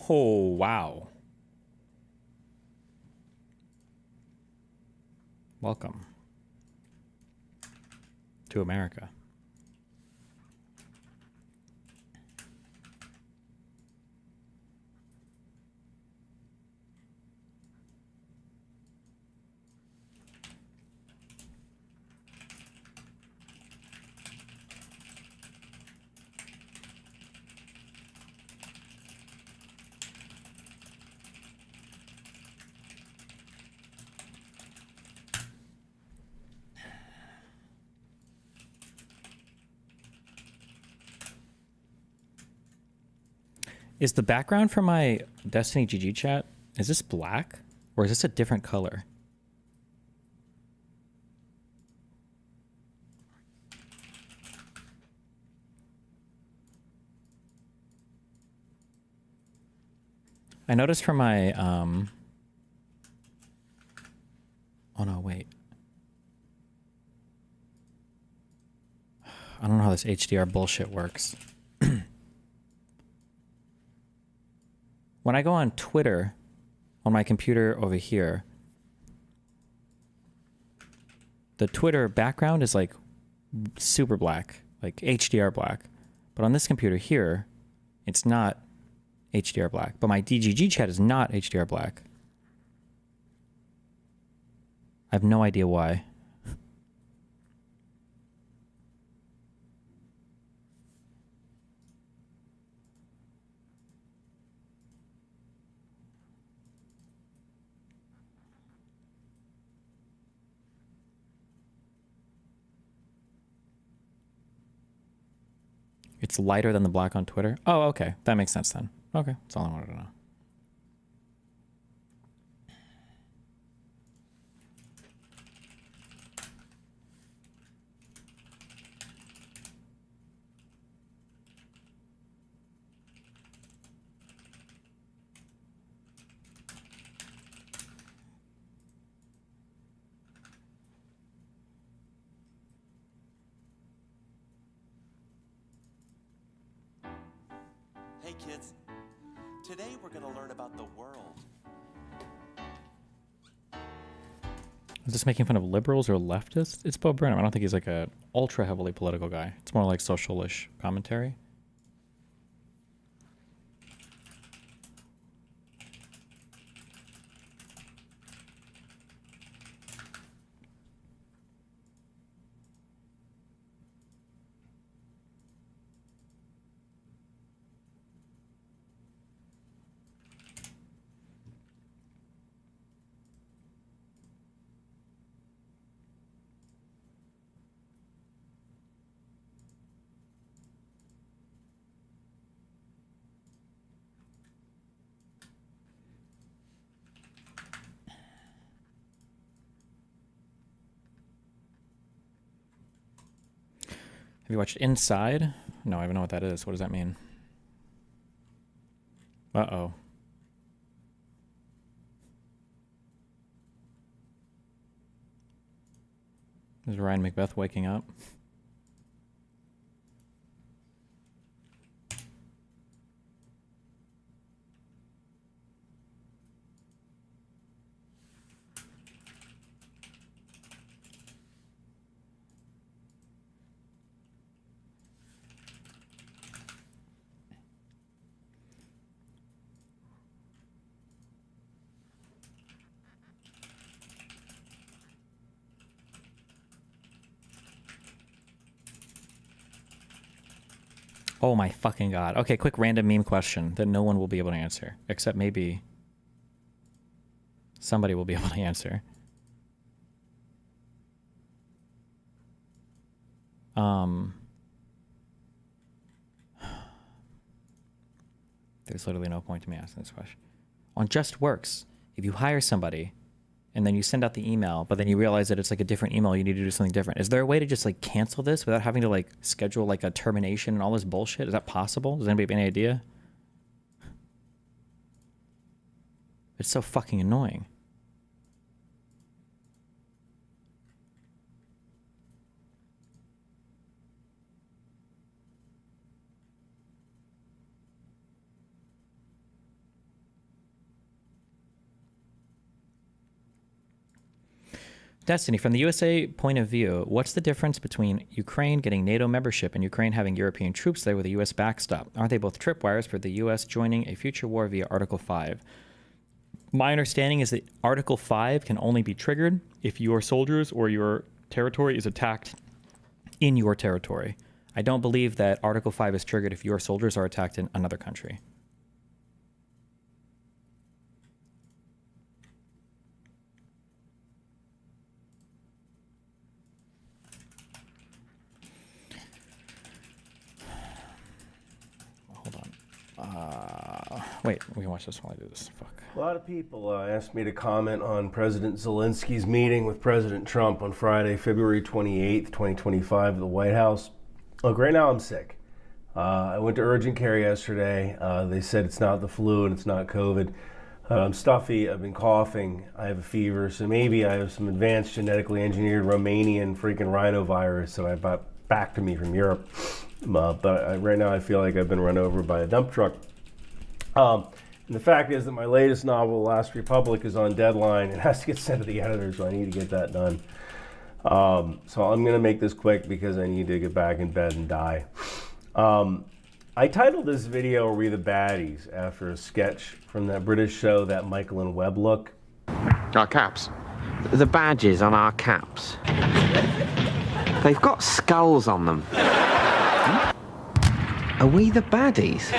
Oh, wow. Welcome to America. Is the background for my Destiny GG chat, is this black? Or is this a different color? I noticed for my, oh no, wait. I don't know how this HDR bullshit works. When I go on Twitter on my computer over here, the Twitter background is like super black, like HDR black. But on this computer here, it's not HDR black. But my DGG chat is not HDR black. I have no idea why. It's lighter than the black on Twitter. Oh, okay. That makes sense then. Okay, that's all I wanted to know. Hey kids, today we're going to learn about the world. Is this making fun of liberals or leftists? It's Bo Burnham. I don't think he's like a ultra heavily political guy. It's more like social-ish commentary. Have you watched Inside? No, I don't know what that is. What does that mean? Uh-oh. Is Ryan Macbeth waking up? Oh my fucking god. Okay, quick random meme question that no one will be able to answer. Except maybe somebody will be able to answer. There's literally no point to me asking this question. On Just Works, if you hire somebody and then you send out the email, but then you realize that it's like a different email, you need to do something different. Is there a way to just like cancel this without having to like schedule like a termination and all this bullshit? Is that possible? Does anybody have any idea? It's so fucking annoying. Destiny, from the USA point of view, what's the difference between Ukraine getting NATO membership and Ukraine having European troops there with a US backstop? Aren't they both tripwires for the US joining a future war via Article 5? My understanding is that Article 5 can only be triggered if your soldiers or your territory is attacked in your territory. I don't believe that Article 5 is triggered if your soldiers are attacked in another country. Hold on. Wait, we can watch this while I do this. Fuck. A lot of people asked me to comment on President Zelensky's meeting with President Trump on Friday, February 28th, 2025 at the White House. Look, right now I'm sick. I went to urgent care yesterday. They said it's not the flu and it's not COVID. I'm stuffy, I've been coughing, I have a fever, so maybe I have some advanced genetically engineered Romanian freaking rhinovirus that I brought back to me from Europe. Right now I feel like I've been run over by a dump truck. And the fact is that my latest novel, The Last Republic, is on deadline. It has to get sent to the editor, so I need to get that done. So I'm going to make this quick because I need to get back in bed and die. I titled this video, Are We the Baddies?, after a sketch from that British show, That Michael and Webb Look. Our caps. The badges on our caps. They've got skulls on them. Are we the baddies?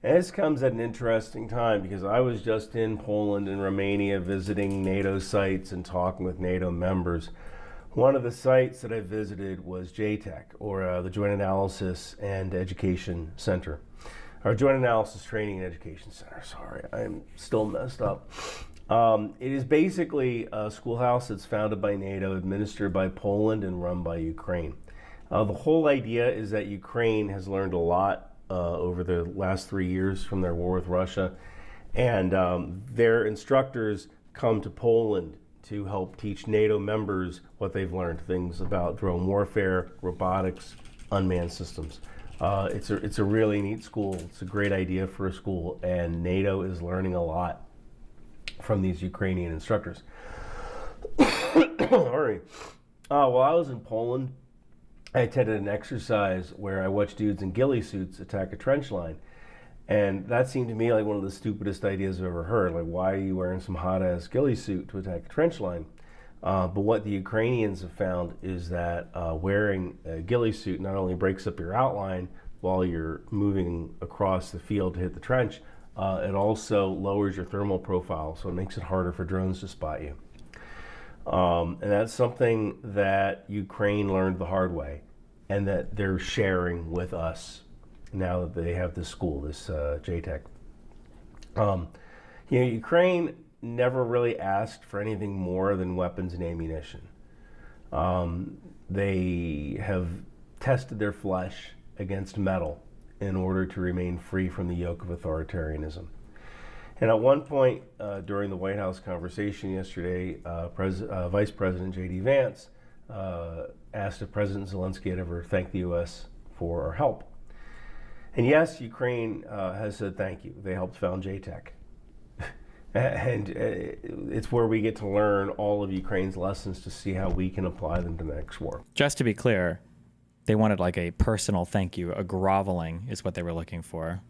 And this comes at an interesting time because I was just in Poland and Romania visiting NATO sites and talking with NATO members. One of the sites that I visited was JTEC, or the Joint Analysis and Education Center. Or Joint Analysis Training and Education Center, sorry, I'm still messed up. It is basically a schoolhouse that's founded by NATO, administered by Poland, and run by Ukraine. The whole idea is that Ukraine has learned a lot over the last 3 years from their war with Russia, and their instructors come to Poland to help teach NATO members what they've learned, things about drone warfare, robotics, unmanned systems. It's a really neat school. It's a great idea for a school, and NATO is learning a lot from these Ukrainian instructors. All right. While I was in Poland, I attended an exercise where I watched dudes in ghillie suits attack a trench line. And that seemed to me like one of the stupidest ideas I've ever heard. Like, why are you wearing some hot-ass ghillie suit to attack a trench line? But what the Ukrainians have found is that wearing a ghillie suit not only breaks up your outline while you're moving across the field to hit the trench, it also lowers your thermal profile, so it makes it harder for drones to spot you. And that's something that Ukraine learned the hard way, and that they're sharing with us now that they have this school, this JTEC. Ukraine never really asked for anything more than weapons and ammunition. They have tested their flesh against metal in order to remain free from the yoke of authoritarianism. And at one point during the White House conversation yesterday, Vice President J.D. Vance asked if President Zelensky had ever thanked the U.S. for our help. And yes, Ukraine has said thank you. They helped found JTEC. And it's where we get to learn all of Ukraine's lessons to see how we can apply them to the next war. Just to be clear, they wanted like a personal thank you, a groveling is what they were looking for.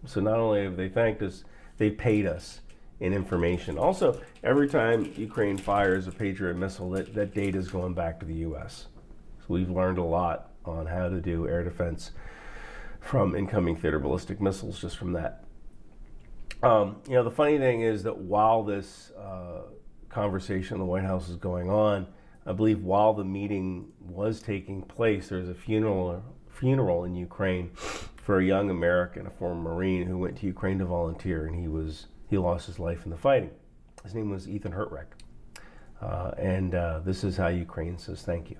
So not only have they thanked us, they paid us in information. Also, every time Ukraine fires a Patriot missile, that data is going back to the U.S. So we've learned a lot on how to do air defense from incoming theater ballistic missiles just from that. The funny thing is that while this conversation in the White House is going on, I believe while the meeting was taking place, there's a funeral in Ukraine for a young American, a former Marine who went to Ukraine to volunteer, and he lost his life in the fighting. His name was Ethan Hurtrick. This is how Ukraine says thank you.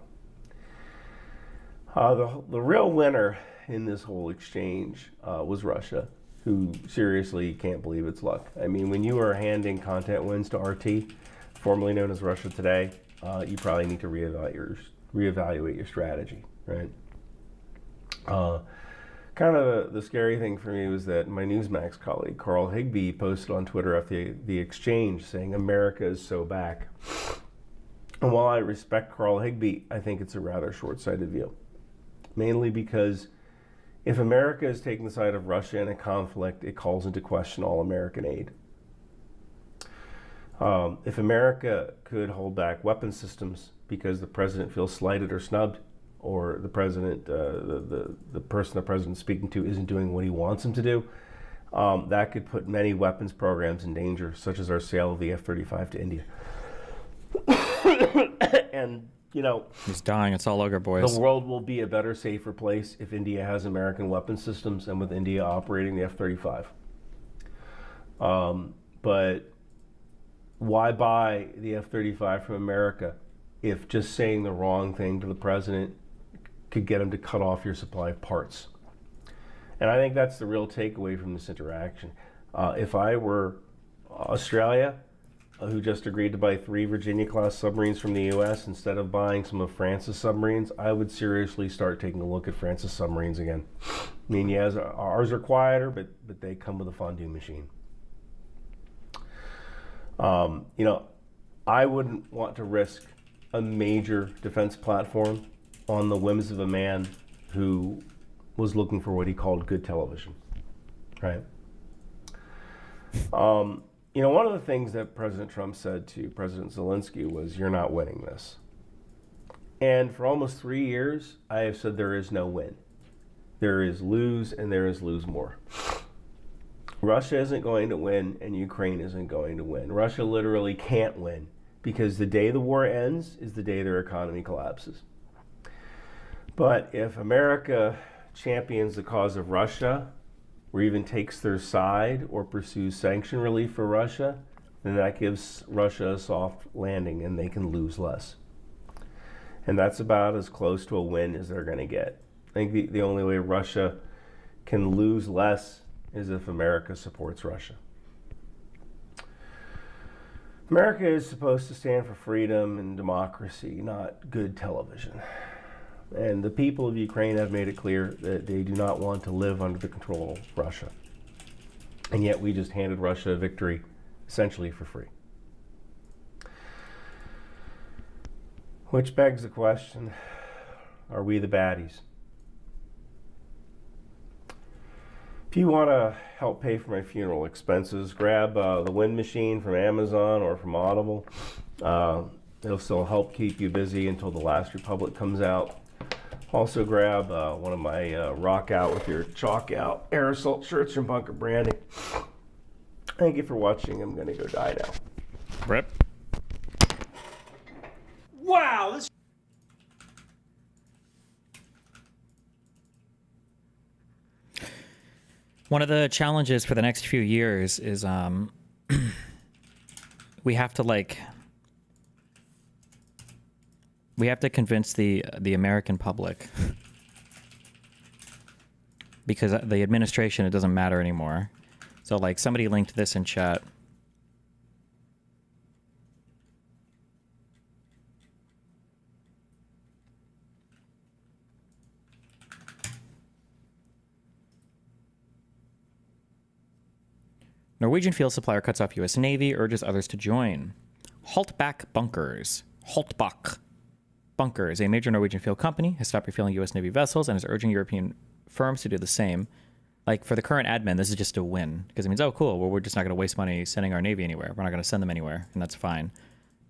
The real winner in this whole exchange was Russia, who seriously can't believe its luck. I mean, when you are handing content wins to RT, formerly known as Russia Today, you probably need to reevaluate your strategy, right? Kind of the scary thing for me was that my Newsmax colleague, Carl Higbie, posted on Twitter after the exchange saying, America is so back. And while I respect Carl Higbie, I think it's a rather short-sighted view. Mainly because if America is taking the side of Russia in a conflict, it calls into question all American aid. If America could hold back weapon systems because the president feels slighted or snubbed, or the president, the person the president's speaking to isn't doing what he wants him to do, that could put many weapons programs in danger, such as our sale of the F-35 to India. And, you know, He's dying. It's all over, boys. the world will be a better, safer place if India has American weapon systems and with India operating the F-35. But why buy the F-35 from America if just saying the wrong thing to the president could get him to cut off your supply of parts? And I think that's the real takeaway from this interaction. If I were Australia, who just agreed to buy 3 Virginia-class submarines from the U.S. instead of buying some of France's submarines, I would seriously start taking a look at France's submarines again. I mean, yes, ours are quieter, but they come with a fondue machine. You know, I wouldn't want to risk a major defense platform on the whims of a man who was looking for what he called good television, right? You know, one of the things that President Trump said to President Zelensky was, "You're not winning this." And for almost 3 years, I have said there is no win. There is lose, and there is lose more. Russia isn't going to win, and Ukraine isn't going to win. Russia literally can't win, because the day the war ends is the day their economy collapses. But if America champions the cause of Russia, or even takes their side, or pursues sanction relief for Russia, then that gives Russia a soft landing and they can lose less. And that's about as close to a win as they're going to get. I think the only way Russia can lose less is if America supports Russia. America is supposed to stand for freedom and democracy, not good television. And the people of Ukraine have made it clear that they do not want to live under the control of Russia. And yet we just handed Russia a victory essentially for free. Which begs the question, are we the baddies? If you want to help pay for my funeral expenses, grab the wind machine from Amazon or from Audible. It'll still help keep you busy until The Last Republic comes out. Also grab one of my Rock Out with Your Chalk Out aerosol shirts from Bunker Branding. Thank you for watching. I'm going to go die now. Rip. Wow, this One of the challenges for the next few years is we have to convince the American public, because the administration, it doesn't matter anymore. So like somebody linked this in chat. Norwegian field supplier cuts off U.S. Navy, urges others to join. Haltback Bunkers. Haltbach Bunkers, a major Norwegian field company, has stopped refueling U.S. Navy vessels and is urging European firms to do the same. Like, for the current admin, this is just a win, because it means, oh, cool, well, we're just not going to waste money sending our Navy anywhere. We're not going to send them anywhere, and that's fine.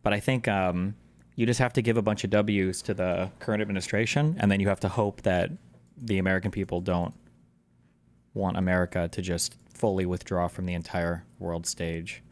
But I think you just have to give a bunch of W's to the current administration, and then you have to hope that the American people don't want America to just fully withdraw from the entire world stage.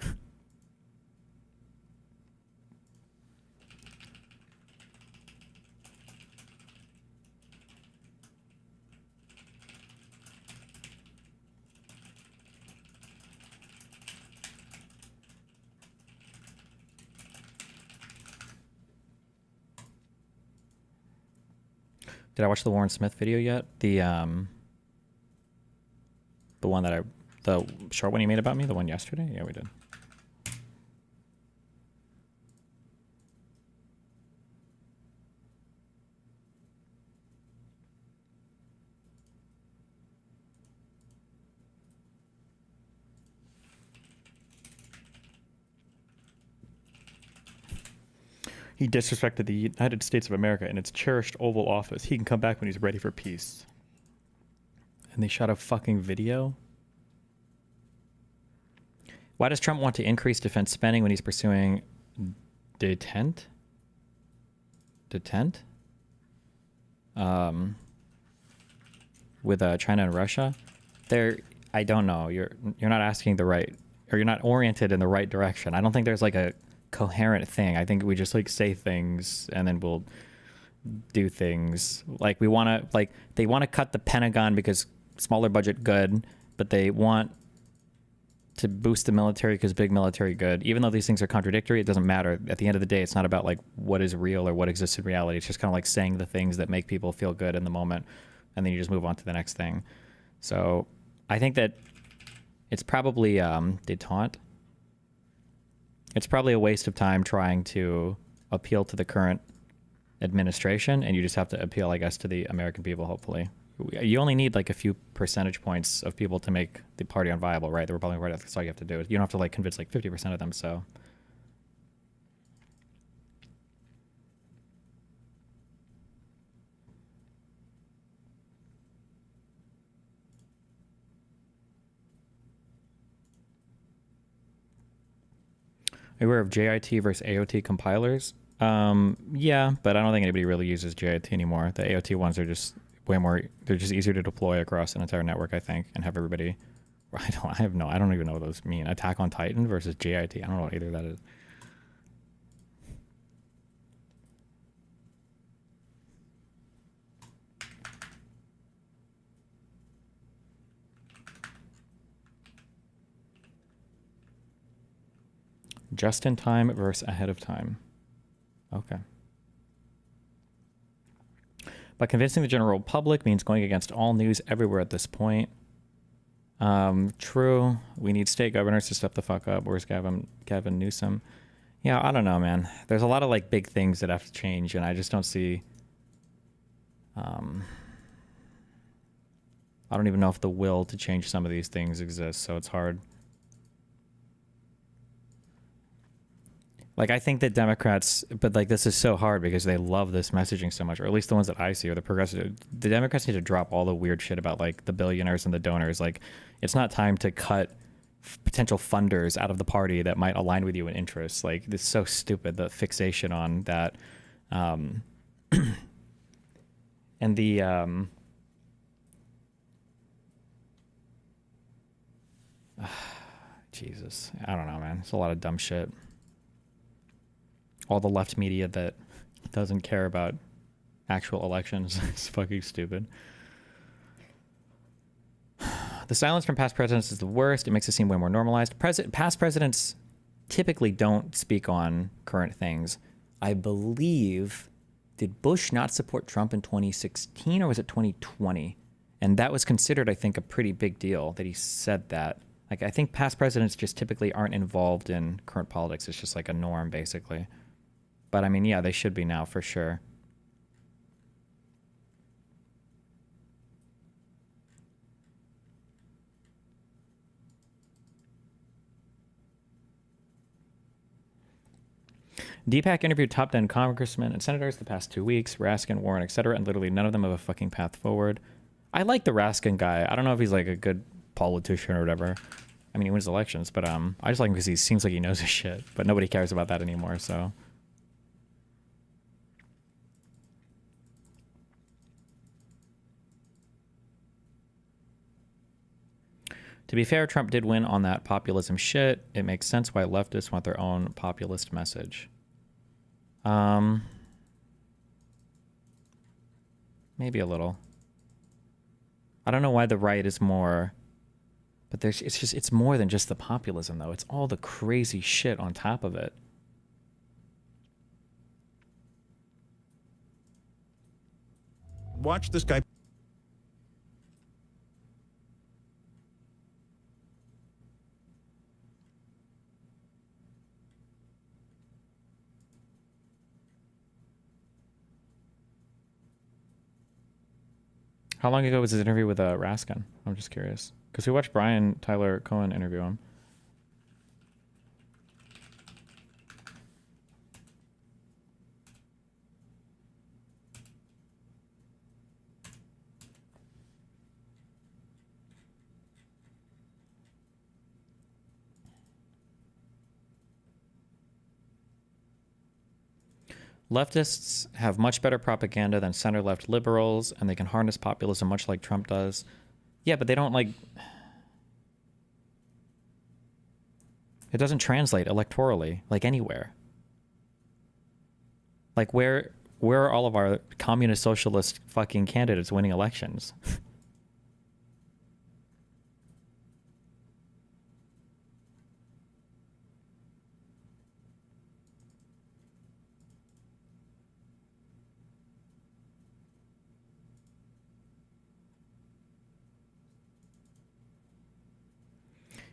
Did I watch the Warren Smith video yet? The one that the short one he made about me, the one yesterday? Yeah, we did. He disrespected the United States of America and its cherished Oval Office. He can come back when he's ready for peace. And they shot a fucking video? Why does Trump want to increase defense spending when he's pursuing detent? Detent? With China and Russia? I don't know. You're not asking the right, or you're not oriented in the right direction. I don't think there's like a coherent thing. I think we just like say things and then we'll do things. Like we want to, like they want to cut the Pentagon because smaller budget good, but they want to boost the military because big military good. Even though these things are contradictory, it doesn't matter. At the end of the day, it's not about like what is real or what exists in reality. It's just kind of like saying the things that make people feel good in the moment, and then you just move on to the next thing. So I think that it's probably detente. It's probably a waste of time trying to appeal to the current administration, and you just have to appeal, I guess, to the American people, hopefully. You only need like a few percentage points of people to make the party unviable, right? The Republican Party, that's all you have to do. You don't have to like convince like 50% of them, so. Are you aware of JIT versus AOT compilers? Yeah, but I don't think anybody really uses JIT anymore. The AOT ones are just way more, they're just easier to deploy across an entire network, I think, and have everybody, I don't even know what those mean. Attack on Titan versus JIT. I don't know what either of that is. Just in time versus ahead of time. Okay. But convincing the general public means going against all news everywhere at this point. True. We need state governors to step the fuck up. Where's Gavin Newsom? Yeah, I don't know, man. There's a lot of like big things that have to change, and I just don't see. I don't even know if the will to change some of these things exists, so it's hard. Like, I think that Democrats, but like this is so hard because they love this messaging so much, or at least the ones that I see, or the progressive. The Democrats need to drop all the weird shit about like the billionaires and the donors. Like, it's not time to cut potential funders out of the party that might align with you in interests. Like, this is so stupid, the fixation on that. And the Jesus, I don't know, man. It's a lot of dumb shit. All the left media that doesn't care about actual elections is fucking stupid. The silence from past presidents is the worst. It makes it seem way more normalized. Past presidents typically don't speak on current things. I believe, did Bush not support Trump in 2016 or was it 2020? And that was considered, I think, a pretty big deal that he said that. Like, I think past presidents just typically aren't involved in current politics. It's just like a norm, basically. But I mean, yeah, they should be now for sure. Deepak interviewed top 10 congressmen and senators the past 2 weeks, Raskin, Warren, etc., and literally none of them have a fucking path forward. I like the Raskin guy. I don't know if he's like a good politician or whatever. I mean, he wins elections, but I just like him because he seems like he knows his shit. But nobody cares about that anymore, so. To be fair, Trump did win on that populism shit. It makes sense why leftists want their own populist message. Maybe a little. I don't know why the right is more, but it's more than just the populism though. It's all the crazy shit on top of it. Watch this guy. How long ago was his interview with Raskin? I'm just curious. Because we watched Brian Tyler Cohen interview him. Leftists have much better propaganda than center-left liberals, and they can harness populism much like Trump does. Yeah, but they don't like... It doesn't translate electorally, like anywhere. Like where are all of our communist socialist fucking candidates winning elections?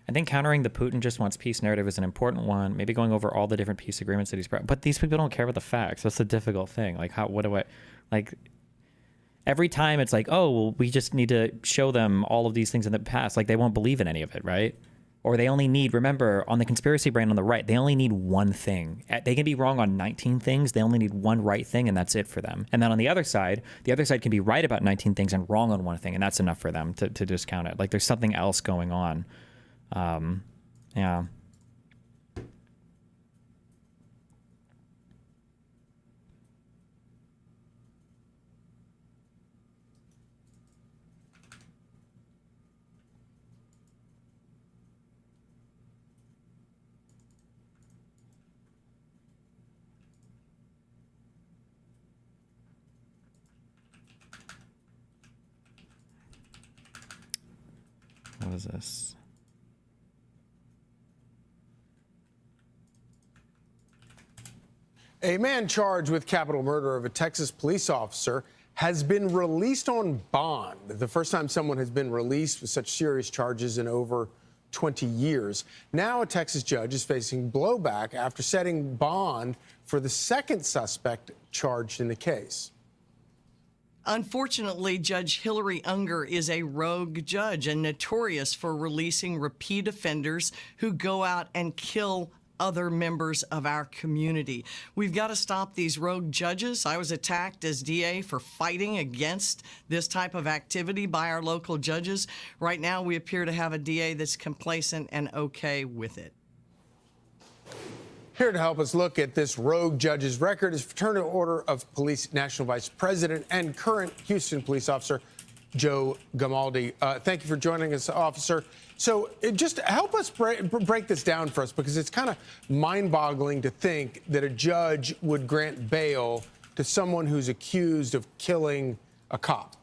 I think countering the Putin just wants peace narrative is an important one. Maybe going over all the different peace agreements that he's brought. But these people don't care about the facts. That's the difficult thing. Like, what do I, like, every time it's like, oh, well, we just need to show them all of these things in the past. Like, they won't believe in any of it, right? Or they only need, remember, on the conspiracy brain on the right, they only need one thing. They can be wrong on 19 things. They only need one right thing, and that's it for them. And then on the other side can be right about 19 things and wrong on one thing, and that's enough for them to discount it. Like, there's something else going on. Yeah. What is this? A man charged with capital murder of a Texas police officer has been released on bond. The first time someone has been released with such serious charges in over 20 years. Now a Texas judge is facing blowback after setting bond for the second suspect charged in the case. Unfortunately, Judge Hillary Unger is a rogue judge and notorious for releasing repeat offenders who go out and kill other members of our community. We've got to stop these rogue judges. I was attacked as DA for fighting against this type of activity by our local judges. Right now, we appear to have a DA that's complacent and okay with it. Here to help us look at this rogue judge's record is Fraternal Order of Police National Vice President and current Houston police officer, Joe Gamaldi. Thank you for joining us, officer. So just help us break this down for us, because it's kind of mind-boggling to think that a judge would grant bail to someone who's accused of killing a cop.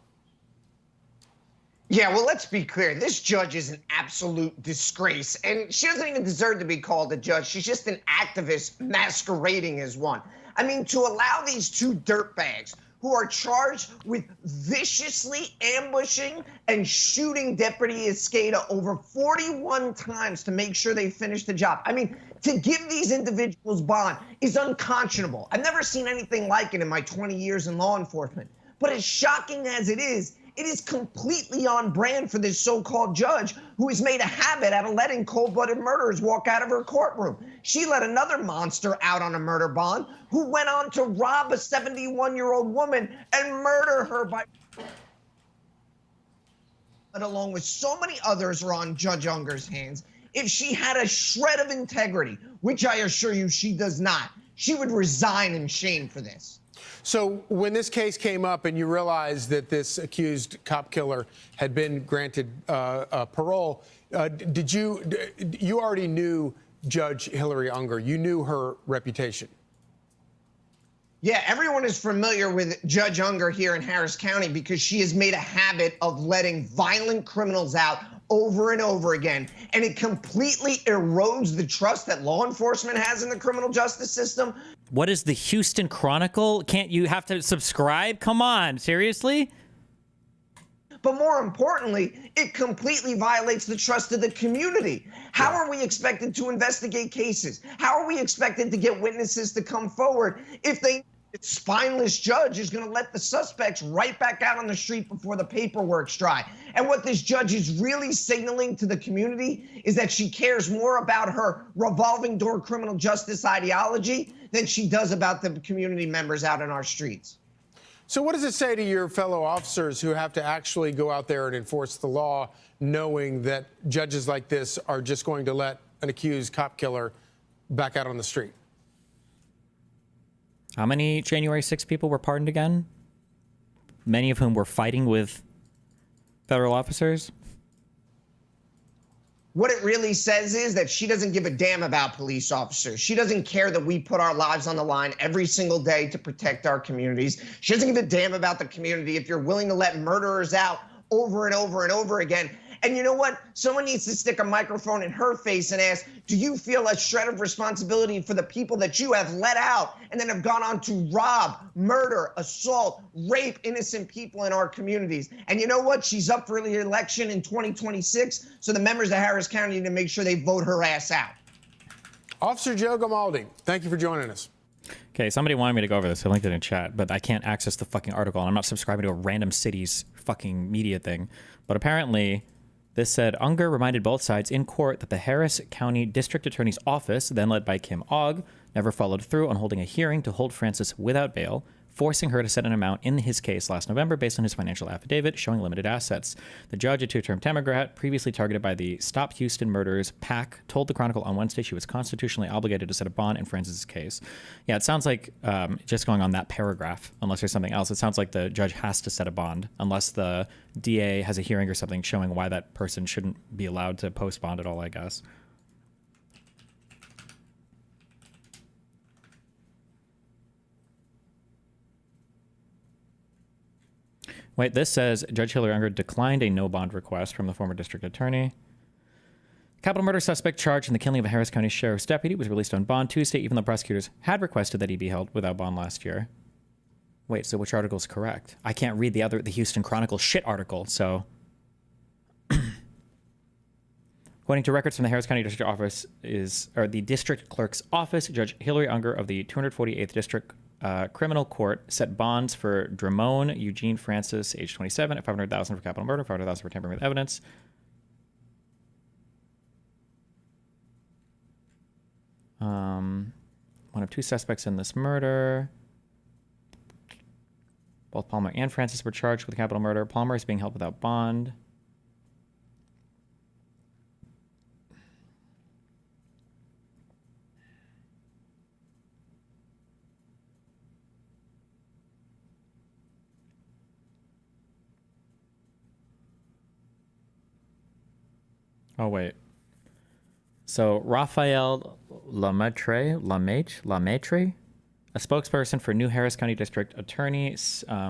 Yeah, well, let's be clear. This judge is an absolute disgrace, and she doesn't even deserve to be called a judge. She's just an activist masquerading as one. I mean, to allow these two dirtbags who are charged with viciously ambushing and shooting Deputy Escada over 41 times to make sure they finish the job. I mean, to give these individuals bond is unconscionable. I've never seen anything like it in my 20 years in law enforcement. But as shocking as it is completely on brand for this so-called judge who has made a habit out of letting cold-blooded murderers walk out of her courtroom. She let another monster out on a murder bond who went on to rob a 71-year-old woman and murder her by... And along with so many others are on Judge Unger's hands. If she had a shred of integrity, which I assure you she does not, she would resign in shame for this. So when this case came up and you realized that this accused cop killer had been granted parole, you already knew Judge Hillary Unger? You knew her reputation? Yeah, everyone is familiar with Judge Unger here in Harris County because she has made a habit of letting violent criminals out over and over again, and it completely erodes the trust that law enforcement has in the criminal justice system. What is the Houston Chronicle? Can't you have to subscribe? Come on, seriously? But more importantly, it completely violates the trust of the community. How are we expected to investigate cases? How are we expected to get witnesses to come forward if the spineless judge is going to let the suspects right back out on the street before the paperwork's dry? And what this judge is really signaling to the community is that she cares more about her revolving door criminal justice ideology than she does about the community members out in our streets. So what does it say to your fellow officers who have to actually go out there and enforce the law, knowing that judges like this are just going to let an accused cop killer back out on the street? How many January 6 people were pardoned again? Many of whom were fighting with federal officers. What it really says is that she doesn't give a damn about police officers. She doesn't care that we put our lives on the line every single day to protect our communities. She doesn't give a damn about the community if you're willing to let murderers out over and over and over again. And you know what? Someone needs to stick a microphone in her face and ask, do you feel a shred of responsibility for the people that you have let out and then have gone on to rob, murder, assault, rape innocent people in our communities? And you know what? She's up for the election in 2026, so the members of Harris County need to make sure they vote her ass out. Officer Joe Gamaldi, thank you for joining us. Okay, somebody wanted me to go over this. I linked it in chat, but I can't access the fucking article, and I'm not subscribing to a random city's fucking media thing. But apparently, this said, Unger reminded both sides in court that the Harris County District Attorney's Office, then led by Kim Ogg, never followed through on holding a hearing to hold Francis without bail, forcing her to set an amount in his case last November based on his financial affidavit showing limited assets. The judge, a two-term Democrat, previously targeted by the Stop Houston Murders PAC, told the Chronicle on Wednesday she was constitutionally obligated to set a bond in Francis's case. Yeah, it sounds like, just going on that paragraph, unless there's something else, it sounds like the judge has to set a bond unless the DA has a hearing or something showing why that person shouldn't be allowed to post bond at all, I guess. Wait, this says Judge Hillary Unger declined a no bond request from the former district attorney. Capital murder suspect charged in the killing of a Harris County sheriff's deputy was released on bond Tuesday, even though prosecutors had requested that he be held without bond last year. Wait, so which article is correct? I can't read the Houston Chronicle shit article, so. According to records from the Harris County District Office the District Clerk's Office, Judge Hillary Unger of the 248th District Criminal Court set bonds for Dramone Eugene Francis, age 27, at $500,000 for capital murder, $500,000 for tampering with evidence. One of two suspects in this murder. Both Palmer and Francis were charged with capital murder. Palmer is being held without bond. Oh, wait. So, Raphael Lemaitre, a spokesperson for new Harris County District Attorney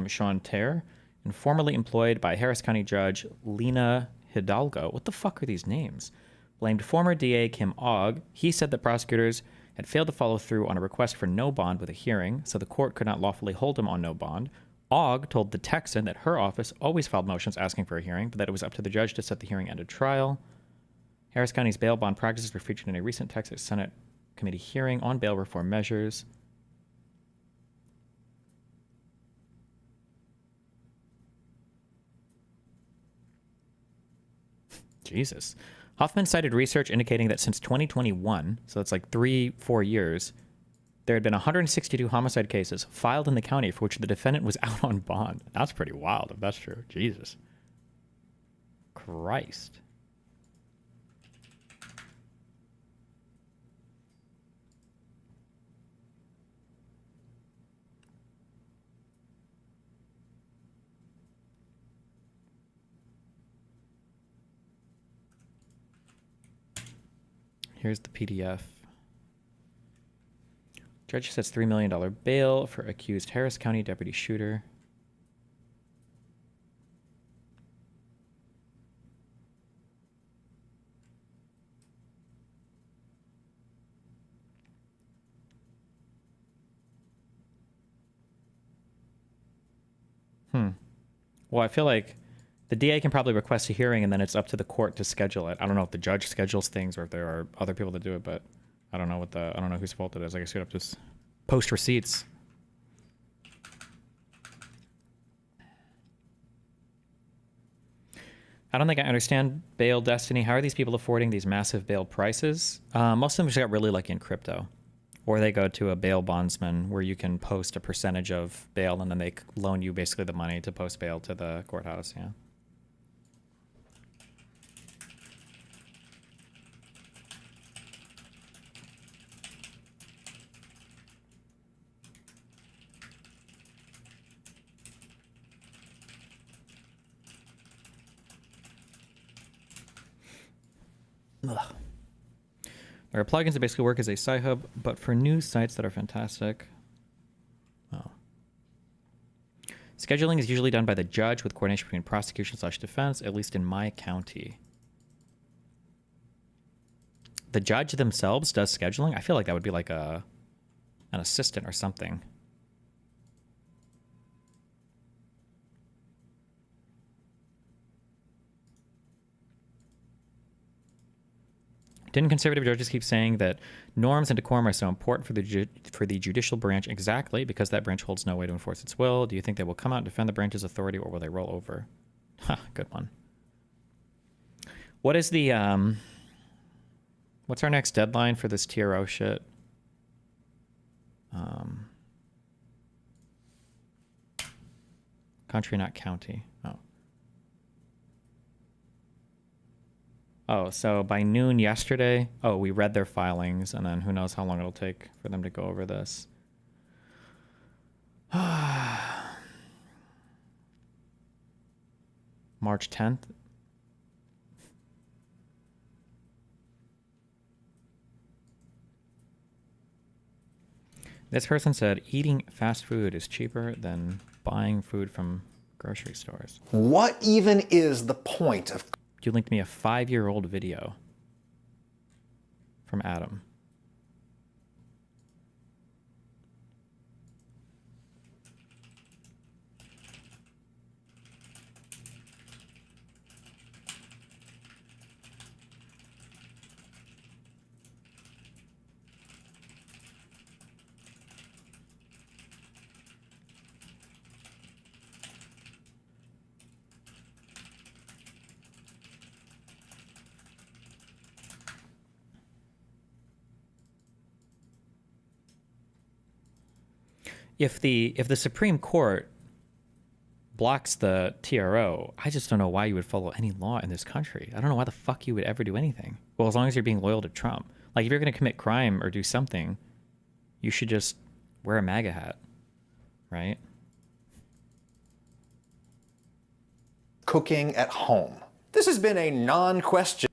Sean Terre, and formerly employed by Harris County Judge Lena Hidalgo. What the fuck are these names? Blamed former DA Kim Ogg. He said that prosecutors had failed to follow through on a request for no bond with a hearing, so the court could not lawfully hold him on no bond. Ogg told the Texan that her office always filed motions asking for a hearing, but that it was up to the judge to set the hearing and a trial. Harris County's bail bond practices were featured in a recent Texas Senate committee hearing on bail reform measures. Jesus. Hoffman cited research indicating that since 2021, so that's like 3-4 years, there had been 162 homicide cases filed in the county for which the defendant was out on bond. That's pretty wild if that's true. Jesus. Christ. Here's the PDF. Judge sets $3 million bail for accused Harris County deputy shooter. Well, I feel like the DA can probably request a hearing, and then it's up to the court to schedule it. I don't know if the judge schedules things or if there are other people that do it, but I don't know I don't know whose fault it is. I guess you'd have to just post receipts. I don't think I understand bail destiny. How are these people affording these massive bail prices? Most of them just got really lucky in crypto. Or they go to a bail bondsman where you can post a percentage of bail and then they loan you basically the money to post bail to the courthouse. Yeah. Ugh. There are plugins that basically work as a Sci-Hub, but for news sites that are fantastic. Oh. Scheduling is usually done by the judge with coordination between prosecution/defense, at least in my county. The judge themselves does scheduling? I feel like that would be like an assistant or something. Didn't conservative judges keep saying that norms and decorum are so important for the judicial branch? Exactly, because that branch holds no way to enforce its will. Do you think they will come out and defend the branch's authority, or will they roll over? Good one. What is the what's our next deadline for this TRO shit? Country, not county. Oh, so by noon yesterday, we read their filings, and then who knows how long it'll take for them to go over this. March 10th. This person said eating fast food is cheaper than buying food from grocery stores. What even is the point of... You linked me a 5-year-old video from Adam. If the Supreme Court blocks the TRO, I just don't know why you would follow any law in this country. I don't know why the fuck you would ever do anything. Well, as long as you're being loyal to Trump. Like, if you're going to commit crime or do something, you should just wear a MAGA hat, right? Cooking at home. This has been a non-question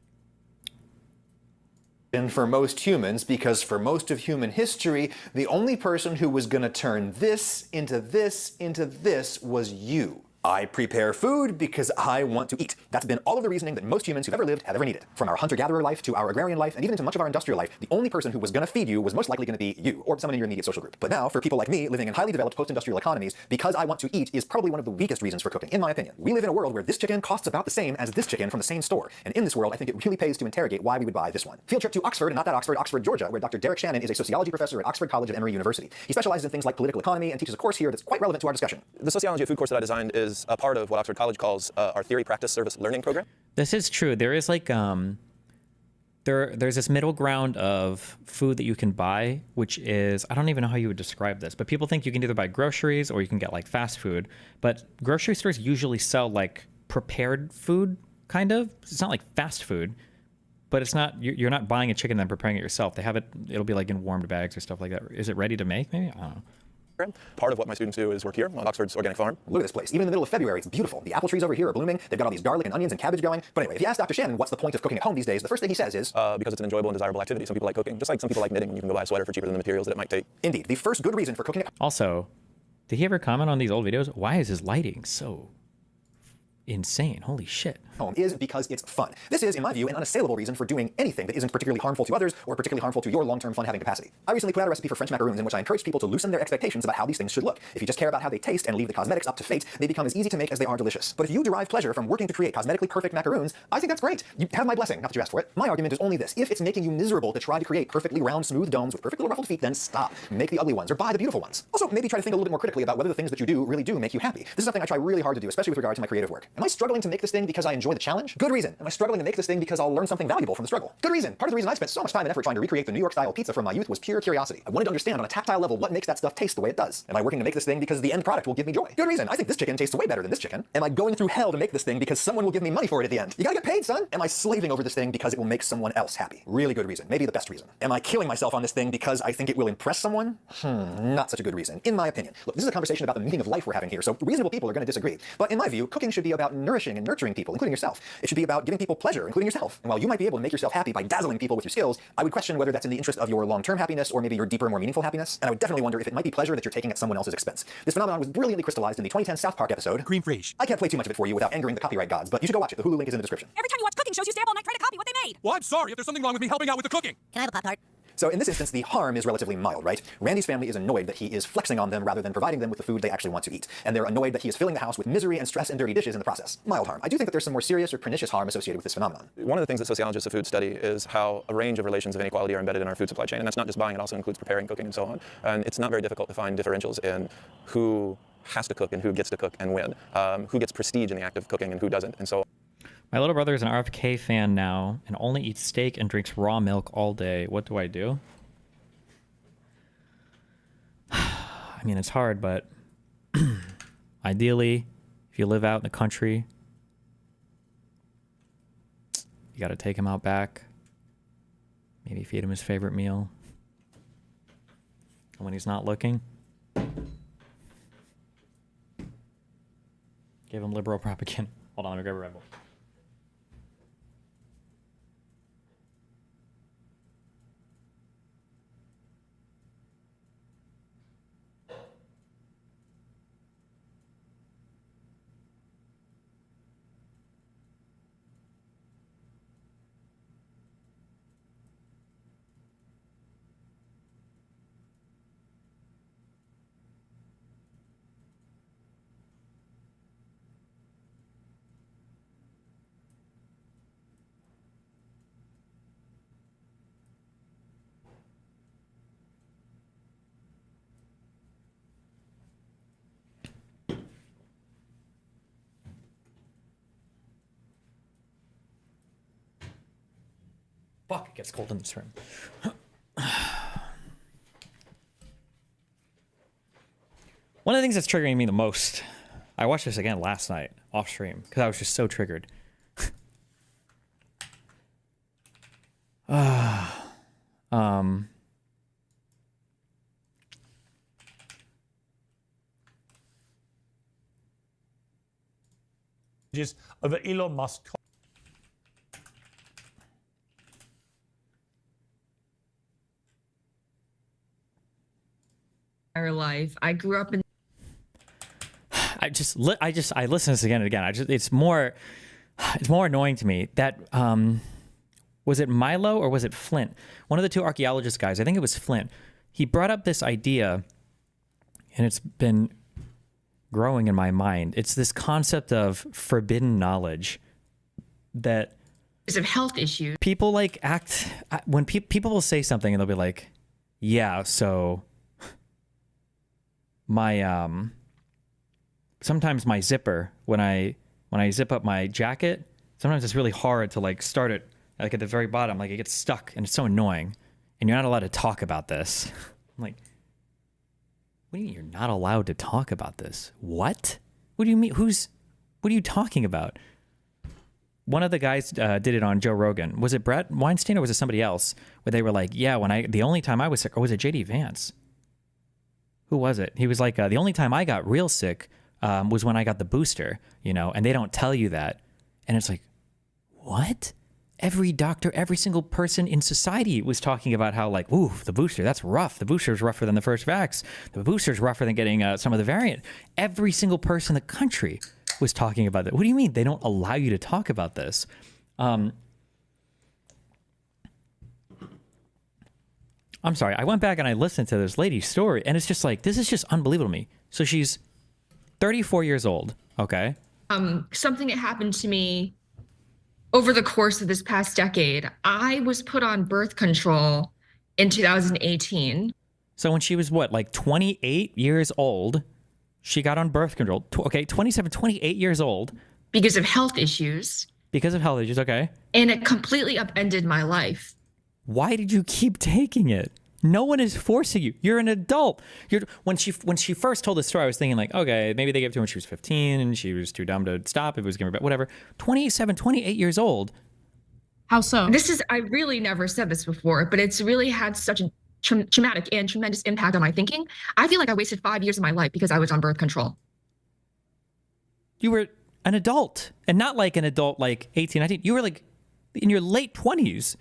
for most humans, because for most of human history, the only person who was going to turn this into this into this was you. I prepare food because I want to eat. That's been all of the reasoning that most humans who've ever lived have ever needed. From our hunter-gatherer life to our agrarian life, and even to much of our industrial life, the only person who was going to feed you was most likely going to be you, or someone in your immediate social group. But now, for people like me, living in highly developed post-industrial economies, because I want to eat is probably one of the weakest reasons for cooking, in my opinion. We live in a world where this chicken costs about the same as this chicken from the same store. And in this world, I think it really pays to interrogate why we would buy this one. Field trip to Oxford, and not that Oxford, Oxford, Georgia, where Dr. Derek Shannon is a sociology professor at Oxford College of Emory University. He specializes in things like political economy and teaches a course here that's quite relevant to our discussion. The sociology of food course that I designed is a part of what Oxford College calls our theory practice service learning program. This is true. There is like there's this middle ground of food that you can buy, which is, I don't even know how you would describe this, but people think you can either buy groceries or you can get like fast food. But grocery stores usually sell like prepared food, kind of. It's not like fast food, but it's not, you're not buying a chicken and then preparing it yourself. They have it, it'll be like in warmed bags or stuff like that. Is it ready to make maybe? I don't know. Part of what my students do is work here on Oxford's organic farm. Look at this place. Even in the middle of February, it's beautiful. The apple trees over here are blooming. They've got all these garlic and onions and cabbage going. But anyway, if you ask Dr. Shannon what's the point of cooking at home these days, the first thing he says is... because it's an enjoyable and desirable activity. Some people like cooking, just like some people like knitting, and you can go buy a sweater for cheaper than the materials that it might take. Indeed. The first good reason for cooking at Also, did he ever comment on these old videos? Why is his lighting so insane? Holy shit. home is because it's fun. This is, in my view, an unassailable reason for doing anything that isn't particularly harmful to others or particularly harmful to your long-term fun-having capacity. I recently put out a recipe for French macaroons in which I encouraged people to loosen their expectations about how these things should look. If you just care about how they taste and leave the cosmetics up to fate, they become as easy to make as they are delicious. But if you derive pleasure from working to create cosmetically perfect macaroons, I think that's great. You have my blessing, not that you asked for it. My argument is only this. If it's making you miserable to try to create perfectly round, smooth domes with perfectly ruffled feet, then stop. Make the ugly ones or buy the beautiful ones. Also, maybe try to think a little bit more critically about whether the things that you do really do make you happy. This is something I try really hard to do, especially with regard to my creative work. Am I struggling to make this thing because I enjoy the challenge? Good reason. Am I struggling to make this thing because I'll learn something valuable from the struggle? Good reason. Part of the reason I spent so much time and effort trying to recreate the New York-style pizza from my youth was pure curiosity. I wanted to understand on a tactile level what makes that stuff taste the way it does. Am I working to make this thing because the end product will give me joy? Good reason. I think this chicken tastes way better than this chicken. Am I going through hell to make this thing because someone will give me money for it at the end? You gotta get paid, son. Am I slaving over this thing because it will make someone else happy? Really good reason. Maybe the best reason. Am I killing myself on this thing because I think it will impress someone? Not such a good reason, in my opinion. Look, this is a conversation about the meaning of life we're having here, so reasonable people are going to disagree. But in my view, cooking should be about about nourishing and nurturing people, including yourself. It should be about giving people pleasure, including yourself. And while you might be able to make yourself happy by dazzling people with your skills, I would question whether that's in the interest of your long-term happiness or maybe your deeper, more meaningful happiness. And I would definitely wonder if it might be pleasure that you're taking at someone else's expense. This phenomenon was brilliantly crystallized in the 2010 South Park episode, Cream Fraiche. I can't play too much of it for you without angering the copyright gods, but you should go watch it. The Hulu link is in the description. Every time you watch cooking shows, you stay up all night trying to copy what they made. Well, I'm sorry if there's something wrong with me helping out with the cooking. Can I have a Pop-Tart? So in this instance, the harm is relatively mild, right? Randy's family is annoyed that he is flexing on them rather than providing them with the food they actually want to eat. And they're annoyed that he is filling the house with misery and stress and dirty dishes in the process. Mild harm. I do think that there's some more serious or pernicious harm associated with this phenomenon. One of the things that sociologists of food study is how a range of relations of inequality are embedded in our food supply chain. And that's not just buying, it also includes preparing, cooking, and so on. And it's not very difficult to find differentials in who has to cook and who gets to cook and when, who gets prestige in the act of cooking and who doesn't, and so on. My little brother is an RFK fan now and only eats steak and drinks raw milk all day. What do I do? I mean, it's hard, but ideally, if you live out in the country, you got to take him out back. Maybe feed him his favorite meal. And when he's not looking, give him liberal propaganda. Hold on, let me grab a Red Bull. Fuck, it gets cold in this room. One of the things that's triggering me the most, I watched this again last night off stream because I was just so triggered. Of the Elon Musk. Our life. I grew up in. I listen to this again and again. It's more annoying to me that was it Milo or was it Flint? One of the two archaeologist guys, I think it was Flint. He brought up this idea, and it's been growing in my mind. It's this concept of forbidden knowledge that Because of health issues. people like act when people will say something and they'll be like, "Yeah, so my sometimes my zipper when I zip up my jacket, sometimes it's really hard to like start it like at the very bottom, like it gets stuck and it's so annoying, and you're not allowed to talk about this." I'm like, what do you mean you're not allowed to talk about this? What do you mean? What are you talking about? One of the guys did it on Joe Rogan. Was it Brett Weinstein or was it somebody else? Where they were like, yeah, the only time I was sick, or was it JD Vance? Who was it? He was like, the only time I got real sick was when I got the booster, and they don't tell you that. And it's like, what? Every doctor, every single person in society was talking about how like, ooh, the booster, that's rough. The booster's rougher than the first vax. The booster's rougher than getting some of the variant. Every single person in the country was talking about that. What do you mean they don't allow you to talk about this? I'm sorry. I went back and I listened to this lady's story, and it's just like, this is just unbelievable to me. So she's 34 years old. Okay. Something that happened to me over the course of this past decade. I was put on birth control in 2018. So when she was what, like 28 years old, she got on birth control. Okay, 27, 28 years old. Because of health issues. Because of health issues, okay. And it completely upended my life. Why did you keep taking it? No one is forcing you. You're an adult. When she first told the story, I was thinking like, okay, maybe they gave it to her when she was 15 and she was too dumb to stop. If it was giving her back, whatever. 27, 28 years old. How so? I really never said this before, but it's really had such a traumatic and tremendous impact on my thinking. I feel like I wasted 5 years of my life because I was on birth control. You were an adult, and not like an adult like 18, 19. You were like in your late 20s.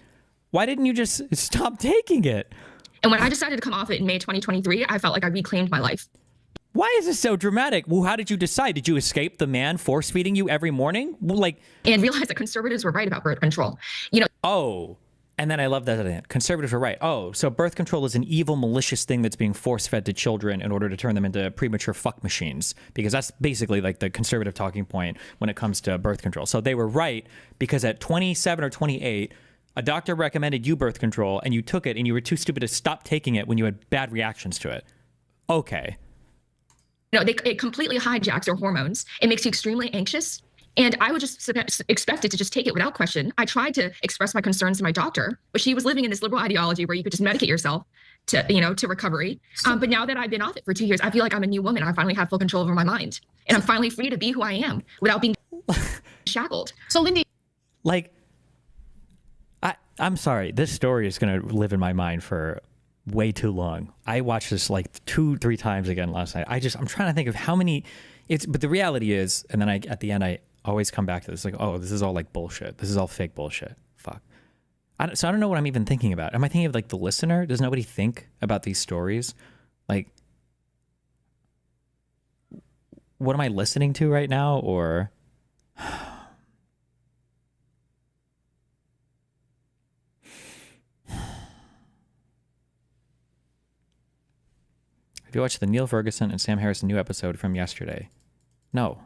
Why didn't you just stop taking it? And when I decided to come off it in May 2023, I felt like I reclaimed my life. Why is this so dramatic? Well, how did you decide? Did you escape the man force feeding you every morning? Like, and realize that conservatives were right about birth control. You know. Oh, and then I love that conservatives were right. Oh, so birth control is an evil, malicious thing that's being force fed to children in order to turn them into premature fuck machines. Because that's basically like the conservative talking point when it comes to birth control. So they were right because at 27 or 28, a doctor recommended you birth control and you took it and you were too stupid to stop taking it when you had bad reactions to it. Okay. You know, it completely hijacks your hormones. It makes you extremely anxious. And I would just expect it to just take it without question. I tried to express my concerns to my doctor, but she was living in this liberal ideology where you could just medicate yourself to, you know, to recovery. But now that I've been off it for 2 years, I feel like I'm a new woman. I finally have full control over my mind. And I'm finally free to be who I am without being shackled. So, Lindy. Like, I'm sorry. This story is going to live in my mind for way too long. I watched this like 2-3 times again last night. I'm trying to think of how many but the reality is, and then at the end, I always come back to this, like, oh, this is all like bullshit. This is all fake bullshit. Fuck. So I don't know what I'm even thinking about. Am I thinking of like the listener? Does nobody think about these stories? Like, what am I listening to right now? Or have you watched the Neil Ferguson and Sam Harrison new episode from yesterday? No.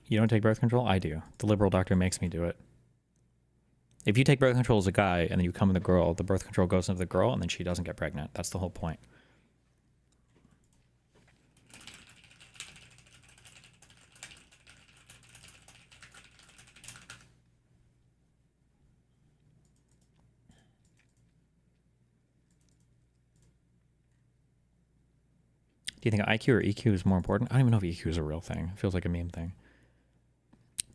You don't take birth control? I do. The liberal doctor makes me do it. If you take birth control as a guy and then you come with a girl, the birth control goes into the girl and then she doesn't get pregnant. That's the whole point. Do you think IQ or EQ is more important? I don't even know if EQ is a real thing. It feels like a meme thing.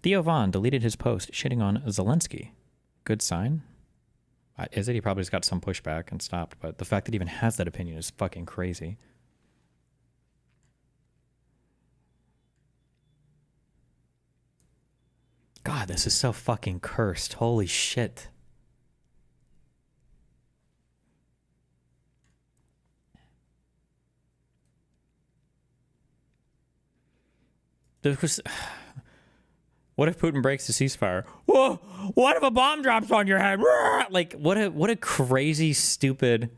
Theo Von deleted his post shitting on Zelensky. Good sign? Is it? He probably just got some pushback and stopped, but the fact that he even has that opinion is fucking crazy. God, this is so fucking cursed. Holy shit. What if Putin breaks the ceasefire? Whoa! What if a bomb drops on your head? Like, what a crazy, stupid.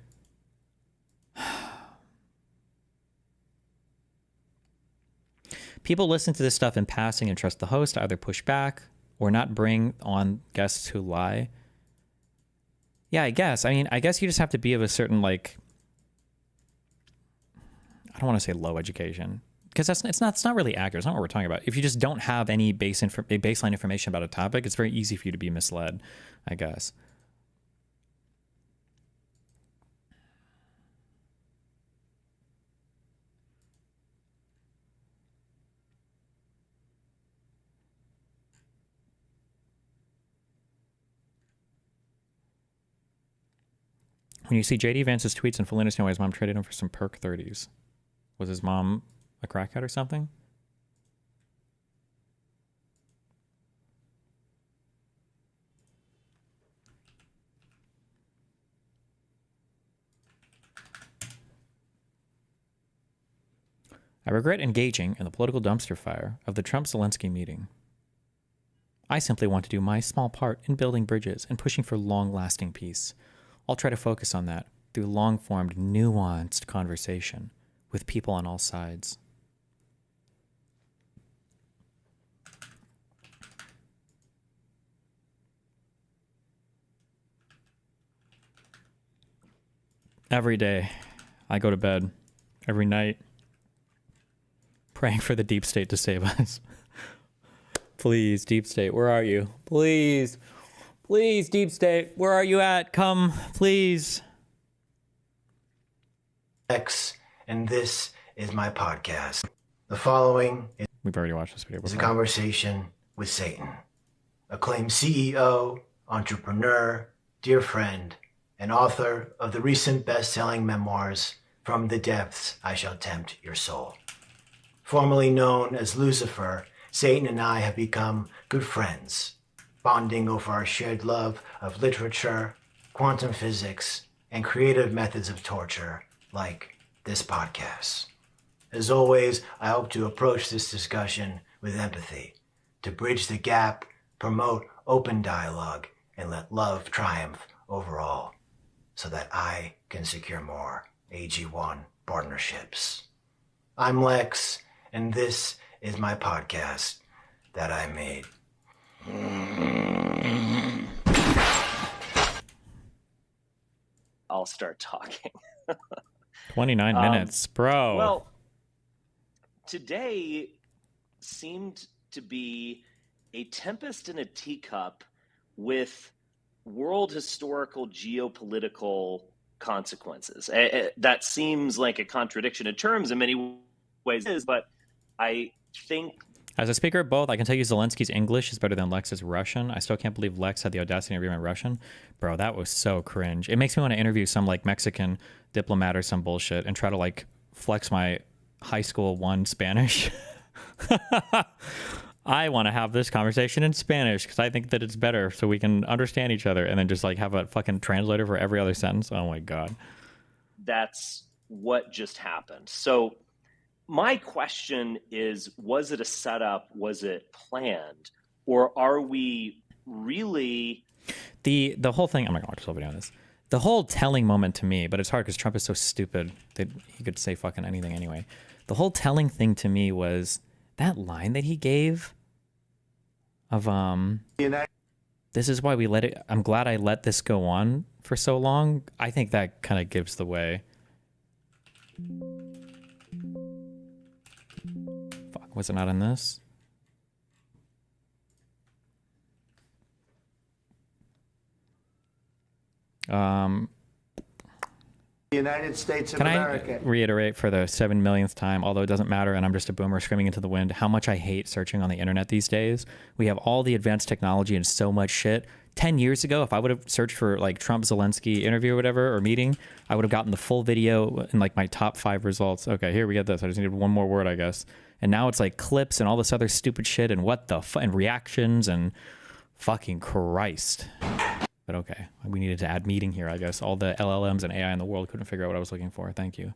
People listen to this stuff in passing and trust the host to either push back or not bring on guests who lie. Yeah, I guess. I mean, I guess you just have to be of a certain, like, I don't want to say low education. Because it's not really accurate. It's not what we're talking about. If you just don't have any baseline information about a topic, it's very easy for you to be misled, I guess. When you see JD Vance's tweets and fully understand why his mom traded him for some perk 30s. Was his mom a crackhead or something? I regret engaging in the political dumpster fire of the Trump-Zelensky meeting. I simply want to do my small part in building bridges and pushing for long-lasting peace. I'll try to focus on that through long-formed, nuanced conversation with people on all sides. Every day, I go to bed, every night, praying for the deep state to save us. Please, deep state, where are you? Please, please, deep state, where are you at? Come, please. And this is my podcast. The following We've already watched this video is a before. conversation with Satan, acclaimed CEO, entrepreneur, dear friend, and author of the recent best-selling memoirs, From the Depths I Shall Tempt Your Soul. Formerly known as Lucifer, Satan and I have become good friends, bonding over our shared love of literature, quantum physics, and creative methods of torture, like this podcast. As always, I hope to approach this discussion with empathy, to bridge the gap, promote open dialogue, and let love triumph over all, so that I can secure more AG1 partnerships. I'm Lex, and this is my podcast that I made. I'll start talking. 29 minutes, bro. Well, today seemed to be a tempest in a teacup with world historical geopolitical consequences. That seems like a contradiction in terms in many ways, but I think... As a speaker of both, I can tell you Zelensky's English is better than Lex's Russian. I still can't believe Lex had the audacity to interview my Russian. Bro, that was so cringe. It makes me want to interview some like Mexican diplomat or some bullshit and try to like flex my high school 1 Spanish. I want to have this conversation in Spanish because I think that it's better so we can understand each other, and then just like have a fucking translator for every other sentence. Oh my God. That's what just happened. So my question is, was it a setup? Was it planned? Or are we really... The whole thing, I'm not going to watch this whole video on this. The whole telling moment to me, but it's hard because Trump is so stupid that he could say fucking anything anyway. The whole telling thing to me was that line that he gave of, this is why we let it, I'm glad I let this go on for so long. I think that kind of gives the way. Fuck, was it not in this? The United States of Can America. I reiterate for the 7 millionth time, although it doesn't matter and I'm just a boomer screaming into the wind, how much I hate searching on the internet these days. We have all the advanced technology and so much shit. 10 years ago, if I would have searched for like Trump Zelensky interview or whatever, or meeting, I would have gotten the full video and like my top 5 results. Okay, here we get this. I just needed one more word, I guess. And now it's like clips and all this other stupid shit and what the and reactions and fucking Christ. But okay, we needed to add meeting here, I guess. All the LLMs and AI in the world couldn't figure out what I was looking for. Thank you.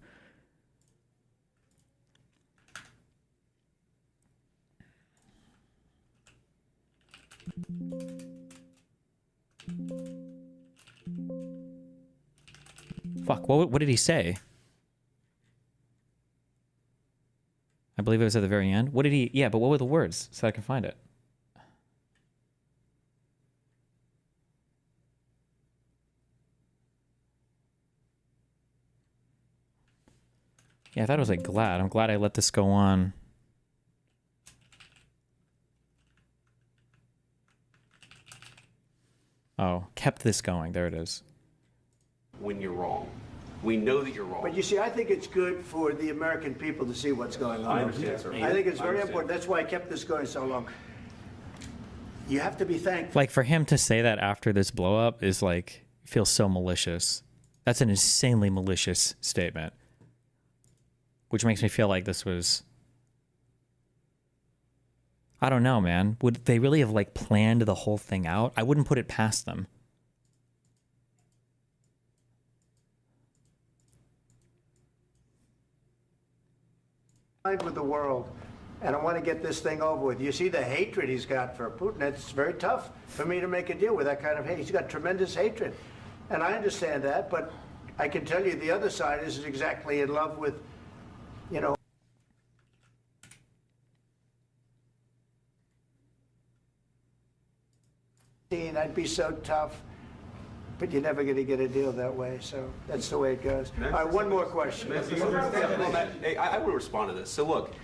Fuck, what did he say? I believe it was at the very end. What did he... Yeah, but what were the words so I can find it? Yeah, I thought it was like glad. I'm glad I let this go on. Oh, kept this going. There it is. When you're wrong. We know that you're wrong. But you see, I think it's good for the American people to see what's going on. I understand, sir. I think it's very important. That's why I kept this going so long. You have to be thankful. Like, for him to say that after this blow up is like, feels so malicious. That's an insanely malicious statement. Which makes me feel like this was... I don't know, man. Would they really have like planned the whole thing out? I wouldn't put it past them. With the world, and I want to get this thing over with. You see the hatred he's got for Putin. It's very tough for me to make a deal with that kind of hate. He's got tremendous hatred, and I understand that, but I can tell you the other side is exactly in love with, you know. I'd be so tough, but you're never going to get a deal that way. So that's the way it goes. All right, one more question. Hey, I will respond to this. So look,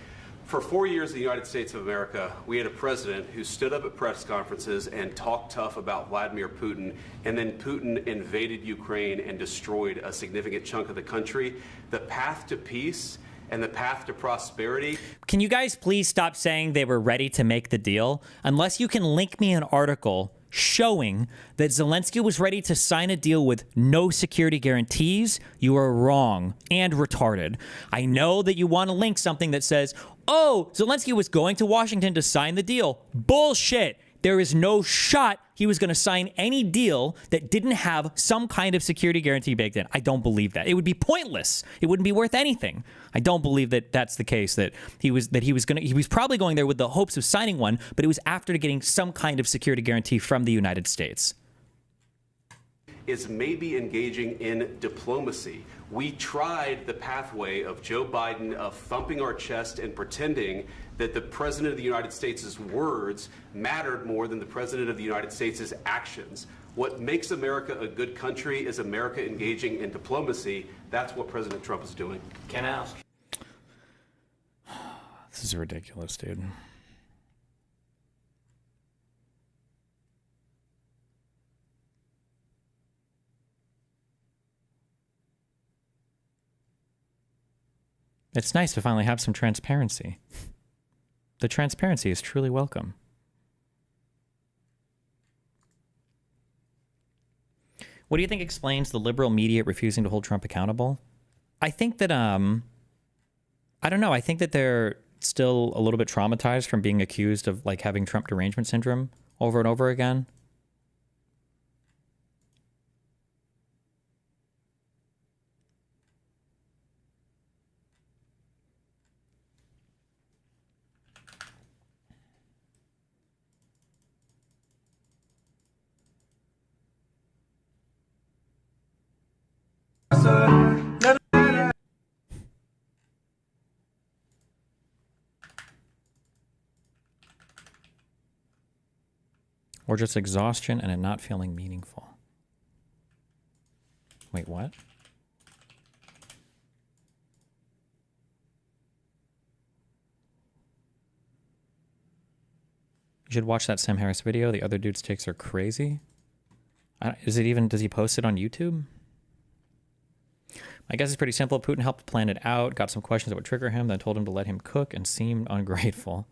For 4 years in the United States of America, we had a president who stood up at press conferences and talked tough about Vladimir Putin, and then Putin invaded Ukraine and destroyed a significant chunk of the country. The path to peace and the path to prosperity. Can you guys please stop saying they were ready to make the deal? Unless you can link me an article showing that Zelensky was ready to sign a deal with no security guarantees, you are wrong and retarded. I know that you want to link something that says, oh, Zelensky was going to Washington to sign the deal. Bullshit. There is no shot he was going to sign any deal that didn't have some kind of security guarantee baked in. I don't believe that. It would be pointless. It wouldn't be worth anything. I don't believe that that's the case, that he was probably going there with the hopes of signing one, but it was after getting some kind of security guarantee from the United States. Is maybe engaging in diplomacy. We tried the pathway of Joe Biden of thumping our chest and pretending that the President of the United States' words mattered more than the President of the United States' actions. What makes America a good country is America engaging in diplomacy. That's what President Trump is doing. Can I ask? This is ridiculous, dude. It's nice to finally have some transparency. The transparency is truly welcome. What do you think explains the liberal media refusing to hold Trump accountable? I think that, I don't know. I think that they're still a little bit traumatized from being accused of like having Trump derangement syndrome over and over again. Or just exhaustion and it not feeling meaningful. Wait, what? You should watch that Sam Harris video. The other dude's takes are crazy. Does he post it on YouTube? I guess it's pretty simple. Putin helped plan it out, got some questions that would trigger him, then told him to let him cook and seemed ungrateful.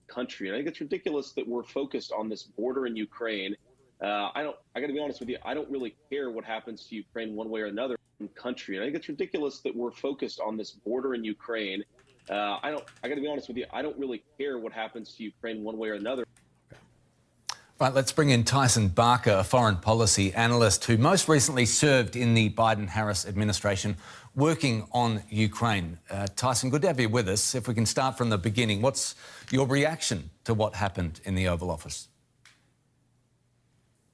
Country, and I think it's ridiculous that we're focused on this border in Ukraine. I got to be honest with you. I don't really care what happens to Ukraine one way or another. Country, and I think it's ridiculous that we're focused on this border in Ukraine. I got to be honest with you. I don't really care what happens to Ukraine one way or another. Right, let's bring in Tyson Barker, a foreign policy analyst who most recently served in the Biden-Harris administration working on Ukraine. Tyson, good to have you with us. If we can start from the beginning, what's your reaction to what happened in the Oval Office?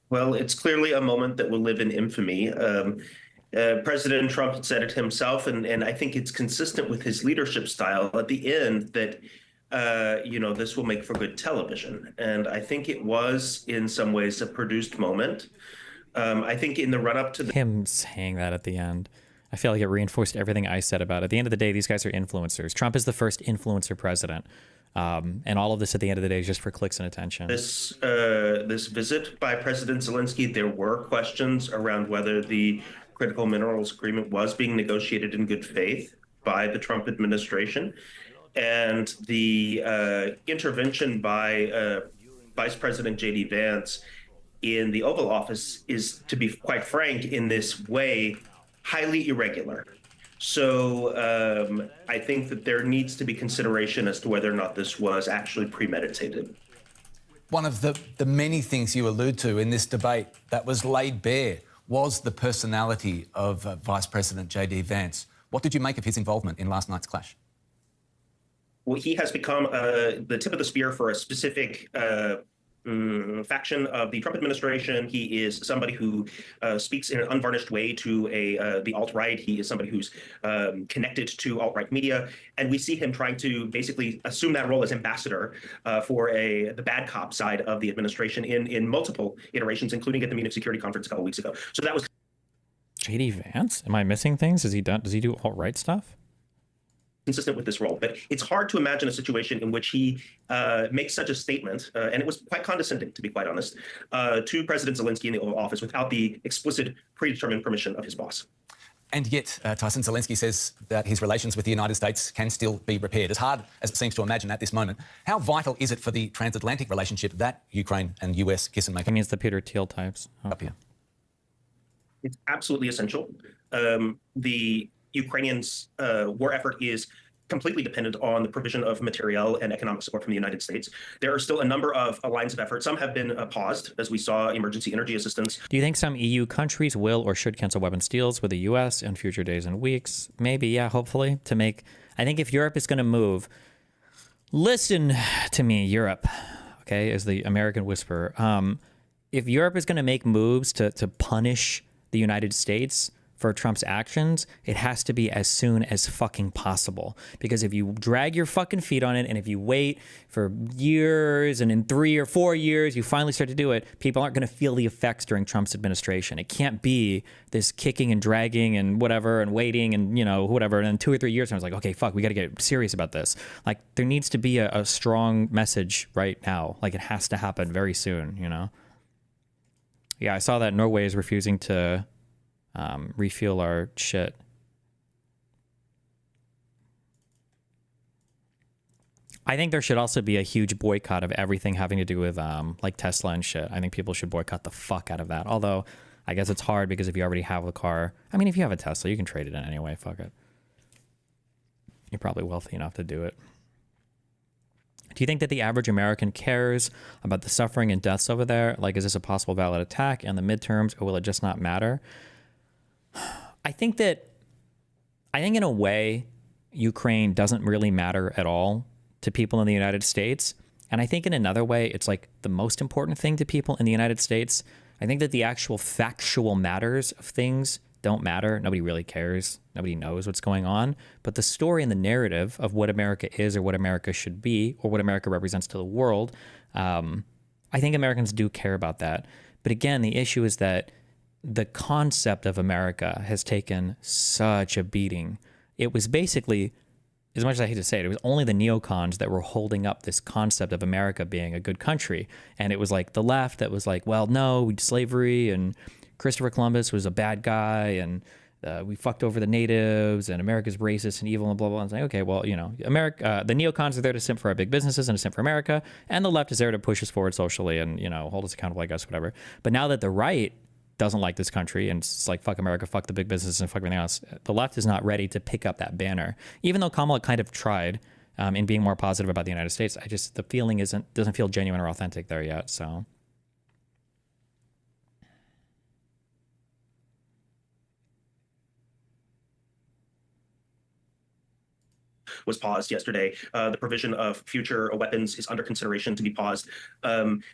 Well, it's clearly a moment that will live in infamy. President Trump had said it himself, and I think it's consistent with his leadership style at the end that this will make for good television. And I think it was, in some ways, a produced moment. I think in the run-up to him saying that at the end, I feel like it reinforced everything I said about it. At the end of the day, these guys are influencers. Trump is the first influencer president. And all of this at the end of the day is just for clicks and attention. This visit by President Zelensky, there were questions around whether the critical minerals agreement was being negotiated in good faith by the Trump administration. And the intervention by Vice President J.D. Vance in the Oval Office is, to be quite frank, in this way, highly irregular. So I think that there needs to be consideration as to whether or not this was actually premeditated. One of the many things you allude to in this debate that was laid bare was the personality of Vice President J.D. Vance. What did you make of his involvement in last night's clash? Well, he has become the tip of the spear for a specific faction of the Trump administration. He is somebody who speaks in an unvarnished way to the alt-right. He is somebody who's connected to alt-right media, and we see him trying to basically assume that role as ambassador for the bad cop side of the administration in multiple iterations, including at the Munich Security Conference a couple weeks ago. So that was JD Vance? Am I missing things? Does he do alt-right stuff? consistent with this role. But it's hard to imagine a situation in which he makes such a statement, and it was quite condescending, to be quite honest, to President Zelensky in the Oval Office without the explicit predetermined permission of his boss. And yet, Tyson Zelensky says that his relations with the United States can still be repaired. As hard as it seems to imagine at this moment, how vital is it for the transatlantic relationship that Ukraine and US kiss and make? I mean, it's the Peter Thiel types. Up here. It's absolutely essential. The Ukrainians' war effort is completely dependent on the provision of materiel and economic support from the United States. There are still a number of lines of effort. Some have been paused, as we saw emergency energy assistance. Do you think some EU countries will or should cancel weapons deals with the US in future days and weeks? Maybe, yeah, hopefully. I think if Europe is going to move, listen to me, Europe, okay, as the American whisperer. If Europe is going to make moves to punish the United States for Trump's actions, it has to be as soon as fucking possible. Because if you drag your fucking feet on it, and if you wait for years, and in 3 or 4 years, you finally start to do it, people aren't going to feel the effects during Trump's administration. It can't be this kicking and dragging and whatever, and waiting and, whatever. And then 2 or 3 years, I was like, okay, fuck, we got to get serious about this. Like, there needs to be a strong message right now. Like, it has to happen very soon, Yeah, I saw that Norway is refusing to refuel our shit. I think there should also be a huge boycott of everything having to do with like Tesla and shit. I think people should boycott the fuck out of that. Although I guess it's hard because if you already have a car, I mean, if you have a Tesla, you can trade it in anyway. Fuck it. You're probably wealthy enough to do it. Do you think that the average American cares about the suffering and deaths over there? Like, is this a possible valid attack in the midterms, or will it just not matter? I think in a way, Ukraine doesn't really matter at all to people in the United States. And I think in another way, it's like the most important thing to people in the United States. I think that the actual factual matters of things don't matter. Nobody really cares. Nobody knows what's going on. But the story and the narrative of what America is, or what America should be, or what America represents to the world, I think Americans do care about that. But again, the issue is that the concept of America has taken such a beating. It was basically, as much as I hate to say it, it was only the neocons that were holding up this concept of America being a good country. And it was like the left that was like, well, no, slavery, and Christopher Columbus was a bad guy, and we fucked over the natives, and America's racist and evil and blah, blah, blah. And it's like, okay, well, America, the neocons are there to simp for our big businesses and to simp for America, and the left is there to push us forward socially and, hold us accountable, I guess, whatever. But now that the right doesn't like this country and it's like, fuck America, fuck the big businesses, and fuck everything else, the left is not ready to pick up that banner. Even though Kamala kind of tried in being more positive about the United States, the feeling doesn't feel genuine or authentic there yet, so. Was paused yesterday. The provision of future weapons is under consideration to be paused.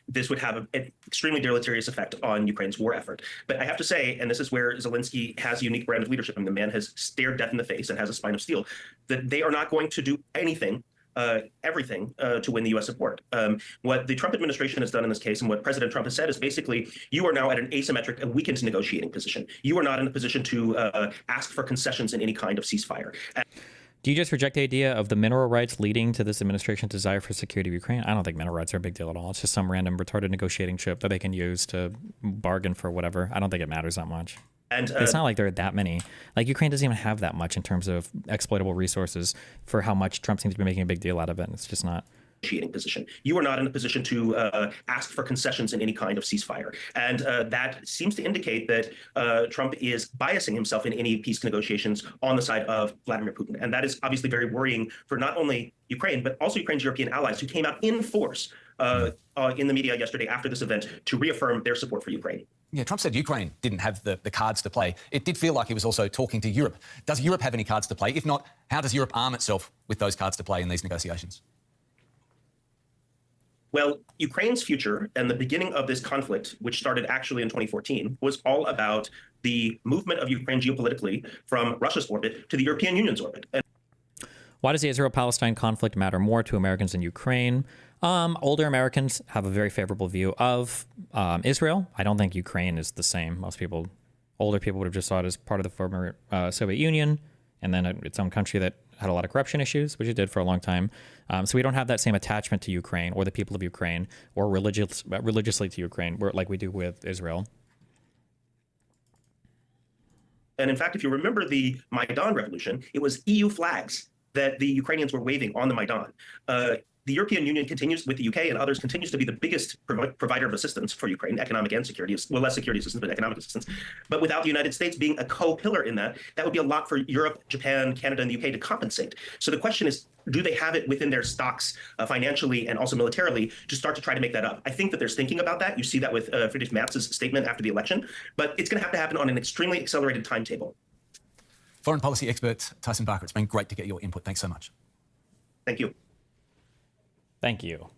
This would have an extremely deleterious effect on Ukraine's war effort. But I have to say, and this is where Zelensky has a unique brand of leadership, and the man has stared death in the face and has a spine of steel, that they are not going to do everything to win the U.S. support. What the Trump administration has done in this case, and what President Trump has said, is basically, you are now at an asymmetric and weakened negotiating position. You are not in a position to ask for concessions in any kind of ceasefire. Do you just reject the idea of the mineral rights leading to this administration's desire for security of Ukraine? I don't think mineral rights are a big deal at all. It's just some random retarded negotiating chip that they can use to bargain for whatever. I don't think it matters that much. And it's not like there are that many. Like, Ukraine doesn't even have that much in terms of exploitable resources for how much Trump seems to be making a big deal out of it. It's just not. Position. You are not in a position to ask for concessions in any kind of ceasefire. And that seems to indicate that Trump is biasing himself in any peace negotiations on the side of Vladimir Putin. And that is obviously very worrying for not only Ukraine, but also Ukraine's European allies, who came out in force in the media yesterday after this event to reaffirm their support for Ukraine. Yeah, Trump said Ukraine didn't have the cards to play. It did feel like he was also talking to Europe. Does Europe have any cards to play? If not, how does Europe arm itself with those cards to play in these negotiations? Well, Ukraine's future and the beginning of this conflict, which started actually in 2014, was all about the movement of Ukraine geopolitically from Russia's orbit to the European Union's orbit. And why does the Israel-Palestine conflict matter more to Americans than Ukraine? Older Americans have a very favorable view of Israel. I don't think Ukraine is the same. Most people, older people, would have just saw it as part of the former Soviet Union, and then its own country that had a lot of corruption issues, which it did for a long time. So we don't have that same attachment to Ukraine or the people of Ukraine or religiously to Ukraine like we do with Israel. And in fact, if you remember the Maidan revolution, it was EU flags that the Ukrainians were waving on the Maidan. The European Union continues, with the UK and others, continues to be the biggest provider of assistance for Ukraine, economic and security, well, less security assistance, but economic assistance. But without the United States being a co-pillar in that, that would be a lot for Europe, Japan, Canada, and the UK to compensate. So the question is, do they have it within their stocks financially and also militarily to start to try to make that up? I think that there's thinking about that. You see that with Friedrich Merz's statement after the election, but it's going to have to happen on an extremely accelerated timetable. Foreign policy expert Tyson Barker, it's been great to get your input. Thanks so much. Thank you. Thank you.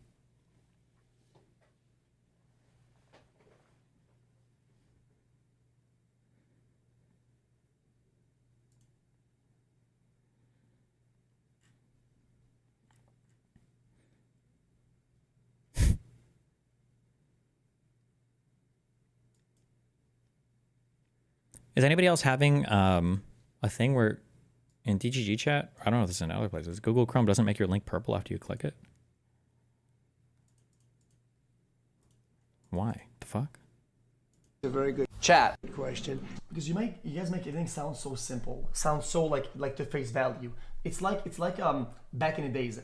Is anybody else having a thing where in DGG chat, I don't know if this is in other places, Google Chrome doesn't make your link purple after you click it? Why? The fuck? A very good chat question, because you guys make everything sound so simple, sound so like to face value. It's like back in the days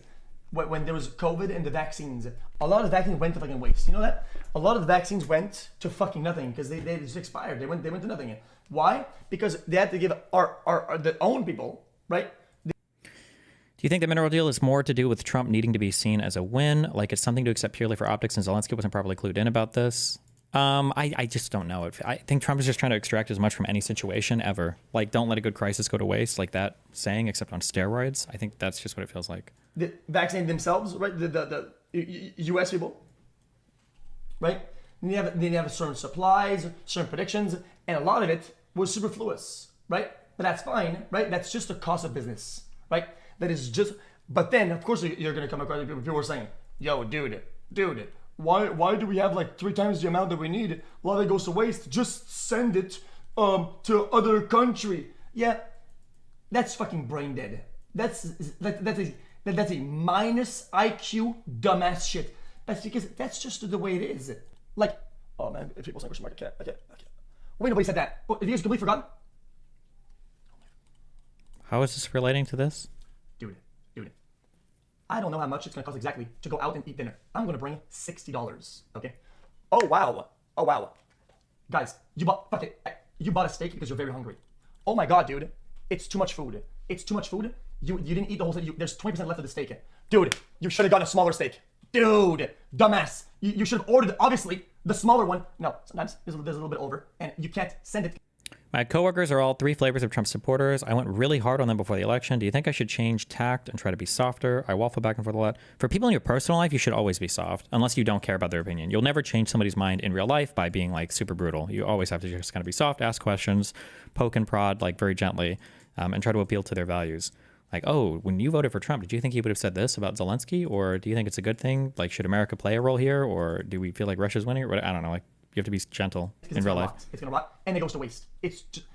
when there was COVID and the vaccines. A lot of the vaccines went to fucking waste. You know that? A lot of the vaccines went to fucking nothing because they just expired. They went to nothing. Why? Because they had to give our their own people, right? Do you think the mineral deal is more to do with Trump needing to be seen as a win? Like it's something to accept purely for optics and Zelensky wasn't properly clued in about this? I just don't know. I think Trump is just trying to extract as much from any situation ever. Like, don't let a good crisis go to waste, like that saying, except on steroids. I think that's just what it feels like. The vaccinated themselves, right? The U.S. people, right? They have certain supplies, certain predictions, and a lot of it was superfluous, right? But that's fine, right? That's just the cost of business, right? That is just. But then, of course, you're gonna come across people are saying, "Yo, dude, why do we have like 3 times the amount that we need? A lot of it goes to waste. Just send it to other country." Yeah, that's fucking brain dead. That's a minus IQ dumbass shit. That's because that's just the way it is. Like, oh man, if people say question mark, okay. Wait, nobody said that. If you guys completely forgotten. How is this relating to this? Dude. I don't know how much it's gonna cost exactly to go out and eat dinner. I'm gonna bring $60. Okay. Oh wow. Guys, you bought a steak because you're very hungry. Oh my god, dude. It's too much food. You didn't eat the whole thing. There's 20% left of the steak. Dude, you should have gotten a smaller steak. Dude, dumbass. You should have ordered, obviously, the smaller one. No, sometimes there's a little bit over, and you can't send it. My coworkers are all 3 flavors of Trump supporters. I went really hard on them before the election. Do you think I should change tact and try to be softer? I waffle back and forth a lot. For people in your personal life, you should always be soft, unless you don't care about their opinion. You'll never change somebody's mind in real life by being like super brutal. You always have to just kind of be soft, ask questions, poke and prod like very gently, and try to appeal to their values. Like, oh, when you voted for Trump, did you think he would have said this about Zelensky? Or do you think it's a good thing? Like, should America play a role here? Or do we feel like Russia's winning? Or I don't know. Like, you have to be gentle in real life. It's gonna rot, and it goes to waste. It's just,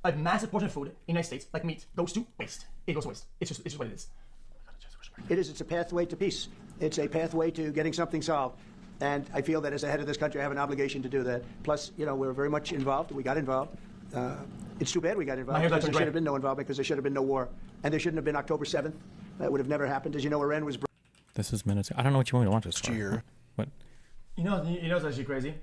a massive portion of food in the United States, like meat, goes to waste. It goes to waste. It's just what it is. It's a pathway to peace. It's a pathway to getting something solved. And I feel that as the head of this country, I have an obligation to do that. Plus, we're very much involved. We got involved. It's too bad we got involved. Because there should have been no involvement, because there should have been no war. And there shouldn't have been October 7th. That would have never happened. As you know, Iran was... This is minutes. I don't know what you want me to watch this for. What? You know, it's actually crazy.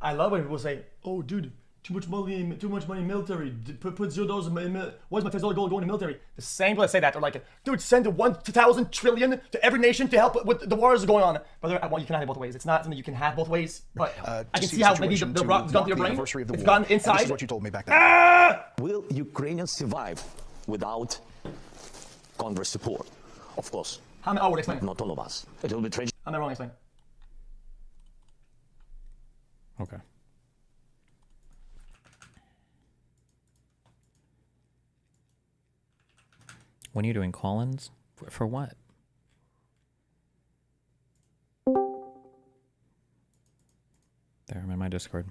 I love when people say, "Oh, dude, too much money in military. Put $0 in what's my $10 goal going to military? The same people that say that are like, dude, send 1,000 trillion to every nation to help with the wars going on. Brother, you cannot have it both ways. It's not something you can have both ways. But I can see how maybe the rock's gone to your brain. It's gone inside. This is what you told me back then. Will Ukrainians survive without Congress support? Of course. How many? Oh, explain. Not all of us. It will be tragic. I'm not wrong. Explain. Okay. When are you doing call-ins? For what? There, I'm in my Discord.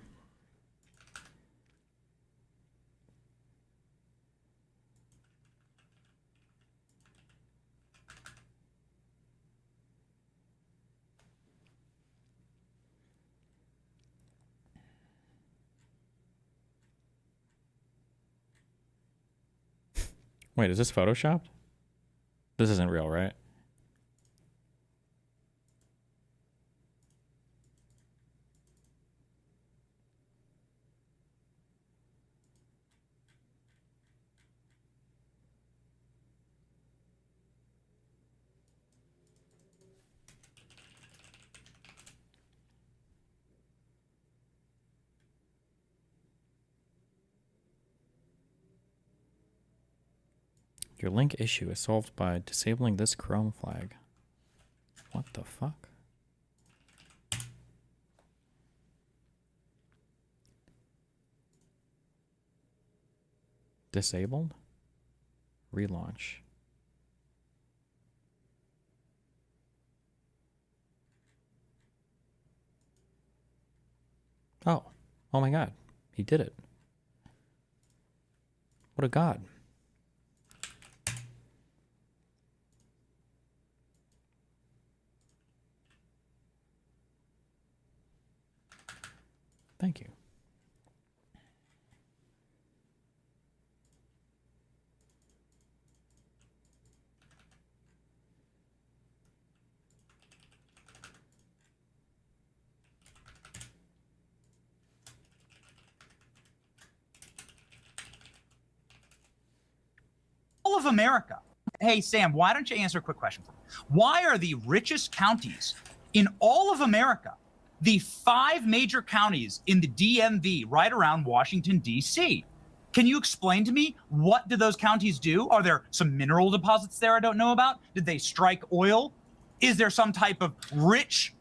Wait, is this photoshopped? This isn't real, right? Your link issue is solved by disabling this Chrome flag. What the fuck? Disabled? Relaunch. Oh. Oh my god. He did it. What a god. Thank you. All of America. Hey, Sam, why don't you answer a quick question for me? Why are the richest counties in all of America the 5 major counties in the DMV right around Washington, D.C.? Can you explain to me, what do those counties do? Are there some mineral deposits there I don't know about? Did they strike oil? Is there some type of rich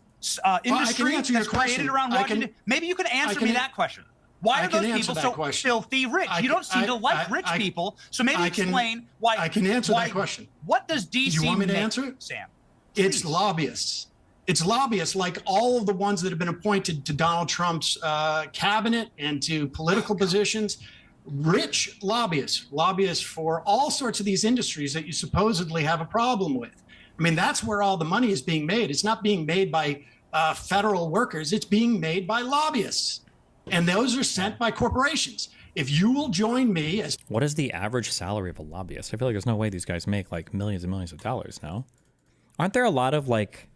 industry that's created around Washington? Maybe you can answer me that question. Why are those people so filthy rich? You don't seem to like rich people, so maybe explain why. I can answer that question. What does D.C. Do you want me to make, answer it? Sam? It's lobbyists. It's lobbyists like all of the ones that have been appointed to Donald Trump's cabinet and to political positions. Rich lobbyists for all sorts of these industries that you supposedly have a problem with. I mean, that's where all the money is being made. It's not being made by federal workers. It's being made by lobbyists. And those are sent by corporations. If you will join me as... What is the average salary of a lobbyist? I feel like there's no way these guys make like millions and millions of dollars, no? Aren't there a lot of like...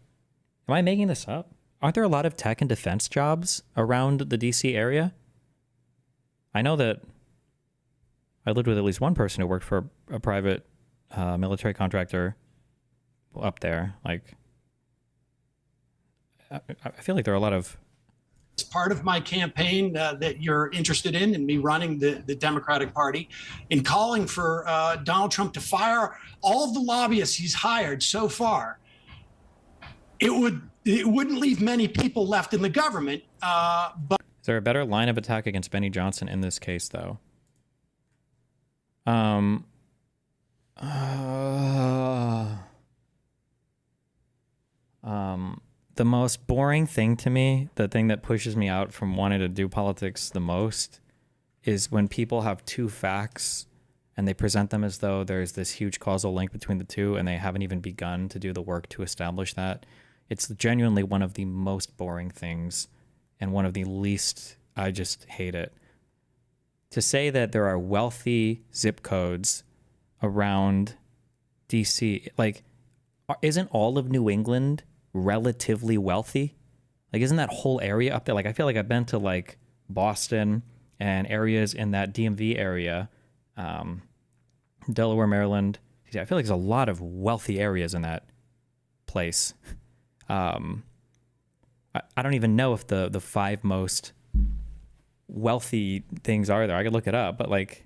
Am I making this up? Aren't there a lot of tech and defense jobs around the DC area? I know that I lived with at least one person who worked for a private military contractor up there. Like, I feel like there are a lot of... It's part of my campaign that you're interested in me running the Democratic Party, in calling for Donald Trump to fire all of the lobbyists he's hired so far. It wouldn't leave many people left in the government, but... Is there a better line of attack against Benny Johnson in this case, though? The most boring thing to me, the thing that pushes me out from wanting to do politics the most, is when people have two facts and they present them as though there's this huge causal link between the two and they haven't even begun to do the work to establish that. It's genuinely one of the most boring things and one of the least, I just hate it. To say that there are wealthy zip codes around DC, like, isn't all of New England relatively wealthy? Like, isn't that whole area up there? Like, I feel like I've been to like Boston, and areas in that DMV area, Delaware, Maryland. I feel like there's a lot of wealthy areas in that place. I don't even know if the 5 most wealthy things are there. I could look it up, but like,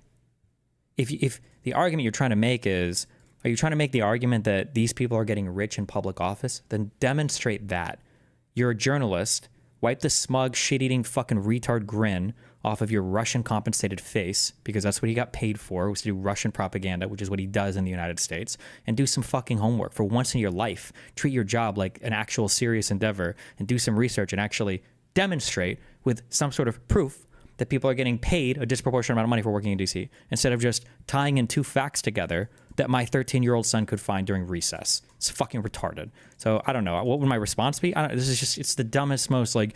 if the argument you're trying to make is, are you trying to make the argument that these people are getting rich in public office? Then demonstrate that. You're a journalist. Wipe the smug, shit-eating fucking retard grin off of your Russian-compensated face, because that's what he got paid for, was to do Russian propaganda, which is what he does in the United States, and do some fucking homework for once in your life. Treat your job like an actual serious endeavor and do some research and actually demonstrate with some sort of proof that people are getting paid a disproportionate amount of money for working in DC, instead of just tying in 2 facts together that my 13-year-old son could find during recess. It's fucking retarded. So I don't know. What would my response be? It's the dumbest, most like,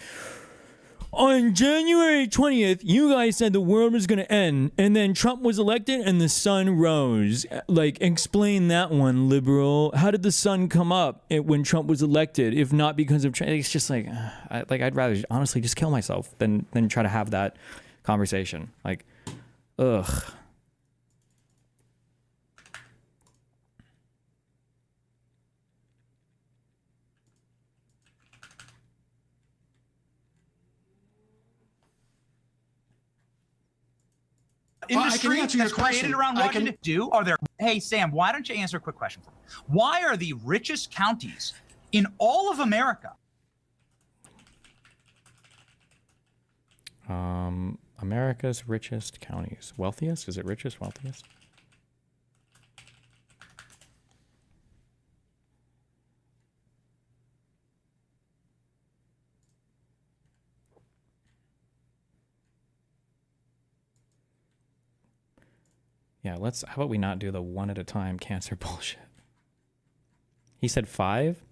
on January 20th, you guys said the world was going to end, and then Trump was elected and the sun rose. Like, explain that one, liberal. How did the sun come up when Trump was elected, if not because of Trump? It's just like, I'd rather honestly just kill myself than try to have that conversation. Like, ugh. Industry answer your that's created question. around Washington do? Are there? Hey, Sam, why don't you answer a quick question for me? Why are the richest counties in all of America? America's richest counties. Wealthiest? Is it richest, wealthiest? Yeah, how about we not do the one at a time cancer bullshit? He said 5.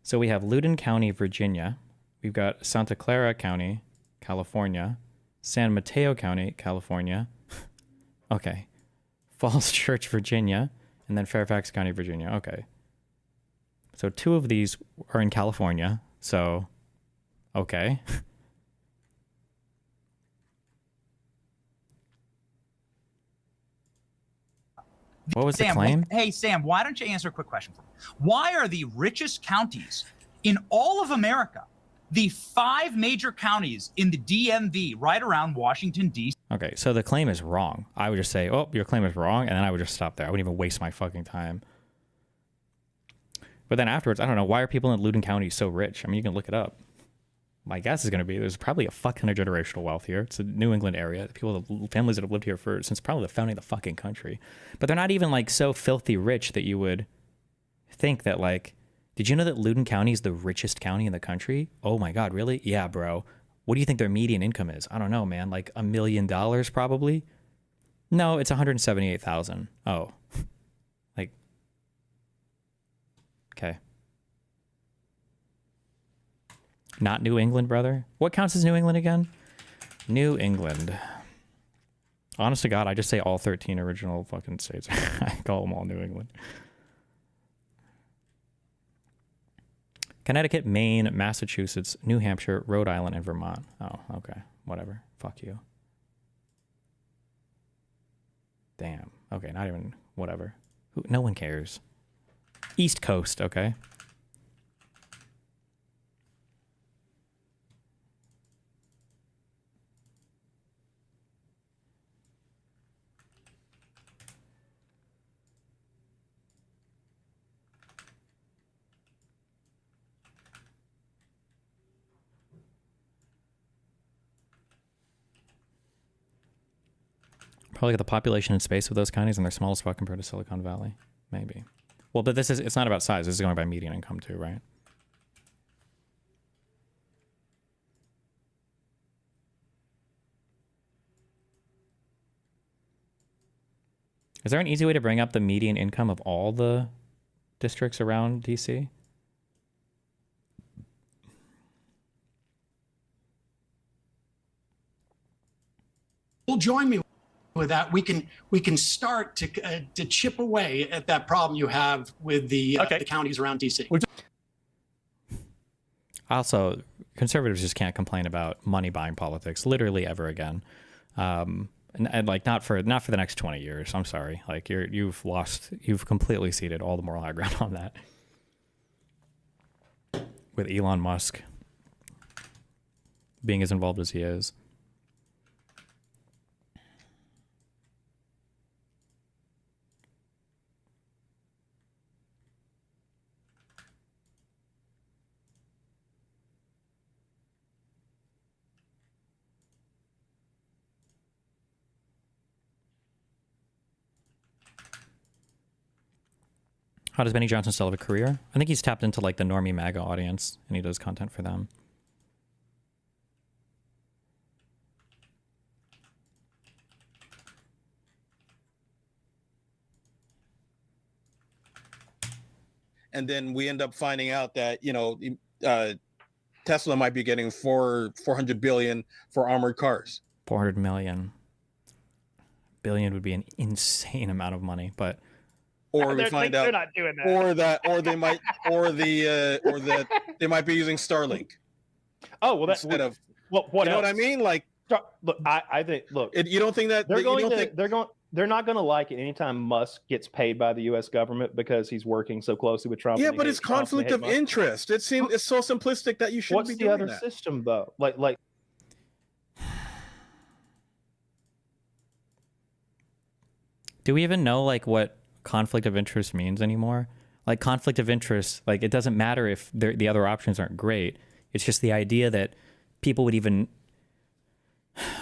So we have Loudoun County, Virginia. We've got Santa Clara County, California. San Mateo County, California. Okay. Falls Church, Virginia. And then Fairfax County, Virginia. Okay. So 2 of these are in California. So, okay. What was the claim? Hey, Sam, why don't you answer a quick question for me? Why are the richest counties in all of America, the 5 major counties in the DMV right around Washington, D.C.? Okay, so the claim is wrong. I would just say, oh, your claim is wrong, and then I would just stop there. I wouldn't even waste my fucking time. But then afterwards, I don't know, why are people in Loudoun County so rich? I mean, you can look it up. My guess is going to be there's probably a fuck ton of generational wealth here. It's a New England area. Families that have lived here since probably the founding of the fucking country. But they're not even like so filthy rich that you would think that like, did you know that Loudoun County is the richest county in the country? Oh my God, really? Yeah, bro. What do you think their median income is? I don't know, man. Like $1 million probably? No, it's $178,000. Oh. Like, okay. Not New England, brother. What counts as New England again? New England. Honest to God, I just say all 13 original fucking states. I call them all New England. Connecticut, Maine, Massachusetts, New Hampshire, Rhode Island, and Vermont. Oh, okay. Whatever. Fuck you. Damn. Okay, not even whatever. No one cares. East Coast, okay. Probably got the population and space of those counties, and they're small as fuck compared to Silicon Valley. Maybe. Well, but it's not about size. This is going by median income too, right? Is there an easy way to bring up the median income of all the districts around DC? Will join me with that. We can start to chip away at that problem you have with the counties around DC. Also, conservatives just can't complain about money buying politics literally ever again. And like not for the next 20 years. I'm sorry. Like you've completely ceded all the moral high ground on that. With Elon Musk being as involved as he is. How does Benny Johnson still have a career? I think he's tapped into like the normie MAGA audience and he does content for them. And then we end up finding out that, you know, Tesla might be getting 400 billion for armored cars. 400 million. Billion would be an insane amount of money, but or we find out they're not doing that. or they might or that they might be using Starlink. Oh, well, that's instead of what you know else? what I mean? Like, look, I think you don't think that they're not going to like it anytime Musk gets paid by the U.S. government because he's working so closely with Trump. Yeah, but it's conflict of interest. It seems it's so simplistic that you shouldn't be doing that. What's the other system though? Like. Do we even know like what conflict of interest means anymore? Like conflict of interest, like it doesn't matter if the other options aren't great. It's just the idea that people would even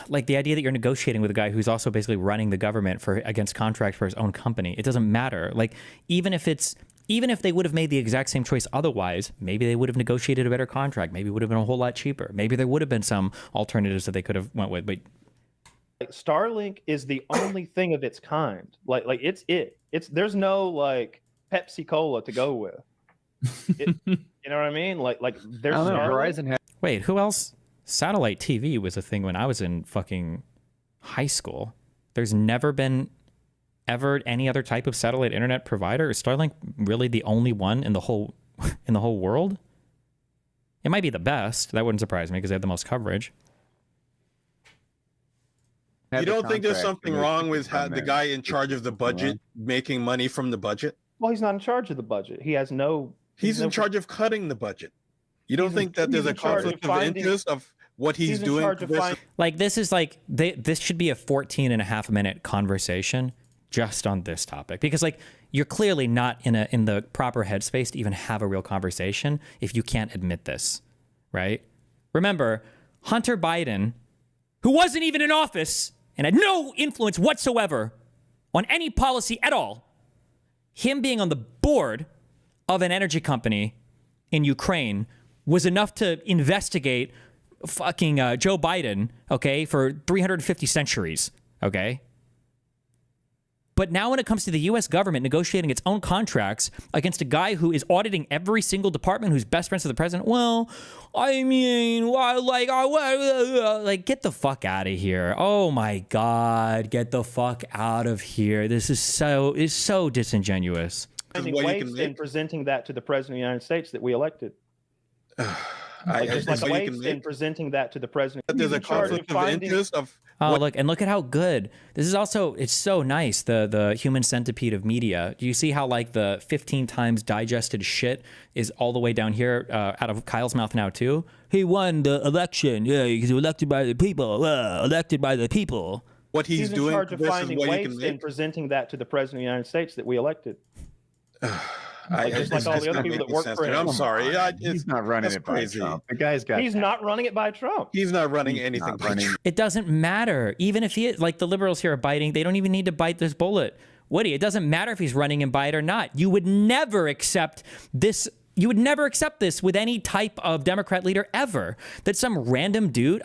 like the idea that you're negotiating with a guy who's also basically running the government against contract for his own company. It doesn't matter. Like even if they would have made the exact same choice otherwise, maybe they would have negotiated a better contract. Maybe it would have been a whole lot cheaper. Maybe there would have been some alternatives that they could have went with. But Starlink is the only thing of its kind. Like it's there's no like Pepsi Cola to go with. You know what I mean? Like there's Verizon. Wait, who else? Satellite TV was a thing when I was in fucking high school. There's never been ever any other type of satellite internet provider. Is Starlink really the only one in the whole world? It might be the best. That wouldn't surprise me because they have the most coverage. You don't think there's something wrong with the guy in charge of the budget making money from the budget? Well, he's not in charge of the budget. He has no. He's in charge of cutting the budget. You don't think that there's a conflict of interest of what he's doing? Like this is like this should be a 14.5-minute conversation just on this topic because like you're clearly not in the proper headspace to even have a real conversation if you can't admit this, right? Remember, Hunter Biden, who wasn't even in office and had no influence whatsoever on any policy at all, him being on the board of an energy company in Ukraine was enough to investigate fucking Joe Biden, okay, for 350 centuries, okay? But now when it comes to the U.S. government negotiating its own contracts against a guy who is auditing every single department who's best friends with the president, well, I mean, like, get the fuck out of here. Oh, my God, get the fuck out of here. This is so disingenuous. Waste in presenting that to the president of the United States that we elected. Just like waste in presenting that to the president. There's a conflict of interest of. Oh, look at how good. This is also, it's so nice, the human centipede of media. Do you see how like the 15 times digested shit is all the way down here out of Kyle's mouth now too? He won the election. Yeah, he's elected by the people. Elected by the people. What he's doing in charge of finding waste in presenting that to the president of the United States that we elected. Just like all the other people that work for him. I'm sorry. He's not running it by Trump. The guy's got. He's not running it by Trump. He's not running anything by Trump. It doesn't matter. Even if he is, like the liberals here are biting, they don't even need to bite this bullet. Woody, it doesn't matter if he's running and bite or not. You would never accept this. You would never accept this with any type of Democrat leader ever. That some random dude,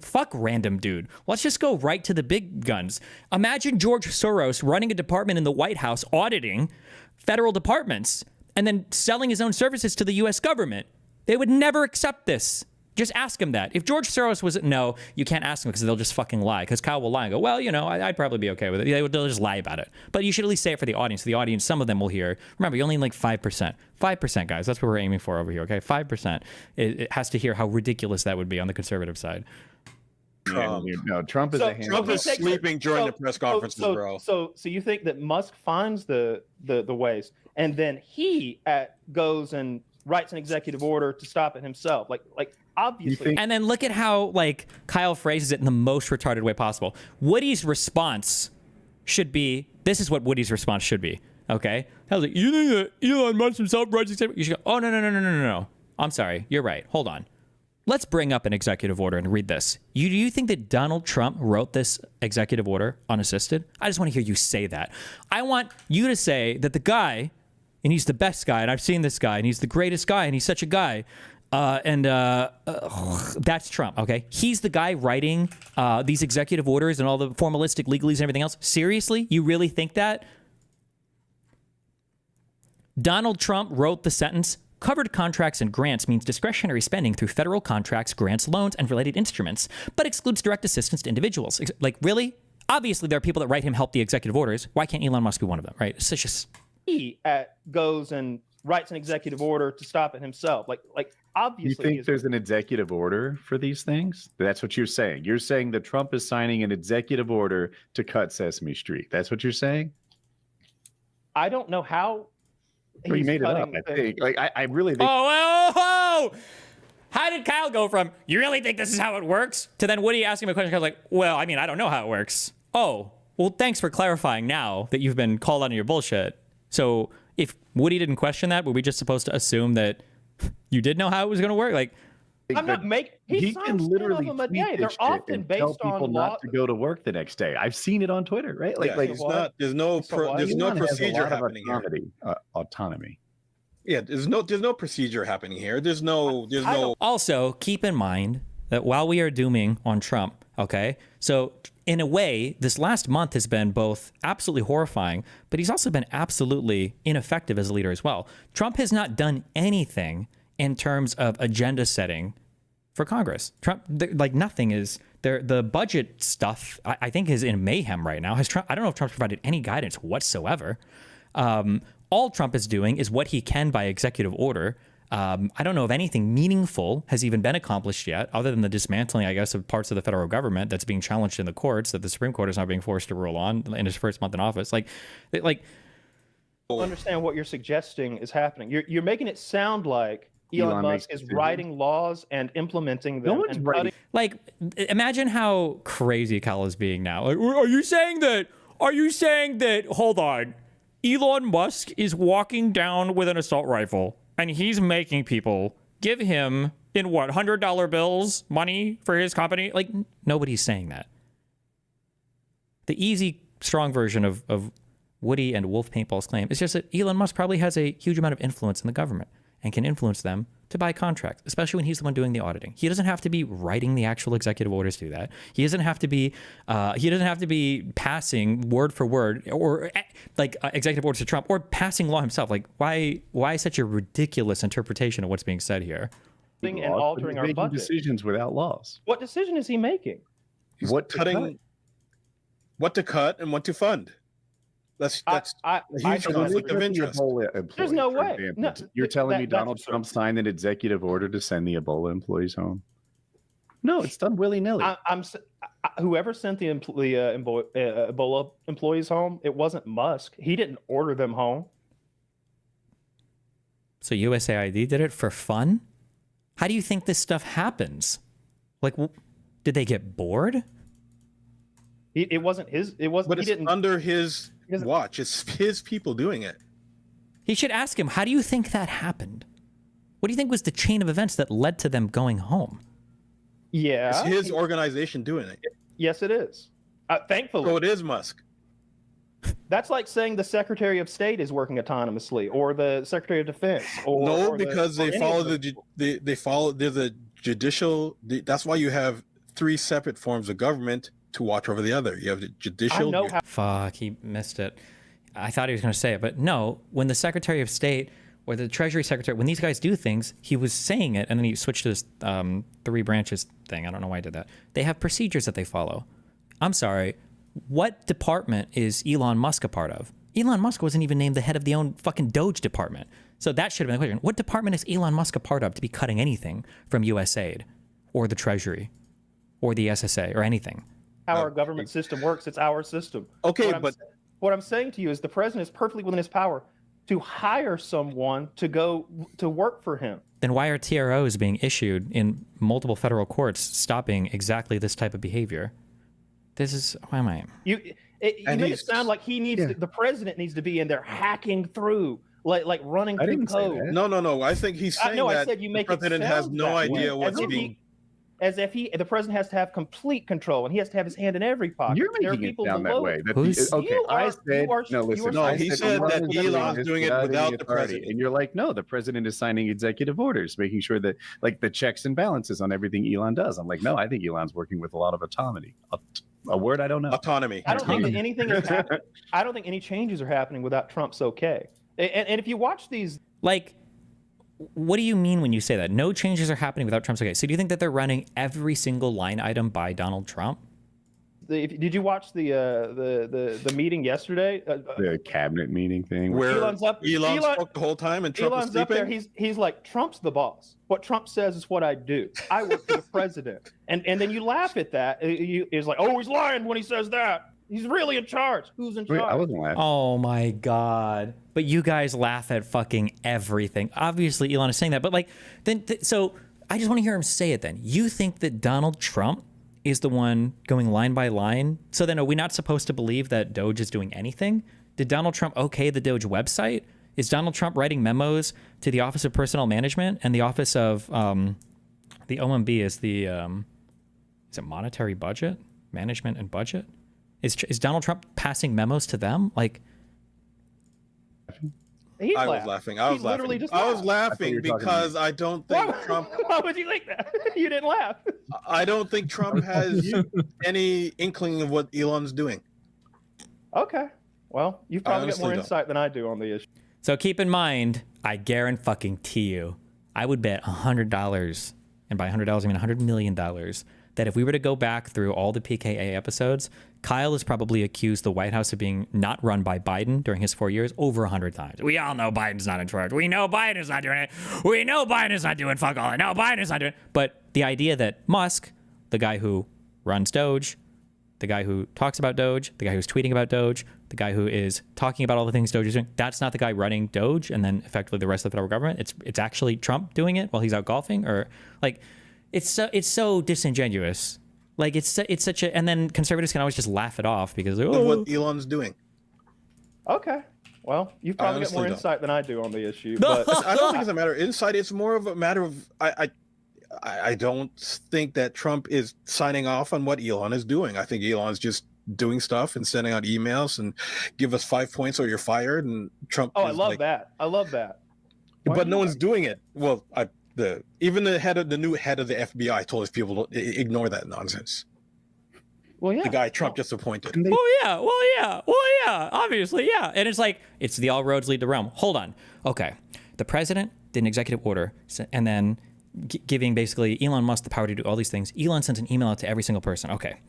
fuck random dude. Let's just go right to the big guns. Imagine George Soros running a department in the White House, auditing federal departments, and then selling his own services to the U.S. government. They would never accept this. Just ask him that. If George Soros was, no, you can't ask him because they'll just fucking lie. Because Kyle will lie and go, well, you know, I'd probably be okay with it. They'll just lie about it. But you should at least say it for the audience. The audience, some of them will hear. Remember, you only need like 5%. 5%, guys. That's what we're aiming for over here, okay? 5%. It has to hear how ridiculous that would be on the conservative side. Trump. No, Trump is a handler. Trump is sleeping during the press conferences, bro. So you think that Musk finds the waste, and then he goes and writes an executive order to stop it himself? Like obviously. And then look at how like Kyle phrases it in the most retarded way possible. Woody's response should be, this is what Woody's response should be. Okay, I was like, you think that Elon Musk himself writes executive? You should go, oh no. I'm sorry, you're right. Hold on. Let's bring up an executive order and read this. Do you think that Donald Trump wrote this executive order unassisted? I just want to hear you say that. I want you to say that the guy, and he's the best guy, and I've seen this guy, and he's the greatest guy, and he's such a guy, that's Trump, okay? He's the guy writing these executive orders and all the formalistic legalese and everything else. Seriously? You really think that? Donald Trump wrote the sentence, covered contracts and grants means discretionary spending through federal contracts, grants, loans, and related instruments, but excludes direct assistance to individuals. Like, really? Obviously, there are people that write him help the executive orders. Why can't Elon Musk be one of them, right? It's just... He goes and writes an executive order to stop it himself. Like obviously. You think there's an executive order for these things? That's what you're saying. You're saying that Trump is signing an executive order to cut Sesame Street. That's what you're saying? I don't know how. Well, you made it up, I think. Like, I really think... Oh! How did Kyle go from, you really think this is how it works? To then Woody asking him a question, I was like, well, I mean, I don't know how it works. Oh, well, thanks for clarifying now that you've been called on your bullshit. So if Woody didn't question that, were we just supposed to assume that you did know how it was going to work? Like, I'm not making. He can literally them a day. They're often tell based people on not to go to work the next day. I've seen it on Twitter, right? There's no procedure happening here. Autonomy. Yeah, there's no procedure happening here. There's no. Also, keep in mind that while we are dooming on Trump, okay, so in a way, this last month has been both absolutely horrifying, but he's also been absolutely ineffective as a leader as well. Trump has not done anything in terms of agenda setting for Congress. Trump, like nothing is there. The budget stuff, I think, is in mayhem right now. I don't know if Trump's provided any guidance whatsoever. All Trump is doing is what he can by executive order. I don't know if anything meaningful has even been accomplished yet, other than the dismantling, I guess, of parts of the federal government that's being challenged in the courts, that the Supreme Court is not being forced to rule on in his first month in office. I don't understand what you're suggesting is happening. You're making it sound like Elon Musk is writing laws and implementing them. Like, imagine how crazy Kyle is being now. Like, are you saying that? Hold on, Elon Musk is walking down with an assault rifle and he's making people give him in what, $100 bills money for his company? Like, nobody's saying that. The easy, strong version of Woody and Wolf Paintball's claim is just that Elon Musk probably has a huge amount of influence in the government and can influence them to buy contracts, especially when he's the one doing the auditing. He doesn't have to be writing the actual executive orders to do that. He doesn't have to be passing word for word or executive orders to Trump or passing law himself. Like, why such a ridiculous interpretation of what's being said here? And altering our budget. Decisions without laws. What decision is he making? What to cut and what to fund. That's a huge conflict of interest. There's no way. No, you're telling me Donald Trump signed an executive order to send the Ebola employees home? No, it's done willy-nilly. Whoever sent the Ebola employees home, it wasn't Musk. He didn't order them home. So USAID did it for fun? How do you think this stuff happens? Like, did they get bored? It wasn't his. It wasn't. But it's under his watch. It's his people doing it. He should ask him, how do you think that happened? What do you think was the chain of events that led to them going home? Yeah. It's his organization doing it. Yes, it is. Thankfully. So it is Musk. That's like saying the Secretary of State is working autonomously, or the Secretary of Defense. Because they follow there's a judicial. That's why you have three separate forms of government to watch over the other. You have the judicial. Fuck, he missed it. I thought he was going to say it, but no. When the Secretary of State or the Treasury Secretary, when these guys do things, he was saying it, and then he switched to this three branches thing. I don't know why he did that. They have procedures that they follow. I'm sorry. What department is Elon Musk a part of? Elon Musk wasn't even named the head of the own fucking Doge department. So that should have been the question. What department is Elon Musk a part of to be cutting anything from USAID or the Treasury? or the SSA or anything. How our government system works. It's our system. Okay, What I'm saying to you is the president is perfectly within his power to hire someone to go to work for him. Then why are TROs being issued in multiple federal courts stopping exactly this type of behavior? This is, why am I? You make it sound like he needs the president needs to be in there hacking through, like running through code. No. I think he's saying I that said you make the president has no idea what's being. As if the president has to have complete control and he has to have his hand in every pocket. You're making it sound that way. I said no. Listen, no. He said that Elon's doing it without the president, and you're like, no, the president is signing executive orders, making sure that like the checks and balances on everything Elon does. I'm like, no, I think Elon's working with a lot of autonomy. A word I don't know. Autonomy. I don't think that anything is happening. I don't think any changes are happening without Trump's okay. And if you watch these, like, what do you mean when you say that? No changes are happening without Trump's okay. So do you think that they're running every single line item by Donald Trump? Did you watch the meeting yesterday? The cabinet meeting thing where Elon spoke the whole time and Trump was Elon's up there. He's like, Trump's the boss. What Trump says is what I do. I work for the president. And then you laugh at that. He's like, oh, he's lying when he says that. He's really in charge. Who's in charge? I wasn't laughing. Oh my God. But you guys laugh at fucking everything. Obviously, Elon is saying that. But like, so I just want to hear him say it then. You think that Donald Trump is the one going line by line? So then are we not supposed to believe that Doge is doing anything? Did Donald Trump okay the Doge website? Is Donald Trump writing memos to the Office of Personnel Management and the Office of the OMB is the is it monetary budget, management and budget? Is Donald Trump passing memos to them? Like, I was laughing. I was laughing because I don't think Trump. Why would you think that? You didn't laugh. I don't think Trump has any inkling of what Elon's doing. Okay. Well, you've probably got more insight than I do on the issue. So keep in mind, I guarantee you, I would bet $100, and by $100 I mean $100 million, that if we were to go back through all the PKA episodes, Kyle has probably accused the White House of being not run by Biden during his 4 years over 100 times. We all know Biden's not in charge. We know Biden's not doing it. We know Biden's not doing fuck all. No, Biden's not doing it. But the idea that Musk, the guy who runs Doge, the guy who talks about Doge, the guy who's tweeting about Doge, the guy who is talking about all the things Doge is doing, that's not the guy running Doge and then effectively the rest of the federal government. It's actually Trump doing it while he's out golfing, or like it's so disingenuous. Like it's such a, and then conservatives can always just laugh it off because of what Elon's doing. Okay. Well, you've probably got more insight than I do on the issue. But I don't think it's a matter of insight. It's more of a matter of I don't think that Trump is signing off on what Elon is doing. I think Elon's just doing stuff and sending out emails and give us 5 points or you're fired. And Trump. Oh, I love that. I love that. But no one's doing it. Well, even the new head of the FBI told his people to ignore that nonsense. Well, yeah. The guy Trump just appointed. Well, yeah. Obviously, yeah. And it's like, it's the all roads lead to Rome. Hold on. Okay. The president did an executive order and then giving basically Elon Musk the power to do all these things. Elon sent an email out to every single person. Okay.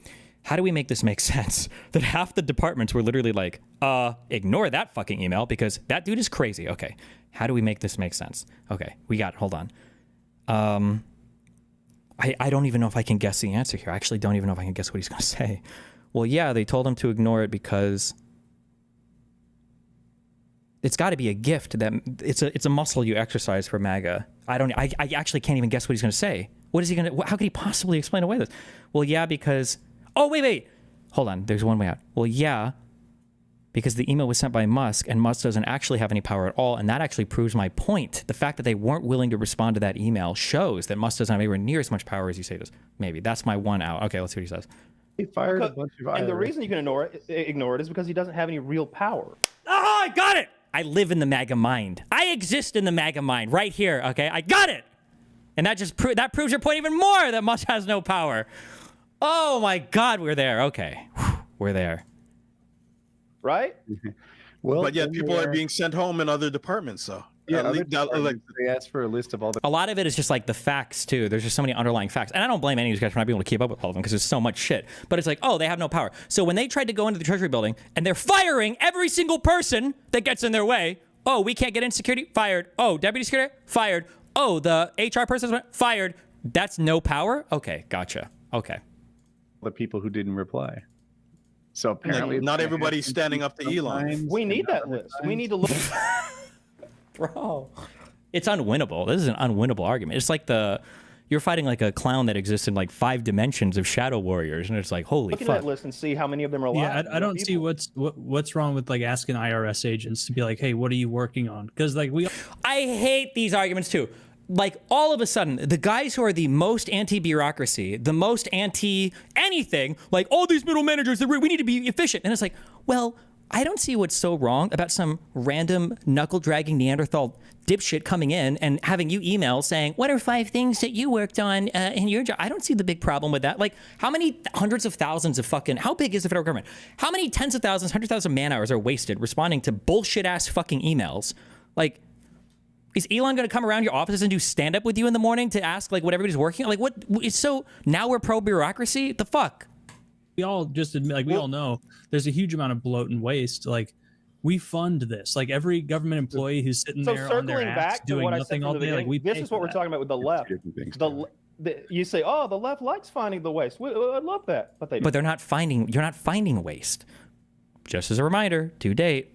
How do we make this make sense? That half the departments were literally like, ignore that fucking email because that dude is crazy. Okay. How do we make this make sense? Okay. We got it. Hold on. I don't even know if I can guess the answer here. I actually don't even know if I can guess what he's going to say. Well, yeah, they told him to ignore it because it's got to be a gift that it's a muscle you exercise for MAGA. I actually can't even guess what he's going to say. What is he going to? How could he possibly explain away this? Well, yeah, because wait, hold on. There's one way out. Well, yeah, because the email was sent by Musk and Musk doesn't actually have any power at all, and that actually proves my point. The fact that they weren't willing to respond to that email shows that Musk doesn't have anywhere near as much power as you say he does. Maybe that's my one out. Okay, let's see what he says. He fired a bunch of and the reason you can ignore it is because he doesn't have any real power. Oh, I got it. I live in the MAGA mind. I exist in the MAGA mind right here. Okay, I got it. And that just proves your point even more that Musk has no power. Oh my God, we're there. Okay, we're there. Right? Well, but yet people are being sent home in other departments. So yeah, they asked for a list of all the. A lot of it is just like the facts too. There's just so many underlying facts, and I don't blame any of these guys for not being able to keep up with all of them because there's so much shit. But it's like, oh, they have no power. So when they tried to go into the Treasury building and they're firing every single person that gets in their way. Oh, we can't get in security. Fired. Oh, deputy security. Fired. Oh, the HR person fired. That's no power. Okay, gotcha. Okay. the people who didn't reply. So apparently, not everybody's standing up to Elon. We need that list. We need to look. Bro, it's unwinnable. This is an unwinnable argument. It's like you're fighting like a clown that exists in like 5 dimensions of Shadow Warriors, and it's like, holy Look at fuck. that list and see how many of them are live. Yeah, I don't see what's wrong with like asking IRS agents to be like, hey, what are you working on? Because like I hate these arguments too. Like all of a sudden, the guys who are the most anti-bureaucracy, the most anti-anything, like all these middle managers, we need to be efficient. And it's like, well, I don't see what's so wrong about some random knuckle-dragging Neanderthal dipshit coming in and having you email saying, what are 5 things that you worked on in your job? I don't see the big problem with that. Like, how many hundreds of thousands of how big is the federal government? How many tens of thousands, 100,000 man hours are wasted responding to bullshit-ass fucking emails? Like, is Elon going to come around your offices and do stand-up with you in the morning to ask, like, what everybody's working on? Like, what? It's so, now we're pro-bureaucracy? The fuck? We all just admit, like, we all know there's a huge amount of bloat and waste. Like, we fund this. Like, every government employee who's sitting there on their ass doing nothing all day, like, we this is what we're talking about with the left. You say, oh, the left likes finding the waste. I love that. But they're not finding, you're not finding waste. Just as a reminder, to date,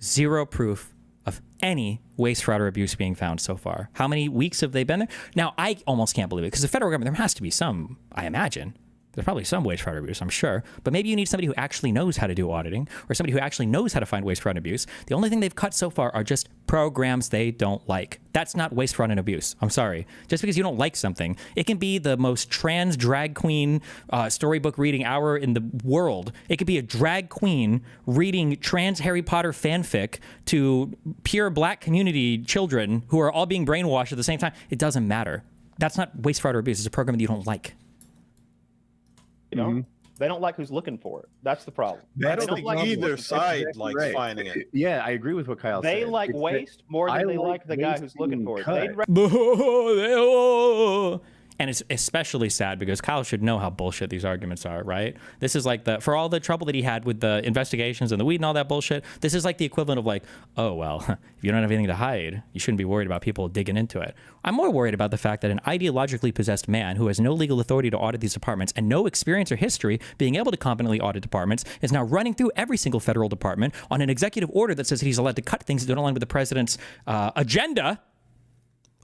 0 proof of any waste, fraud, or abuse being found so far. How many weeks have they been there? Now, I almost can't believe it, because the federal government, there has to be some, I imagine. There's probably some waste, fraud, or abuse, I'm sure. But maybe you need somebody who actually knows how to do auditing, or somebody who actually knows how to find waste, fraud, and abuse. The only thing they've cut so far are just programs they don't like. That's not waste, fraud, and abuse. I'm sorry. Just because you don't like something, it can be the most trans drag queen storybook reading hour in the world. It could be a drag queen reading trans Harry Potter fanfic to pure black community children who are all being brainwashed at the same time. It doesn't matter. That's not waste, fraud, or abuse. It's a program that you don't like. You know, they don't like who's looking for it. That's the problem. I don't think either side likes finding it. Yeah, I agree with what Kyle said. They like waste more than they like the guy who's looking for it. And it's especially sad because Kyle should know how bullshit these arguments are, right? This is like for all the trouble that he had with the investigations and the weed and all that bullshit, this is like the equivalent of like, oh, well, if you don't have anything to hide, you shouldn't be worried about people digging into it. I'm more worried about the fact that an ideologically possessed man who has no legal authority to audit these departments and no experience or history being able to competently audit departments is now running through every single federal department on an executive order that says that he's allowed to cut things that don't align with the president's agenda,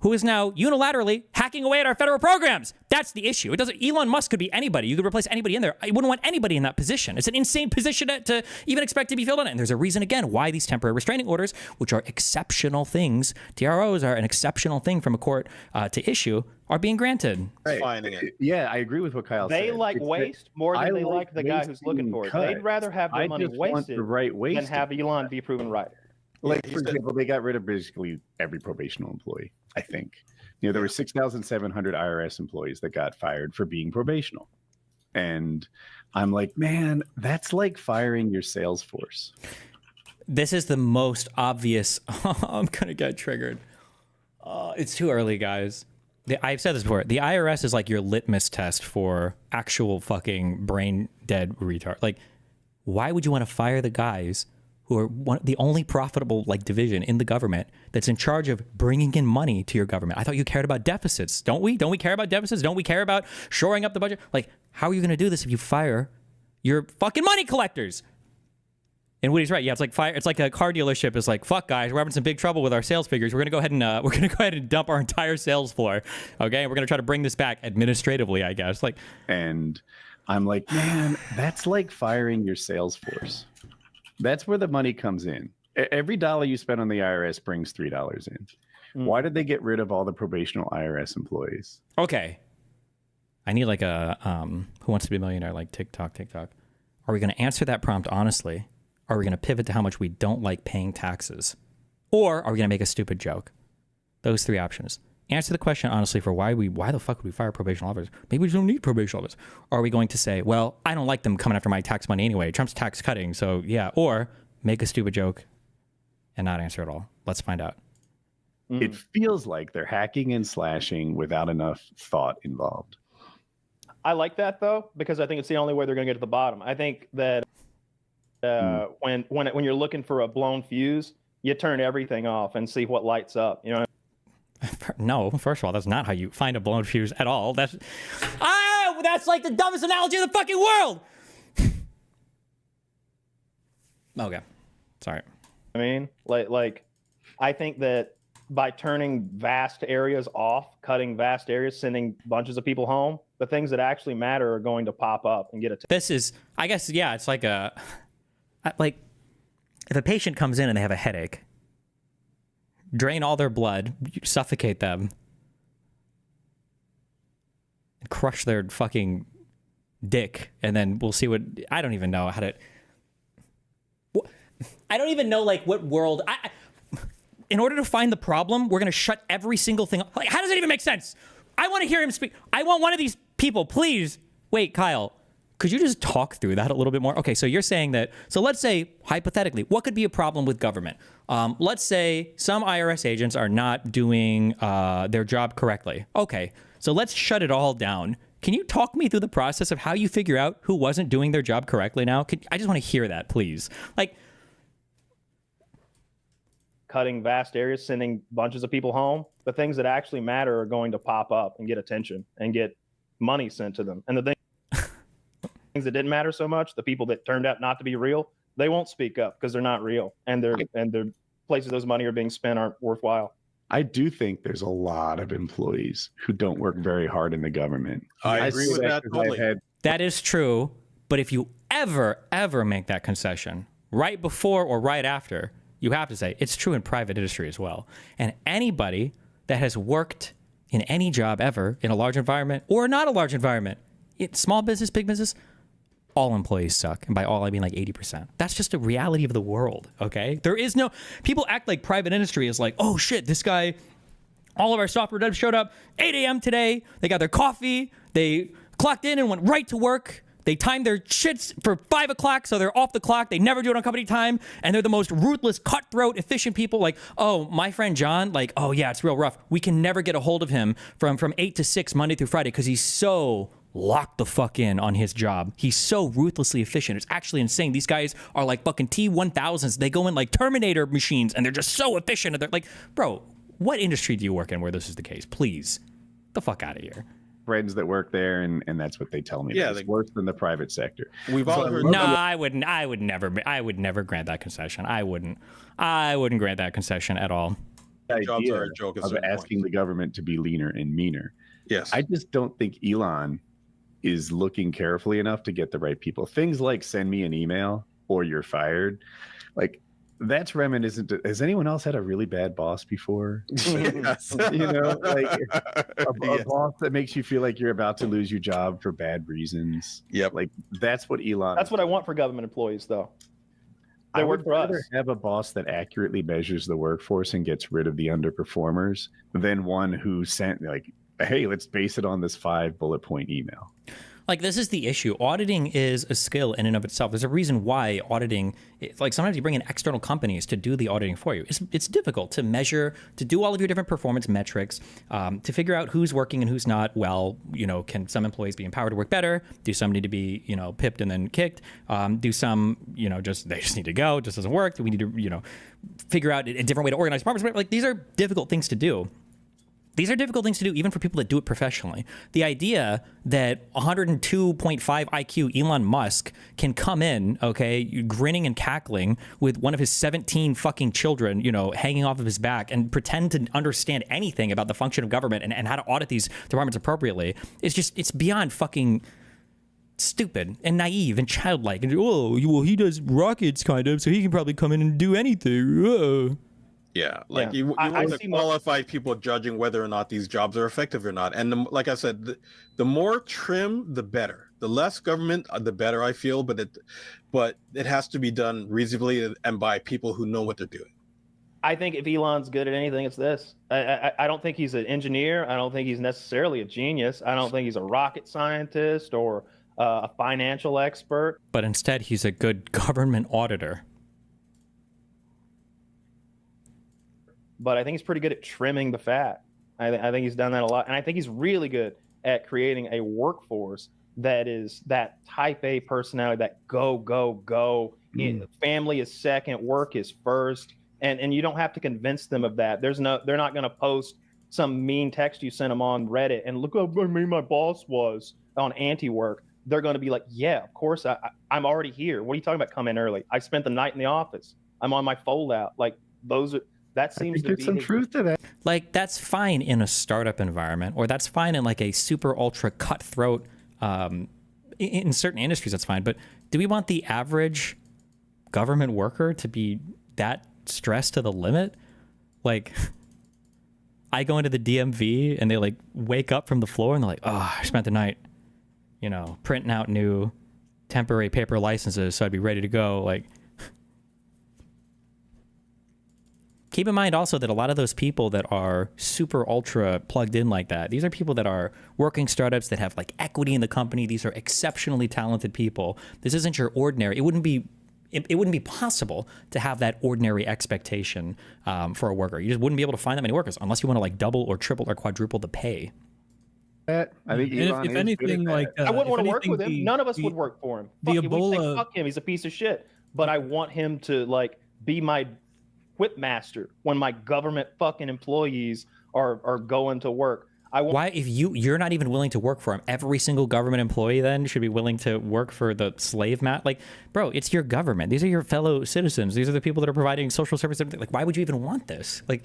who is now unilaterally hacking away at our federal programs. That's the issue. It doesn't. Elon Musk could be anybody. You could replace anybody in there. I wouldn't want anybody in that position. It's an insane position to even expect to be filled in. And there's a reason, again, why these temporary restraining orders, which are exceptional things, TROs are an exceptional thing from a court to issue, are being granted. Finding it. Yeah, I agree with what Kyle said. They like waste more than they like the guy who's looking for it. They'd rather have their money wasted than have Elon be proven right. Like, for example, they got rid of basically every probational employee, I think. You know, there were 6,700 IRS employees that got fired for being probational. And I'm like, man, that's like firing your sales force. This is the most obvious. I'm going to get triggered. It's too early, guys. I've said this before. The IRS is like your litmus test for actual fucking brain dead retard. Like, why would you want to fire the guys who are the only profitable like division in the government that's in charge of bringing in money to your government? I thought you cared about deficits. Don't we? Don't we care about deficits? Don't we care about shoring up the budget? Like, how are you going to do this if you fire your fucking money collectors? And Woody's right. Yeah, it's like fire. It's like a car dealership is like, fuck, guys, we're having some big trouble with our sales figures. We're gonna go ahead and dump our entire sales floor. Okay, and we're gonna try to bring this back administratively, I guess. Like, and I'm like, man, that's like firing your sales force. That's where the money comes in. Every dollar you spend on the IRS brings $3 in. Why did they get rid of all the probational IRS employees? Okay, I need like a Who Wants to Be a Millionaire, like TikTok. Are we going to answer that prompt honestly? Are we going to pivot to how much we don't like paying taxes? Or are we going to make a stupid joke? Those three options. Answer the question honestly for why the fuck would we fire probation officers? Maybe we don't need probation officers. Or are we going to say, well, I don't like them coming after my tax money anyway. Trump's tax cutting, so yeah. Or make a stupid joke and not answer at all. Let's find out. It feels like they're hacking and slashing without enough thought involved. I like that though, because I think it's the only way they're going to get to the bottom. I think that when you're looking for a blown fuse, you turn everything off and see what lights up. You know. No, first of all, that's not how you find a blown fuse at all. That's that's like the dumbest analogy in the fucking world. Okay. Sorry. I mean, like, I think that by turning vast areas off, cutting vast areas, sending bunches of people home, the things that actually matter are going to pop up and get attention. This is, I guess, yeah, it's like like if a patient comes in and they have a headache, drain all their blood, suffocate them, and crush their fucking dick, and then we'll see what, I don't even know how to, I don't even know like what world, in order to find the problem, we're going to shut every single thing up. Like, how does it even make sense? I want to hear him speak. I want one of these people, please. Wait, Kyle, could you just talk through that a little bit more? Okay, so you're saying that, so let's say, hypothetically, what could be a problem with government? Let's say some IRS agents are not doing their job correctly. Okay, so let's shut it all down. Can you talk me through the process of how you figure out who wasn't doing their job correctly now? I just want to hear that, please. Like, cutting vast areas, sending bunches of people home, the things that actually matter are going to pop up and get attention and get money sent to them. And the things that didn't matter so much, the people that turned out not to be real, they won't speak up because they're not real, and their places those money are being spent aren't worthwhile. I do think there's a lot of employees who don't work very hard in the government. I agree with that totally. That is true, but if you ever make that concession, right before or right after, you have to say it's true in private industry as well. And anybody that has worked in any job ever in a large environment or not a large environment, small business, big business, all employees suck. And by all, I mean like 80%. That's just a reality of the world, okay? There is no, people act like private industry is like, oh shit, this guy, all of our software devs showed up 8 a.m. today. They got their coffee. They clocked in and went right to work. They timed their shits for 5 o'clock, so they're off the clock. They never do it on company time, and they're the most ruthless, cutthroat, efficient people. Like, oh, my friend John, like, oh yeah, it's real rough. We can never get a hold of him from 8 to 6 Monday through Friday because he's so locked the fuck in on his job. He's so ruthlessly efficient. It's actually insane. These guys are like fucking T-1000s. They go in like Terminator machines, and they're just so efficient. And they're like, bro, what industry do you work in where this is the case? Please, the fuck out of here. Friends that work there, and that's what they tell me. Yeah, it's worse than the private sector. We've all heard. No, I would never grant that concession. I wouldn't grant that concession at all. Jobs are a joke of asking the government to be leaner and meaner. Yes, I just don't think Elon is looking carefully enough to get the right people. Things like send me an email or you're fired, like. That's reminiscent. Has anyone else had a really bad boss before? Yes. You know, like a boss that makes you feel like you're about to lose your job for bad reasons. Yep. Like that's what Elon. That's what I want for government employees, though. They I work would for us. rather have a boss that accurately measures the workforce and gets rid of the underperformers than one who sent like, hey, let's base it on this 5 bullet point email. Like, this is the issue. Auditing is a skill in and of itself. There's a reason why auditing, like sometimes you bring in external companies to do the auditing for you. It's difficult to measure, to do all of your different performance metrics, to figure out who's working and who's not well. You know, can some employees be empowered to work better? Do some need to be, you know, pipped and then kicked? Do some, you know, they just need to go, it just doesn't work? Do we need to, you know, figure out a different way to organize departments? Like, these are difficult things to do. These are difficult things to do even for people that do it professionally. The idea that 102.5 IQ Elon Musk can come in, okay, grinning and cackling with one of his 17 fucking children, you know, hanging off of his back and pretend to understand anything about the function of government and how to audit these departments appropriately, it's beyond fucking stupid and naive and childlike. And, oh, well, he does rockets kind of, so he can probably come in and do anything. Yeah, like you want to qualify people judging whether or not these jobs are effective or not. And like I said, the more trim, the better. The less government, the better I feel. But it has to be done reasonably and by people who know what they're doing. I think if Elon's good at anything, it's this. I don't think he's an engineer. I don't think he's necessarily a genius. I don't think he's a rocket scientist or a financial expert. But instead, he's a good government auditor. But I think he's pretty good at trimming the fat. I think he's done that a lot. And I think he's really good at creating a workforce that is that type A personality, that go, go, go. Family is second, work is first. And you don't have to convince them of that. They're not going to post some mean text you sent them on Reddit and look how mean my boss was. on anti-work, they're going to be like, yeah, of course, I'm already here. What are you talking about coming early? I spent the night in the office. I'm on my fold out. Like that seems to be some truth to that. Like, that's fine in a startup environment, or that's fine in like a super ultra cutthroat, in certain industries, that's fine. But do we want the average government worker to be that stressed to the limit? Like, I go into the DMV and they like wake up from the floor and they're like, oh, I spent the night, you know, printing out new temporary paper licenses so I'd be ready to go. Like, keep in mind also that a lot of those people that are super ultra plugged in like that, these are people that are working startups that have like equity in the company. These are exceptionally talented people. This isn't your ordinary. It wouldn't be possible to have that ordinary expectation for a worker. You just wouldn't be able to find that many workers unless you want to like double or triple or quadruple the pay. I think Elon if anything, like I wouldn't want to work with him. the- None of us the- would work for him. the Fuck, we'd say, Ebola- fuck him. He's a piece of shit. But I want him to like be my whip master when my government fucking employees are going to work. Why, if you're not even willing to work for him, every single government employee then should be willing to work for the slave mat? Like, bro, it's your government. These are your fellow citizens. These are the people that are providing social services. Like, why would you even want this? Like,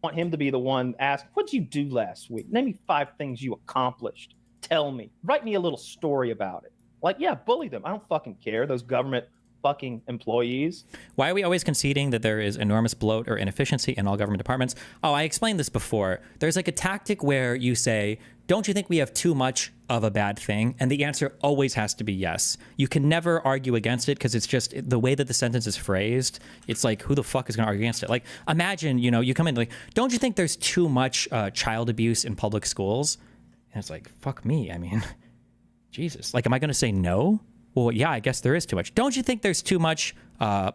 I want him to be the one asked, what'd you do last week? Name me 5 things you accomplished. Tell me. Write me a little story about it. Like, yeah, bully them. I don't fucking care. Those government fucking employees. why are we always conceding that there is enormous bloat or inefficiency in all government departments? Oh, I explained this before. There's like a tactic where you say, don't you think we have too much of a bad thing? And the answer always has to be yes. You can never argue against it because it's just the way that the sentence is phrased. It's like, who the fuck is going to argue against it? Like, imagine, you know, you come in like, don't you think there's too much child abuse in public schools? And it's like, fuck me. I mean, Jesus. Like, am I going to say no? Well, yeah, I guess there is too much. Don't you think there's too much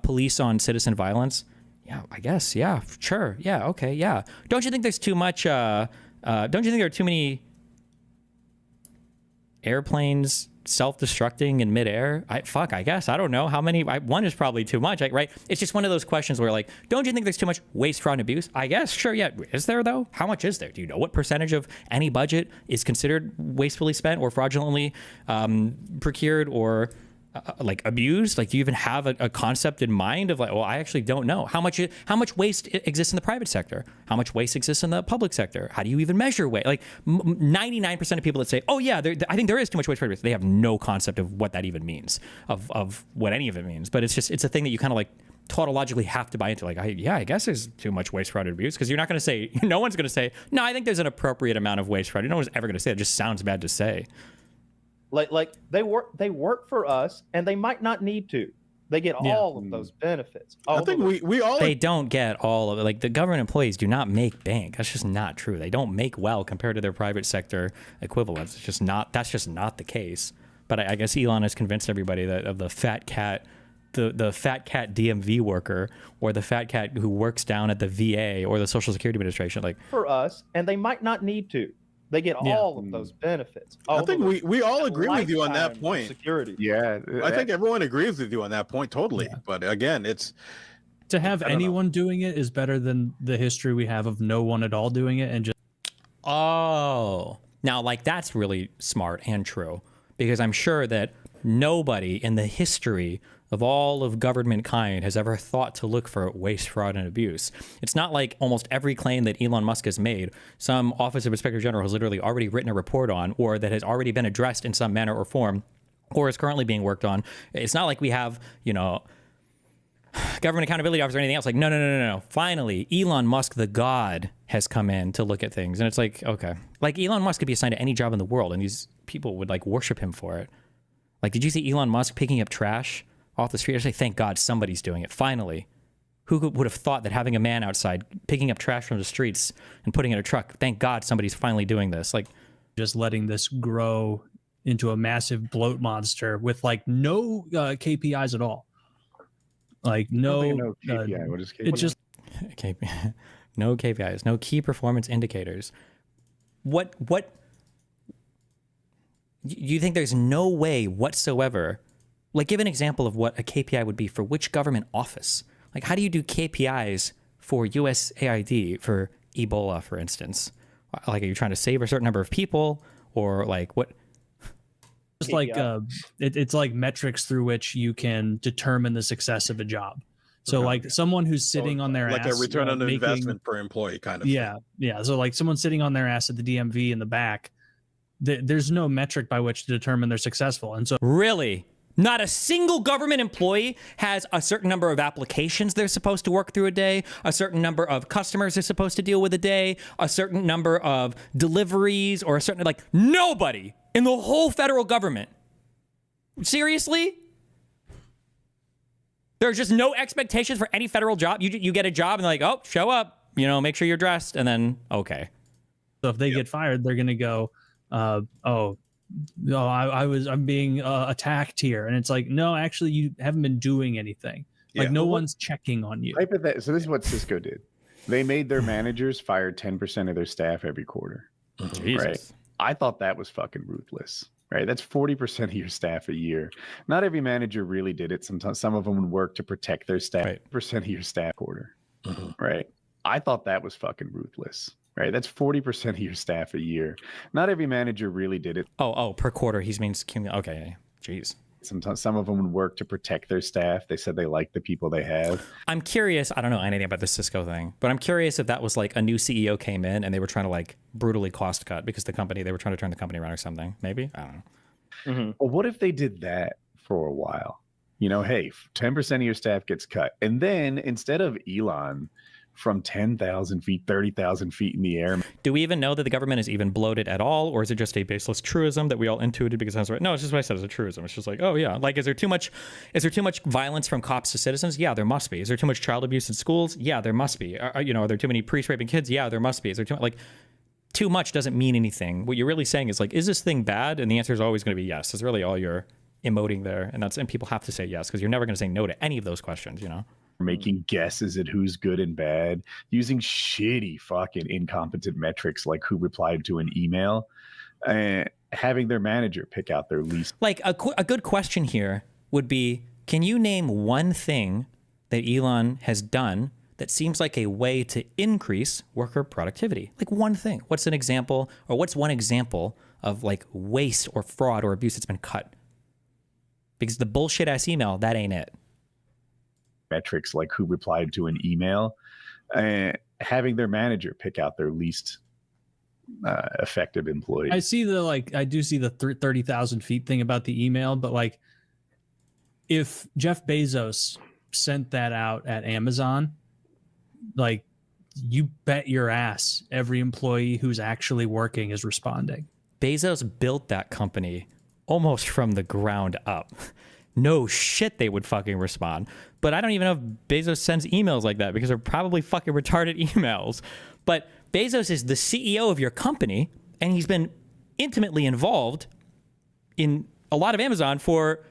police on citizen violence? Yeah, I guess. Yeah, sure. Yeah, okay, yeah. Don't you think there's too much? Don't you think there are too many airplanes self-destructing in midair? I guess. I don't know how many. One is probably too much, right? It's just one of those questions where, like, don't you think there's too much waste, fraud, and abuse? I guess. Sure, yeah. Is there, though? How much is there? Do you know what percentage of any budget is considered wastefully spent or fraudulently procured or like abused? Like, do you even have a concept in mind of like, well, I actually don't know how much waste exists in the private sector, how much waste exists in the public sector. How do you even measure waste? Like 99% of people that say, oh yeah, I think there is too much waste, they have no concept of what that even means, of what any of it means. But it's a thing that you kind of like tautologically have to buy into. Like, I guess there's too much waste, fraud, and abuse, because you're not going to say, no one's going to say, no, I think there's an appropriate amount of waste, fraud. No one's ever going to say it. It just sounds bad to say. Like they work for us, and they might not need to. They get all of those benefits. I think we all they don't get all of it. Like, the government employees do not make bank. That's just not true. They don't make well compared to their private sector equivalents. It's just not. That's just not the case. But I guess Elon has convinced everybody that of the fat cat. The fat cat DMV worker, or the fat cat who works down at the VA or the Social Security Administration, like, for us, and they might not need to. They get all of those benefits. I think we all agree with you on that point. Security. Yeah, I think everyone agrees with you on that point totally. Yeah. But again, it's to have anyone doing it is better than the history we have of no one at all doing it and just. Oh, now like that's really smart and true, because I'm sure that nobody in the history of all of government kind has ever thought to look for waste, fraud, and abuse. It's not like almost every claim that Elon Musk has made, some Office of Inspector General has literally already written a report on, or that has already been addressed in some manner or form, or is currently being worked on. It's not like we have, you know, government accountability office or anything else. Like, no. Finally, Elon Musk, the god, has come in to look at things. And it's like, okay. Like, Elon Musk could be assigned to any job in the world, and these people would, like, worship him for it. Like, did you see Elon Musk picking up trash off the street? I say, thank God somebody's doing it. Finally. Who would have thought that having a man outside picking up trash from the streets and putting it in a truck, thank God somebody's finally doing this. Like, just letting this grow into a massive bloat monster with like no KPIs at all. Like no KPI. What is KPI? It's just no KPIs, no key performance indicators. What you think there's no way whatsoever? Like, give an example of what a KPI would be for which government office. Like, how do you do KPIs for USAID for Ebola, for instance? Like, are you trying to save a certain number of people, or like what? Just like it's like metrics through which you can determine the success of a job. So like someone who's sitting on their like ass, a return on making, investment per employee kind of yeah, yeah. So like someone sitting on their ass at the DMV in the back, there's no metric by which to determine they're successful. And so really, not a single government employee has a certain number of applications they're supposed to work through a day, a certain number of customers they're supposed to deal with a day, a certain number of deliveries, or a certain, like, nobody in the whole federal government. Seriously? There's just no expectations for any federal job. You get a job and they're like, oh, show up, you know, make sure you're dressed, and then, okay. So if they get fired, they're going to go, no, I'm being attacked here. And it's like, no, actually, you haven't been doing anything. Like, no one's checking on you. So this is what Cisco did. They made their managers fire 10% of their staff every quarter. Jesus. Right? I thought that was fucking ruthless. Right? That's 40% of your staff a year. Not every manager really did it. Sometimes some of them would work to protect their staff. Right. Percent of your staff quarter. Right? I thought that was fucking ruthless. Right, that's 40% of your staff a year. Not every manager really did it. Oh, per quarter. He means okay. Jeez. Sometimes some of them would work to protect their staff. They said they like the people they have. I'm curious. I don't know anything about the Cisco thing, but I'm curious if that was like a new CEO came in and they were trying to like brutally cost cut because they were trying to turn the company around or something. Maybe, I don't know. Well, what if they did that for a while? You know, hey, 10% of your staff gets cut, and then instead of Elon from 10,000 feet, 30,000 feet in the air. Do we even know that the government is even bloated at all, or is it just a baseless truism that we all intuited because that's right? No, it's just what I said as a truism. It's just like, oh yeah, like is there too much violence from cops to citizens? Yeah, there must be. Is there too much child abuse in schools? Yeah, there must be. Are there too many priests raping kids? Yeah, there must be. Is there too much doesn't mean anything. What you're really saying is like, is this thing bad? And the answer is always going to be yes. That's really all you're emoting there, and people have to say yes because you're never going to say no to any of those questions. You know. Making guesses at who's good and bad, using shitty fucking incompetent metrics like who replied to an email, having their manager pick out their least. Like a good question here would be, can you name one thing that Elon has done that seems like a way to increase worker productivity? Like one thing. What's an example, or what's one example of like waste or fraud or abuse that's been cut? Because the bullshit ass email, that ain't it. Metrics like who replied to an email, having their manager pick out their least effective employee. I do see the 30,000 feet thing about the email, but like if Jeff Bezos sent that out at Amazon, like you bet your ass every employee who's actually working is responding. Bezos built that company almost from the ground up. No shit, they would fucking respond. But I don't even know if Bezos sends emails like that because they're probably fucking retarded emails. But Bezos is the CEO of your company, and he's been intimately involved in a lot of Amazon for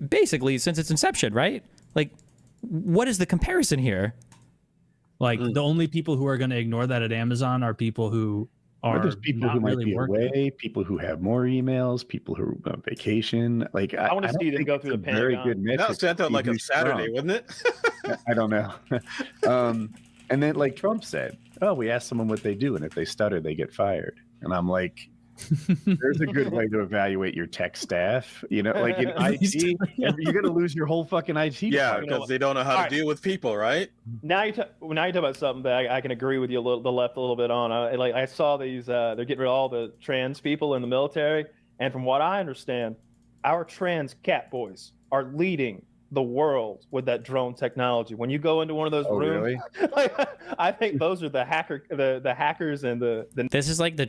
basically since its inception, right? Like, what is the comparison here? Like, the only people who are going to ignore that at Amazon are people who there's people who might be away, people who have more emails, people who are on vacation. Like I want to see them go through the Pentagon. Very good metric. That was sent out like a Saturday, wasn't it? I don't know. And then like Trump said, oh, we asked someone what they do, and if they stutter, they get fired. And I'm like, there's a good way to evaluate your tech staff. You know, like in IT, you're going to lose your whole fucking IT. Yeah, because they don't know how to deal with people, right? Now you talk about something that I can agree with you the left a little bit on. I saw these. They're getting rid of all the trans people in the military, and from what I understand, our trans cat boys are leading the world with that drone technology. When you go into one of those rooms, really? I think those are the hackers and the. This is like the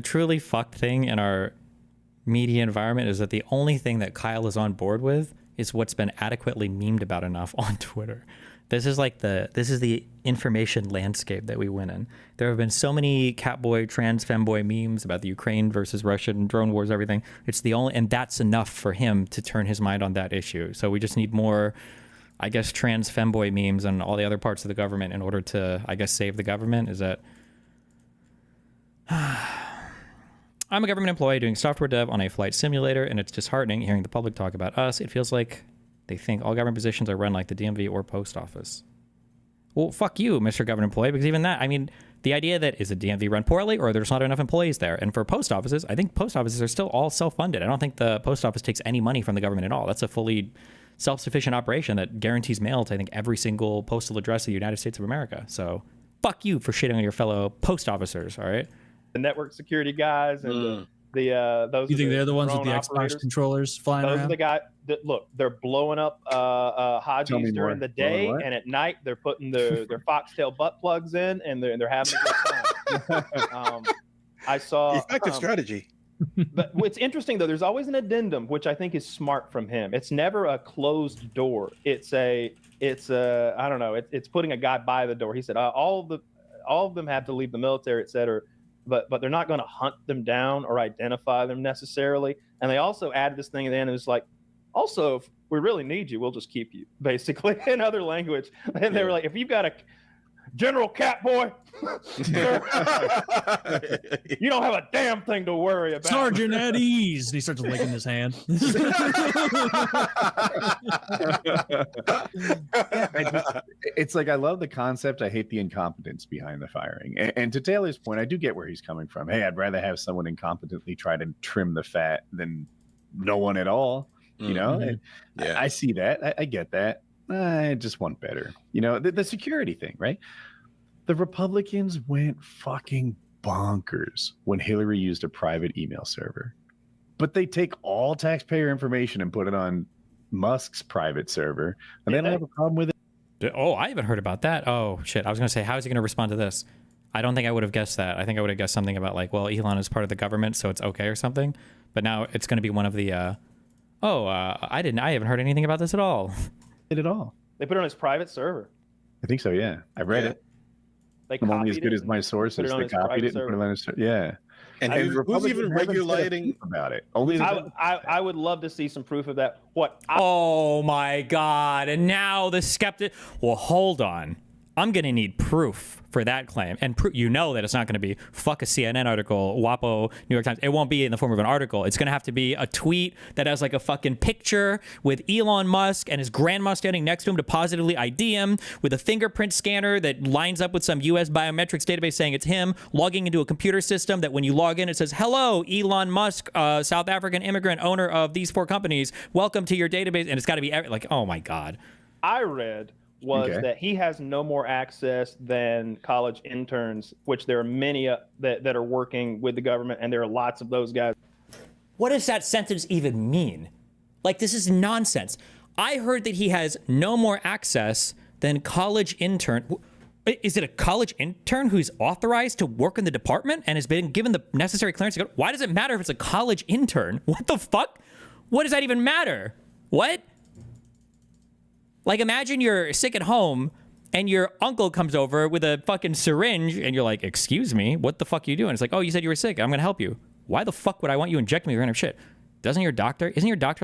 truly fucked thing in our media environment is that the only thing that Kyle is on board with is what's been adequately memed about enough on Twitter. This is the information landscape that we win in. There have been so many catboy, trans femboy memes about the Ukraine versus Russian drone wars, everything. And that's enough for him to turn his mind on that issue. So we just need more, I guess, trans femboy memes and all the other parts of the government in order to, I guess, save the government. Is that I'm a government employee doing software dev on a flight simulator, and it's disheartening hearing the public talk about us. It feels like they think all government positions are run like the DMV or post office. Well, fuck you, Mr. Government Employee, because even that, I mean, the idea that is a DMV run poorly or there's not enough employees there. And for post offices, I think post offices are still all self-funded. I don't think the post office takes any money from the government at all. That's a fully self-sufficient operation that guarantees mail to, I think, every single postal address of the United States of America. So fuck you for shitting on your fellow post officers, all right? The network security guys and those. You think they're the ones with drone the operators? Xbox controllers flying Those around? are the guys that look. They're blowing up Tell me Hodgies during more. the day, Blowing what? and at night they're putting their Foxtail butt plugs in, and they're having a good time. I saw Effective strategy. But what's interesting though, there's always an addendum, which I think is smart from him. It's never a closed door. It's I don't know. It's putting a guy by the door. He said all of them have to leave the military, et cetera, but they're not going to hunt them down or identify them necessarily. And they also added this thing at the end. It was like, also, if we really need you, we'll just keep you, basically, in other language. And they were like, if you've got a General Catboy, you don't have a damn thing to worry about. Sergeant at ease. And he starts licking his hand. It's like I love the concept. I hate the incompetence behind the firing. And to Taylor's point, I do get where he's coming from. Hey, I'd rather have someone incompetently try to trim the fat than no one at all. You know, and I see that. I get that. I just want better. You know, the security thing, right? The Republicans went fucking bonkers when Hillary used a private email server. But they take all taxpayer information and put it on Musk's private server, and they don't have a problem with it. Oh, I haven't heard about that. Oh, shit. I was going to say, how is he going to respond to this? I don't think I would have guessed that. I think I would have guessed something about like, well, Elon is part of the government, so it's okay or something. But now it's going to be one of the, I haven't heard anything about this at all. At all. They put it on his private server. I think so, yeah. I read it. They I'm only copied as good it as my and sources. put it on They his copied private it and put it on his yeah. And And who's Republicans even haven't said a regulating peep about it? Only I would love to see some proof of that. Oh my God. And now the skeptic. Well, hold on. I'm going to need proof for that claim. And you know that it's not going to be fuck a CNN article, WAPO, New York Times. It won't be in the form of an article. It's going to have to be a tweet that has like a fucking picture with Elon Musk and his grandma standing next to him to positively ID him, with a fingerprint scanner that lines up with some US biometrics database saying it's him, logging into a computer system that when you log in, it says, hello, Elon Musk, South African immigrant, owner of these 4 companies. Welcome to your database. And it's got to be like, oh my God. I read was that he has no more access than college interns, which there are many that are working with the government, and there are lots of those guys. What does that sentence even mean? Like, this is nonsense. I heard that he has no more access than college intern. Is it a college intern who's authorized to work in the department and has been given the necessary clearance to go? Why does it matter if it's a college intern? What the fuck? What does that even matter? What? Like, imagine you're sick at home and your uncle comes over with a fucking syringe and you're like, excuse me, what the fuck are you doing? It's like, oh, you said you were sick. I'm going to help you. Why the fuck would I want you injecting me with random shit? Isn't your doctor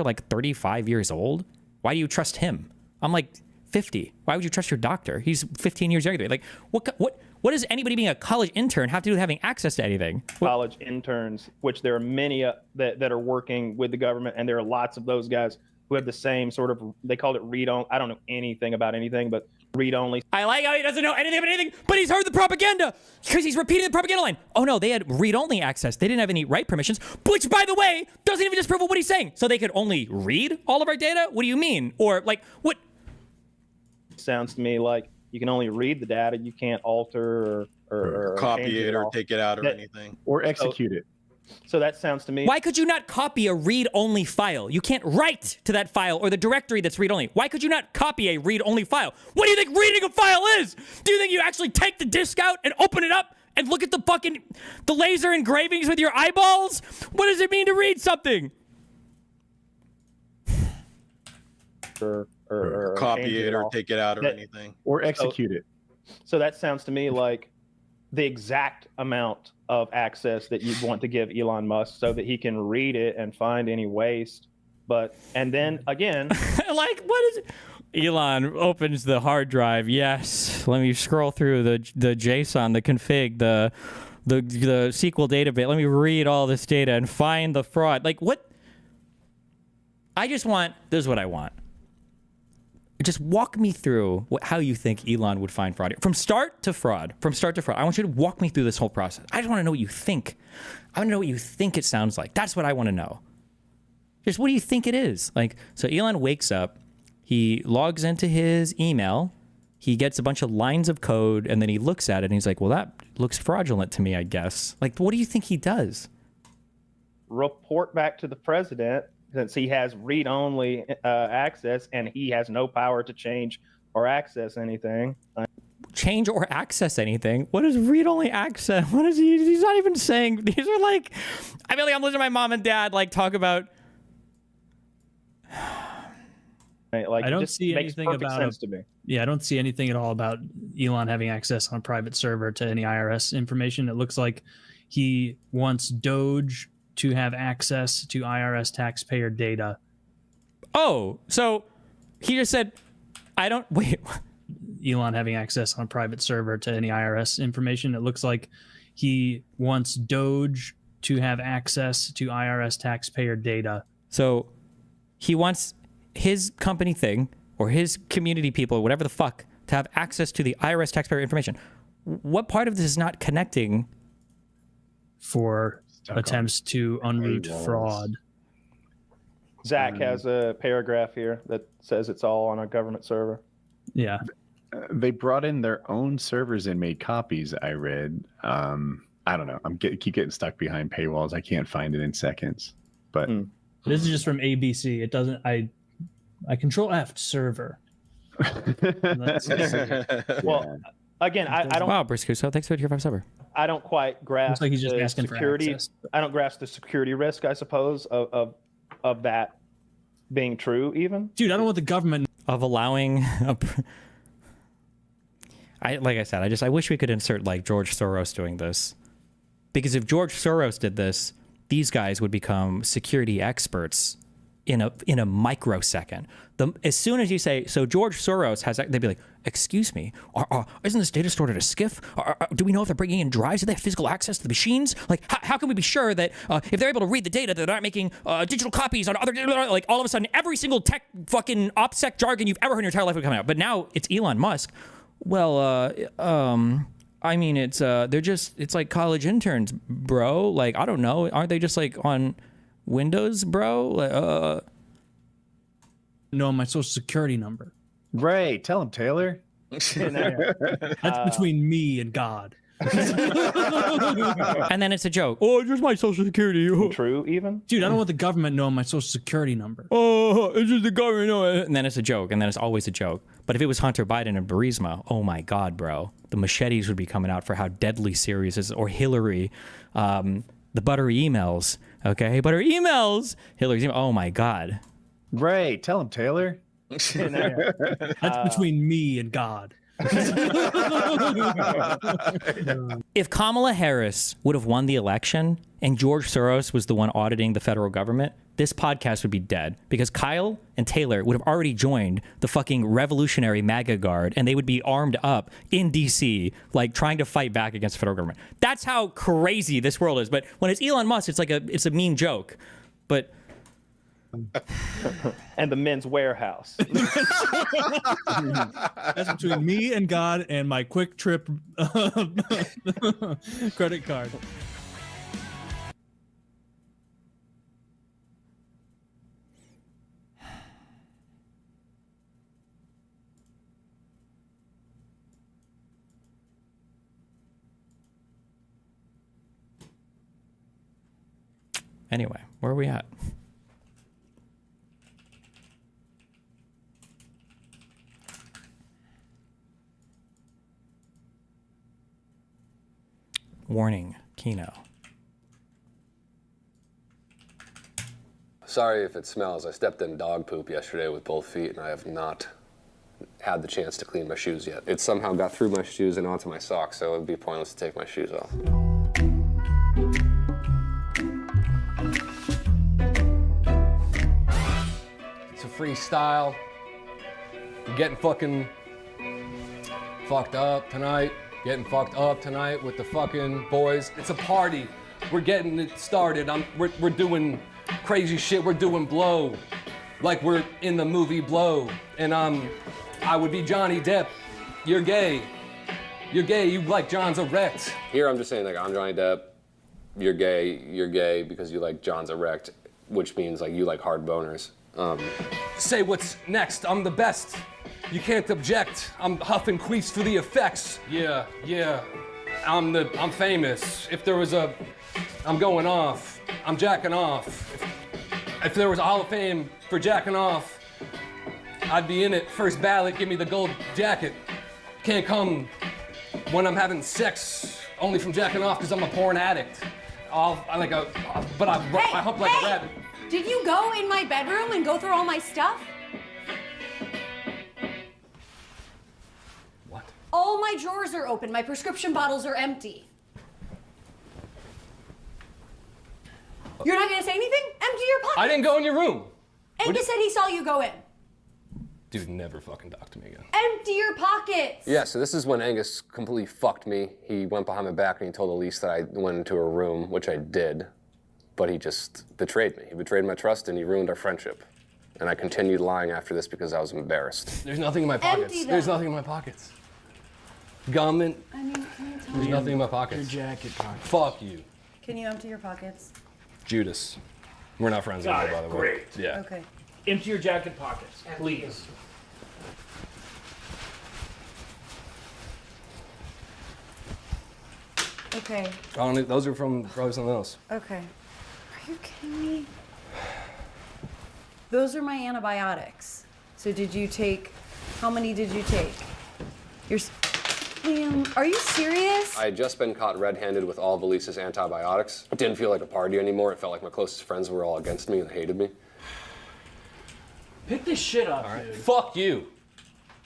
like 35 years old? Why do you trust him? I'm like 50. Why would you trust your doctor? He's 15 years younger than me. Like, what does anybody being a college intern have to do with having access to anything? College interns, which there are many that are working with the government, and there are lots of those guys who have the same sort of, they called it read-only. I don't know anything about anything, but read-only. I like how he doesn't know anything about anything, but he's heard the propaganda because he's repeating the propaganda line. Oh no, they had read-only access. They didn't have any write permissions, which, by the way, doesn't even disprove what he's saying. So they could only read all of our data? What do you mean? Or like, what? Sounds to me like you can only read the data. You can't alter or copy it or take it out or that, anything. Or execute it. So that sounds to me. Why could you not copy a read-only file? You can't write to that file or the directory that's read-only. Why could you not copy a read-only file? What do you think reading a file is? Do you think you actually take the disk out and open it up and look at the laser engravings with your eyeballs? What does it mean to read something? Or copy it or take it out or anything. Or execute it. So that sounds to me like the exact amount of access that you'd want to give Elon Musk so that he can read it and find any waste. And then again, like, what is it? Elon opens the hard drive. Yes. Let me scroll through the JSON, the config, the SQL database. Let me read all this data and find the fraud. Like, what? This is what I want. Just walk me through how you think Elon would find fraud from start to fraud. From start to fraud. I want you to walk me through this whole process. I just want to know what you think. I want to know what you think it sounds like. That's what I want to know. Just what do you think it is? Like, so Elon wakes up, he logs into his email, he gets a bunch of lines of code, and then he looks at it and he's like, well, that looks fraudulent to me, I guess. Like, what do you think he does? Report back to the president, since he has read-only access and he has no power to change or access anything. Change or access anything? What is read-only access? What is he? He's not even saying. These are like, I feel like I'm listening to my mom and dad like talk about. Like, I don't see anything about sense to me. Yeah, I don't see anything at all about Elon having access on a private server to any IRS information. It looks like he wants Doge to have access to IRS taxpayer data. Oh, so he just said, I don't wait. Elon having access on a private server to any IRS information. It looks like he wants Doge to have access to IRS taxpayer data. So he wants his company thing or his community people, or whatever the fuck, to have access to the IRS taxpayer information. What part of this is not connecting? For attempts to unroot fraud. Zach has a paragraph here that says it's all on a government server. Yeah. They brought in their own servers and made copies, I read. I don't know. Keep getting stuck behind paywalls. I can't find it in seconds. But this is just from ABC. It doesn't. I control F server. Well, again, I don't. Wow, Briscoe, thanks for your 5-7. I don't quite grasp. Looks like he's just the asking for security. access. I don't grasp the security risk, I suppose, of that being true. Even, dude, I don't want the government of allowing. Like I said, I wish we could insert like George Soros doing this, because if George Soros did this, these guys would become security experts in a microsecond. As soon as you say, so George Soros has, they'd be like, excuse me, isn't this data stored at a SCIF? Do we know if they're bringing in drives? Do they have physical access to the machines? Like, how can we be sure that if they're able to read the data, that they're not making digital copies on other, like all of a sudden, every single tech fucking OPSEC jargon you've ever heard in your entire life would come out. But now it's Elon Musk. Well, I mean, it's like college interns, bro. Like, I don't know. Aren't they just like on Windows, bro? No, my social security number. Ray, tell him, Taylor. That's between me and God. And then it's a joke. Oh, it's just my social security. True, even? Dude, I don't want the government knowing my social security number. Oh, it's just the government knowing. And then it's a joke. And then it's always a joke. But if it was Hunter Biden and Burisma, oh my God, bro. The machetes would be coming out for how deadly serious is. Or Hillary, the buttery emails. Okay, buttery emails. Hillary's email. Oh my God. Ray, tell him, Taylor. That's between me and God. If Kamala Harris would have won the election and George Soros was the one auditing the federal government, this podcast would be dead, because Kyle and Taylor would have already joined the fucking revolutionary MAGA guard, and they would be armed up in DC, like trying to fight back against the federal government. That's how crazy this world is. But when it's Elon Musk, it's a mean joke. But and the men's warehouse. That's between me and God and my Quick Trip credit card. Anyway, where are we at? Warning, Kino. Sorry if it smells. I stepped in dog poop yesterday with both feet, and I have not had the chance to clean my shoes yet. It somehow got through my shoes and onto my socks, so it would be pointless to take my shoes off. It's a freestyle. I'm getting fucking fucked up tonight. Getting fucked up tonight with the fucking boys. It's a party. We're getting it started. We're doing crazy shit. We're doing blow. like we're in the movie Blow, and I would be Johnny Depp. You're gay. You're gay. You like John's erect. Here I'm just saying, like, I'm Johnny Depp. You're gay because you like John's erect, which means like you like hard boners. Say what's next. I'm the best. You can't object. I'm huffing queefs for the effects. Yeah. I'm famous. If there was I'm going off. I'm jacking off. If there was a Hall of Fame for jacking off, I'd be in it. First ballot, give me the gold jacket. Can't come when I'm having sex, only from jacking off because I'm a porn addict. I hump like a rabbit. Did you go in my bedroom and go through all my stuff? What? All my drawers are open. My prescription bottles are empty. You're not gonna say anything? Empty your pockets. I didn't go in your room. Angus said he saw you go in. Dude, never fucking talk to me again. Empty your pockets. Yeah, so this is when Angus completely fucked me. He went behind my back and he told Elise that I went into her room, which I did, but he just betrayed me. He betrayed my trust and he ruined our friendship. And I continued lying after this because I was embarrassed. There's nothing in my pockets. There's nothing in my pockets. Gum and... I mean, can you tell There's me? nothing in my pockets. Your jacket pocket. Fuck you. Can you empty your pockets? Judas. We're not friends Got anymore, it. by the way. Great. Yeah. Okay. Empty your jacket pockets, please. Okay. Those are from probably something else. Okay. Are you kidding me? Those are my antibiotics. So did you take, how many did you take? Liam, are you serious? I had just been caught red-handed with all of Elise's antibiotics. It didn't feel like a party anymore. It felt like my closest friends were all against me and hated me. Pick this shit up, All right. dude. Fuck you.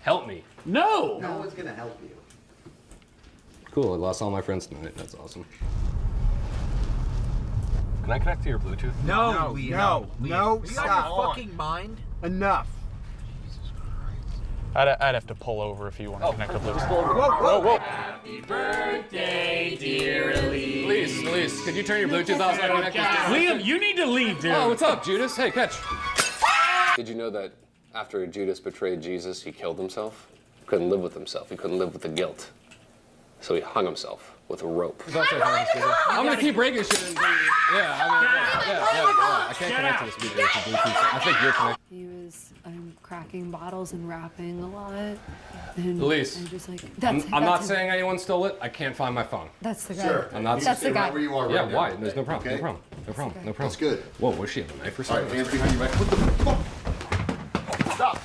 Help me. No. No one's gonna help you. Cool, I lost all my friends tonight. That's awesome. Can I connect to your Bluetooth? No, no, stop. Your fucking mind. Enough. I'd have to pull over if you want to connect to Bluetooth. Whoa. Happy birthday, dear Elise. Elise, could you turn your Bluetooth off so I can connect this? Liam, you need to leave, dude. Oh, what's up, Judas? Hey, catch. Did you know that after Judas betrayed Jesus, he killed himself? He couldn't live with himself. He couldn't live with the guilt. So he hung himself with a rope. I'm gonna keep breaking shit. I can't connect to this Bluetooth. I think you're connected. He was cracking bottles and rapping a lot. And Elise, I'm just like, I'm not saying anyone stole it. I can't find my phone. That's the guy. Sure. I'm not. That's the guy. Right where you are Yeah, right now. why? There's no problem. Okay. No problem. No problem. No problem. That's good. Whoa, was she have a knife or All right, something? hands behind your back. What the fuck? Stop.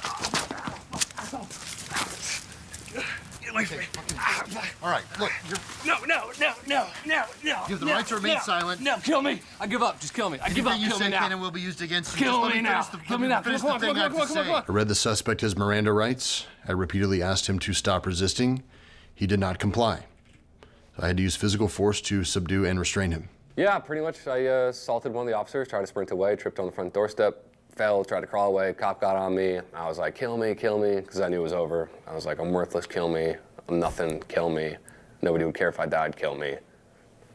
All right, look, you're. No. You have the right to remain silent. No, kill me. I give up. Just kill me. I give up. Anything you Kill me say now. can and will be used against you. Kill Just let me finish now. the- Kill me let now. finish Come the on, thing I have to say. come I read the suspect his Miranda rights. I repeatedly asked him to stop resisting. He did not comply. I had to use physical force to subdue and restrain him. Yeah, pretty much. I assaulted one of the officers, tried to sprint away, tripped on the front doorstep, fell, tried to crawl away. Cop got on me. I was like, kill me, because I knew it was over. I was like, I'm worthless, kill me. I'm nothing, kill me. Nobody would care if I died, kill me.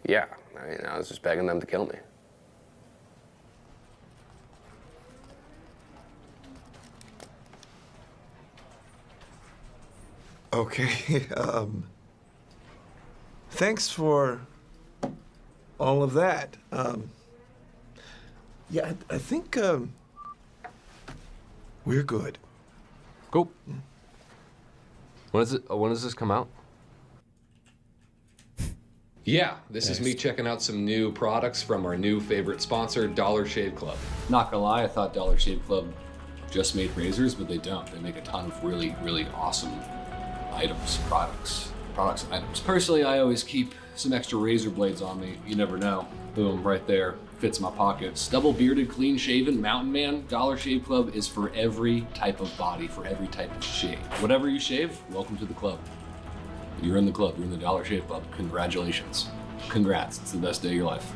Yeah, I mean, I was just begging them to kill me. Okay, thanks for all of that. Yeah, I think we're good. Cool. When does this come out? Yeah, this is me checking out some new products from our new favorite sponsor, Dollar Shave Club. Not gonna lie, I thought Dollar Shave Club just made razors, but they don't. They make a ton of really, really awesome items, products and items. Personally, I always keep some extra razor blades on me. You never know. Boom, right there. Fits my pockets. Double bearded, clean shaven, mountain man. Dollar Shave Club is for every type of body, for every type of shave. Whatever you shave, welcome to the club. You're in the club. You're in the Dollar Shave Club. Congratulations. Congrats. It's the best day of your life.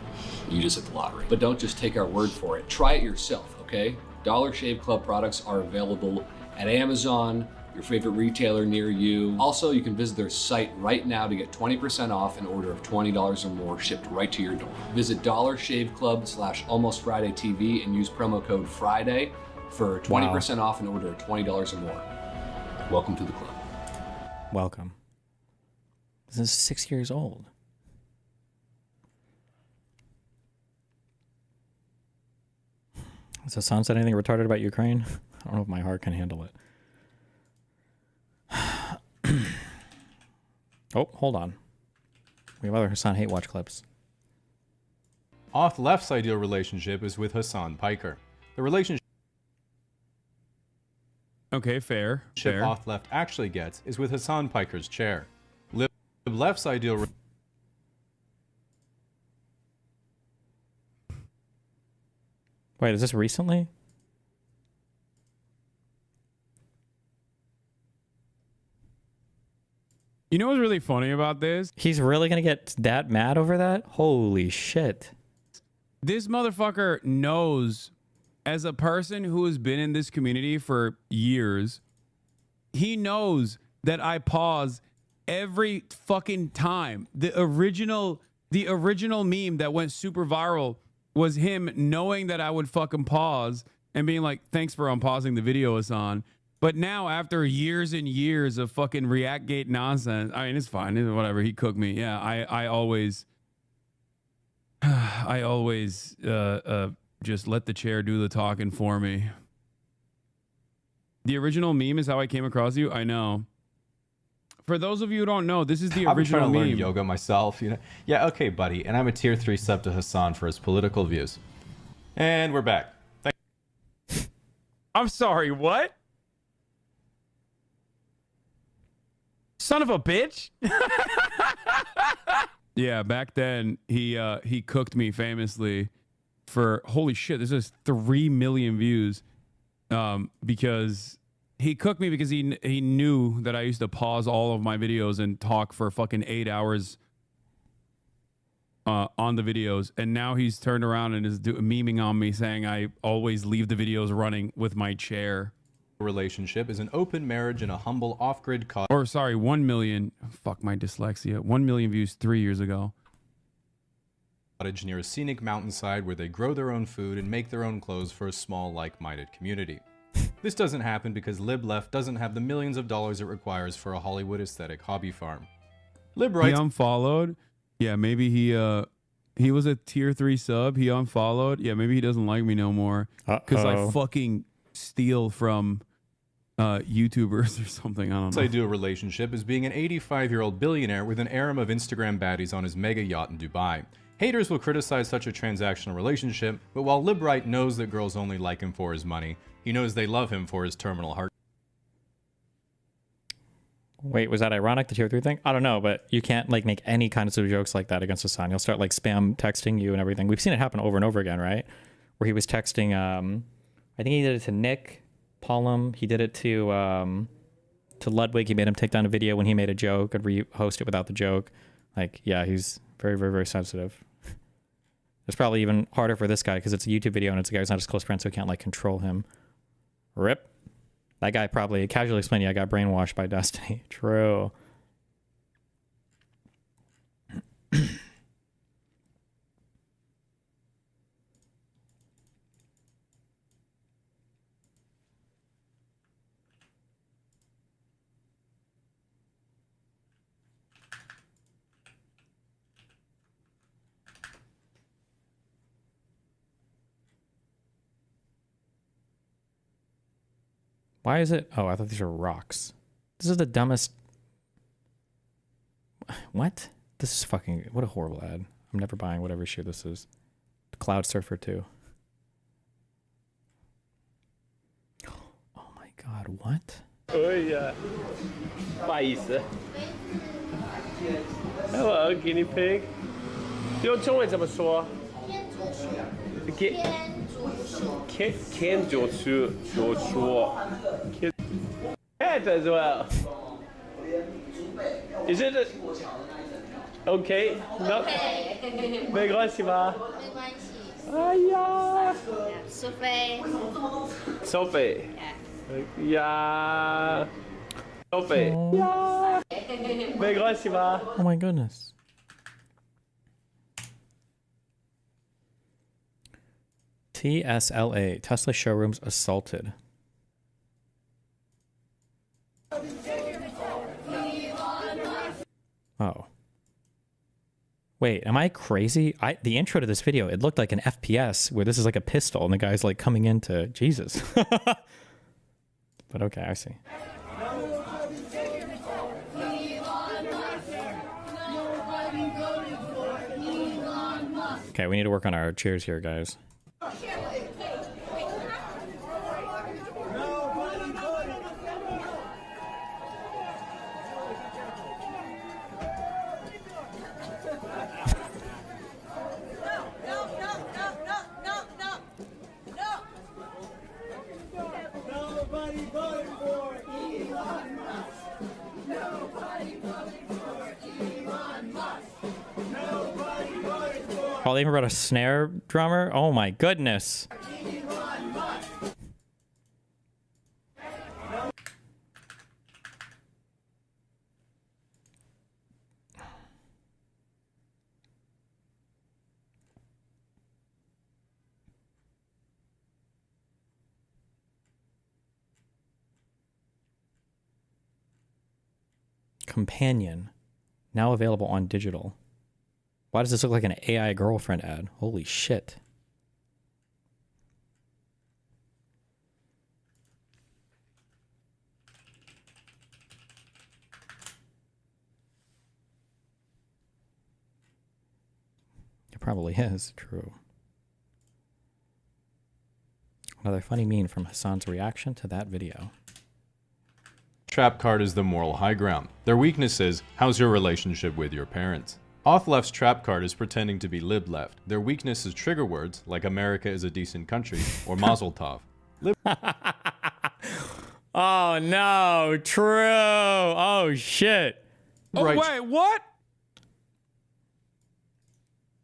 You just hit the lottery. But don't just take our word for it. Try it yourself, okay? Dollar Shave Club products are available at Amazon, your favorite retailer near you. Also, you can visit their site right now to get 20% off an order of $20 or more shipped right to your door. Visit dollarshaveclub/almostfridaytv and use promo code FRIDAY for 20% off an order of $20 or more. Welcome to the club. Welcome. This is 6 years old. Has Hassan said anything retarded about Ukraine? I don't know if my heart can handle it. Oh, hold on. We have other Hassan hate watch clips. Off Left's ideal relationship is with Hassan Piker. The relationship fair. Off Left actually gets is with Hassan Piker's chair. Lib Left's ideal Wait, is this recently? You know what's really funny about this? He's really gonna get that mad over that? Holy shit. This motherfucker knows, as a person who has been in this community for years, he knows that I pause every fucking time. The original meme that went super viral was him knowing that I would fucking pause and being like, thanks for unpausing the video, Hassan. But now, after years and years of fucking Reactgate nonsense, I mean, it's fine. It's whatever. He cooked me. Yeah, I always just let the chair do the talking for me. The original meme is how I came across you. I know. For those of you who don't know, this is the I've been original trying to meme. learn yoga myself, you know. Yeah, okay, buddy. And I'm a tier 3 sub to Hassan for his political views. And we're back. I'm sorry, what? Son of a bitch. Yeah, back then he cooked me famously for, holy shit, this is 3 million views. Because he cooked me because he knew that I used to pause all of my videos and talk for fucking 8 hours on the videos, and now he's turned around and is memeing on me saying I always leave the videos running with my chair. relationship is an open marriage in a humble off-grid cottage. Or sorry, 1 million. Fuck my dyslexia. 1 million views 3 years ago. Cottage near a scenic mountainside where they grow their own food and make their own clothes for a small, like-minded community. This doesn't happen because Lib Left doesn't have the millions of dollars it requires for a Hollywood aesthetic hobby farm. Lib He writes, unfollowed. Yeah, maybe he was a tier 3 sub. He unfollowed. Yeah, maybe he doesn't like me no more because I fucking steal from YouTubers or something. I don't know. I do a relationship is being an 85-year-old billionaire with an harem of Instagram baddies on his mega yacht in Dubai. Haters will criticize such a transactional relationship, but while Libright knows that girls only like him for his money, he knows they love him for his terminal heart. Wait, was that ironic, the tier 3 thing? I don't know, but you can't like make any kinds of jokes like that against Hassan. He'll start like spam texting you and everything. We've seen it happen over and over again, right? Where he was texting, I think he did it to Nick Pollum. He did it to Ludwig. He made him take down a video when he made a joke and rehost it without the joke. Like, yeah, he's very, very, very sensitive. It's probably even harder for this guy because it's a YouTube video and it's a guy who's not his close friend, so he can't like control him. Rip. That guy probably casually explained, I got brainwashed by Destiny. True. Why is it? Oh, I thought these were rocks. This is the dumbest. What? This is fucking. What a horrible ad. I'm never buying whatever shit this is. Cloud Surfer 2. Oh my god, what? 不好意思。Hello, guinea pig. 用中文怎么说？天主说 cat as well. Is it okay? No. 没关系吧？哎呀。Sophie. 呀。Sophie. 呀。没关系吧？ Oh my goodness. TSLA, Tesla showrooms assaulted. Oh. Wait, am I crazy? The intro to this video, it looked like an FPS where this is like a pistol and the guy's like coming into Jesus. But okay, I see. Okay, we need to work on our cheers here, guys. Oh, they even brought a snare drummer? Oh my goodness. Companion, now available on digital. Why does this look like an AI girlfriend ad? Holy shit. It probably is true. Another funny meme from Hassan's reaction to that video. Trap card is the moral high ground. Their weakness is, how's your relationship with your parents? Auth Left's trap card is pretending to be lib left. Their weakness is trigger words like America is a decent country or Mazel Tov. Oh no, true. Oh shit. Oh wait, what?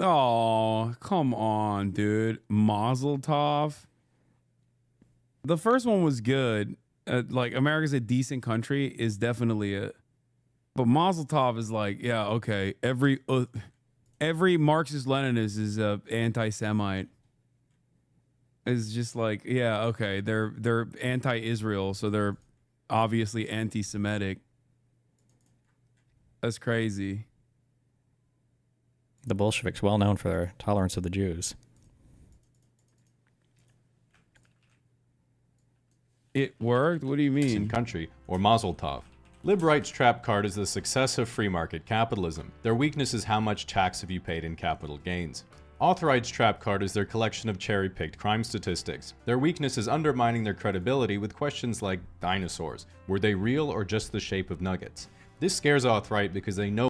Oh, come on, dude. Mazel Tov. The first one was good. Like America's a decent country is definitely a. But Mazel Tov is like, yeah, okay. Every Marxist-Leninist is a anti-Semite. It's just like, yeah, okay. They're anti-Israel, so they're obviously anti-Semitic. That's crazy. The Bolsheviks, well known for their tolerance of the Jews. It worked? What do you mean? Country or Mazel Tov. Lib-Right's trap card is the success of free market capitalism. Their weakness is how much tax have you paid in capital gains. Auth-Right's trap card is their collection of cherry-picked crime statistics. Their weakness is undermining their credibility with questions like dinosaurs. Were they real or just the shape of nuggets? This scares Auth-Right because they know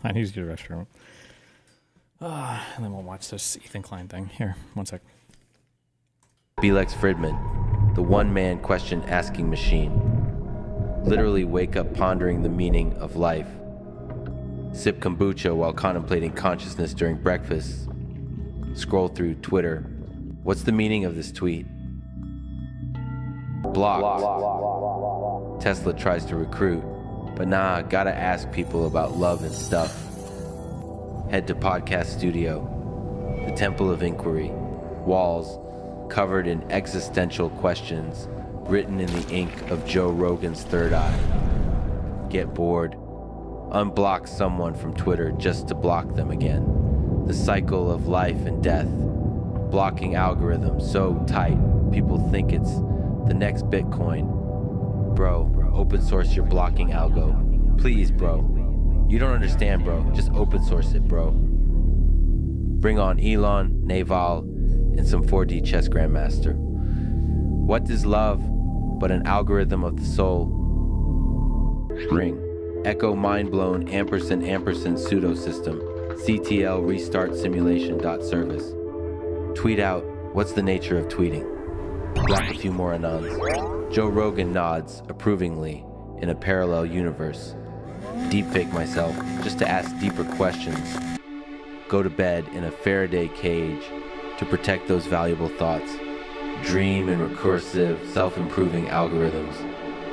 I need to go to the restroom. And then we'll watch this Ethan Klein thing. Here, one sec. Belex Fridman, the one-man question-asking machine. Literally wake up pondering the meaning of life. Sip kombucha while contemplating consciousness during breakfast. Scroll through Twitter. What's the meaning of this tweet? Blocked. Tesla tries to recruit. But nah, gotta ask people about love and stuff. Head to Podcast Studio, the Temple of Inquiry. Walls covered in existential questions written in the ink of Joe Rogan's third eye. Get bored. Unblock someone from Twitter just to block them again. The cycle of life and death. Blocking algorithms so tight, people think it's the next Bitcoin. Bro, open source your blocking algo. Please, bro. You don't understand, bro. Just open source it, bro. Bring on Elon, Naval, and some 4D chess grandmaster. What is love but an algorithm of the soul? Ring. Echo mind blown ampersand pseudo system. CTL restart simulation dot service. Tweet out, what's the nature of tweeting? Block a few more anons. Joe Rogan nods approvingly in a parallel universe. Deepfake myself just to ask deeper questions. Go to bed in a Faraday cage to protect those valuable thoughts. dream in recursive, self-improving algorithms,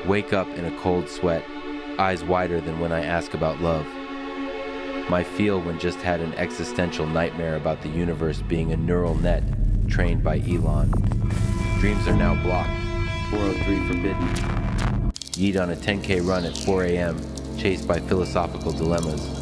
wake up in a cold sweat, eyes wider than when I ask about love. My feel when just had an existential nightmare about the universe being a neural net trained by Elon. Dreams are now blocked. 403 forbidden. Yeet on a 10K run at 4 a.m., chased by philosophical dilemmas.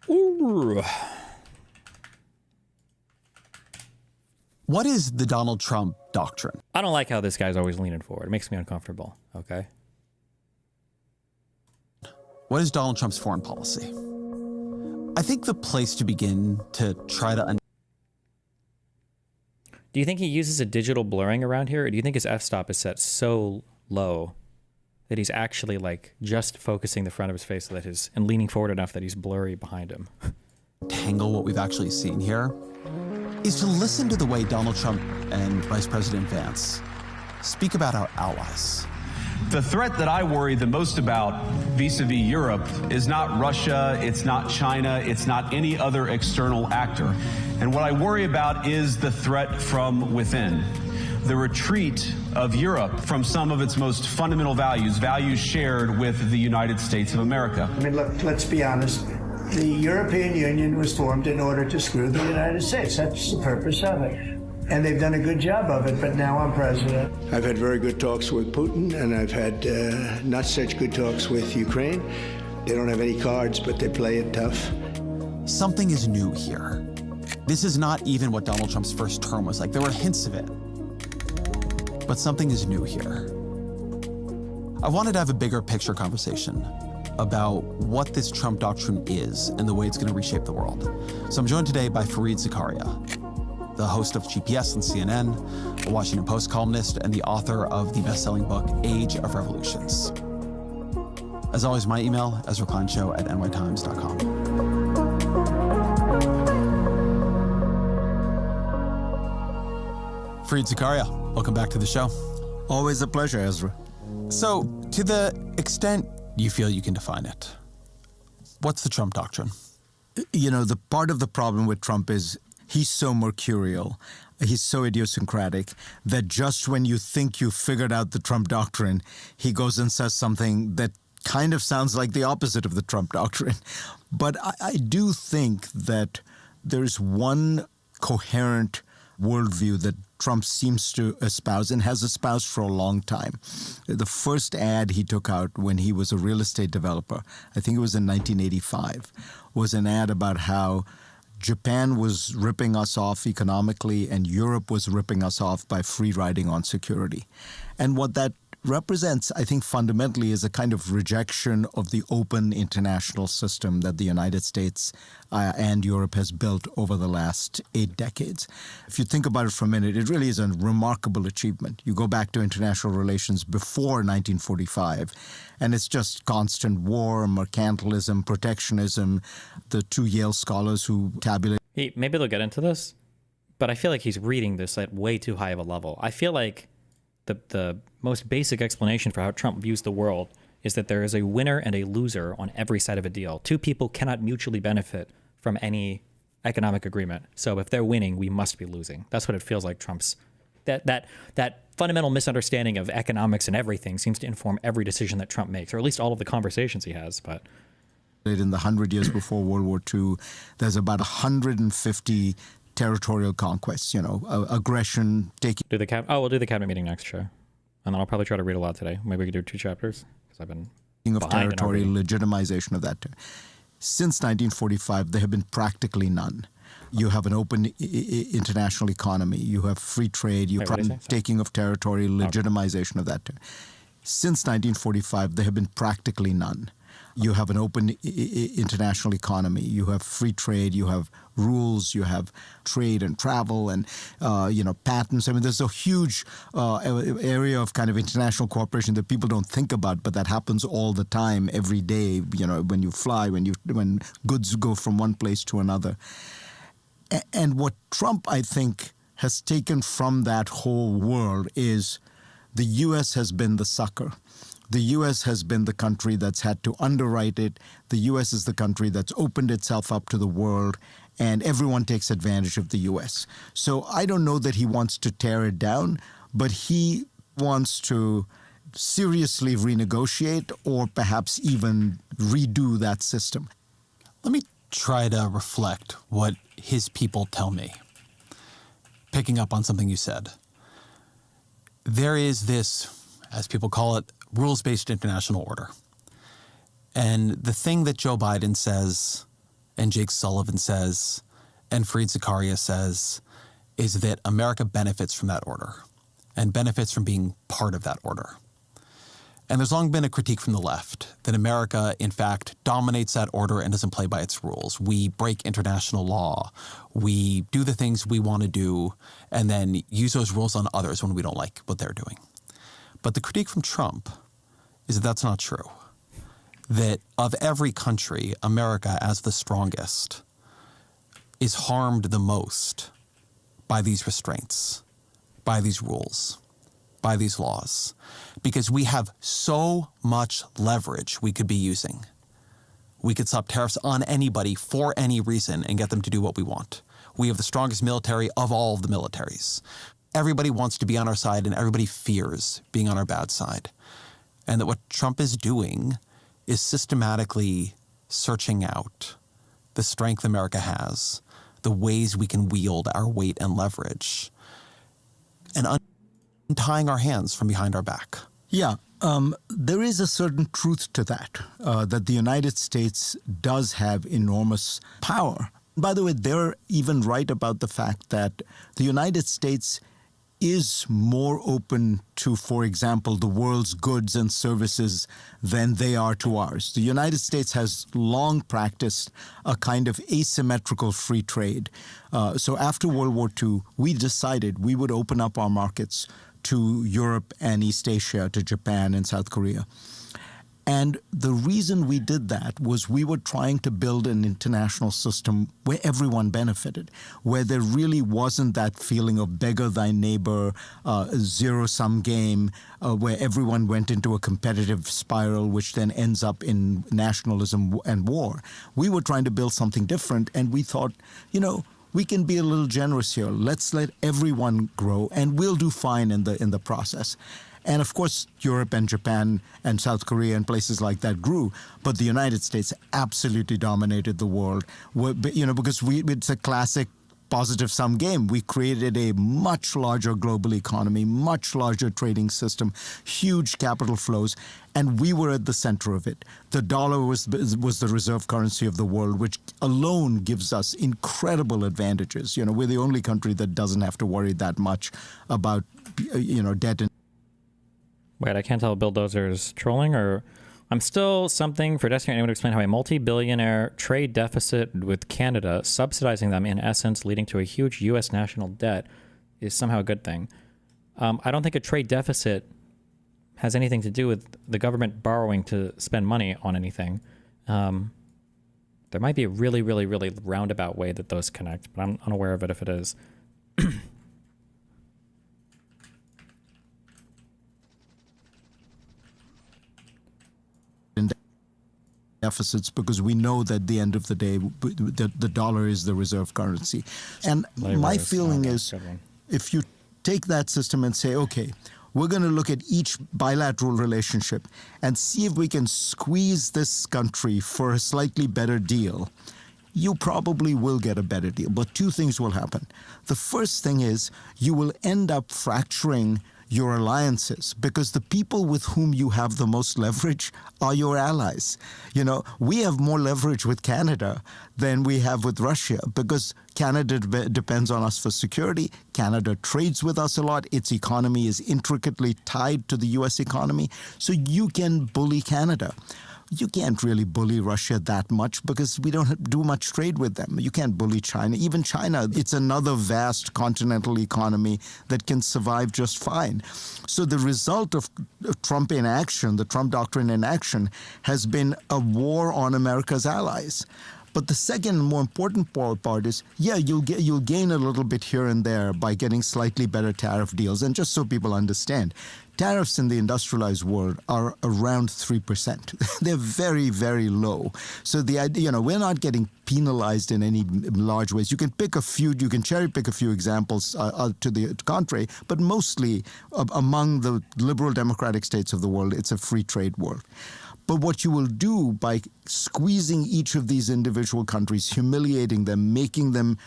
Ooh. What is the Donald Trump doctrine? I don't like how this guy's always leaning forward. It makes me uncomfortable. Okay. What is Donald Trump's foreign policy? I think the place to begin to try to... Do you think he uses a digital blurring around here, or do you think his f-stop is set so low that he's actually like just focusing the front of his face so that his and leaning forward enough that he's blurry behind him? Tangle what we've actually seen here is to listen to the way Donald Trump and Vice President Vance speak about our allies. The threat that I worry the most about vis-a-vis Europe is not Russia, it's not China, it's not any other external actor. And what I worry about is the threat from within. The retreat of Europe from some of its most fundamental values, values shared with the United States of America. I mean, look, let's be honest. The European Union was formed in order to screw the United States. That's the purpose of it. And they've done a good job of it, but now I'm president. I've had very good talks with Putin, and I've had not such good talks with Ukraine. They don't have any cards, but they play it tough. Something is new here. This is not even what Donald Trump's first term was like. There were hints of it. But something is new here. I wanted to have a bigger picture conversation about what this Trump doctrine is and the way it's going to reshape the world. So I'm joined today by Fareed Zakaria, the host of GPS and CNN, a Washington Post columnist, and the author of the best-selling book, Age of Revolutions. As always, my email, EzraKleinShow@nytimes.com. Fareed Zakaria, welcome back to the show. Always a pleasure, Ezra. So, to the extent you feel you can define it, what's the Trump doctrine? You know, the part of the problem with Trump is he's so mercurial, he's so idiosyncratic, that just when you think you figured out the Trump doctrine, he goes and says something that kind of sounds like the opposite of the Trump doctrine. But I do think that there's one coherent worldview that Trump seems to espouse and has espoused for a long time. The first ad he took out when he was a real estate developer, I think it was in 1985, was an ad about how Japan was ripping us off economically and Europe was ripping us off by free riding on security. And what that represents, I think, fundamentally is a kind of rejection of the open international system that the United States and Europe has built over the last 8 decades. If you think about it for a minute, it really is a remarkable achievement. You go back to international relations before 1945, and it's just constant war, mercantilism, protectionism. The 2 Yale scholars who tabulate... Maybe they'll get into this, but I feel like he's reading this at way too high of a level. I feel like the most basic explanation for how Trump views the world is that there is a winner and a loser on every side of a deal. 2 people cannot mutually benefit from any economic agreement. So if they're winning, we must be losing. That's what it feels like. Trump's that fundamental misunderstanding of economics and everything seems to inform every decision that Trump makes, or at least all of the conversations he has. But in the 100 years before World War II, there's about 150 territorial conquests, aggression, taking... we'll do the cabinet meeting next, sure. And then I'll probably try to read a lot today. Maybe we could do 2 chapters, because I've been of territory, legitimization of that. Since 1945, there have been practically none. You have an open international economy. You have free trade. You have taking of territory, legitimization of that. Since 1945, there have been practically none. You have an open international economy. You have free trade. You have rules. You have trade and travel and, patents. I mean, there's a huge area of kind of international cooperation that people don't think about, but that happens all the time, every day, when you fly, when goods go from one place to another. And what Trump, I think, has taken from that whole world is the U.S. has been the sucker. The U.S. has been the country that's had to underwrite it. The U.S. is the country that's opened itself up to the world, and everyone takes advantage of the U.S. So I don't know that he wants to tear it down, but he wants to seriously renegotiate or perhaps even redo that system. Let me try to reflect what his people tell me. Picking up on something you said. There is this, as people call it, rules-based international order. And the thing that Joe Biden says, and Jake Sullivan says, and Fareed Zakaria says, is that America benefits from that order and benefits from being part of that order. And there's long been a critique from the left that America, in fact, dominates that order and doesn't play by its rules. We break international law. We do the things we want to do and then use those rules on others when we don't like what they're doing. But the critique from Trump is that that's not true. That of every country, America, as the strongest, is harmed the most by these restraints, by these rules, by these laws, because we have so much leverage we could be using. We could stop tariffs on anybody for any reason and get them to do what we want. We have the strongest military of all of the militaries. Everybody wants to be on our side and everybody fears being on our bad side. And that what Trump is doing is systematically searching out the strength America has, the ways we can wield our weight and leverage, and untying our hands from behind our back. Yeah, there is a certain truth to that, that the United States does have enormous power. By the way, they're even right about the fact that the United States is more open to, for example, the world's goods and services than they are to ours. The United States has long practiced a kind of asymmetrical free trade. So after World War II, we decided we would open up our markets to Europe and East Asia, to Japan and South Korea. And the reason we did that was we were trying to build an international system where everyone benefited, where there really wasn't that feeling of beggar thy neighbor, zero-sum game, where everyone went into a competitive spiral, which then ends up in nationalism and war. We were trying to build something different, and we thought, we can be a little generous here. Let's let everyone grow, and we'll do fine in the process. And of course, Europe and Japan and South Korea and places like that grew, but the United States absolutely dominated the world. Because it's a classic positive sum game. We created a much larger global economy, much larger trading system, huge capital flows, and we were at the center of it. The dollar was the reserve currency of the world, which alone gives us incredible advantages. We're the only country that doesn't have to worry that much about debt and... Wait, I can't tell if Bill Dozer is trolling or... I'm still something for Destiny. Anyone to explain how a multi-billionaire trade deficit with Canada, subsidizing them in essence, leading to a huge U.S. national debt, is somehow a good thing. I don't think a trade deficit has anything to do with the government borrowing to spend money on anything. There might be a really, really, really roundabout way that those connect, but I'm unaware of it if it is. deficits because we know that at the end of the day, the dollar is the reserve currency. And my feeling is if you take that system and say, okay, we're going to look at each bilateral relationship and see if we can squeeze this country for a slightly better deal, you probably will get a better deal. But two things will happen. The first thing is you will end up fracturing your alliances because the people with whom you have the most leverage are your allies. You know, we have more leverage with Canada than we have with Russia because Canada depends on us for security. Canada trades with us a lot. Its economy is intricately tied to the U.S. economy. So you can bully Canada. You can't really bully Russia that much because we don't do much trade with them. You can't bully China. Even China, it's another vast continental economy that can survive just fine. So the result of Trump in action, the Trump doctrine in action, has been a war on America's allies. But the second more important part is, yeah, you'll gain a little bit here and there by getting slightly better tariff deals. And just so people understand, tariffs in the industrialized world are around 3%. They're very, very low. So the idea, we're not getting penalized in any large ways. You can pick a few, you can cherry pick a few examples to the contrary, but mostly among the liberal democratic states of the world, it's a free trade world. But what you will do by squeezing each of these individual countries, humiliating them, making them,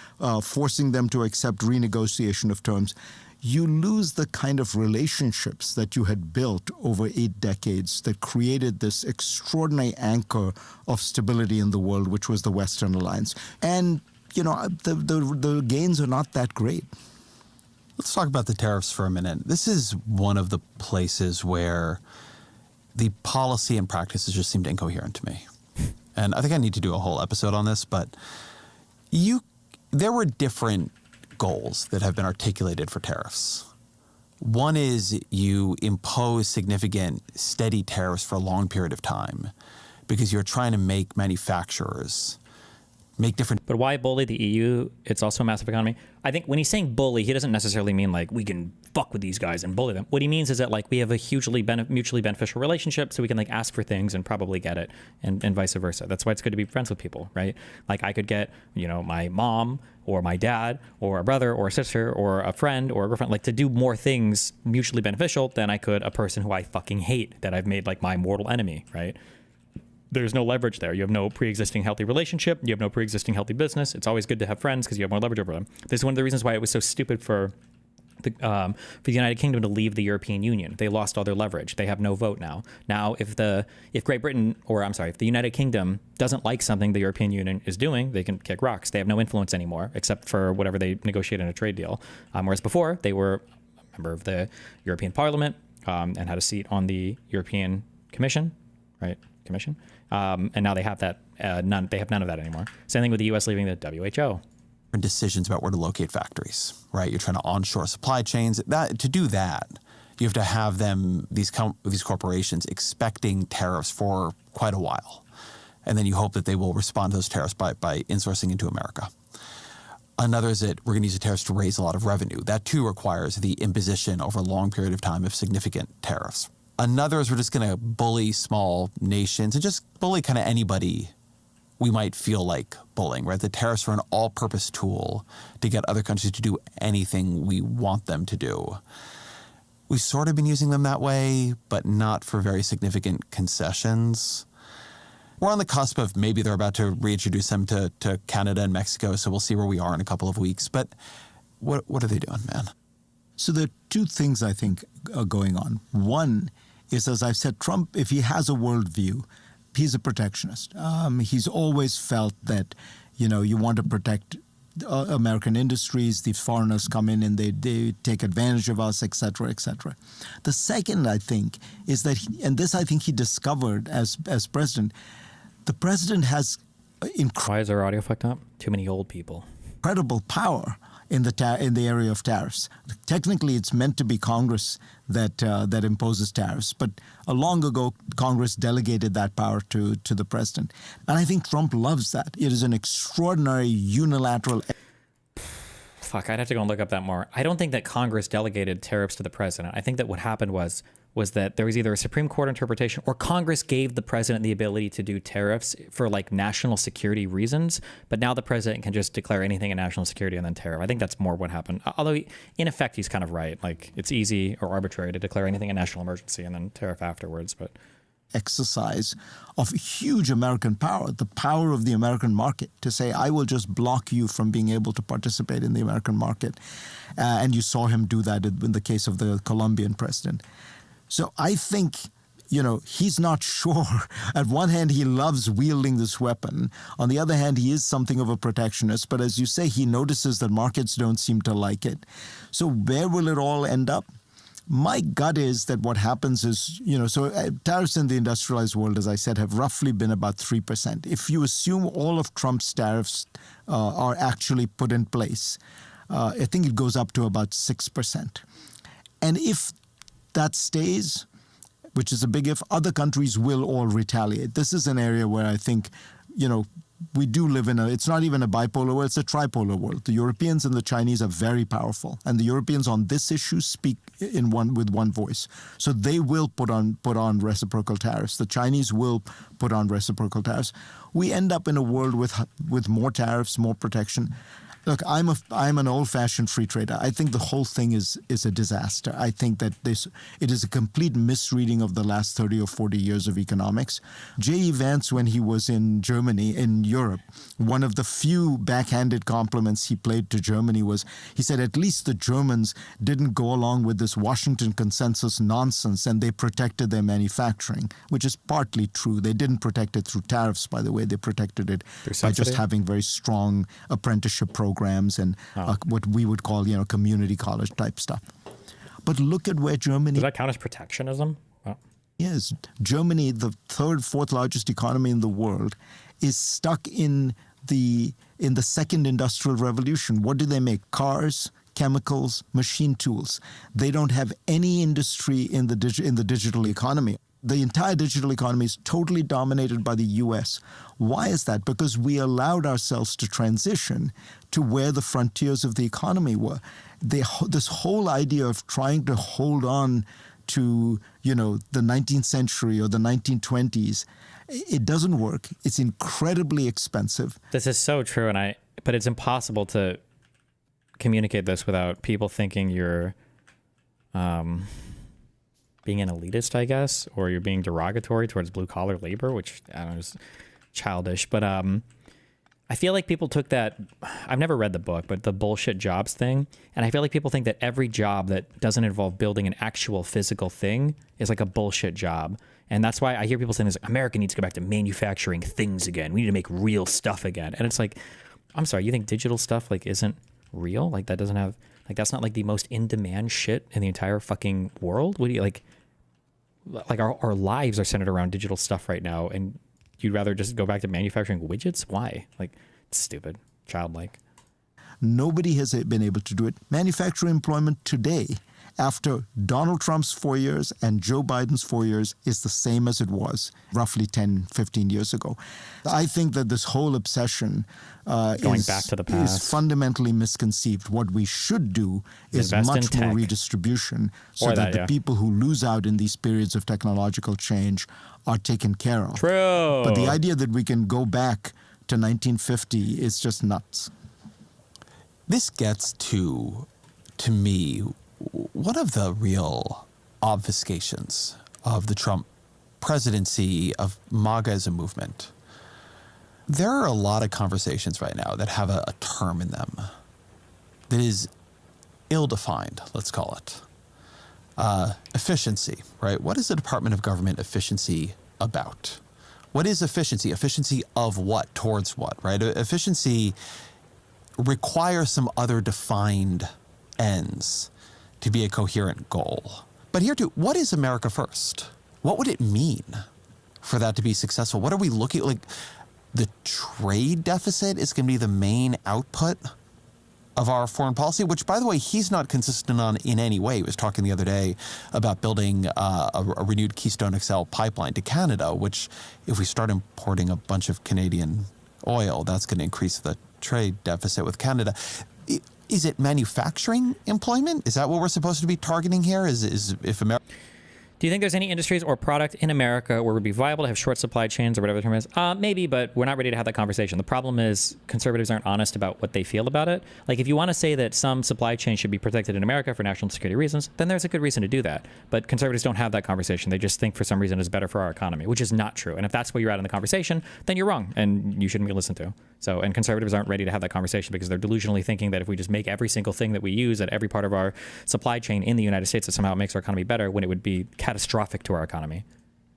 forcing them to accept renegotiation of terms, you lose the kind of relationships that you had built over 8 decades that created this extraordinary anchor of stability in the world, which was the Western Alliance. And, the gains are not that great. Let's talk about the tariffs for a minute. This is one of the places where the policy and practices just seemed incoherent to me. And I think I need to do a whole episode on this, but there were different goals that have been articulated for tariffs. One is you impose significant steady tariffs for a long period of time because you're trying to make manufacturers make different. But why bully the EU? It's also a massive economy. I think when he's saying bully, he doesn't necessarily mean like we can fuck with these guys and bully them. What he means is that like we have a hugely mutually beneficial relationship, so we can like ask for things and probably get it, and vice versa. That's why it's good to be friends with people, right? Like I could get, my mom or my dad or a brother or a sister or a friend or a girlfriend, like to do more things mutually beneficial than I could a person who I fucking hate that I've made like my mortal enemy, right? There's no leverage there. You have no pre-existing healthy relationship. You have no pre-existing healthy business. It's always good to have friends because you have more leverage over them. This is one of the reasons why it was so stupid for the United Kingdom to leave the European Union. They lost all their leverage. They have no vote now. Now, if Great Britain, if the United Kingdom doesn't like something the European Union is doing, they can kick rocks. They have no influence anymore except for whatever they negotiate in a trade deal. Whereas before, they were a member of the European Parliament and had a seat on the European Commission, right? Commission. And now they have that they have none of that anymore. Same thing with the U.S. leaving the WHO. Decisions about where to locate factories, right? You're trying to onshore supply chains. To do that, you have to have these corporations expecting tariffs for quite a while, and then you hope that they will respond to those tariffs by insourcing into America. Another is that we're going to use the tariffs to raise a lot of revenue. That too requires the imposition over a long period of time of significant tariffs. Another is we're just going to bully small nations and just bully kind of anybody we might feel like bullying, right? The tariffs are an all-purpose tool to get other countries to do anything we want them to do. We've sort of been using them that way, but not for very significant concessions. We're on the cusp of maybe they're about to reintroduce them to Canada and Mexico, so we'll see where we are in a couple of weeks. But what are they doing, man? So there are two things I think are going on. One is, as I've said, Trump, if he has a worldview, he's a protectionist. He's always felt that, you want to protect American industries. These foreigners come in and they take advantage of us, et cetera, et cetera. The second, I think, is that, I think he discovered as president, the president has Why is our audio fucked up? Too many old people. Incredible power in the area of tariffs. Technically, it's meant to be Congress that imposes tariffs, but long ago, Congress delegated that power to the president. And I think Trump loves that. It is an extraordinary unilateral... Fuck, I'd have to go and look up that more. I don't think that Congress delegated tariffs to the president. I think that what happened was was that there was either a Supreme Court interpretation or Congress gave the president the ability to do tariffs for like national security reasons. But now the president can just declare anything a national security and then tariff. I think that's more what happened. Although in effect, he's kind of right. Like it's easy or arbitrary to declare anything a national emergency and then tariff afterwards. But exercise of huge American power, the power of the American market, to say, I will just block you from being able to participate in the American market. And you saw him do that in the case of the Colombian president. So I think, he's not sure. At one hand, he loves wielding this weapon. On the other hand, he is something of a protectionist. But as you say, he notices that markets don't seem to like it. So where will it all end up? My gut is that what happens is, tariffs in the industrialized world, as I said, have roughly been about 3%. If you assume all of Trump's tariffs are actually put in place, I think it goes up to about 6%. And if that stays, which is a big if, other countries will all retaliate. This is an area where I think, we do live in it's not even a bipolar world, it's a tripolar world. The Europeans and the Chinese are very powerful, and the Europeans on this issue speak with one voice. So they will put on reciprocal tariffs. The Chinese will put on reciprocal tariffs. We end up in a world with more tariffs, more protection. Look, I'm an old-fashioned free trader. I think the whole thing is a disaster. I think that it is a complete misreading of the last 30 or 40 years of economics. J.E. Vance, when he was in Germany, in Europe, one of the few backhanded compliments he paid to Germany was, he said, at least the Germans didn't go along with this Washington consensus nonsense and they protected their manufacturing, which is partly true. They didn't protect it through tariffs, by the way. They protected it by just having very strong apprenticeship programs and what we would call, community college type stuff. But look at where Germany... Does that count as protectionism? Yes. Germany, the third, fourth largest economy in the world, is stuck in the second industrial revolution. What do they make? Cars, chemicals, machine tools. They don't have any industry in the digital economy. The entire digital economy is totally dominated by the U.S. Why is that? Because we allowed ourselves to transition to where the frontiers of the economy were. This whole idea of trying to hold on to, the 19th century or the 1920s, it doesn't work. It's incredibly expensive. This is so true, but it's impossible to communicate this without people thinking you're being an elitist, I guess, or you're being derogatory towards blue-collar labor, which I don't know, is childish. But I feel like people took that, I've never read the book, but the bullshit jobs thing, and I feel like people think that every job that doesn't involve building an actual physical thing is like a bullshit job. And that's why I hear people saying this, America needs to go back to manufacturing things again. We need to make real stuff again. And it's like, I'm sorry, you think digital stuff like isn't real? Like that doesn't have, like that's not like the most in-demand shit in the entire fucking world? What do you like our lives are centered around digital stuff right now, and you'd rather just go back to manufacturing widgets? Why? Like, it's stupid, childlike. Nobody has been able to do it. Manufacturing employment today, after Donald Trump's 4 years and Joe Biden's 4 years, is the same as it was roughly 10, 15 years ago. I think that this whole obsession going back to the past is fundamentally misconceived. What we should do is much more redistribution so that the people who lose out in these periods of technological change are taken care of. True. But the idea that we can go back to 1950 is just nuts. This gets to me, one of the real obfuscations of the Trump presidency, of MAGA as a movement. There are a lot of conversations right now that have a term in them that is ill-defined, let's call it. Efficiency, right? What is the Department of Government efficiency about? What is efficiency? Efficiency of what? Towards what, right? Efficiency requires some other defined ends to be a coherent goal. But here too, what is America first? What would it mean for that to be successful? What are we looking like? The trade deficit is going to be the main output of our foreign policy, which, by the way, he's not consistent on in any way. He was talking the other day about building a renewed Keystone XL pipeline to Canada, which if we start importing a bunch of Canadian oil, that's going to increase the trade deficit with Canada. Is it manufacturing employment? Is that what we're supposed to be targeting here? Is if America... Do you think there's any industries or product in America where it would be viable to have short supply chains or whatever the term is? Maybe, but we're not ready to have that conversation. The problem is conservatives aren't honest about what they feel about it. Like, if you want to say that some supply chain should be protected in America for national security reasons, then there's a good reason to do that. But conservatives don't have that conversation. They just think for some reason it's better for our economy, which is not true. And if that's where you're at in the conversation, then you're wrong and you shouldn't be listened to. So, and conservatives aren't ready to have that conversation because they're delusionally thinking that if we just make every single thing that we use at every part of our supply chain in the United States, that somehow it makes our economy better, when it would be catastrophic to our economy.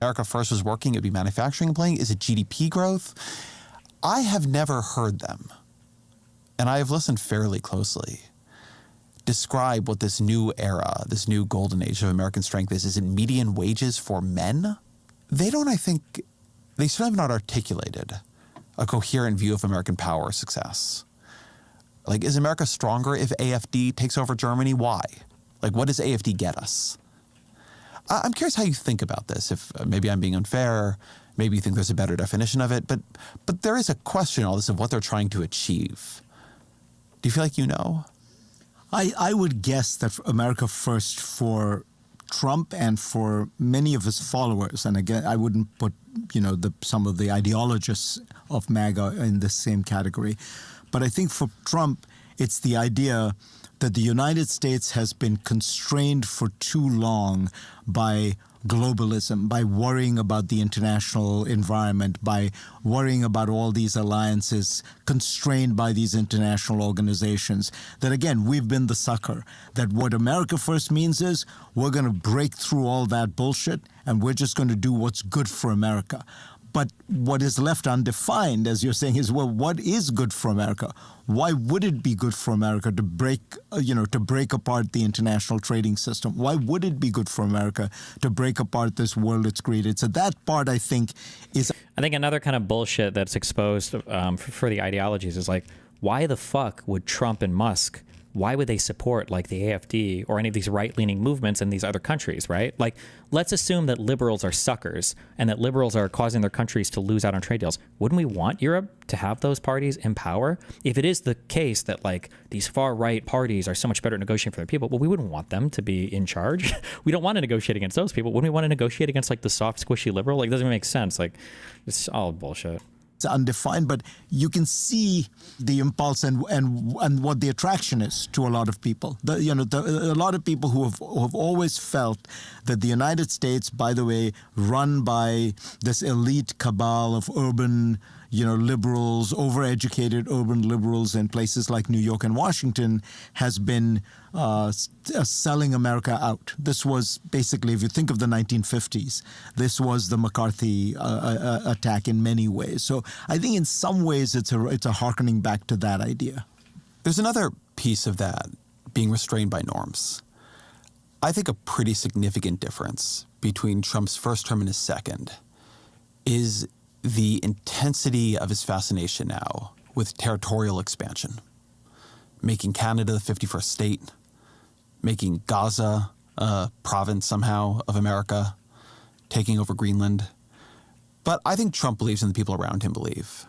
America First was working, it would be manufacturing and playing. Is it GDP growth? I have never heard them, and I have listened fairly closely, describe what this new era, this new golden age of American strength is. Is it median wages for men? They don't, I think, they certainly have not articulated a coherent view of American power or success. Like, is America stronger if AfD takes over Germany? Why? Like, what does AfD get us? I'm curious how you think about this. If maybe I'm being unfair, maybe you think there's a better definition of it, but there is a question in all this of what they're trying to achieve. Do you feel like you know? I would guess that America First for Trump and for many of his followers, and again, I wouldn't put, some of the ideologists of MAGA in the same category, but I think for Trump, it's the idea that the United States has been constrained for too long by globalism, by worrying about the international environment, by worrying about all these alliances, constrained by these international organizations, that again, we've been the sucker. That what America First means is we're going to break through all that bullshit and we're just going to do what's good for America. But what is left undefined, as you're saying, is, well, what is good for America? Why would it be good for America to break apart the international trading system? Why would it be good for America to break apart this world it's created? So that part, I think, is... I think another kind of bullshit that's exposed for the ideologies is like, why the fuck would Trump and Musk, why would they support like the AfD or any of these right-leaning movements in these other countries, right? Like, let's assume that liberals are suckers and that liberals are causing their countries to lose out on trade deals. Wouldn't we want Europe to have those parties in power? If it is the case that like these far-right parties are so much better at negotiating for their people, well, we wouldn't want them to be in charge. We don't want to negotiate against those people. Wouldn't we want to negotiate against like the soft, squishy liberal? Like, it doesn't make sense. Like, it's all bullshit. Undefined, but you can see the impulse and what the attraction is to a lot of people. A lot of people who have always felt that the United States, by the way, run by this elite cabal of urban, liberals, overeducated urban liberals in places like New York and Washington, has been selling America out. This was basically, if you think of the 1950s, this was the McCarthy attack in many ways. So I think in some ways it's a hearkening back to that idea. There's another piece of that, being restrained by norms. I think a pretty significant difference between Trump's first term and his second is the intensity of his fascination now with territorial expansion, making Canada the 51st state, making Gaza a province somehow of America, taking over Greenland. But I think Trump believes, and the people around him believe,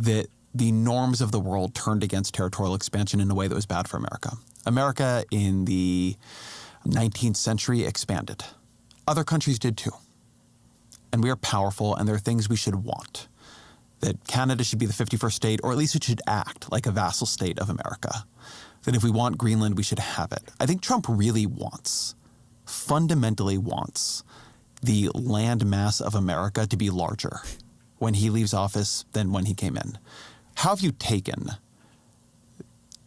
that the norms of the world turned against territorial expansion in a way that was bad for America. America in the 19th century expanded. Other countries did too. And we are powerful, and there are things we should want. That Canada should be the 51st state, or at least it should act like a vassal state of America. That if we want Greenland, we should have it. I think Trump really fundamentally wants, the land mass of America to be larger when he leaves office than when he came in. How have you taken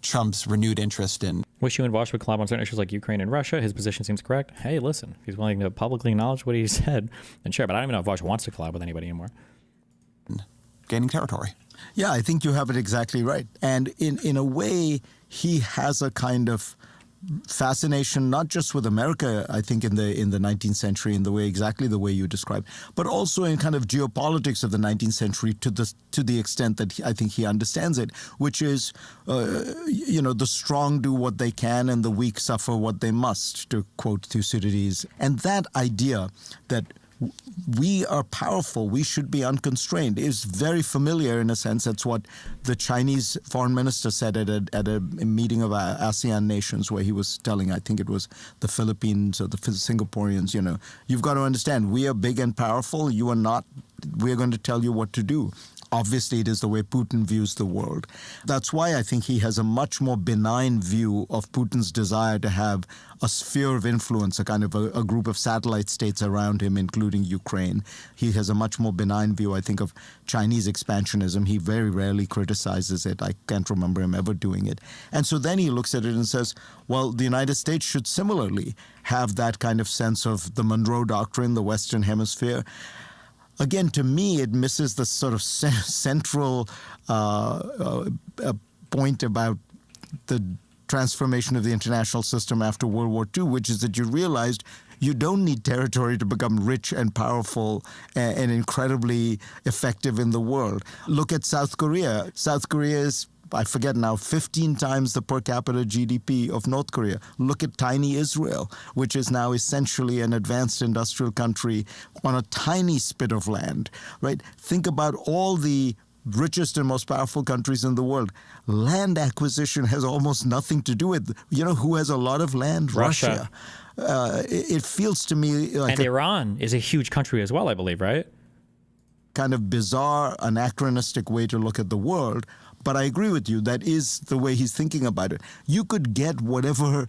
Trump's renewed interest in... Wish you and Vosh would collab on certain issues like Ukraine and Russia. His position seems correct. Hey, listen, if he's willing to publicly acknowledge what he said, then sure. But I don't even know if Vosh wants to collab with anybody anymore. Gaining territory. Yeah, I think you have it exactly right. And in a way, he has a kind of fascination, not just with America, I think in the 19th century, in exactly the way you described, but also in kind of geopolitics of the 19th century to the extent that I think he understands it, which is, the strong do what they can and the weak suffer what they must, to quote Thucydides. And that idea that we are powerful. We should be unconstrained. It's very familiar in a sense. That's what the Chinese foreign minister said at a meeting of ASEAN nations, where he was telling, I think it was the Philippines or the Singaporeans, you've got to understand, we are big and powerful. You are not. We are going to tell you what to do. Obviously, it is the way Putin views the world. That's why I think he has a much more benign view of Putin's desire to have a sphere of influence, a kind of a group of satellite states around him, including Ukraine. He has a much more benign view, I think, of Chinese expansionism. He very rarely criticizes it. I can't remember him ever doing it. And so then he looks at it and says, well, the United States should similarly have that kind of sense of the Monroe Doctrine, the Western Hemisphere. Again, to me, it misses the sort of central point about the transformation of the international system after World War II, which is that you realized you don't need territory to become rich and powerful and incredibly effective in the world. Look at South Korea. South Korea is, I forget now, 15 times the per capita GDP of North Korea. Look at tiny Israel, which is now essentially an advanced industrial country on a tiny spit of land, right? Think about all the richest and most powerful countries in the world. Land acquisition has almost nothing to do with, who has a lot of land? Russia. It feels to me like... And Iran is a huge country as well, I believe, right? Kind of bizarre, anachronistic way to look at the world. But I agree with you, that is the way he's thinking about it. You could get whatever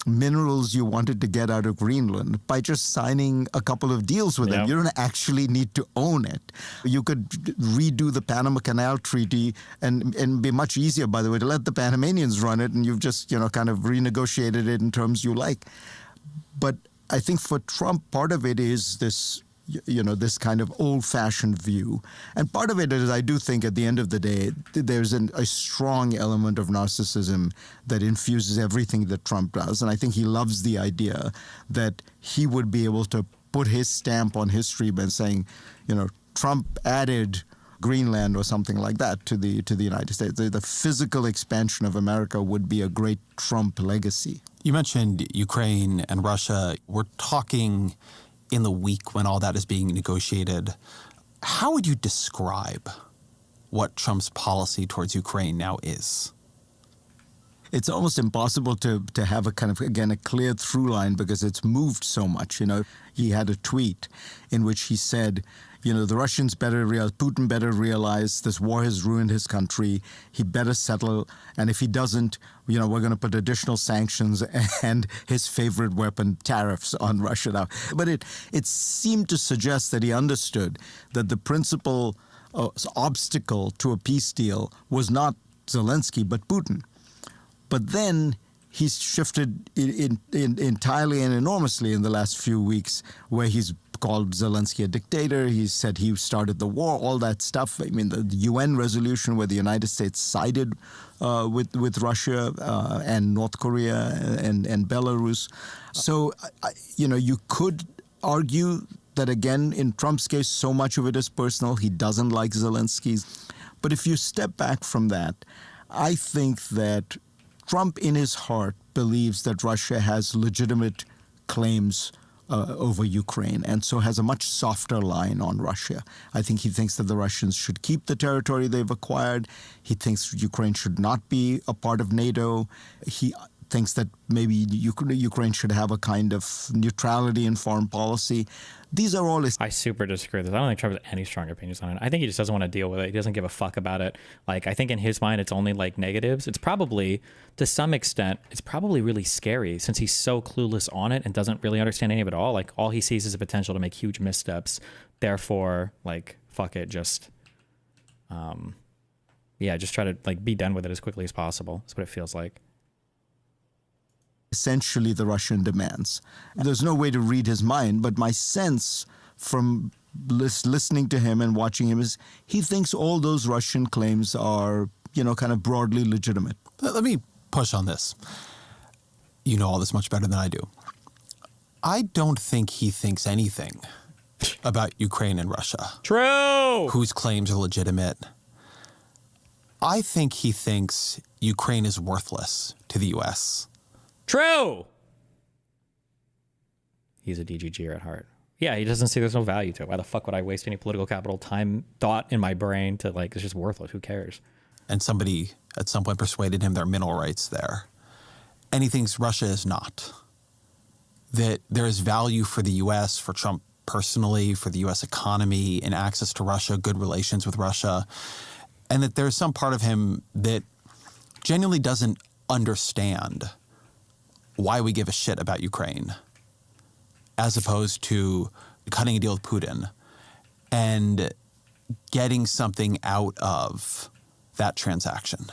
minerals you wanted to get out of Greenland by just signing a couple of deals with them. You don't actually need to own it. You could redo the Panama Canal Treaty and be much easier, by the way, to let the Panamanians run it, and you've just, kind of renegotiated it in terms you like. But I think for Trump, part of it is this this kind of old-fashioned view. And part of it is, I do think, at the end of the day, there's a strong element of narcissism that infuses everything that Trump does. And I think he loves the idea that he would be able to put his stamp on history by saying, Trump added Greenland or something like that to the United States. The physical expansion of America would be a great Trump legacy. You mentioned Ukraine and Russia. We're talking in the week when all that is being negotiated. How would you describe what Trump's policy towards Ukraine now is? It's almost impossible to have a kind of, again, a clear through line because it's moved so much. He had a tweet in which he said, the Russians better realize, Putin better realize this war has ruined his country. He better settle. And if he doesn't, we're going to put additional sanctions and his favorite weapon, tariffs on Russia now. But it seemed to suggest that he understood that the principal obstacle to a peace deal was not Zelensky, but Putin. But then he's shifted entirely and enormously in the last few weeks, where he's called Zelensky a dictator. He said he started the war, all that stuff. I mean, the UN resolution where the United States sided with Russia and North Korea and Belarus. So, you could argue that, again, in Trump's case, so much of it is personal. He doesn't like Zelensky's. But if you step back from that, I think that Trump, in his heart, believes that Russia has legitimate claims over Ukraine, and so has a much softer line on Russia. I think he thinks that the Russians should keep the territory they've acquired. He thinks Ukraine should not be a part of NATO. He thinks that maybe Ukraine should have a kind of neutrality in foreign policy. These are all I super disagree with this. I don't think Trump has any strong opinions on it. I think he just doesn't want to deal with it. He doesn't give a fuck about it. I think in his mind, it's only negatives. It's probably, to some extent, it's probably really scary since he's so clueless on it and doesn't really understand any of it all. All he sees is a potential to make huge missteps. Therefore, fuck it, just try to be done with it as quickly as possible. That's what it feels like. Essentially the Russian demands. There's no way to read his mind, but my sense from listening to him and watching him is he thinks all those Russian claims are, kind of broadly legitimate. Let me push on this. You know all this much better than I do. I don't think he thinks anything about Ukraine and Russia. True! Whose claims are legitimate. I think he thinks Ukraine is worthless to the U.S. True. He's a DGGer at heart. Yeah, he doesn't see there's no value to it. Why the fuck would I waste any political capital, time, thought in my brain to like, it's just worthless. Who cares? And somebody at some point persuaded him there are mineral rights there. And he thinks Russia is not. That there is value for the U.S., for Trump personally, for the U.S. economy, in access to Russia, good relations with Russia. And that there's some part of him that genuinely doesn't understand why we give a shit about Ukraine, as opposed to cutting a deal with Putin and getting something out of that transaction.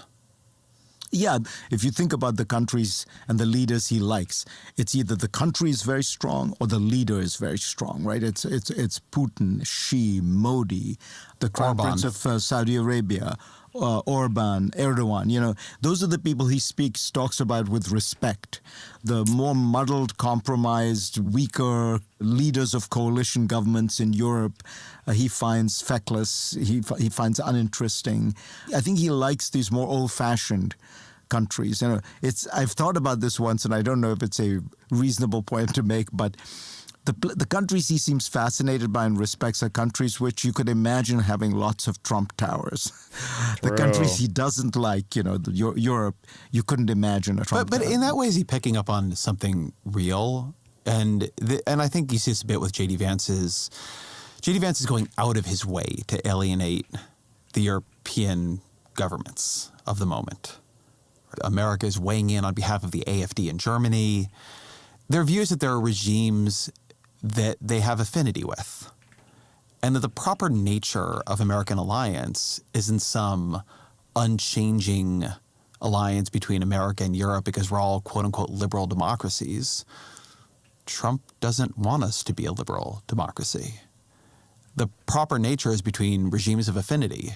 Yeah, if you think about the countries and the leaders he likes, it's either the country is very strong or the leader is very strong, right? It's Putin, Xi, Modi, the Crown Prince of Saudi Arabia, Orban, Erdogan. You know, those are the people he talks about with respect. The more muddled, compromised, weaker leaders of coalition governments in Europe, he finds feckless, he finds uninteresting. I think he likes these more old-fashioned countries. You know, I've thought about this once, and I don't know if it's a reasonable point to make, but the countries he seems fascinated by and respects are countries which you could imagine having lots of Trump towers. The countries he doesn't like, you know, Europe, you couldn't imagine a Trump But tower. in that way, is he picking up on something real? And I think you see this a bit with J.D. Vance is going out of his way to alienate the European governments of the moment. America is weighing in on behalf of the AfD in Germany. Their view is that there are regimes that they have affinity with, and that the proper nature of American alliance isn't some unchanging alliance between America and Europe because we're all quote-unquote liberal democracies. Trump doesn't want us to be a liberal democracy. The proper nature is between regimes of affinity.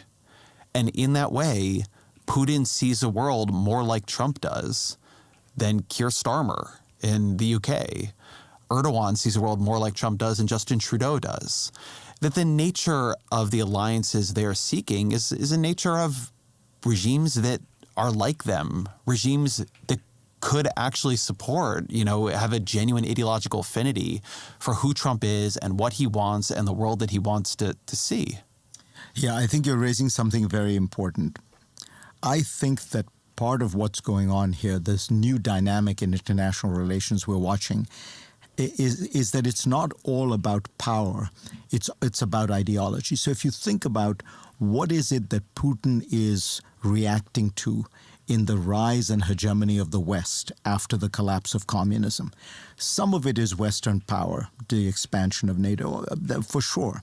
And in that way, Putin sees a world more like Trump does than Keir Starmer in the UK. Erdogan sees a world more like Trump does and Justin Trudeau does. That the nature of the alliances they are seeking is a nature of regimes that are like them, regimes that could actually support, you know, have a genuine ideological affinity for who Trump is and what he wants and the world that he wants to see. Yeah, I think you're raising something very important. I think that part of what's going on here, this new dynamic in international relations we're watching, is that it's not all about power. It's about ideology. So if you think about what is it that Putin is reacting to in the rise and hegemony of the West after the collapse of communism, some of it is Western power, the expansion of NATO, for sure.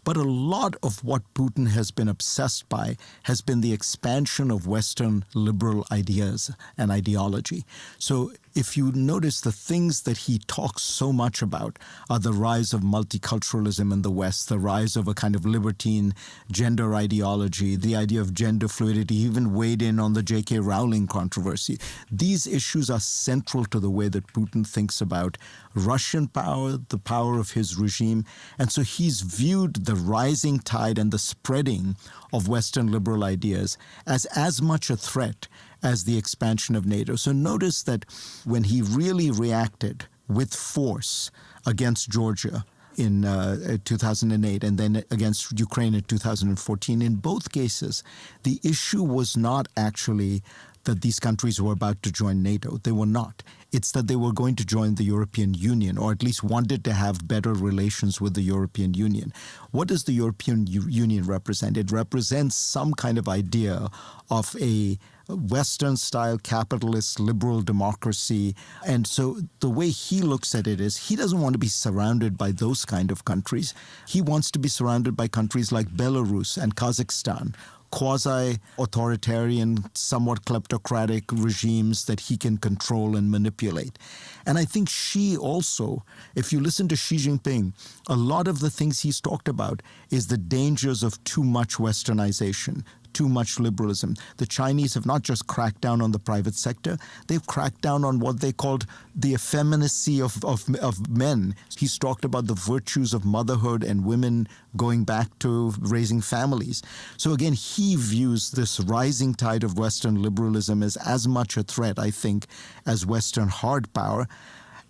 But a lot of what Putin has been obsessed by has been the expansion of Western liberal ideas and ideology. So if you notice, the things that he talks so much about are the rise of multiculturalism in the West, the rise of a kind of libertine gender ideology, the idea of gender fluidity. He even weighed in on the J.K. Rowling controversy. These issues are central to the way that Putin thinks about Russian power, the power of his regime. And so he's viewed the rising tide and the spreading of Western liberal ideas as much a threat as the expansion of NATO. So notice that when he really reacted with force against Georgia in 2008 and then against Ukraine in 2014, in both cases, the issue was not actually that these countries were about to join NATO. They were not. It's that they were going to join the European Union, or at least wanted to have better relations with the European Union. What does the European Union represent? It represents some kind of idea of a Western-style capitalist liberal democracy. And so the way he looks at it is he doesn't want to be surrounded by those kind of countries. He wants to be surrounded by countries like Belarus and Kazakhstan, quasi-authoritarian, somewhat kleptocratic regimes that he can control and manipulate. And I think Xi also, if you listen to Xi Jinping, a lot of the things he's talked about is the dangers of too much westernization, too much liberalism. The Chinese have not just cracked down on the private sector, they've cracked down on what they called the effeminacy of men. He's talked about the virtues of motherhood and women going back to raising families. So again, he views this rising tide of Western liberalism as much a threat, I think, as Western hard power.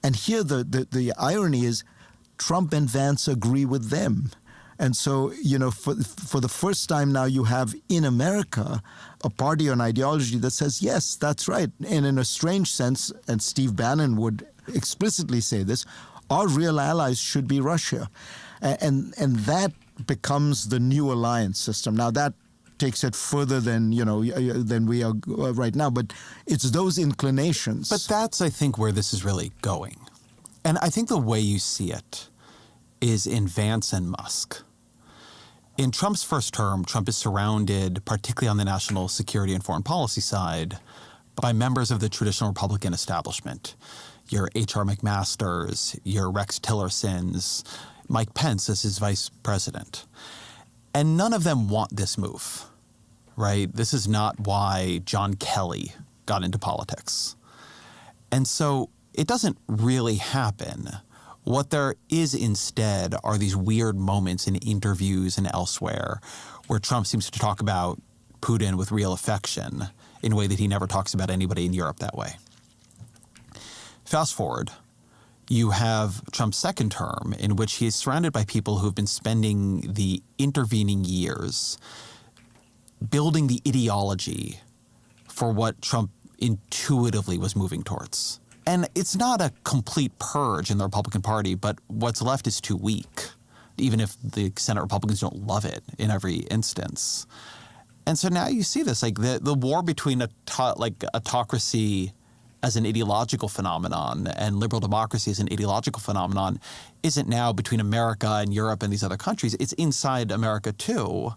And here the irony is, Trump and Vance agree with them. And so, for the first time now you have in America a party or an ideology that says, yes, that's right. And in a strange sense, and Steve Bannon would explicitly say this, our real allies should be Russia. And that becomes the new alliance system. Now that takes it further than we are right now, but it's those inclinations. But that's, I think, where this is really going. And I think the way you see it is in Vance and Musk. In Trump's first term, Trump is surrounded, particularly on the national security and foreign policy side, by members of the traditional Republican establishment. Your H.R. McMasters, your Rex Tillersons, Mike Pence as his vice president. And none of them want this move, right? This is not why John Kelly got into politics. And so it doesn't really happen. What there is instead are these weird moments in interviews and elsewhere where Trump seems to talk about Putin with real affection in a way that he never talks about anybody in Europe that way. Fast forward, you have Trump's second term in which he is surrounded by people who have been spending the intervening years building the ideology for what Trump intuitively was moving towards. And it's not a complete purge in the Republican Party, but what's left is too weak, even if the Senate Republicans don't love it in every instance. And so now you see this, like the war between autocracy as an ideological phenomenon and liberal democracy as an ideological phenomenon isn't now between America and Europe and these other countries. It's inside America too.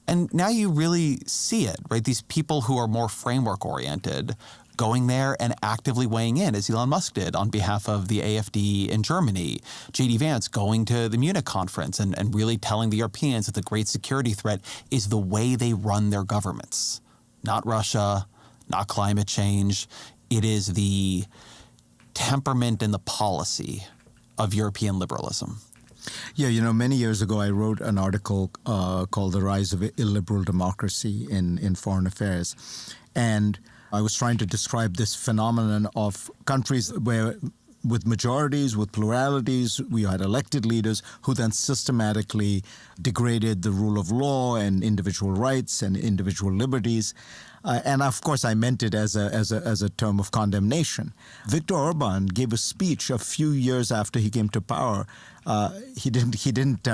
And now you really see it, right? These people who are more framework oriented going there and actively weighing in, as Elon Musk did on behalf of the AfD in Germany. J.D. Vance going to the Munich conference and really telling the Europeans that the great security threat is the way they run their governments. Not Russia, not climate change. It is the temperament and the policy of European liberalism. Yeah, many years ago I wrote an article called The Rise of Illiberal Democracy in Foreign Affairs. And I was trying to describe this phenomenon of countries where with majorities, with pluralities, we had elected leaders who then systematically degraded the rule of law and individual rights and individual liberties. And of course, I meant it as a term of condemnation. Viktor Orban gave a speech a few years after he came to power. He didn't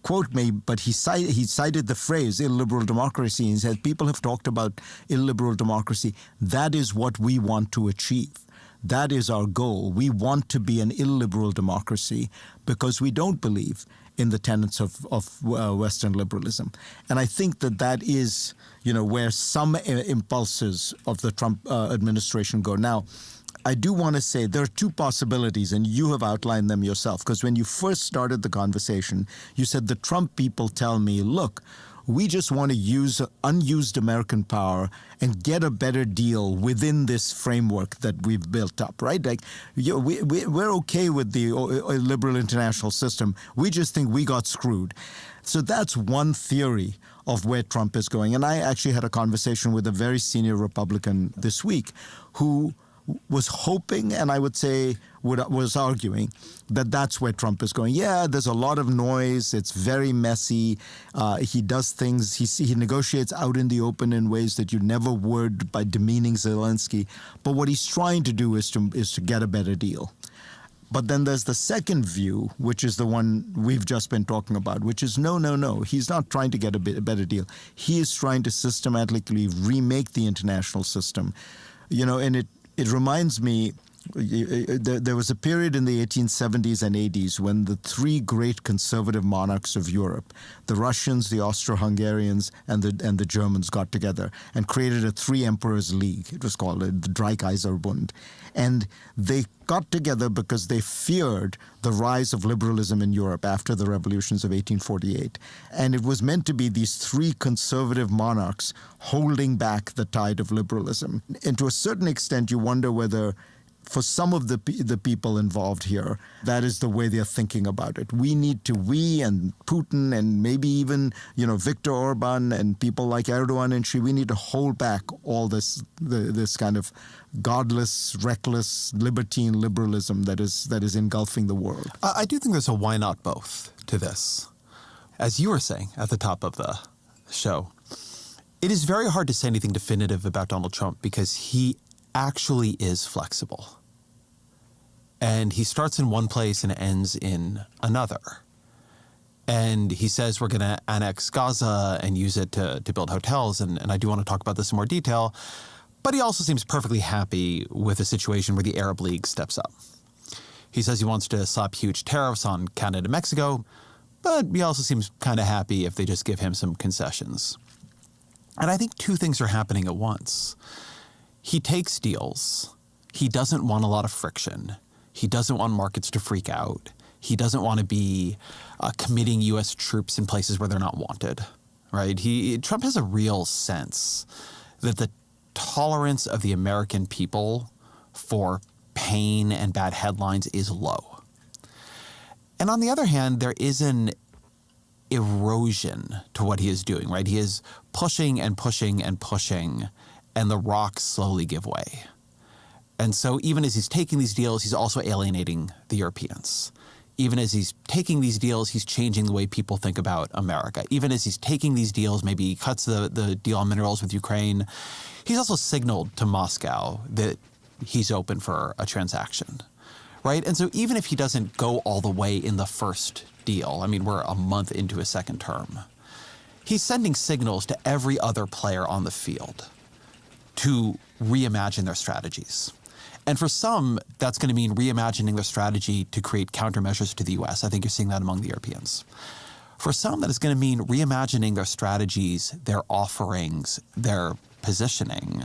quote me, but he cited the phrase illiberal democracy and said, people have talked about illiberal democracy. That is what we want to achieve. That is our goal. We want to be an illiberal democracy because we don't believe in the tenets of Western liberalism. And I think that is, where some impulses of the Trump administration go. Now, I do want to say there are two possibilities, and you have outlined them yourself, because when you first started the conversation, you said the Trump people tell me, look, we just want to use unused American power and get a better deal within this framework that we've built up, right? Like, we're okay with the liberal international system. We just think we got screwed. So that's one theory of where Trump is going. And I actually had a conversation with a very senior Republican this week who was hoping, and I would say was arguing, that that's where Trump is going. Yeah, there's a lot of noise. It's very messy. He does things. He negotiates out in the open in ways that you never would by demeaning Zelensky. But what he's trying to do is to get a better deal. But then there's the second view, which is the one we've just been talking about, which is no. He's not trying to get a better deal. He is trying to systematically remake the international system. And it reminds me, there was a period in the 1870s and 80s when the three great conservative monarchs of Europe, the Russians, the Austro-Hungarians, and the Germans got together and created a three emperors league. It was called the Dreikaiserbund. And they got together because they feared the rise of liberalism in Europe after the revolutions of 1848. And it was meant to be these three conservative monarchs holding back the tide of liberalism. And to a certain extent, you wonder whether for some of the people involved here, that is the way they're thinking about it. We and Putin and maybe even, Viktor Orban and people like Erdogan and we need to hold back all this kind of godless, reckless, libertine liberalism that is engulfing the world. I do think there's a why not both to this. As you were saying at the top of the show, it is very hard to say anything definitive about Donald Trump because he actually is flexible. And he starts in one place and ends in another. And he says we're going to annex Gaza and use it to build hotels. And I do want to talk about this in more detail. But he also seems perfectly happy with a situation where the Arab League steps up. He says he wants to slap huge tariffs on Canada and Mexico, but he also seems kind of happy if they just give him some concessions. And I think two things are happening at once. He takes deals. He doesn't want a lot of friction. He doesn't want markets to freak out. He doesn't want to be committing U.S. troops in places where they're not wanted, right? Trump has a real sense that the tolerance of the American people for pain and bad headlines is low. And on the other hand, there is an erosion to what he is doing, right? He is pushing and pushing and pushing, and the rocks slowly give way. And so even as he's taking these deals, he's also alienating the Europeans. Even as he's taking these deals, he's changing the way people think about America. Even as he's taking these deals, maybe he cuts the deal on minerals with Ukraine, he's also signaled to Moscow that he's open for a transaction, right? And so even if he doesn't go all the way in the first deal, I mean, we're a month into his second term, he's sending signals to every other player on the field to reimagine their strategies. And for some, that's going to mean reimagining their strategy to create countermeasures to the U.S. I think you're seeing that among the Europeans. For some, that is going to mean reimagining their strategies, their offerings, their positioning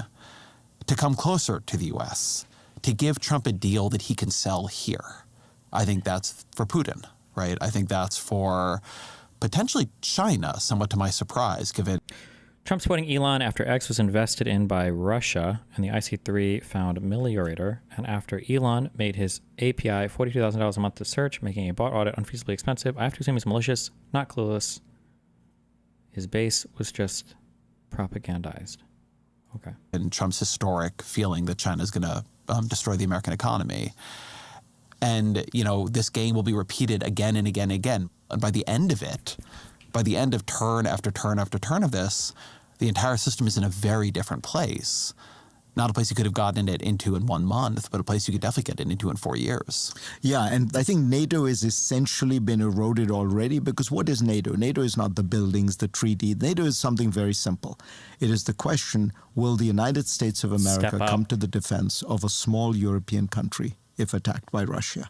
to come closer to the U.S., to give Trump a deal that he can sell here. I think that's for Putin, right? I think that's for potentially China, somewhat to my surprise, given... Trump's quoting Elon after X was invested in by Russia and the IC3 found Meliorator, and after Elon made his API $42,000 a month to search, making a bot audit unfeasibly expensive. I have to assume he's malicious, not clueless. His base was just propagandized. Okay. And Trump's historic feeling that China is going to destroy the American economy. And, this game will be repeated again and again and again. And by the end of it, by the end of turn after turn after turn of this, the entire system is in a very different place. Not a place you could have gotten it into in 1 month, but a place you could definitely get it into in 4 years. Yeah, and I think NATO has essentially been eroded already, because what is NATO? NATO is not the buildings, the treaty. NATO is something very simple. It is the question, will the United States of America come to the defense of a small European country if attacked by Russia?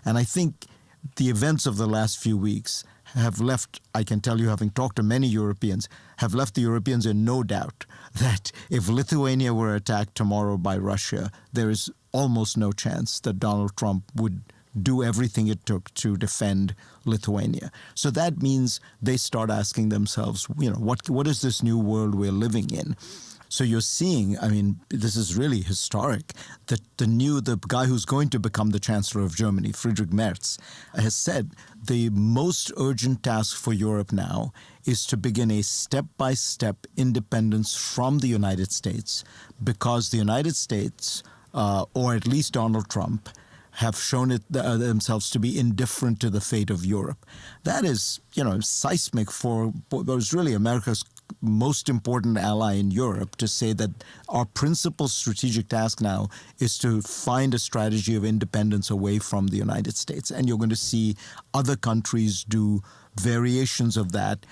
And I think the events of the last few weeks have left, I can tell you, having talked to many Europeans, have left the Europeans in no doubt that if Lithuania were attacked tomorrow by Russia, there is almost no chance that Donald Trump would do everything it took to defend Lithuania. So that means they start asking themselves, what is this new world we're living in? So you're seeing, this is really historic, that the guy who's going to become the Chancellor of Germany, Friedrich Merz, has said the most urgent task for Europe now is to begin a step-by-step independence from the United States, because the United States, or at least Donald Trump, have shown themselves to be indifferent to the fate of Europe. That is, seismic for what was really America's most important ally in Europe, to say that our principal strategic task now is to find a strategy of independence away from the United States. And you're going to see other countries do variations of that.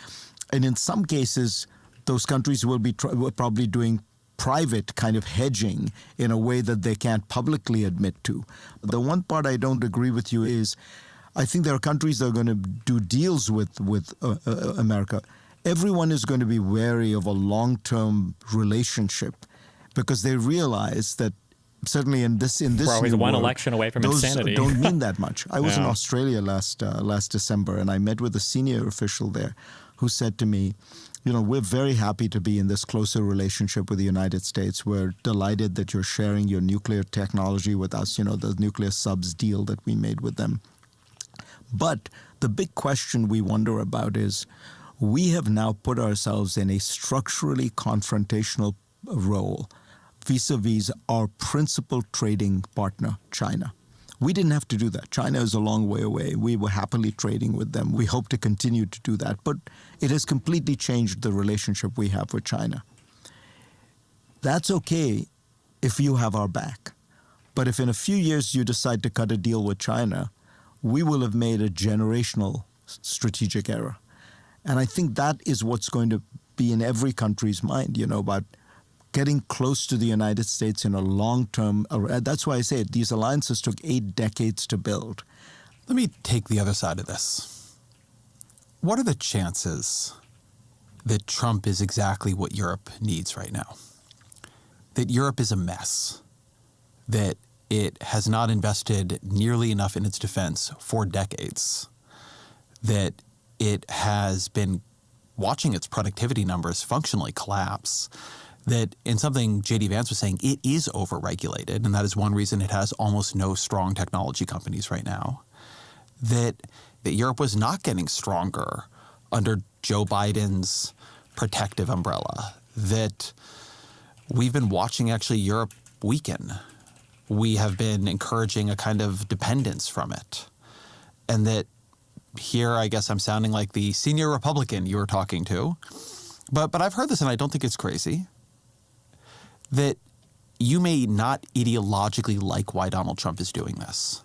And in some cases, those countries will be probably doing private kind of hedging in a way that they can't publicly admit to. The one part I don't agree with you is, I think there are countries that are going to do deals with America. Everyone is going to be wary of a long-term relationship, because they realize that certainly in this we're always new one world, election away from those insanity. don't mean that much. I was in Yeah. Australia last December, and I met with a senior official there who said to me, we're very happy to be in this closer relationship with the United States. We're delighted that you're sharing your nuclear technology with us, the nuclear subs deal that we made with them. But the big question we wonder about is, we have now put ourselves in a structurally confrontational role vis-a-vis our principal trading partner, China. We didn't have to do that. China is a long way away. We were happily trading with them. We hope to continue to do that. But it has completely changed the relationship we have with China. That's okay if you have our back. But if in a few years you decide to cut a deal with China, we will have made a generational strategic error. And I think that is what's going to be in every country's mind, about getting close to the United States in a long-term. That's why I say it, these alliances took 8 decades to build. Let me take the other side of this. What are the chances that Trump is exactly what Europe needs right now? That Europe is a mess, that it has not invested nearly enough in its defense for decades, that it has been watching its productivity numbers functionally collapse, that in something J.D. Vance was saying, it is overregulated, and that is one reason it has almost no strong technology companies right now, that Europe was not getting stronger under Joe Biden's protective umbrella, that we've been watching actually Europe weaken. We have been encouraging a kind of dependence from it. And that here, I guess I'm sounding like the senior Republican you were talking to, but I've heard this and I don't think it's crazy, that you may not ideologically like why Donald Trump is doing this.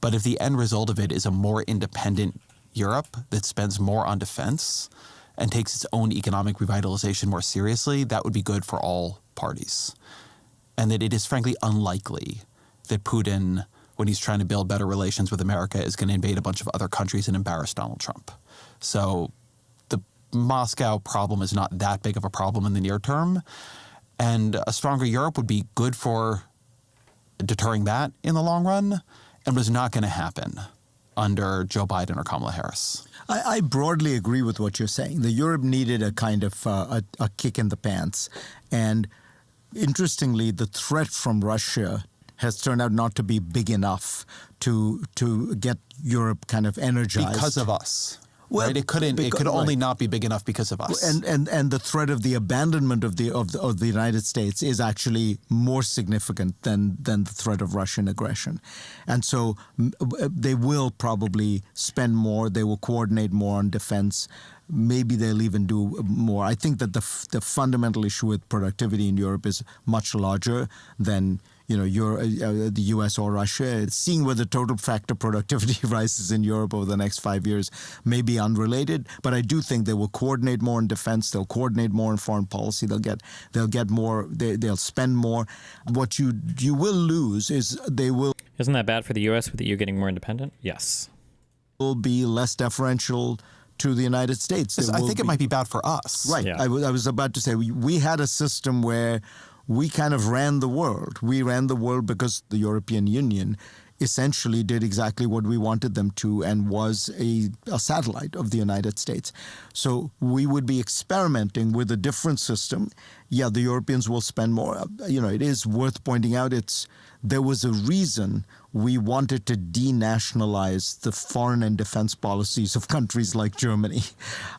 But if the end result of it is a more independent Europe that spends more on defense and takes its own economic revitalization more seriously, that would be good for all parties. And that it is frankly unlikely that Putin, when he's trying to build better relations with America, is going to invade a bunch of other countries and embarrass Donald Trump. So the Moscow problem is not that big of a problem in the near term. And a stronger Europe would be good for deterring that in the long run, and was not going to happen under Joe Biden or Kamala Harris. I broadly agree with what you're saying. The Europe needed a kind of a kick in the pants. And interestingly, the threat from Russia has turned out not to be big enough to get Europe kind of energized. Because of us. Well, right? It could only not be big enough because of us. And the threat of the abandonment of the United States is actually more significant than the threat of Russian aggression. And so they will probably spend more. They will coordinate more on defense. Maybe they'll even do more. I think that the fundamental issue with productivity in Europe is much larger than the U.S. or Russia. Seeing where the total factor productivity rises in Europe over the next 5 years may be unrelated, but I do think they will coordinate more in defense. They'll coordinate more in foreign policy. They'll get more. They'll spend more. What you will lose is they will. Isn't that bad for the U.S. with you getting more independent? Yes. Will be less deferential to the United States. I think it might be bad for us. Right. Yeah. I was about to say we had a system where we kind of ran the world. We ran the world because the European Union essentially did exactly what we wanted them to and was a satellite of the United States. So we would be experimenting with a different system. Yeah, the Europeans will spend more. It is worth pointing out there was a reason we wanted to denationalize the foreign and defense policies of countries like Germany.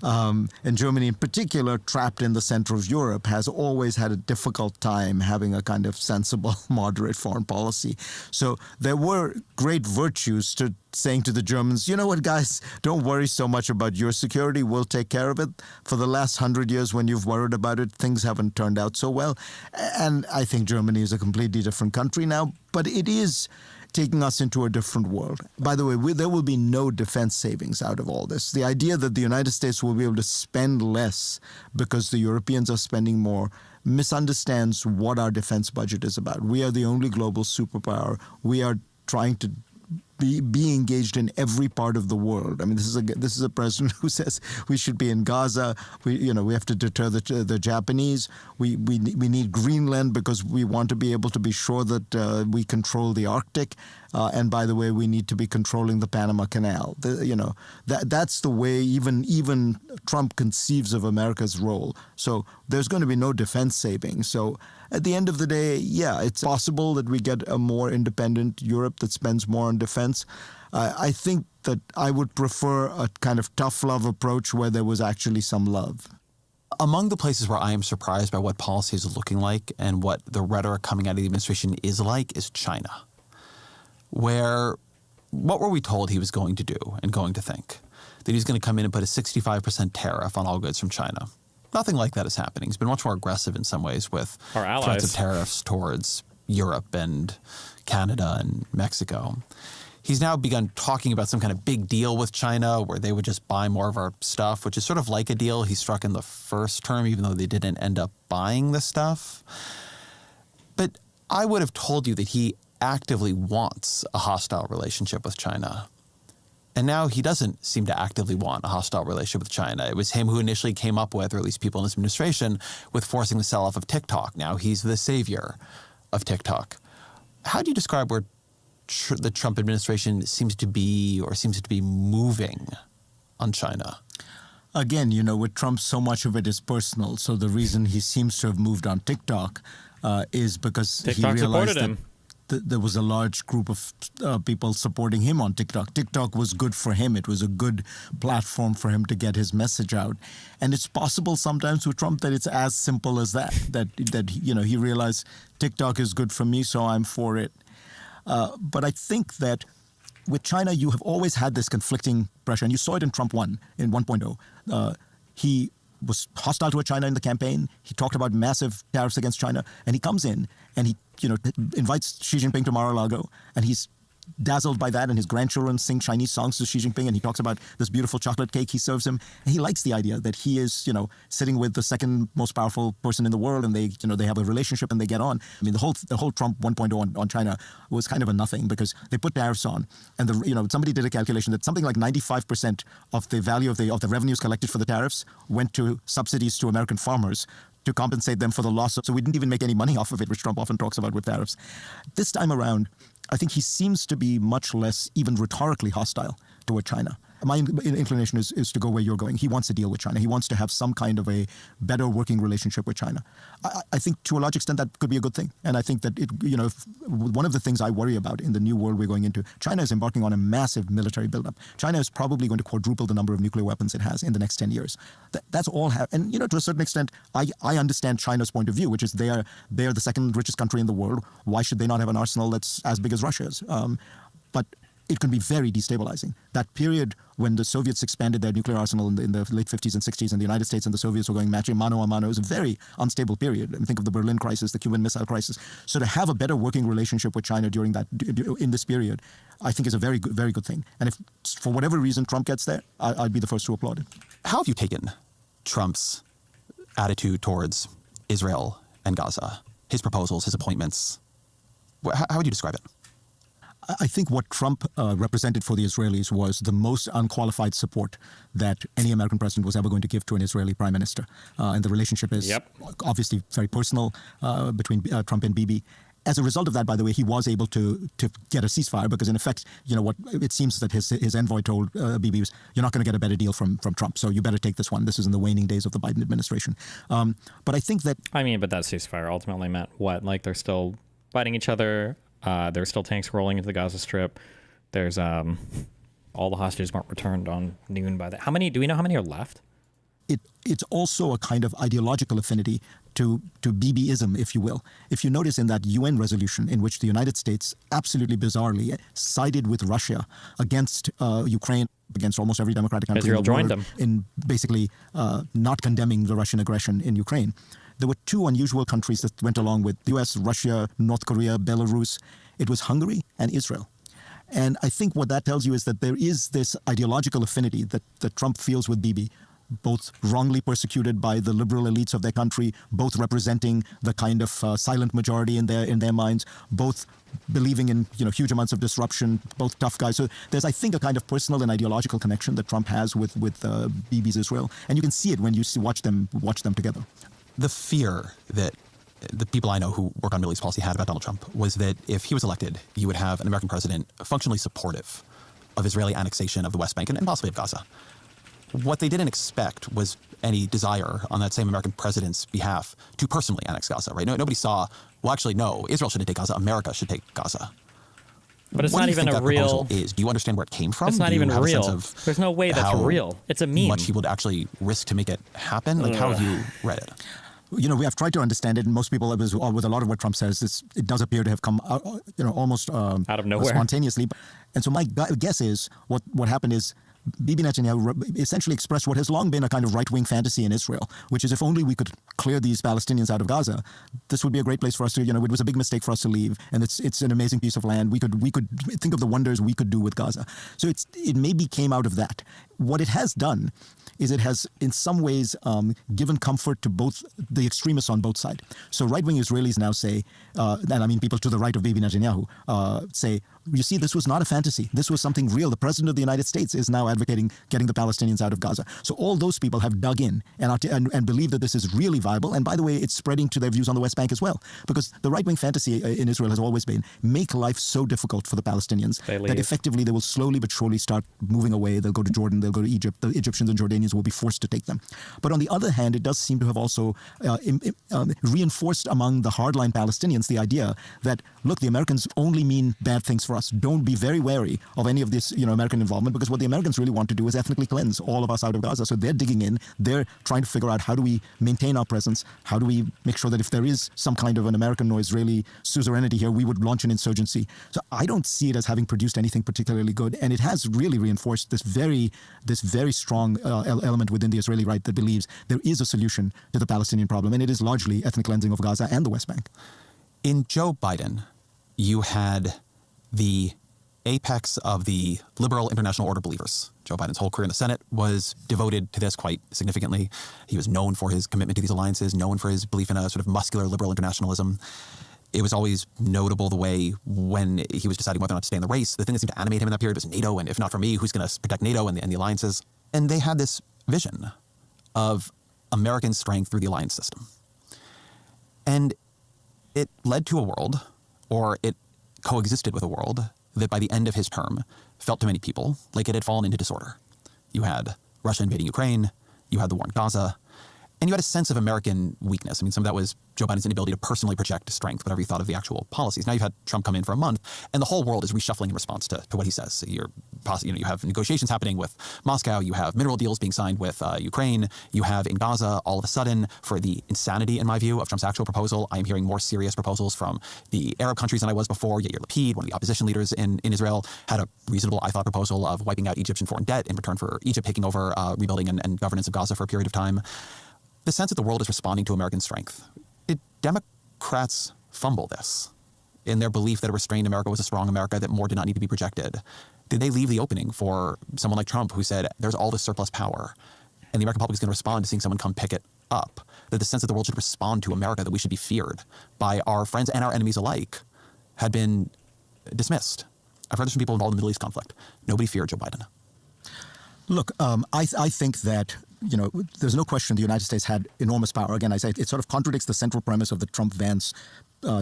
And Germany in particular, trapped in the center of Europe, has always had a difficult time having a kind of sensible, moderate foreign policy. So there were great virtues to saying to the Germans, you know what, guys, don't worry so much about your security. We'll take care of it. For the last 100 years when you've worried about it, things haven't turned out so well. And I think Germany is a completely different country now, but it is taking us into a different world. By the way, there will be no defense savings out of all this. The idea that the United States will be able to spend less because the Europeans are spending more misunderstands what our defense budget is about. We are the only global superpower. We are trying to be engaged in every part of the world. I mean, this is a president who says we should be in Gaza. We have to deter the Japanese. We need Greenland because we want to be able to be sure that we control the Arctic. And by the way, we need to be controlling the Panama Canal. That's the way even Trump conceives of America's role. So there's going to be no defense savings. So at the end of the day, yeah, it's possible that we get a more independent Europe that spends more on defense. I think that I would prefer a kind of tough love approach where there was actually some love. Among the places where I am surprised by what policy is looking like and what the rhetoric coming out of the administration is like is China, where what were we told he was going to do and going to think? That he's going to come in and put a 65% tariff on all goods from China. Nothing like that is happening. He's been much more aggressive in some ways with Our allies. threats of tariffs towards Europe and Canada and Mexico. He's now begun talking about some kind of big deal with China where they would just buy more of our stuff, which is sort of like a deal he struck in the first term, even though they didn't end up buying the stuff. But I would have told you that he actively wants a hostile relationship with China. And now he doesn't seem to actively want a hostile relationship with China. It was him who initially came up with, or at least people in his administration, with forcing the sell-off of TikTok. Now he's the savior of TikTok. How do you describe where the Trump administration seems to be moving on China? Again, with Trump, so much of it is personal. So the reason he seems to have moved on TikTok is because TikTok he realized supported that there was a large group of people supporting him on TikTok. TikTok was good for him. It was a good platform for him to get his message out. And it's possible sometimes with Trump that it's as simple as that he realized TikTok is good for me, so I'm for it. But I think that with China, you have always had this conflicting pressure, and you saw it in Trump 1.0. He was hostile toward China in the campaign. He talked about massive tariffs against China, and he comes in and he invites Xi Jinping to Mar-a-Lago, and he's dazzled by that, and his grandchildren sing Chinese songs to Xi Jinping, and he talks about this beautiful chocolate cake he serves him, and he likes the idea that he is, sitting with the second most powerful person in the world, and they have a relationship and they get on. I mean, the whole Trump 1.0 on China was kind of a nothing because they put tariffs on, and somebody did a calculation that something like 95% of the value of the revenues collected for the tariffs went to subsidies to American farmers to compensate them for the loss. So we didn't even make any money off of it, which Trump often talks about with tariffs. This time around, I think he seems to be much less, even rhetorically, hostile toward China. My inclination is to go where you're going. He wants to deal with China. He wants to have some kind of a better working relationship with China. I think to a large extent that could be a good thing. And I think that one of the things I worry about in the new world we're going into, China is embarking on a massive military buildup. China is probably going to quadruple the number of nuclear weapons it has in the next 10 years. That's all. And to a certain extent, I understand China's point of view, which is they are the second richest country in the world. Why should they not have an arsenal that's as big as Russia's? But it can be very destabilizing. That period when the Soviets expanded their nuclear arsenal in the late 50s and 60s, and the United States and the Soviets were going matching mano a mano, it was a very unstable period. I mean, think of the Berlin crisis, the Cuban Missile Crisis. So to have a better working relationship with China in this period, I think is a very good thing. And if for whatever reason Trump gets there, I'd be the first to applaud it. How have you taken Trump's attitude towards Israel and Gaza, his proposals, his appointments? How would you describe it? I think what Trump represented for the Israelis was the most unqualified support that any American president was ever going to give to an Israeli prime minister. And the relationship is obviously very personal between Trump and Bibi. As a result of that, by the way, he was able to get a ceasefire because, in effect, what it seems that his envoy told Bibi was, you're not going to get a better deal from Trump, so you better take this one. This is in the waning days of the Biden administration. But I think that... but that ceasefire ultimately meant what? Like, they're still fighting each other. There's still tanks rolling into the Gaza Strip. There's all the hostages weren't returned on noon by that. Do we know how many are left? It's also a kind of ideological affinity to Bibiism, if you will. If you notice in that UN resolution in which the United States absolutely bizarrely sided with Russia against Ukraine, against almost every democratic country Israel in the world, joined them in basically not condemning the Russian aggression in Ukraine. There were two unusual countries that went along with the US, Russia, North Korea, Belarus. It was Hungary and Israel. And I think what that tells you is that there is this ideological affinity that Trump feels with Bibi, both wrongly persecuted by the liberal elites of their country, both representing the kind of silent majority in their minds, both believing in huge amounts of disruption, both tough guys. So there's, I think, a kind of personal and ideological connection that Trump has with Bibi's Israel, and you can see it when you watch them together. The fear that the people I know who work on Middle East policy had about Donald Trump was that if he was elected, you would have an American president functionally supportive of Israeli annexation of the West Bank and possibly of Gaza. What they didn't expect was any desire on that same American president's behalf to personally annex Gaza, right? Nobody saw, well, actually, no, Israel shouldn't take Gaza, America should take Gaza. But it's What not do you even think a that real. proposal is? Do you understand where it came from? It's not Do you even have a sense real. of There's no way that's how real. It's a meme. much he would actually risk to make it happen? Like, how have you read it? You know, we have tried to understand it, and most people, with a lot of what Trump says, it does appear to have come, almost out of nowhere, spontaneously. And so my guess is what happened is Bibi Netanyahu essentially expressed what has long been a kind of right-wing fantasy in Israel, which is if only we could clear these Palestinians out of Gaza, this would be a great place for us to, it was a big mistake for us to leave, and it's an amazing piece of land. We could think of the wonders we could do with Gaza. So it maybe came out of that. What it has done is it has, in some ways, given comfort to both the extremists on both sides. So right-wing Israelis now say, and I mean people to the right of Bibi Netanyahu, say, you see, this was not a fantasy. This was something real. The president of the United States is now advocating getting the Palestinians out of Gaza. So all those people have dug in and believe that this is really viable. And by the way, it's spreading to their views on the West Bank as well. Because the right-wing fantasy in Israel has always been make life so difficult for the Palestinians that effectively they will slowly but surely start moving away. They'll go to Jordan. They'll go to Egypt. The Egyptians and Jordanians will be forced to take them. But on the other hand, it does seem to have also reinforced among the hardline Palestinians the idea that, look, the Americans only mean bad things for us. Don't be very wary of any of this, American involvement, because what the Americans really want to do is ethnically cleanse all of us out of Gaza. So they're digging in. They're trying to figure out how do we maintain our presence? How do we make sure that if there is some kind of an American or Israeli suzerainty here, we would launch an insurgency? So I don't see it as having produced anything particularly good. And it has really reinforced this very strong element within the Israeli right that believes there is a solution to the Palestinian problem. And it is largely ethnic cleansing of Gaza and the West Bank. In Joe Biden, you had the apex of the liberal international order believers. Joe Biden's whole career in the Senate was devoted to this quite significantly. He was known for his commitment to these alliances, known for his belief in a sort of muscular liberal internationalism. It was always notable the way when he was deciding whether or not to stay in the race, the thing that seemed to animate him in that period was NATO, and if not for me, who's going to protect NATO and the alliances? And they had this vision of American strength through the alliance system. And it led to a world, or it coexisted with a world, that by the end of his term felt to many people like it had fallen into disorder. You had Russia invading Ukraine, you had the war in Gaza, and you had a sense of American weakness. I mean, some of that was Joe Biden's inability to personally project strength, whatever you thought of the actual policies. Now you've had Trump come in for a month, and the whole world is reshuffling in response to what he says. So you have negotiations happening with Moscow, you have mineral deals being signed with Ukraine, you have in Gaza, all of a sudden, for the insanity, in my view, of Trump's actual proposal, I am hearing more serious proposals from the Arab countries than I was before. Yair Lapid, one of the opposition leaders in Israel, had a reasonable, I thought, proposal of wiping out Egyptian foreign debt in return for Egypt taking over rebuilding and governance of Gaza for a period of time. The sense that the world is responding to American strength. Did Democrats fumble this in their belief that a restrained America was a strong America, that more did not need to be projected? Did they leave the opening for someone like Trump who said, there's all this surplus power, and the American public is going to respond to seeing someone come pick it up? That the sense that the world should respond to America, that we should be feared by our friends and our enemies alike, had been dismissed. I've heard this from people involved in the Middle East conflict. Nobody feared Joe Biden. Look, I think that, there's no question the United States had enormous power. Again, I say it sort of contradicts the central premise of the Trump-Vance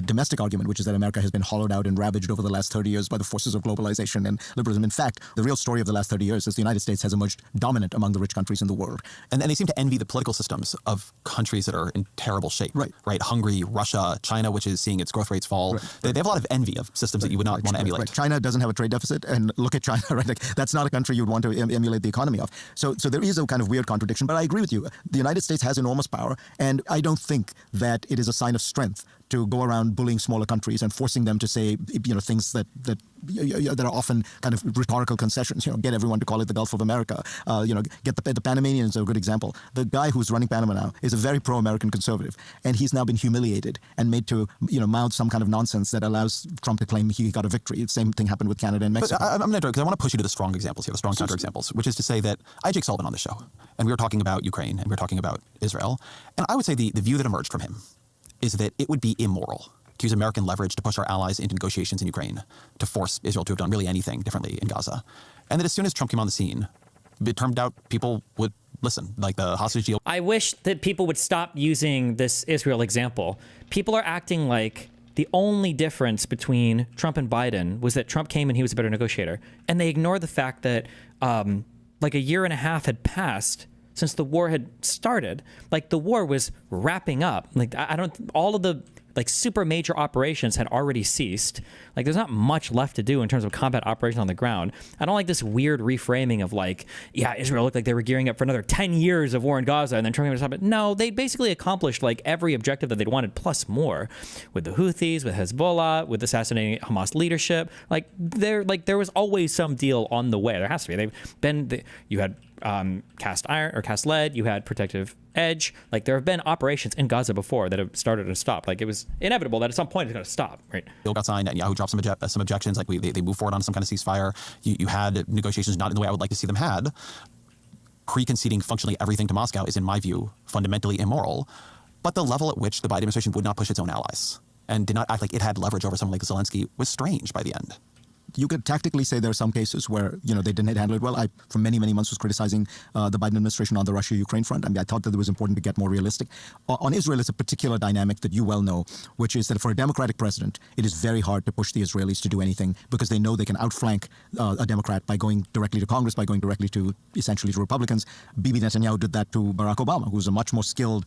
domestic argument, which is that America has been hollowed out and ravaged over the last 30 years by the forces of globalization and liberalism. In fact, the real story of the last 30 years is the United States has emerged dominant among the rich countries in the world. And they seem to envy the political systems of countries that are in terrible shape. Right. Hungary, Russia, China, which is seeing its growth rates fall. Right. They have a lot of envy of systems that you would not want to emulate. Right. China doesn't have a trade deficit, and look at China, right? Like, that's not a country you'd want to emulate the economy of. So there is a kind of weird contradiction, but I agree with you. The United States has enormous power, and I don't think that it is a sign of strength to go around bullying smaller countries and forcing them to say, things that are often kind of rhetorical concessions. Get everyone to call it the Gulf of America. Get the Panamanians are a good example. The guy who's running Panama now is a very pro-American conservative, and he's now been humiliated and made to mouth some kind of nonsense that allows Trump to claim he got a victory. The same thing happened with Canada and Mexico. But I'm going to interrupt because I want to push you to the strong examples here, the strong counterexamples, which is to say that I had Jake Sullivan on the show, and we were talking about Ukraine, and we were talking about Israel, and I would say the view that emerged from him is that it would be immoral to use American leverage to push our allies into negotiations in Ukraine, to force Israel to have done really anything differently in Gaza. And that as soon as Trump came on the scene, it turned out people would listen, like the hostage deal. I wish that people would stop using this Israel example. People are acting like the only difference between Trump and Biden was that Trump came and he was a better negotiator. And they ignore the fact that like a year and a half had passed since the war had started. Like the war was wrapping up. Like all of the like super major operations had already ceased. Like there's not much left to do in terms of combat operation on the ground. I don't like this weird reframing of like, yeah, Israel looked like they were gearing up for another 10 years of war in Gaza and then Trump was stop it. No, they basically accomplished like every objective that they'd wanted plus more with the Houthis, with Hezbollah, with assassinating Hamas leadership. Like there was always some deal on the way. There has to be. You had cast iron or cast lead, you had protective edge. Like there have been operations in Gaza before that have started and stopped. Like it was inevitable that at some point it's going to stop, right? Deal got signed, and Netanyahu dropped some objections. Like they moved forward on some kind of ceasefire. You had negotiations not in the way I would like to see them had. Pre-conceding functionally everything to Moscow is, in my view, fundamentally immoral. But the level at which the Biden administration would not push its own allies and did not act like it had leverage over someone like Zelensky was strange by the end. You could tactically say there are some cases where, they didn't handle it well. I, for many, many months, was criticizing the Biden administration on the Russia-Ukraine front. I mean, I thought that it was important to get more realistic. On Israel, it's a particular dynamic that you well know, which is that for a Democratic president, it is very hard to push the Israelis to do anything because they know they can outflank a Democrat by going directly to Congress, by going directly to, essentially, to Republicans. Bibi Netanyahu did that to Barack Obama, who's a much more skilled,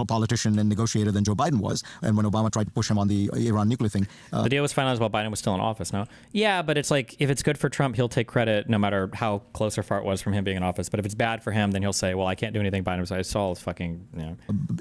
politician and negotiator than Joe Biden was. And when Obama tried to push him on the Iran nuclear thing. The deal was finalized while Biden was still in office, no? Yeah, but it's like, if it's good for Trump, he'll take credit no matter how close or far it was from him being in office. But if it's bad for him, then he'll say, well, I can't do anything Biden was. I saw fucking,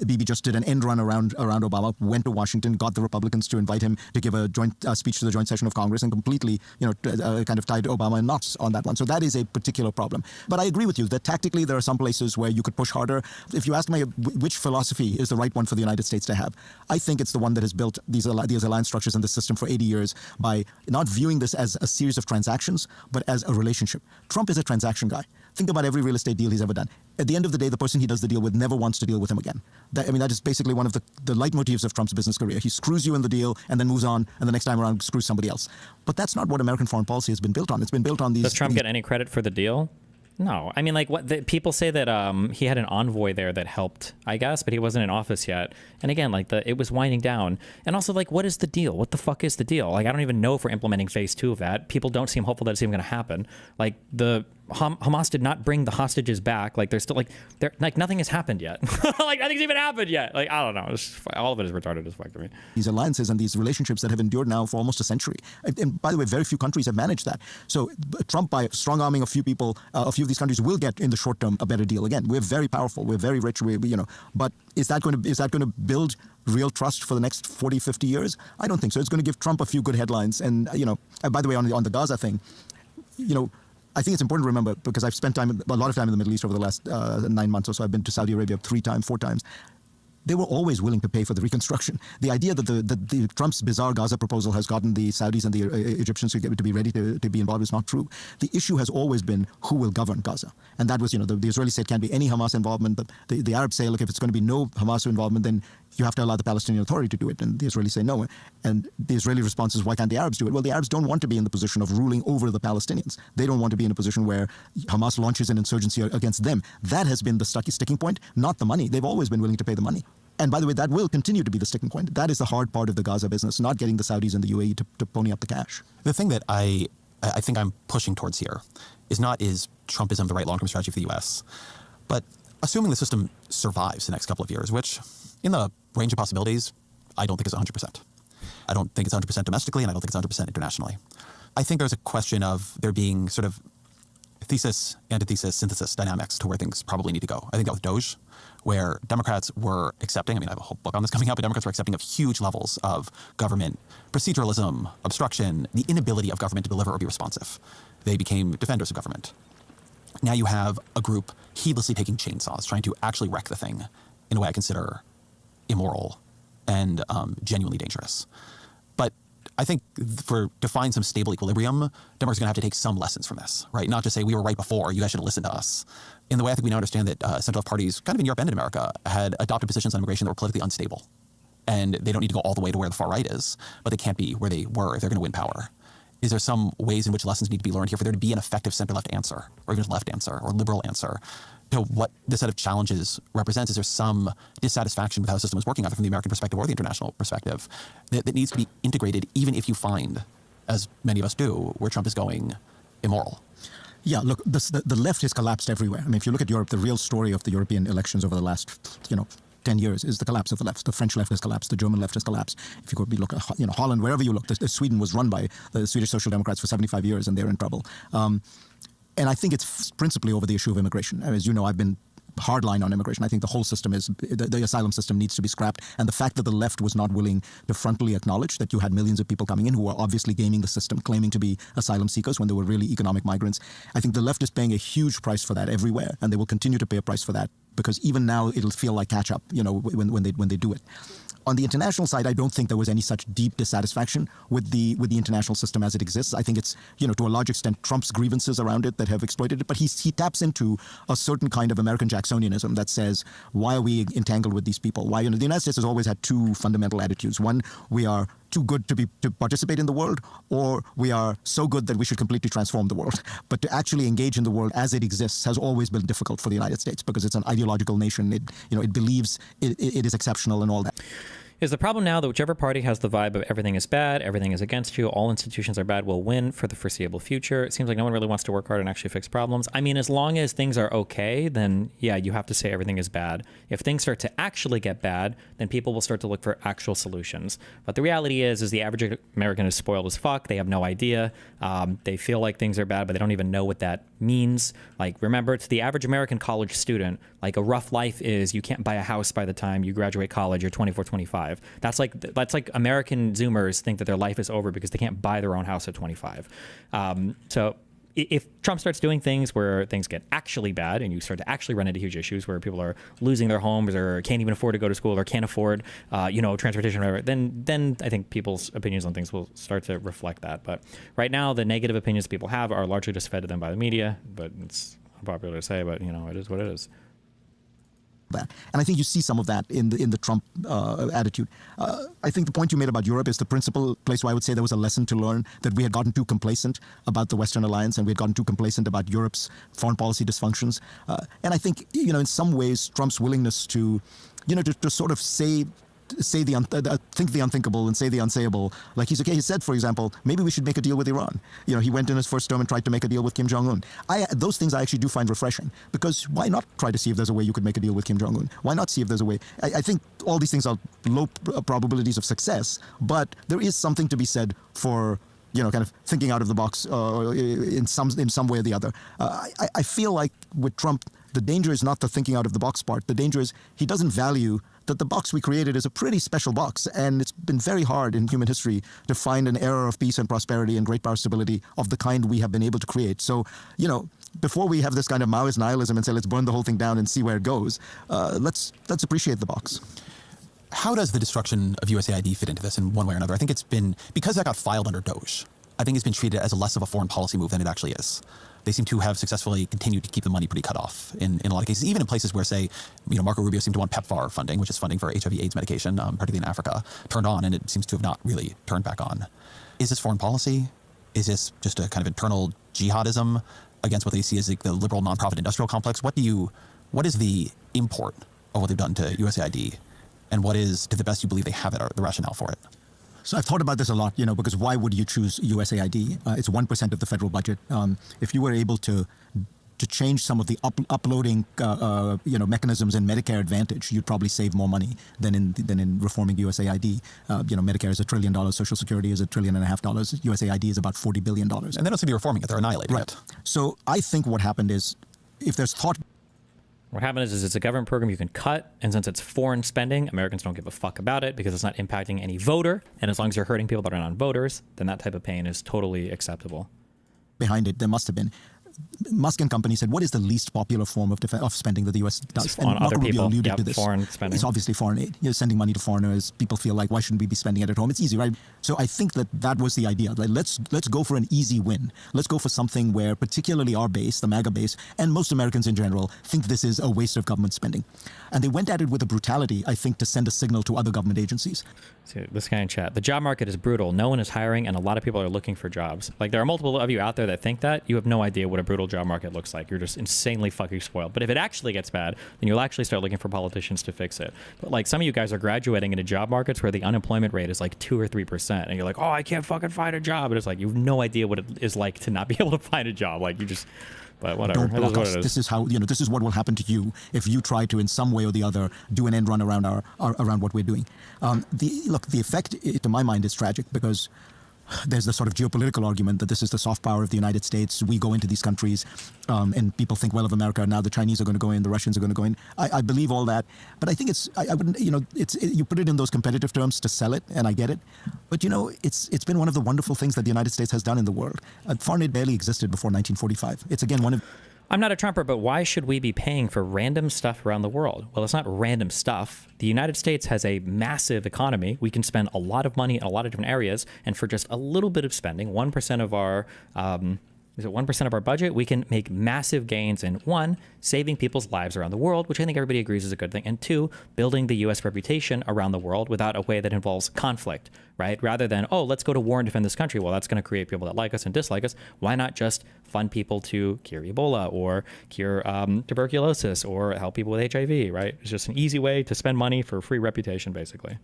Bibi just did an end run around Obama, went to Washington, got the Republicans to invite him to give a joint speech to the joint session of Congress and completely, kind of tied Obama in knots on that one. So that is a particular problem. But I agree with you that tactically there are some places where you could push harder. If you ask me which philosophy is the right one for the United States to have, I think it's the one that has built these alliance structures in the system for 80 years by not viewing this as a series of transactions, but as a relationship. Trump is a transaction guy. Think about every real estate deal he's ever done. At the end of the day, the person he does the deal with never wants to deal with him again. That is basically one of the leitmotifs of Trump's business career. He screws you in the deal and then moves on, and the next time around screws somebody else. But that's not what American foreign policy has been built on. It's been built on these... Does Trump get any credit for the deal? No. I mean, like, people say that he had an envoy there that helped, I guess, but he wasn't in office yet. And again, like, it was winding down. And also, like, what is the deal? What the fuck is the deal? Like, I don't even know if we're implementing phase 2 of that. People don't seem hopeful that it's even going to happen. Like, Hamas did not bring the hostages back. Like, they're still, like nothing has happened yet. Like, nothing's even happened yet. Like, I don't know. All of it is retarded as fuck to me. These alliances and these relationships that have endured now for almost a century. And by the way, very few countries have managed that. So Trump, by strong arming a few people, a few of these countries will get in the short term a better deal. Again, we're very powerful. We're very rich. But is that going to build real trust for the next 40, 50 years? I don't think so. It's going to give Trump a few good headlines. And, by the way, on the Gaza thing, I think it's important to remember, because I've spent a lot of time in the Middle East over the last 9 months or so. I've been to Saudi Arabia 3 times, 4 times. They were always willing to pay for the reconstruction. The idea that the Trump's bizarre Gaza proposal has gotten the Saudis and the Egyptians to be ready to be involved is not true. The issue has always been who will govern Gaza. And that was, the Israelis say it can't be any Hamas involvement. The Arabs say, look, if it's going to be no Hamas involvement, then you have to allow the Palestinian Authority to do it. And the Israelis say no. And the Israeli response is, why can't the Arabs do it? Well, the Arabs don't want to be in the position of ruling over the Palestinians. They don't want to be in a position where Hamas launches an insurgency against them. That has been the sticking point, not the money. They've always been willing to pay the money. And by the way, that will continue to be the sticking point. That is the hard part of the Gaza business, not getting the Saudis and the UAE to pony up the cash. The thing that I think I'm pushing towards here is Trumpism the right long-term strategy for the U.S., but assuming the system survives the next couple of years, which in the range of possibilities, I don't think is 100%. I don't think it's 100% domestically, and I don't think it's 100% internationally. I think there's a question of there being sort of thesis, antithesis, synthesis dynamics to where things probably need to go. I think that with DOGE, where Democrats were accepting, I have a whole book on this coming up, but Democrats were accepting of huge levels of government proceduralism, obstruction, the inability of government to deliver or be responsive. They became defenders of government. Now you have a group heedlessly taking chainsaws, trying to actually wreck the thing in a way I consider immoral and genuinely dangerous. But I think to find some stable equilibrium, Democrats are going to have to take some lessons from this, right? Not just say we were right before, you guys should have listened to us. In the way I think we now understand that central left parties, kind of in Europe and in America, had adopted positions on immigration that were politically unstable. And they don't need to go all the way to where the far right is, but they can't be where they were if they're going to win power. Is there some ways in which lessons need to be learned here for there to be an effective center-left answer, or even left answer, or liberal answer to what this set of challenges represents? Is there some dissatisfaction with how the system is working, either from the American perspective or the international perspective, that needs to be integrated, even if you find, as many of us do, where Trump is going immoral? Yeah, look, the left has collapsed everywhere. I mean, if you look at Europe, the real story of the European elections over the last, 10 years is the collapse of the left. The French left has collapsed. The German left has collapsed. If you go look at, Holland, wherever you look, Sweden was run by the Swedish Social Democrats for 75 years, and they're in trouble. And I think it's principally over the issue of immigration. As you know, I've been hardline on immigration. I think the whole system the asylum system needs to be scrapped. And the fact that the left was not willing to frontally acknowledge that you had millions of people coming in who were obviously gaming the system, claiming to be asylum seekers when they were really economic migrants. I think the left is paying a huge price for that everywhere, and they will continue to pay a price for that, because even now it'll feel like catch up, when they do it. On the international side, I don't think there was any such deep dissatisfaction with the international system as it exists. I think it's, to a large extent, Trump's grievances around it that have exploited it. But he taps into a certain kind of American Jacksonianism that says, why are we entangled with these people? Why, the United States has always had two fundamental attitudes. One, we are too good to participate in the world, or we are so good that we should completely transform the world. But to actually engage in the world as it exists has always been difficult for the United States, because it's an ideological nation. It believes it is exceptional and all that. Is the problem now that whichever party has the vibe of everything is bad, everything is against you, all institutions are bad, will win for the foreseeable future? It seems like no one really wants to work hard and actually fix problems. I mean, as long as things are okay, then yeah, you have to say everything is bad. If things start to actually get bad, then people will start to look for actual solutions. But the reality is the average American is spoiled as fuck. They have no idea. They feel like things are bad, but they don't even know what that means. Like, remember, to the average American college student, like, a rough life is you can't buy a house by the time you graduate college. You're 24, 25. That's like American Zoomers think that their life is over because they can't buy their own house at 25. So if Trump starts doing things where things get actually bad and you start to actually run into huge issues where people are losing their homes or can't even afford to go to school or can't afford, transportation, or whatever, then I think people's opinions on things will start to reflect that. But right now, the negative opinions people have are largely just fed to them by the media. But it's unpopular to say, but it is what it is. That. And I think you see some of that in the Trump attitude. I think the point you made about Europe is the principal place where I would say there was a lesson to learn, that we had gotten too complacent about the Western alliance, and we had gotten too complacent about Europe's foreign policy dysfunctions. And I think, in some ways, Trump's willingness to sort of think the unthinkable and say the unsayable. Like, he's okay. He said, for example, maybe we should make a deal with Iran. He went in his first term and tried to make a deal with Kim Jong-un. Those things I actually do find refreshing, because why not try to see if there's a way you could make a deal with Kim Jong-un? Why not see if there's a way? I think all these things are low probabilities of success, but there is something to be said for kind of thinking out of the box in some way or the other. I feel like with Trump, the danger is not the thinking out of the box part. The danger is he doesn't value that the box we created is a pretty special box, and it's been very hard in human history to find an era of peace and prosperity and great power stability of the kind we have been able to create. So, before we have this kind of Maoist nihilism and say, let's burn the whole thing down and see where it goes, let's appreciate the box. How does the destruction of USAID fit into this in one way or another? I think it's been, because that got filed under Doge, I think it's been treated as less of a foreign policy move than it actually is. They seem to have successfully continued to keep the money pretty cut off in a lot of cases, even in places where, say, Marco Rubio seemed to want PEPFAR funding, which is funding for HIV/AIDS medication, particularly in Africa, turned on, and it seems to have not really turned back on. Is this foreign policy? Is this just a kind of internal jihadism against what they see as the liberal nonprofit industrial complex? What is the import of what they've done to USAID, and what is, to the best you believe they have it, or the rationale for it? So I've thought about this a lot, because why would you choose USAID? It's 1% of the federal budget. If you were able to change some of the uploading, mechanisms in Medicare Advantage, you'd probably save more money than in reforming USAID. Medicare is $1 trillion, Social Security is $1.5 trillion, USAID is about $40 billion. And they don't seem to be reforming it; they're annihilating it. So I think what happened is, if there's thought. What happened is it's a government program you can cut, and since it's foreign spending, Americans don't give a fuck about it because it's not impacting any voter, and as long as you're hurting people that are non-voters, then that type of pain is totally acceptable. Behind it, there must have been. Musk and company said, what is the least popular form of spending that the U.S. does? On other Marco Rubio people. alluded Yep, to this. foreign spending. It's obviously foreign aid. Sending money to foreigners. People feel like, why shouldn't we be spending it at home? It's easy, right? So I think that was the idea. Like, let's go for an easy win. Let's go for something where particularly our base, the MAGA base, and most Americans in general, think this is a waste of government spending. And they went at it with a brutality, I think, to send a signal to other government agencies. So this guy in chat, the job market is brutal. No one is hiring, and a lot of people are looking for jobs. Like, there are multiple of you out there that think that. You have no idea what a brutal job market looks like. You're just insanely fucking spoiled. But if it actually gets bad, then you'll actually start looking for politicians to fix it. But like, some of you guys are graduating into job markets where the unemployment rate is like 2 or 3%, and you're like, oh, I can't fucking find a job. And it's like, you have no idea what it is like to not be able to find a job. Like, you just... But whatever. Don't block us. This is how, this is what will happen to you if you try to, in some way or the other, do an end run around around what we're doing. The effect, to my mind, is tragic because there's the sort of geopolitical argument that this is the soft power of the United States. We go into these countries and people think well of America. Now the Chinese are going to go in, the Russians are going to go in. I believe all that. But I think I wouldn't, you put it in those competitive terms to sell it, and I get it. But, it's been one of the wonderful things that the United States has done in the world. Foreign aid barely existed before 1945. It's, again, one of... I'm not a Trumper, but why should we be paying for random stuff around the world? Well, it's not random stuff. The United States has a massive economy. We can spend a lot of money in a lot of different areas, and for just a little bit of spending, 1% of our 1% of our budget, we can make massive gains in, 1, saving people's lives around the world, which I think everybody agrees is a good thing, and 2, building the U.S. reputation around the world without a way that involves conflict, right? Rather than, oh, let's go to war and defend this country. Well, that's going to create people that like us and dislike us. Why not just fund people to cure Ebola or cure tuberculosis or help people with HIV, right? It's just an easy way to spend money for free reputation, basically.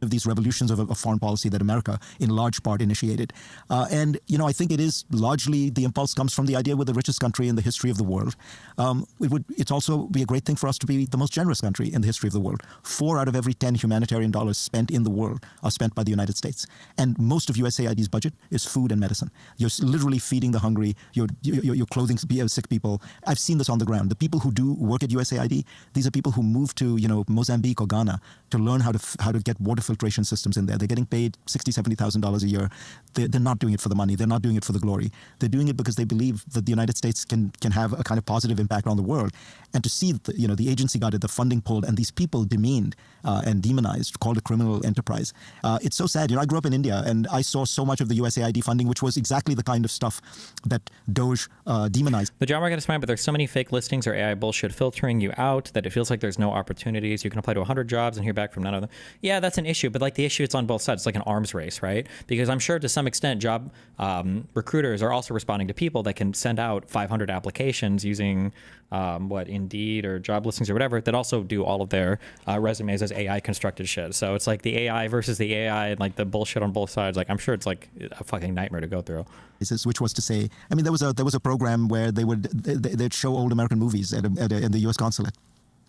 Of these revolutions of foreign policy that America in large part initiated. And I think it is largely, the impulse comes from the idea we're the richest country in the history of the world. It's also be a great thing for us to be the most generous country in the history of the world. 4 out of every 10 humanitarian dollars spent in the world are spent by the United States. And most of USAID's budget is food and medicine. You're literally feeding the hungry, you're clothing sick people. I've seen this on the ground. The people who do work at USAID, these are people who move to Mozambique or Ghana to learn how to get water filtration systems in there. They're getting paid $60,000, $70,000 a year. They're not doing it for the money. They're not doing it for the glory. They're doing it because they believe that the United States can have a kind of positive impact on the world. And to see the agency got it, the funding pulled, and these people demeaned and demonized, called a criminal enterprise. It's so sad. I grew up in India, and I saw so much of the USAID funding, which was exactly the kind of stuff that Doge demonized. The job market is fine, but there's so many fake listings or AI bullshit filtering you out that it feels like there's no opportunities. You can apply to 100 jobs and hear back from none of them. Yeah, that's an issue, but like the issue, it's on both sides. It's like an arms race, right? Because I'm sure to some extent job recruiters are also responding to people that can send out 500 applications using Indeed or job listings or whatever, that also do all of their resumes as AI constructed shit. So it's like the AI versus the AI and like the bullshit on both sides. Like, I'm sure it's like a fucking nightmare to go through. Which was to say, there was a program where they'd show old American movies in the U.S. consulate.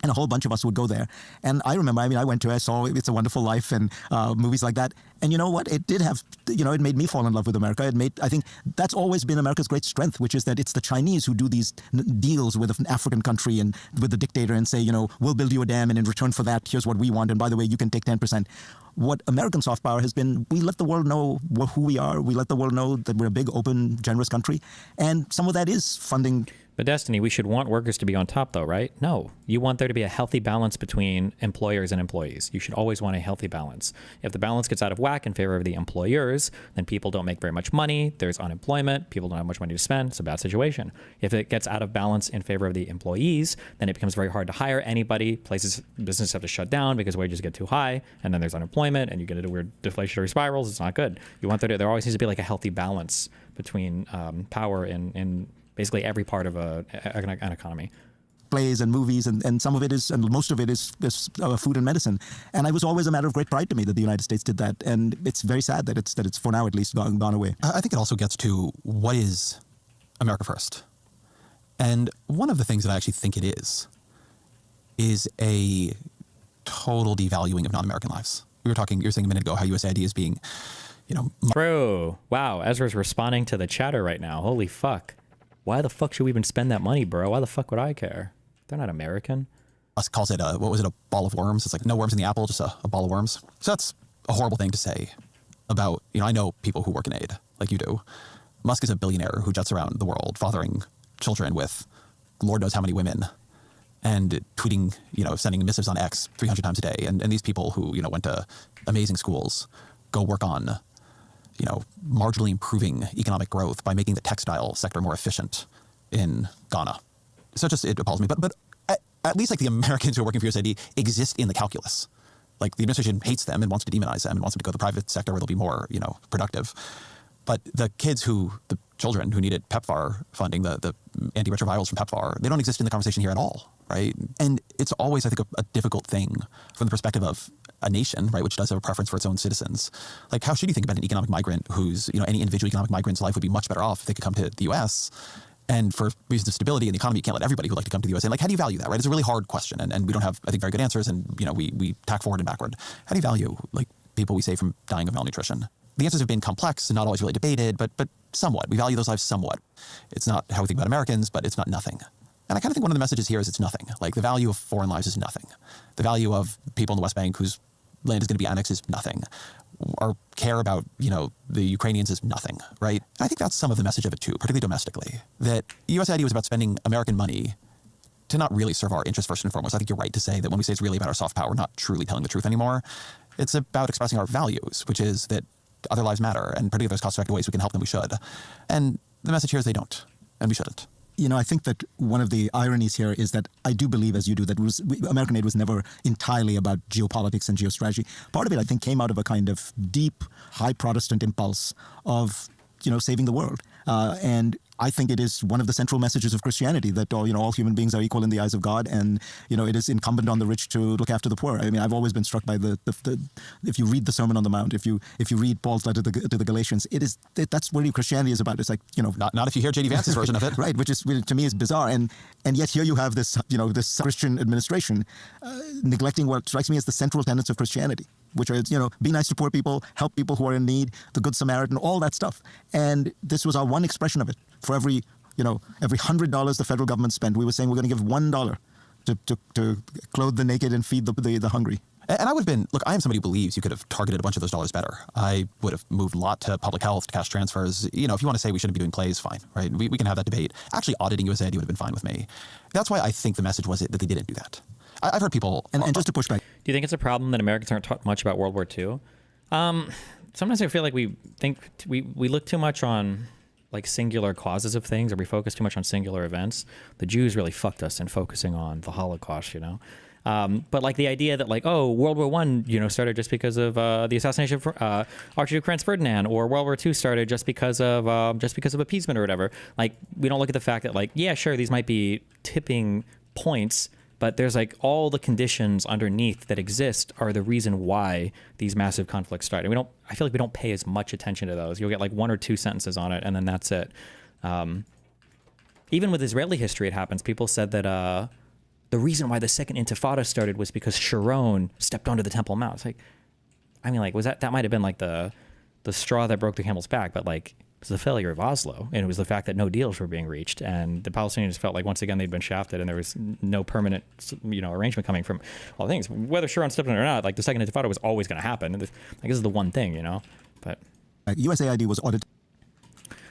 And a whole bunch of us would go there. And I remember, I saw It's a Wonderful Life and movies like that. And you know what? It did have, it made me fall in love with America. I think that's always been America's great strength, which is that it's the Chinese who do these deals with an African country and with the dictator and say, we'll build you a dam, and in return for that, here's what we want. And by the way, you can take 10%. What American soft power has been, we let the world know who we are. We let the world know that we're a big, open, generous country. And some of that is funding. But Destiny, we should want workers to be on top though, right? No, you want there to be a healthy balance between employers and employees. You should always want a healthy balance. If the balance gets out of whack in favor of the employers, then people don't make very much money. There's unemployment. People don't have much money to spend. It's a bad situation. If it gets out of balance in favor of the employees, then it becomes very hard to hire anybody. Businesses have to shut down because wages get too high, and then there's unemployment, and you get into weird deflationary spirals. It's not good. You want there always needs to be like a healthy balance between power in basically every part of an economy. Plays and movies, and some of it is, and most of it is food and medicine. And it was always a matter of great pride to me that the United States did that. And it's very sad that it's for now at least gone away. I think it also gets to what is America first. And one of the things that I actually think it is a total devaluing of non-American lives. You were saying a minute ago how USAID is being, Bro, wow, Ezra's responding to the chatter right now. Holy fuck. Why the fuck should we even spend that money, bro? Why the fuck would I care? They're not American. Us calls it a ball of worms. It's like no worms in the apple, just a ball of worms. So that's a horrible thing to say about, I know people who work in aid, like you do. Musk is a billionaire who jets around the world fathering children with Lord knows how many women and tweeting, sending missives on X 300 times a day. And these people who, went to amazing schools go work on, marginally improving economic growth by making the textile sector more efficient in Ghana. So it appalls me. But at least like the Americans who are working for USAID exist in the calculus. Like the administration hates them and wants to demonize them and wants them to go to the private sector where they'll be more, productive. But the children who needed PEPFAR funding, the antiretrovirals from PEPFAR, they don't exist in the conversation here at all, right? And it's always, I think, a difficult thing from the perspective of a nation, right, which does have a preference for its own citizens. Like, how should you think about an economic migrant who's, any individual economic migrant's life would be much better off if they could come to the U.S., and for reasons of stability in the economy, you can't let everybody who'd like to come to the USA. Like, how do you value that, right? It's a really hard question, and we don't have, I think, very good answers, and, we tack forward and backward. How do you value, like, people we save from dying of malnutrition? The answers have been complex and not always really debated, but somewhat. We value those lives somewhat. It's not how we think about Americans, but it's not nothing. And I kind of think one of the messages here is it's nothing. Like, the value of foreign lives is nothing. The value of people in the West Bank whose land is going to be annexed is nothing. Our care about, the Ukrainians is nothing, right? And I think that's some of the message of it too, particularly domestically, that USAID was about spending American money to not really serve our interests first and foremost. I think you're right to say that when we say it's really about our soft power, we're not truly telling the truth anymore. It's about expressing our values, which is that other lives matter, and particularly if there's cost-effective ways we can help them, we should. And the message here is they don't, and we shouldn't. I think that one of the ironies here is that I do believe, as you do, that American aid was never entirely about geopolitics and geostrategy. Part of it, I think, came out of a kind of deep, high Protestant impulse of, saving the world. And I think it is one of the central messages of Christianity that all human beings are equal in the eyes of God, and it is incumbent on the rich to look after the poor. I mean, I've always been struck by the if you read the Sermon on the Mount, if you read Paul's letter to the Galatians, that's what Christianity is about. It's like not if you hear J.D. Vance's version of it, right? Which is to me is bizarre, and yet here you have this this Christian administration neglecting what strikes me as the central tenets of Christianity, which are be nice to poor people, help people who are in need, the Good Samaritan, all that stuff. And this was our one expression of it. For every $100 the federal government spent, we were saying we're going to give $1 to clothe the naked and feed the hungry. And I would have been, look, I am somebody who believes you could have targeted a bunch of those dollars better. I would have moved a lot to public health, to cash transfers. If you want to say we shouldn't be doing plays, fine, right? We can have that debate. Actually, auditing USAID would have been fine with me. That's why I think the message was that they didn't do that. I've heard people... And just to push back... Do you think it's a problem that Americans aren't taught much about World War II? Sometimes I feel like we look too much on like singular causes of things, or we focus too much on singular events. The Jews really fucked us in focusing on the Holocaust, But like the idea that like, oh, World War I, started just because of the assassination of Archduke Franz Ferdinand, or World War II started just because of appeasement or whatever. Like, we don't look at the fact that like, yeah, sure, these might be tipping points, but there's like all the conditions underneath that exist are the reason why these massive conflicts start. And I feel like we don't pay as much attention to those. You'll get like one or two sentences on it, and then that's it. Even with Israeli history, it happens. People said that the reason why the second Intifada started was because Sharon stepped onto the Temple Mount. It's like, I mean, like, was that might have been like the straw that broke the camel's back, but like, it was the failure of Oslo, and it was the fact that no deals were being reached, and the Palestinians felt like once again they'd been shafted, and there was no permanent, arrangement coming from all things. Whether Sharon stepped in or not, like the second Intifada was always going to happen. This is the one thing, But USAID was audited.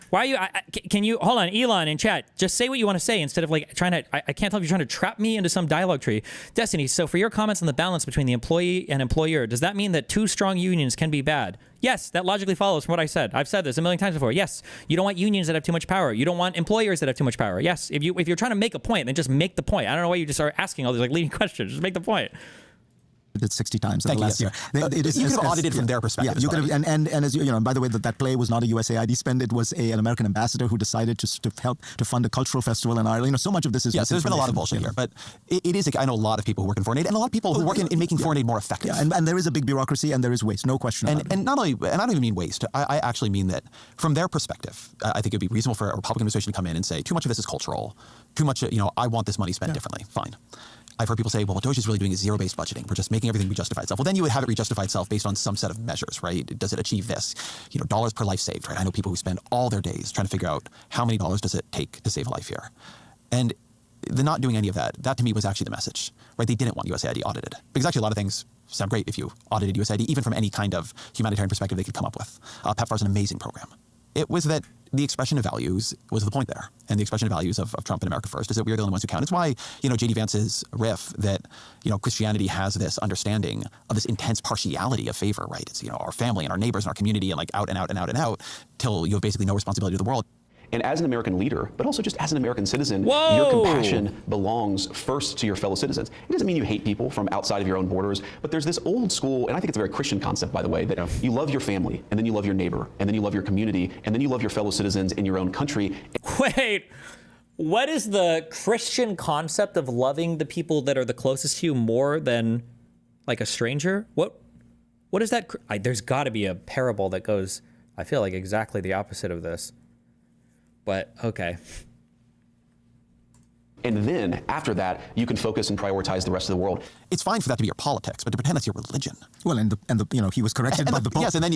Why are you? Can you hold on, Elon in chat? Just say what you want to say instead of like trying to. I can't tell if you're trying to trap me into some dialogue tree. Destiny. So for your comments on the balance between the employee and employer, does that mean that two strong unions can be bad? Yes, that logically follows from what I said. I've said this a million times before. Yes, you don't want unions that have too much power. You don't want employers that have too much power. Yes, if you're trying to make a point, then just make the point. I don't know why you just are asking all these like leading questions. Just make the point. Did 60 times in Thank the last you, year. You could have audited from their perspective. Yeah, you could have, and as by the way, that play was not a USAID spend. It was an American ambassador who decided to help to fund a cultural festival in Ireland. So much of this is so there's been a lot of bullshit here, but it is. I know a lot of people who work in foreign aid, and a lot of people who work in making foreign aid more effective. Yeah, and there is a big bureaucracy, and there is waste, no question about it. And not only, and I don't even mean waste. I actually mean that from their perspective, I think it'd be reasonable for a Republican administration to come in and say, too much of this is cultural, too much. I want this money spent differently. Fine. I've heard people say, well, what Doge is really doing is zero-based budgeting. We're just making everything re-justify itself. Well, then you would have it re-justify itself based on some set of measures, right? Does it achieve this? Dollars per life saved, right? I know people who spend all their days trying to figure out how many dollars does it take to save a life here. And the not doing any of that to me was actually the message, right? They didn't want USAID audited. Because actually a lot of things sound great if you audited USAID, even from any kind of humanitarian perspective they could come up with. PEPFAR is an amazing program. It was that the expression of values was the point there. And the expression of values of Trump and America First is that we're the only ones who count. It's why, J.D. Vance's riff that, Christianity has this understanding of this intense partiality of favor, right? It's, our family and our neighbors and our community and like out and out and out and out till you have basically no responsibility to the world. And as an American leader, but also just as an American citizen, Whoa! your compassion belongs first to your fellow citizens. It doesn't mean you hate people from outside of your own borders, but there's this old school, and I think it's a very Christian concept, by the way, that you love your family, and then you love your neighbor, and then you love your community, and then you love your fellow citizens in your own country. Wait, what is the Christian concept of loving the people that are the closest to you more than like a stranger? What is that? There's got to be a parable that goes, I feel like exactly the opposite of this. But okay. And then after that, you can focus and prioritize the rest of the world. It's fine for that to be your politics, but to pretend that's your religion. Well, and he was corrected by the Pope. Yes, and then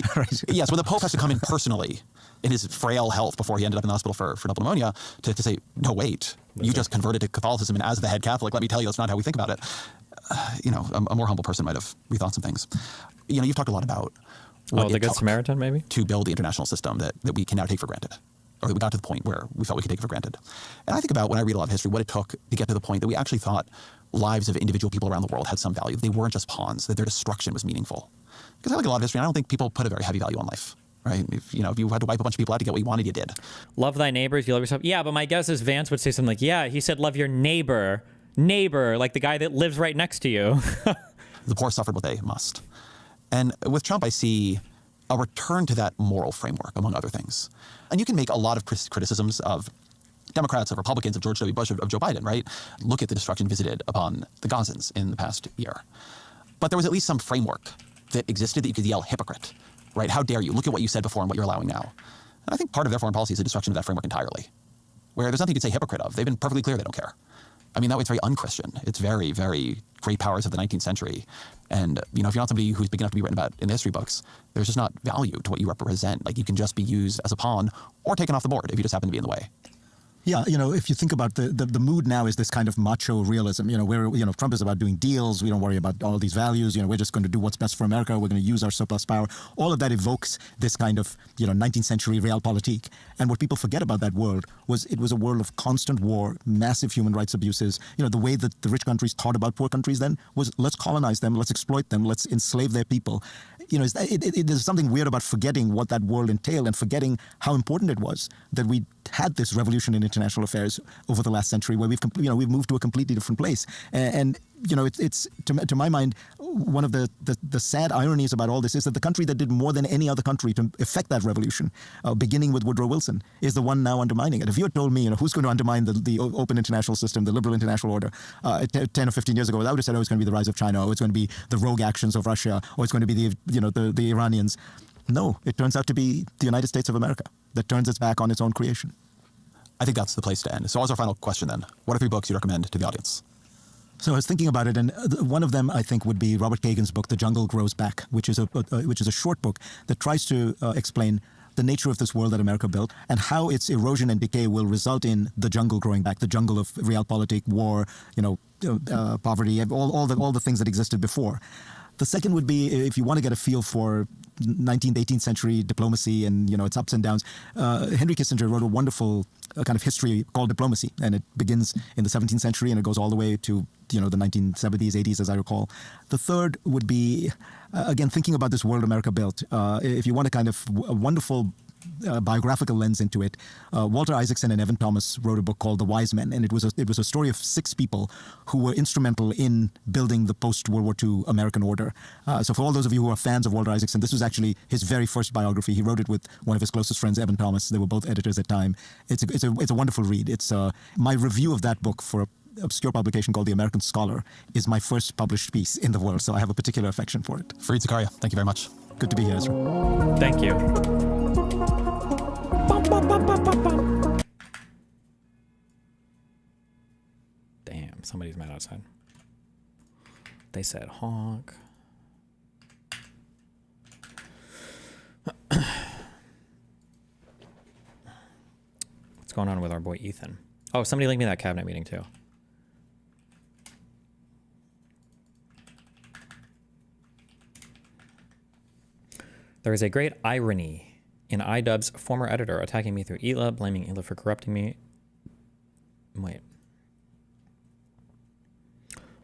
yes, well, the Pope has to come in personally in his frail health before he ended up in the hospital for double pneumonia to say, no, wait, you just converted to Catholicism, and as the head Catholic, let me tell you, that's not how we think about it. A more humble person might have rethought some things. You've talked a lot about what the Good Samaritan, maybe? To build the international system that we can now take for granted. Or we got to the point where we felt we could take it for granted. And I think about when I read a lot of history, what it took to get to the point that we actually thought lives of individual people around the world had some value. They weren't just pawns, that their destruction was meaningful. Because I look at a lot of history, and I don't think people put a very heavy value on life, right? If you had to wipe a bunch of people out to get what you wanted, you did. Love thy neighbors, you love yourself. Yeah, but my guess is Vance would say something like, yeah, he said love your neighbor, like the guy that lives right next to you. The poor suffered what they must. And with Trump, I see a return to that moral framework, among other things. And you can make a lot of criticisms of Democrats, of Republicans, of George W. Bush, of Joe Biden, right? Look at the destruction visited upon the Gazans in the past year. But there was at least some framework that existed that you could yell hypocrite, right? How dare you? Look at what you said before and what you're allowing now. And I think part of their foreign policy is the destruction of that framework entirely, where there's nothing you could say hypocrite of. They've been perfectly clear they don't care. I mean, that way it's very un-Christian. It's very, very great powers of the 19th century. And, if you're not somebody who's big enough to be written about in the history books, there's just not value to what you represent. Like, you can just be used as a pawn or taken off the board if you just happen to be in the way. Yeah, if you think about the mood now is this kind of macho realism, where, Trump is about doing deals. We don't worry about all these values. We're just going to do what's best for America. We're going to use our surplus power. All of that evokes this kind of, 19th century realpolitik. And what people forget about that world was it was a world of constant war, massive human rights abuses. The way that the rich countries thought about poor countries then was let's colonize them, let's exploit them, let's enslave their people. There's something weird about forgetting what that world entailed and forgetting how important it was that we had this revolution in international affairs over the last century, where we've moved to a completely different place. And it's to my mind, one of the sad ironies about all this is that the country that did more than any other country to effect that revolution, beginning with Woodrow Wilson, is the one now undermining it. If you had told me, who's going to undermine the open international system, the liberal international order, 10 or 15 years ago, I would have said, it's going to be the rise of China, or it's going to be the rogue actions of Russia, or it's going to be the Iranians. No, it turns out to be the United States of America that turns its back on its own creation. I think that's the place to end. So as our final question then, what are 3 books you recommend to the audience? So I was thinking about it, and one of them I think would be Robert Kagan's book, The Jungle Grows Back, which is a short book that tries to explain the nature of this world that America built and how its erosion and decay will result in the jungle growing back, the jungle of realpolitik, war, poverty, all the things that existed before. The second would be, if you want to get a feel for 19th, 18th century diplomacy and, its ups and downs, Henry Kissinger wrote a wonderful kind of history called Diplomacy, and it begins in the 17th century and it goes all the way to, the 1970s, 80s, as I recall. The third would be, again, thinking about this world America built. If you want a kind of a wonderful biographical lens into it, Walter Isaacson and Evan Thomas wrote a book called The Wise Men, and it was a story of 6 people who were instrumental in building the post-World War II American order. So for all those of you who are fans of Walter Isaacson, this was actually his very first biography. He wrote it with one of his closest friends, Evan Thomas. They were both editors at the time. It's a wonderful read. It's my review of that book for a obscure publication called The American Scholar is my first published piece in the world, so I have a particular affection for it. Fareed Zakaria, thank you very much. Good to be here, Ezra. Thank you. Damn, somebody's mad outside. They said honk. What's going on with our boy Ethan? Oh, somebody linked me that cabinet meeting too. There is a great irony in iDubbbz former editor attacking me through Hila, blaming Hila for corrupting me. Wait.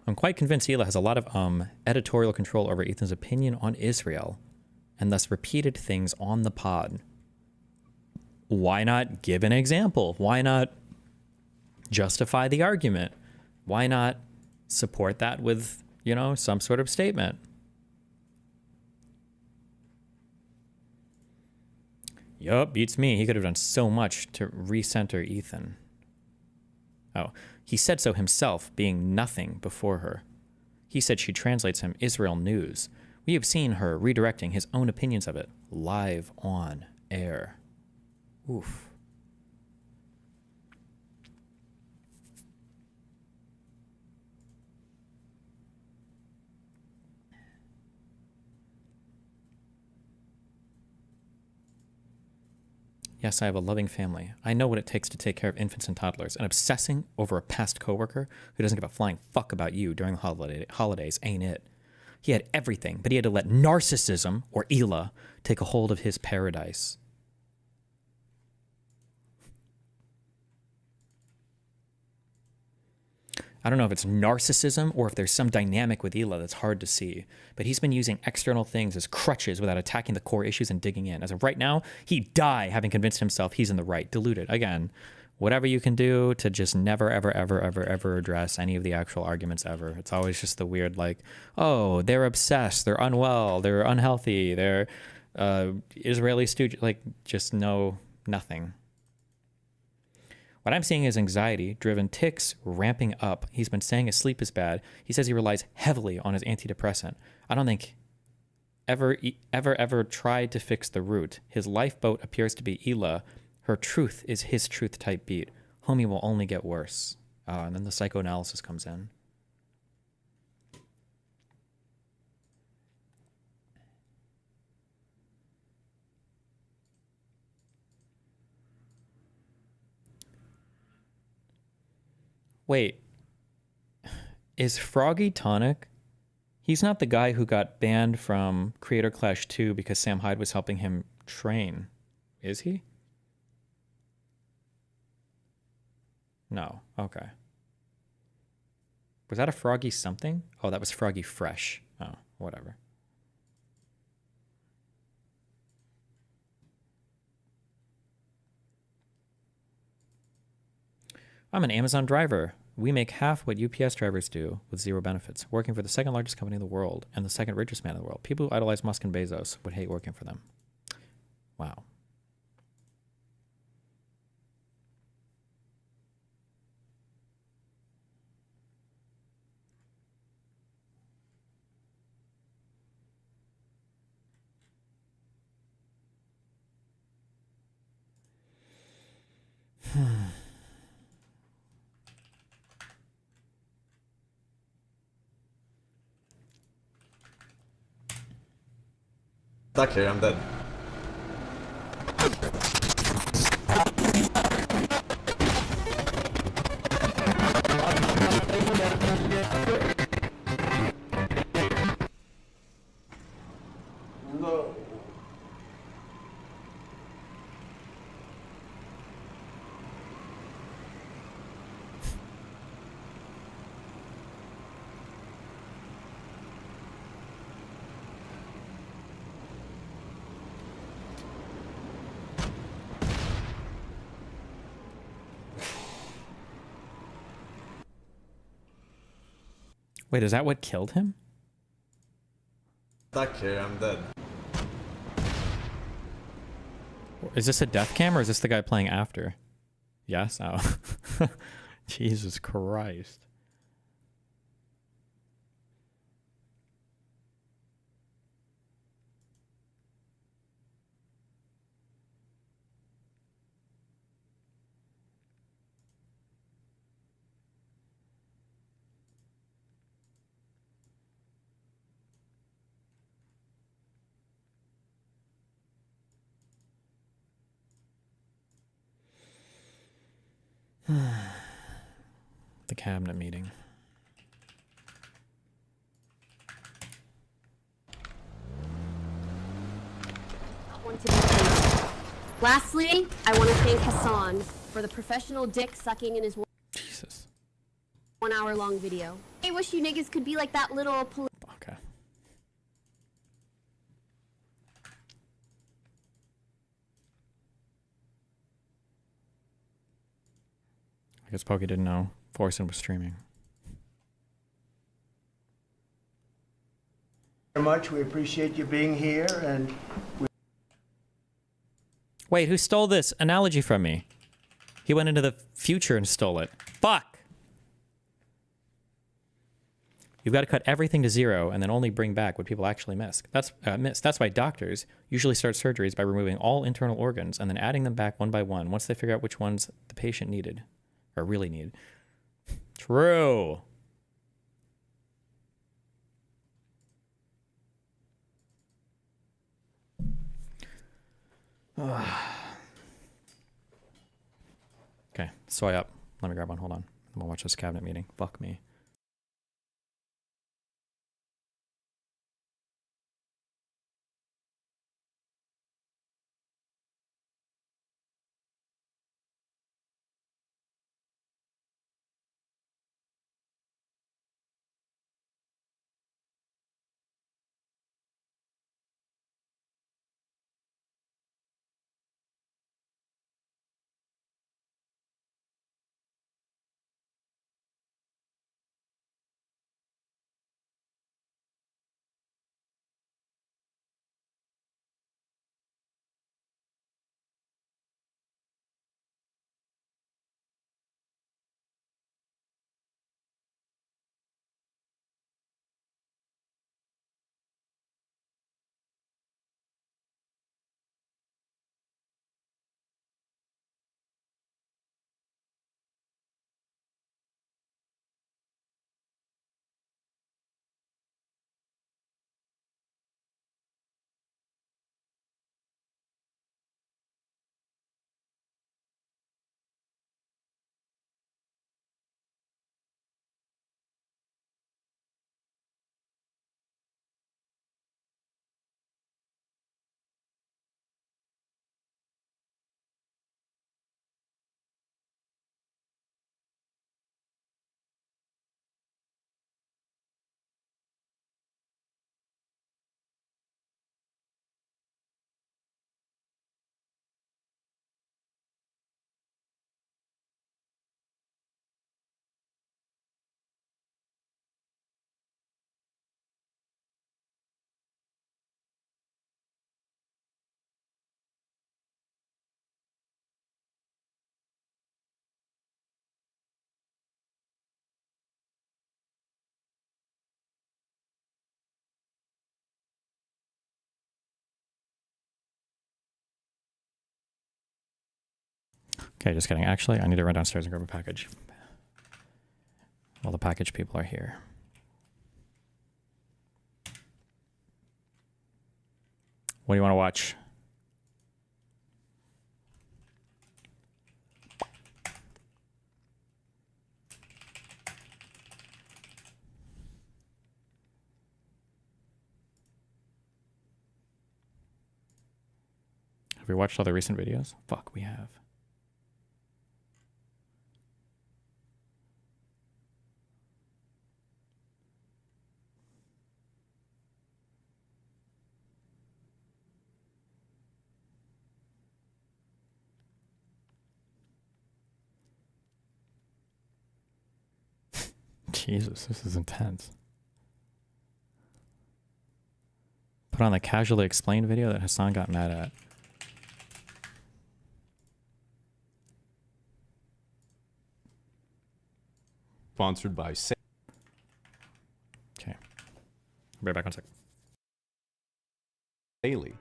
I'm quite convinced Hila has a lot of editorial control over Ethan's opinion on Israel, and thus repeated things on the pod. Why not give an example? Why not justify the argument? Why not support that with, you know, some sort of statement? Yup, beats me. He could have done so much to recenter Ethan. Oh, he said so himself, being nothing before her. He said she translates him Israel news. We have seen her redirecting his own opinions of it live on air. Oof. Yes, I have a loving family. I know what it takes to take care of infants and toddlers, and obsessing over a past coworker who doesn't give a flying fuck about you during the holidays ain't it. He had everything, but he had to let narcissism, or Hila, take a hold of his paradise. I don't know if it's narcissism or if there's some dynamic with Hila that's hard to see, but he's been using external things as crutches without attacking the core issues and digging in. As of right now, he'd die having convinced himself he's in the right. Deluded. Again, whatever you can do to just never, ever, ever, ever, ever address any of the actual arguments ever. It's always just the weird, like, oh, they're obsessed, they're unwell, they're unhealthy, they're Israeli stooge, like, just nothing. What I'm seeing is anxiety-driven tics ramping up. He's been saying his sleep is bad. He says he relies heavily on his antidepressant. I don't think ever tried to fix the root. His lifeboat appears to be Hila. Her truth is his truth type beat. Homie will only get worse. And then the psychoanalysis comes in. Wait, is Froggy Tonic? He's not the guy who got banned from Creator Clash 2 because Sam Hyde was helping him train, is he? No, okay. Was that a Froggy something? Oh, that was Froggy Fresh. Oh, whatever. I'm an Amazon driver. We make half what UPS drivers do with zero benefits, working for the second largest company in the world and the second richest man in the world. People who idolize Musk and Bezos would hate working for them. Wow. Actually, I'm dead. No. Wait, is that what killed him? Actually, I'm dead. Is this a death cam or is this the guy playing after? Yes? Oh. Jesus Christ. The cabinet meeting. I want to be Lastly, I want to thank Hassan for the professional dick sucking in his Jesus. 1 hour long video. I wish you niggas could be like that little Okay. I guess Pokey didn't know Forsen was streaming. Very much. We appreciate you being here, and Wait, who stole this analogy from me? He went into the future and stole it. Fuck! You've got to cut everything to 0 and then only bring back what people actually miss. That's why doctors usually start surgeries by removing all internal organs and then adding them back one by one once they figure out which ones the patient needed or really needed. True. Okay, soy up. Let me grab one. Hold on. I'm gonna watch this cabinet meeting. Fuck me. Okay, just kidding. Actually, I need to run downstairs and grab a package. While the package people are here. What do you want to watch? Have we watched all the recent videos? Fuck, we have. Jesus, this is intense. Put on the casually explained video that Hassan got mad at. Sponsored by Okay. I'll be right back on a sec. Daily.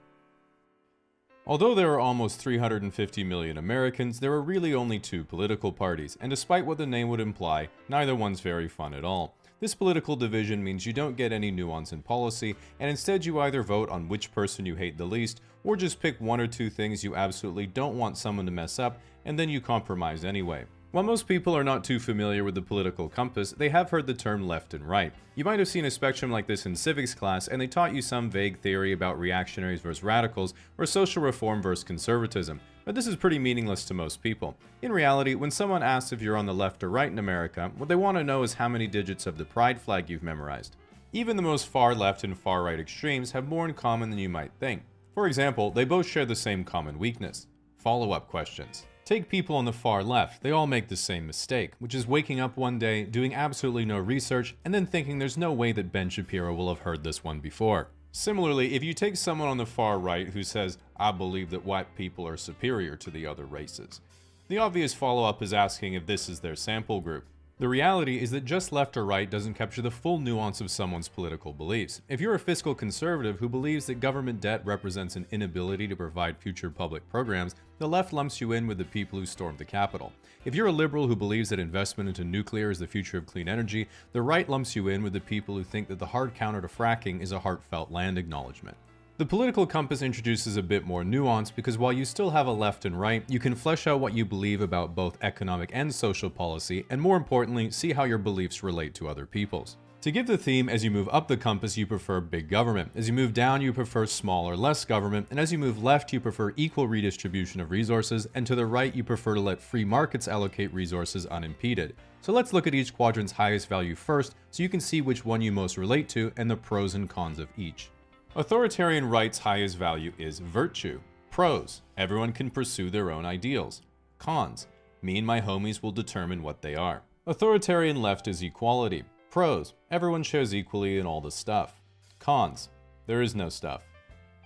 Although there are almost 350 million Americans, there are really only 2 political parties, and despite what the name would imply, neither one's very fun at all. This political division means you don't get any nuance in policy, and instead you either vote on which person you hate the least, or just pick 1 or 2 things you absolutely don't want someone to mess up, and then you compromise anyway. While most people are not too familiar with the political compass, they have heard the term left and right. You might have seen a spectrum like this in civics class, and they taught you some vague theory about reactionaries versus radicals, or social reform versus conservatism. but this is pretty meaningless to most people. In reality, when someone asks if you're on the left or right in America, what they want to know is how many digits of the pride flag you've memorized. Even the most far left and far right extremes have more in common than you might think. For example, they both share the same common weakness: follow-up questions. Take people on the far left, they all make the same mistake, which is waking up one day, doing absolutely no research, and then thinking there's no way that Ben Shapiro will have heard this one before. Similarly, if you take someone on the far right who says, "I believe that white people are superior to the other races," the obvious follow-up is asking if this is their sample group. The reality is that just left or right doesn't capture the full nuance of someone's political beliefs. If you're a fiscal conservative who believes that government debt represents an inability to provide future public programs, the left lumps you in with the people who stormed the Capitol. If you're a liberal who believes that investment into nuclear is the future of clean energy, the right lumps you in with the people who think that the hard counter to fracking is a heartfelt land acknowledgement. The political compass introduces a bit more nuance because while you still have a left and right, you can flesh out what you believe about both economic and social policy, and more importantly, see how your beliefs relate to other people's. To give the theme, as you move up the compass, you prefer big government. As you move down, you prefer small or less government. And as you move left, you prefer equal redistribution of resources. And to the right, you prefer to let free markets allocate resources unimpeded. So let's look at each quadrant's highest value first, so you can see which one you most relate to and the pros and cons of each. Authoritarian right's highest value is virtue. Pros: everyone can pursue their own ideals. Cons: me and my homies will determine what they are. Authoritarian left is equality. Pros: everyone shares equally in all the stuff. Cons: there is no stuff.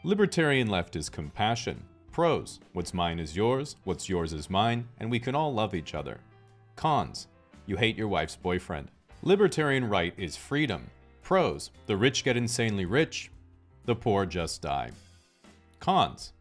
Libertarian left is compassion. Pros: what's mine is yours, what's yours is mine, and we can all love each other. Cons: you hate your wife's boyfriend. Libertarian right is freedom. Pros: the rich get insanely rich, the poor just die. Cons.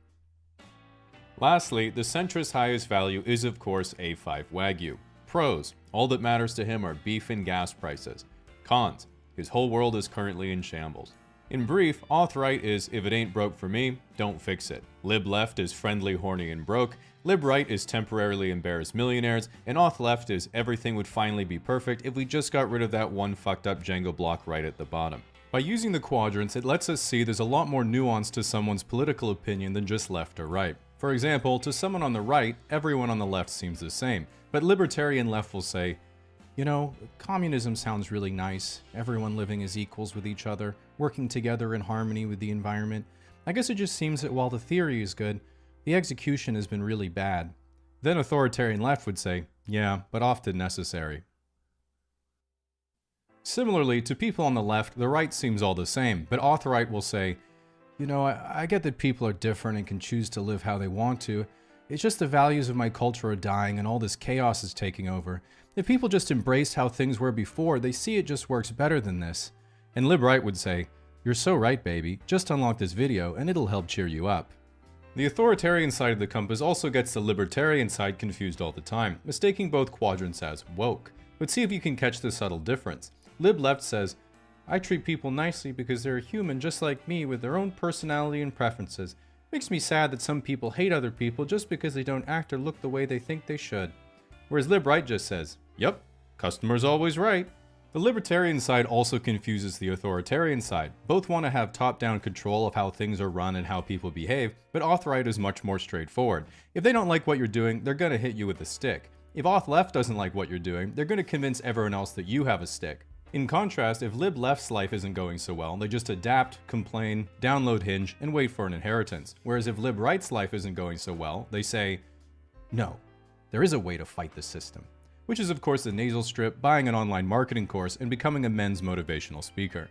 Lastly, the centrist's highest value is of course A5 Wagyu. Pros: all that matters to him are beef and gas prices. Cons: his whole world is currently in shambles. In brief, auth right is if it ain't broke for me, don't fix it. Lib left is friendly, horny, and broke. Lib right is temporarily embarrassed millionaires. And auth left is everything would finally be perfect if we just got rid of that one fucked up Jenga block right at the bottom. By using the quadrants, it lets us see there's a lot more nuance to someone's political opinion than just left or right. For example, to someone on the right, everyone on the left seems the same. But libertarian left will say, you know, communism sounds really nice. Everyone living as equals with each other, working together in harmony with the environment. I guess it just seems that while the theory is good, the execution has been really bad. Then authoritarian left would say, yeah, but often necessary. Similarly, to people on the left, the right seems all the same, but auth-right will say, you know, I get that people are different and can choose to live how they want to. It's just the values of my culture are dying and all this chaos is taking over. If people just embraced how things were before, they see it just works better than this. And lib-right would say, you're so right, baby. Just unlock this video and it'll help cheer you up. The authoritarian side of the compass also gets the libertarian side confused all the time, mistaking both quadrants as woke. But see if you can catch the subtle difference. Lib-left says, I treat people nicely because they're human just like me with their own personality and preferences. Makes me sad that some people hate other people just because they don't act or look the way they think they should. Whereas lib-right just says, yep, customer's always right. The libertarian side also confuses the authoritarian side. Both want to have top-down control of how things are run and how people behave, but auth-right is much more straightforward. If they don't like what you're doing, they're going to hit you with a stick. If auth-left doesn't like what you're doing, they're going to convince everyone else that you have a stick. In contrast, if lib-left's life isn't going so well, they just adapt, complain, download Hinge, and wait for an inheritance. Whereas if lib-right's life isn't going so well, they say, no, there is a way to fight the system. Which is of course the nasal strip, buying an online marketing course, and becoming a men's motivational speaker.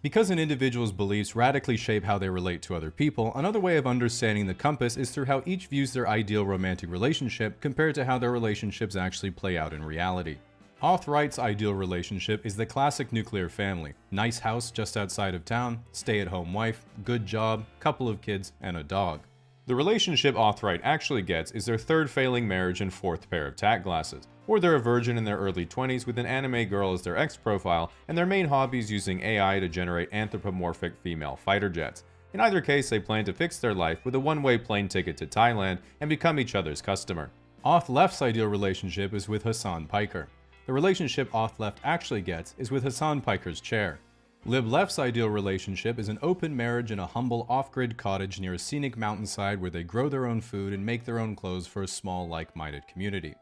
Because an individual's beliefs radically shape how they relate to other people, another way of understanding the compass is through how each views their ideal romantic relationship compared to how their relationships actually play out in reality. Auth-right's ideal relationship is the classic nuclear family. Nice house just outside of town, stay-at-home wife, good job, couple of kids, and a dog. The relationship auth-right actually gets is their third failing marriage and fourth pair of tack glasses. Or they're a virgin in their early 20s with an anime girl as their ex-profile, and their main hobby is using AI to generate anthropomorphic female fighter jets. In either case, they plan to fix their life with a one-way plane ticket to Thailand and become each other's customer. Auth-left's ideal relationship is with Hassan Piker. The relationship auth-left actually gets is with Hassan Piker's chair. Lib left's ideal relationship is an open marriage in a humble off-grid cottage near a scenic mountainside where they grow their own food and make their own clothes for a small, like-minded community.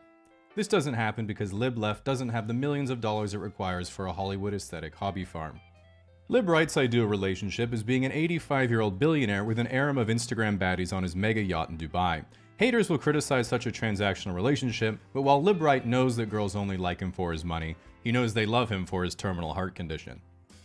This doesn't happen because Lib left doesn't have the millions of dollars it requires for a Hollywood aesthetic hobby farm. Lib right's ideal relationship is being an 85-year-old billionaire with an harem of Instagram baddies on his mega yacht in Dubai. Haters will criticize such a transactional relationship, but while Lib right knows that girls only like him for his money, he knows they love him for his terminal heart condition.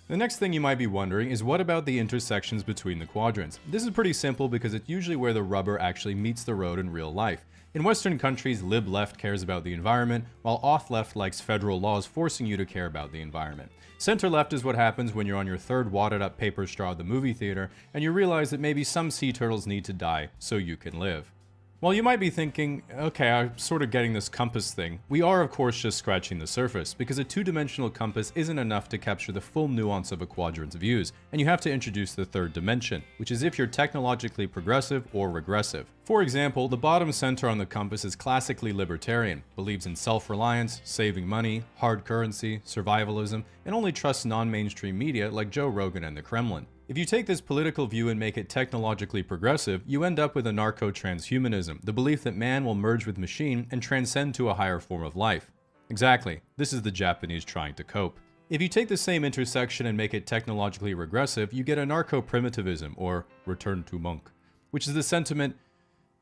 The next thing you might be wondering is what about the intersections between the quadrants? This is pretty simple because it's usually where the rubber actually meets the road in real life. In Western countries, Lib left cares about the environment, while Auth left likes federal laws forcing you to care about the environment. Center left is what happens when you're on your third wadded up paper straw at the movie theater and you realize that maybe some sea turtles need to die so you can live. While you might be thinking, okay, I'm sort of getting this compass thing, we are of course just scratching the surface, because a two-dimensional compass isn't enough to capture the full nuance of a quadrant's views, and you have to introduce the third dimension, which is if you're technologically progressive or regressive. For example, the bottom center on the compass is classically libertarian, believes in self-reliance, saving money, hard currency, survivalism, and only trusts non-mainstream media like Joe Rogan and the Kremlin. If you take this political view and make it technologically progressive, you end up with anarcho-transhumanism, the belief that man will merge with machine and transcend to a higher form of life. Exactly, this is the Japanese trying to cope. If you take the same intersection and make it technologically regressive, you get anarcho-primitivism, or return to monk, which is the sentiment,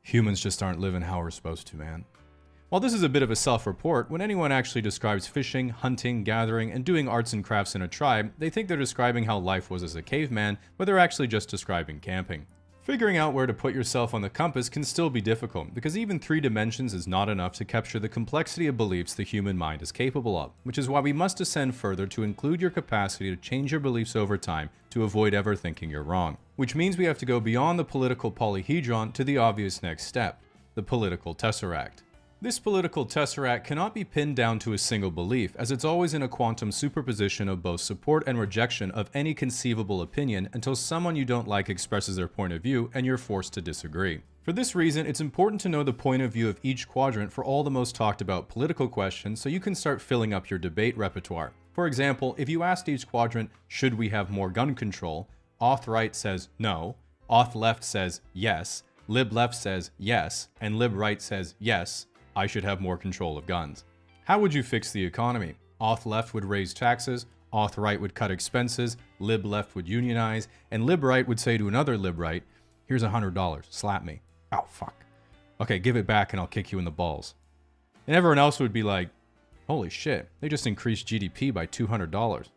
humans just aren't living how we're supposed to, man. While this is a bit of a self-report, when anyone actually describes fishing, hunting, gathering, and doing arts and crafts in a tribe, they think they're describing how life was as a caveman, but they're actually just describing camping. Figuring out where to put yourself on the compass can still be difficult, because even 3 dimensions is not enough to capture the complexity of beliefs the human mind is capable of, which is why we must ascend further to include your capacity to change your beliefs over time to avoid ever thinking you're wrong. Which means we have to go beyond the political polyhedron to the obvious next step, the political tesseract. This political tesseract cannot be pinned down to a single belief, as it's always in a quantum superposition of both support and rejection of any conceivable opinion until someone you don't like expresses their point of view and you're forced to disagree. For this reason, it's important to know the point of view of each quadrant for all the most talked about political questions so you can start filling up your debate repertoire. For example, if you asked each quadrant, should we have more gun control? Auth right says no, Auth left says yes, Lib left says yes, and Lib right says yes, I should have more control of guns. How would you fix the economy? Auth left would raise taxes, Auth right would cut expenses, Lib left would unionize, and Lib right would say to another Lib right, here's $100, slap me. Oh, fuck. Okay, give it back and I'll kick you in the balls. And everyone else would be like, holy shit, they just increased GDP by $200.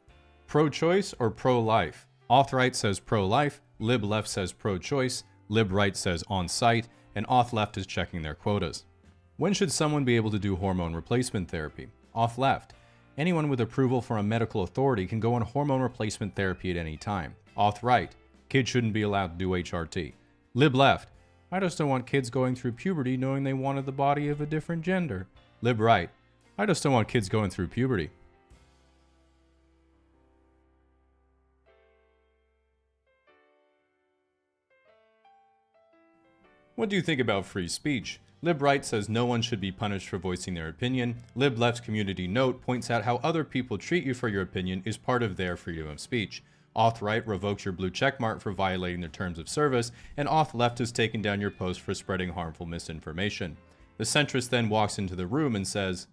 Pro-choice or pro-life? Auth right says pro-life, Lib left says pro-choice, Lib right says on-site, and Auth left is checking their quotas. When should someone be able to do hormone replacement therapy? Auth left. Anyone with approval from a medical authority can go on hormone replacement therapy at any time. Auth right. Kids shouldn't be allowed to do HRT. Lib left. I just don't want kids going through puberty knowing they wanted the body of a different gender. Lib right. I just don't want kids going through puberty. What do you think about free speech? Lib right says no one should be punished for voicing their opinion. Lib left's community note points out how other people treat you for your opinion is part of their freedom of speech. Auth right revokes your blue checkmark for violating their terms of service, and Auth left has taken down your post for spreading harmful misinformation. The centrist then walks into the room and says,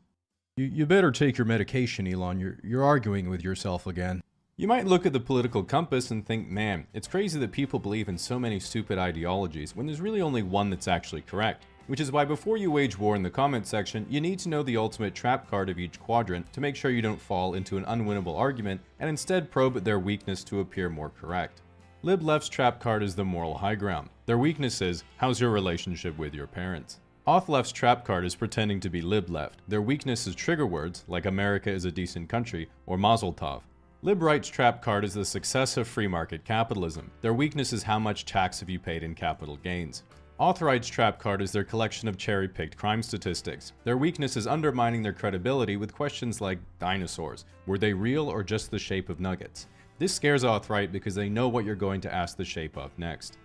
You better take your medication, Elon. You're arguing with yourself again. You might look at the political compass and think, man, it's crazy that people believe in so many stupid ideologies when there's really only one that's actually correct. Which is why before you wage war in the comment section, you need to know the ultimate trap card of each quadrant to make sure you don't fall into an unwinnable argument and instead probe their weakness to appear more correct. Lib left's trap card is the moral high ground. Their weakness is, how's your relationship with your parents? Auth left's trap card is pretending to be Lib left. Their weakness is trigger words like America is a decent country or Mazel Tov. Lib right's trap card is the success of free market capitalism. Their weakness is how much tax have you paid in capital gains. Auth right's trap card is their collection of cherry-picked crime statistics. Their weakness is undermining their credibility with questions like dinosaurs. Were they real or just the shape of nuggets? This scares Auth right because they know what you're going to ask the shape of next.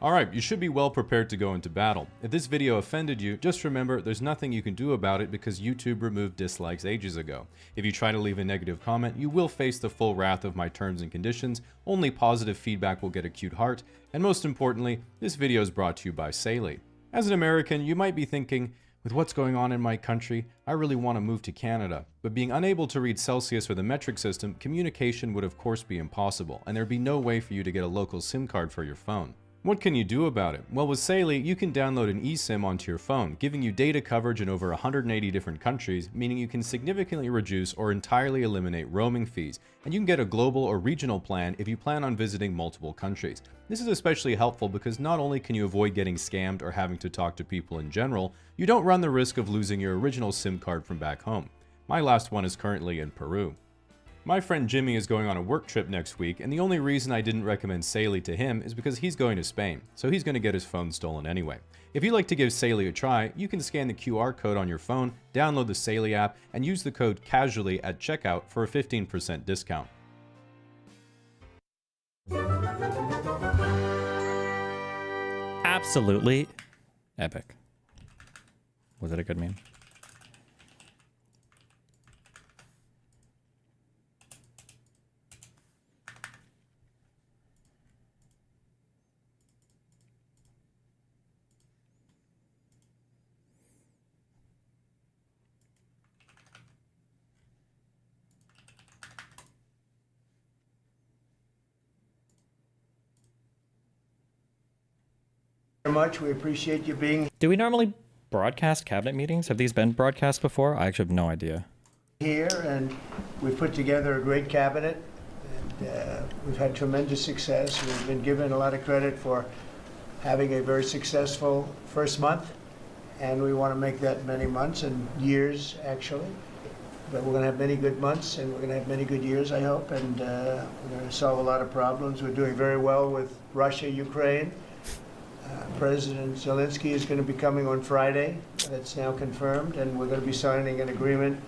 Alright, you should be well prepared to go into battle. If this video offended you, just remember there's nothing you can do about it because YouTube removed dislikes ages ago. If you try to leave a negative comment, you will face the full wrath of my terms and conditions, only positive feedback will get a cute heart, and most importantly, this video is brought to you by Saley. As an American, you might be thinking, with what's going on in my country, I really want to move to Canada. But being unable to read Celsius or the metric system, communication would of course be impossible, and there'd be no way for you to get a local SIM card for your phone. What can you do about it? Well, with Saley, you can download an eSIM onto your phone, giving you data coverage in over 180 different countries, meaning you can significantly reduce or entirely eliminate roaming fees, and you can get a global or regional plan if you plan on visiting multiple countries. This is especially helpful because not only can you avoid getting scammed or having to talk to people in general, you don't run the risk of losing your original SIM card from back home. My last one is currently in Peru. My friend Jimmy is going on a work trip next week, and the only reason I didn't recommend Saley to him is because he's going to Spain, so he's going to get his phone stolen anyway. If you'd like to give Saley a try, you can scan the QR code on your phone, download the Saley app, and use the code CASUALLY at checkout for a 15% discount. Absolutely epic. Was it a good meme? Very much. We appreciate you being Do we normally broadcast cabinet meetings? Have these been broadcast before? I actually have no idea. here, and we put together a great cabinet, and we've had tremendous success. We've been given a lot of credit for having a very successful first month, and we want to make that many months and years, actually. But we're going to have many good months, and we're going to have many good years, I hope, and we're going to solve a lot of problems. We're doing very well with Russia, Ukraine. President Zelensky is going to be coming on Friday. That's now confirmed, and we're going to be signing an agreement,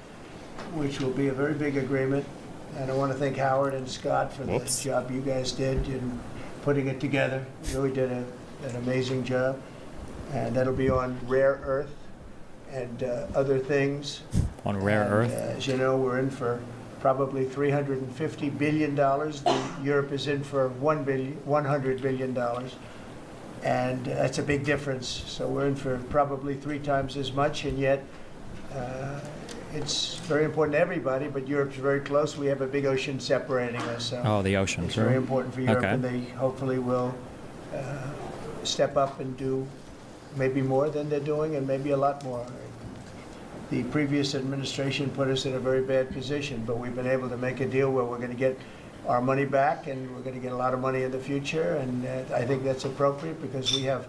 which will be a very big agreement. And I want to thank Howard and Scott for the job you guys did in putting it together. You really did an amazing job. And that'll be on rare earth and other things. On rare earth? As you know, we're in for probably $350 billion. Europe is in for $100 billion. And that's a big difference. So we're in for probably 3 times as much, and yet it's very important to everybody, but Europe's very close. We have a big ocean separating us. So oh, the ocean. it's very important for Europe, Okay. and they hopefully will step up and do maybe more than they're doing, and maybe a lot more. The previous administration put us in a very bad position, but we've been able to make a deal where we're going to get our money back, and we're going to get a lot of money in the future, and I think that's appropriate because we have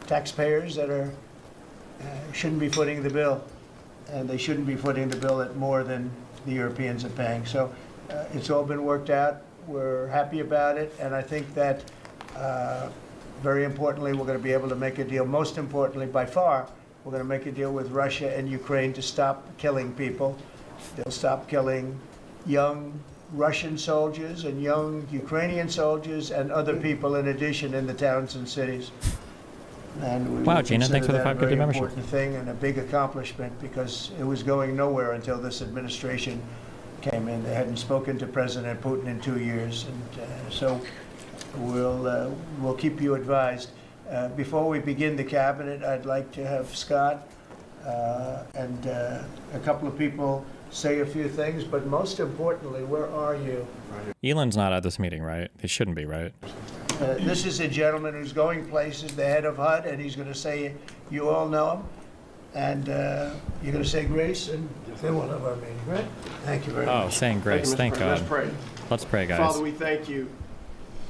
taxpayers that are shouldn't be footing the bill, and they shouldn't be footing the bill at more than the Europeans are paying. So it's all been worked out. We're happy about it, and I think that very importantly, we're going to be able to make a deal. Most importantly, by far, we're going to make a deal with Russia and Ukraine to stop killing people. They'll stop killing young Russian soldiers and young Ukrainian soldiers and other people in addition in the towns and cities. And we Wow, Gina, thanks for the consider that a 5 very membership. important thing and a big accomplishment because it was going nowhere until this administration came in. They hadn't spoken to President Putin in 2 years, and so we'll keep you advised. Before we begin the cabinet, I'd like to have Scott and a couple of people say a few things, but most importantly, where are you? Elon's not at this meeting, right? He shouldn't be, right? This is a gentleman who's going places, the head of HUD, and he's going to say, you all know him, and you're going to say grace, and then we'll have our meeting, right? Thank you very much. Oh, saying grace. Thank you, Mr. Thank God. President. Let's pray. Let's pray, guys. Father, we thank you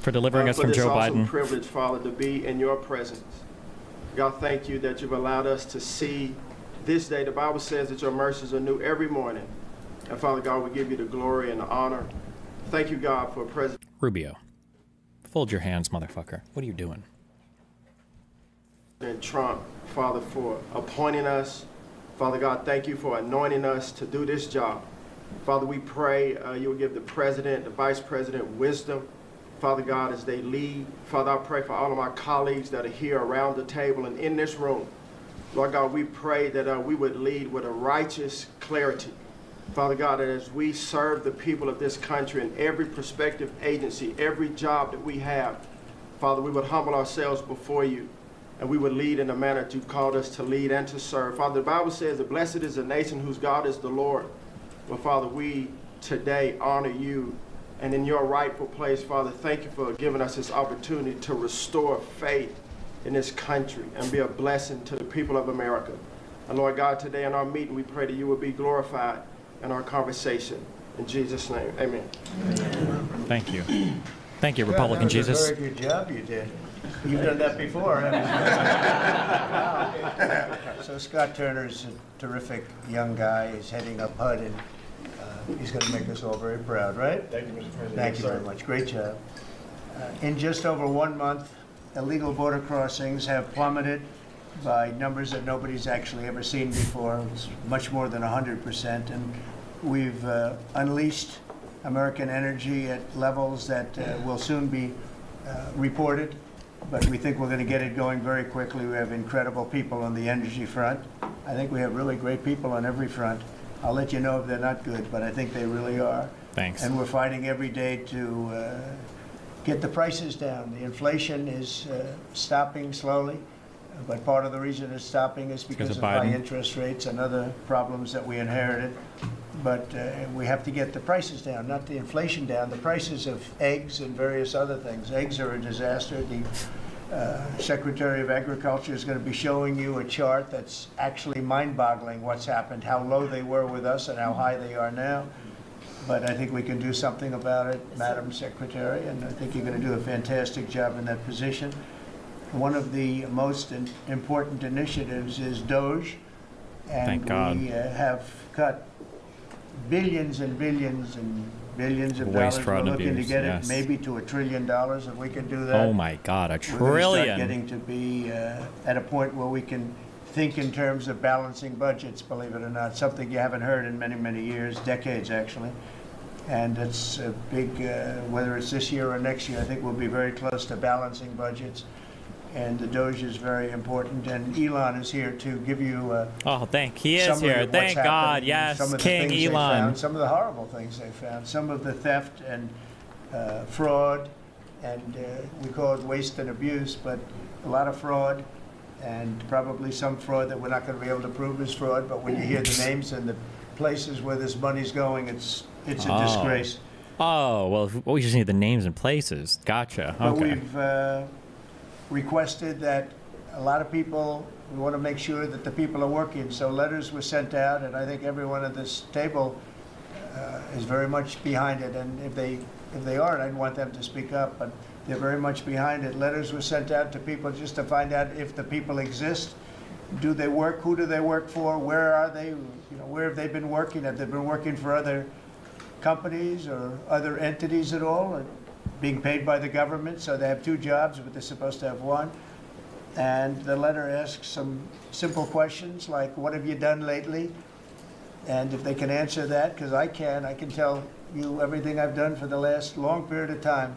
for delivering us for from this Joe awesome Biden. privilege, Father, to be in your presence. God, thank you that you've allowed us to see this day. The Bible says that your mercies are new every morning. And Father God, we give you the glory and the honor. Thank you, God, for President Rubio. Fold your hands, motherfucker. What are you doing? Trump, Father, for appointing us. Father God, thank you for anointing us to do this job. Father, we pray you will give the president, the vice president wisdom. Father God, as they lead. Father, I pray for all of my colleagues that are here around the table and in this room. Lord God, we pray that we would lead with a righteous clarity. Father God, that as we serve the people of this country in every prospective agency, every job that we have, Father, we would humble ourselves before you, and we would lead in the manner that you've called us to lead and to serve. Father, the Bible says that blessed is the nation whose God is the Lord. Well, Father, we today honor you, and in your rightful place, Father, thank you for giving us this opportunity to restore faith in this country and be a blessing to the people of America. And Lord God, today in our meeting, we pray that you will be glorified in our conversation. In Jesus' name, amen. Thank you. Thank you, Good. Republican That was Jesus. a very good job you did. You've done that before, haven't you? So Scott Turner's a terrific young guy. He's heading up HUD, and he's going to make us all very proud, right? Thank you, Mr. President. Thank you very much. Great job. In just over 1 month, illegal border crossings have plummeted by numbers that nobody's actually ever seen before. It's much more than 100%. And we've unleashed American energy at levels that will soon be reported. But we think we're going to get it going very quickly. We have incredible people on the energy front. I think we have really great people on every front. I'll let you know if they're not good, but I think they really are. Thanks. And we're fighting every day to get the prices down. The inflation is stopping slowly, but part of the reason it's stopping is because of high interest rates and other problems that we inherited. But we have to get the prices down, not the inflation down, the prices of eggs and various other things. Eggs are a disaster. The Secretary of Agriculture is going to be showing you a chart that's actually mind-boggling what's happened, how low they were with us and how high they are now. But I think we can do something about it, Madam Secretary, and I think you're going to do a fantastic job in that position. One of the most important initiatives is DOGE, and Thank God. we have cut billions and billions and billions of Waste, dollars. fraud, We're and looking to abuse, get yes. it maybe to $1 trillion if we can do that. Oh my God, $1 We're going to start trillion. getting to be at a point where we can think in terms of balancing budgets, believe it or not, something you haven't heard in many, many years, decades actually. And it's a big, whether it's this year or next year, I think we'll be very close to balancing budgets. And the DOGE is very important. And Elon is here to give you He is summary here. of what's Thank God. happening, Yes, some of the King things they Elon. found, some of the horrible things they found, some of the theft and fraud, and we call it waste and abuse, but a lot of fraud, and probably some fraud that we're not going to be able to prove is fraud, but when you hear the names and the places where this money's going, it's a disgrace. Oh, well, we just need the names and places. Gotcha. But Okay. we've requested that a lot of people, we want to make sure that the people are working. So letters were sent out, and I think everyone at this table is very much behind it. And if they aren't, I'd want them to speak up, but they're very much behind it. Letters were sent out to people just to find out if the people exist. Do they work? Who do they work for? Where are they? Where have they been working? Have they been working for other companies or other entities at all? Or being paid by the government, so they have 2 jobs, but they're supposed to have 1. And the letter asks some simple questions like, what have you done lately? And if they can answer that, because I can tell you everything I've done for the last long period of time,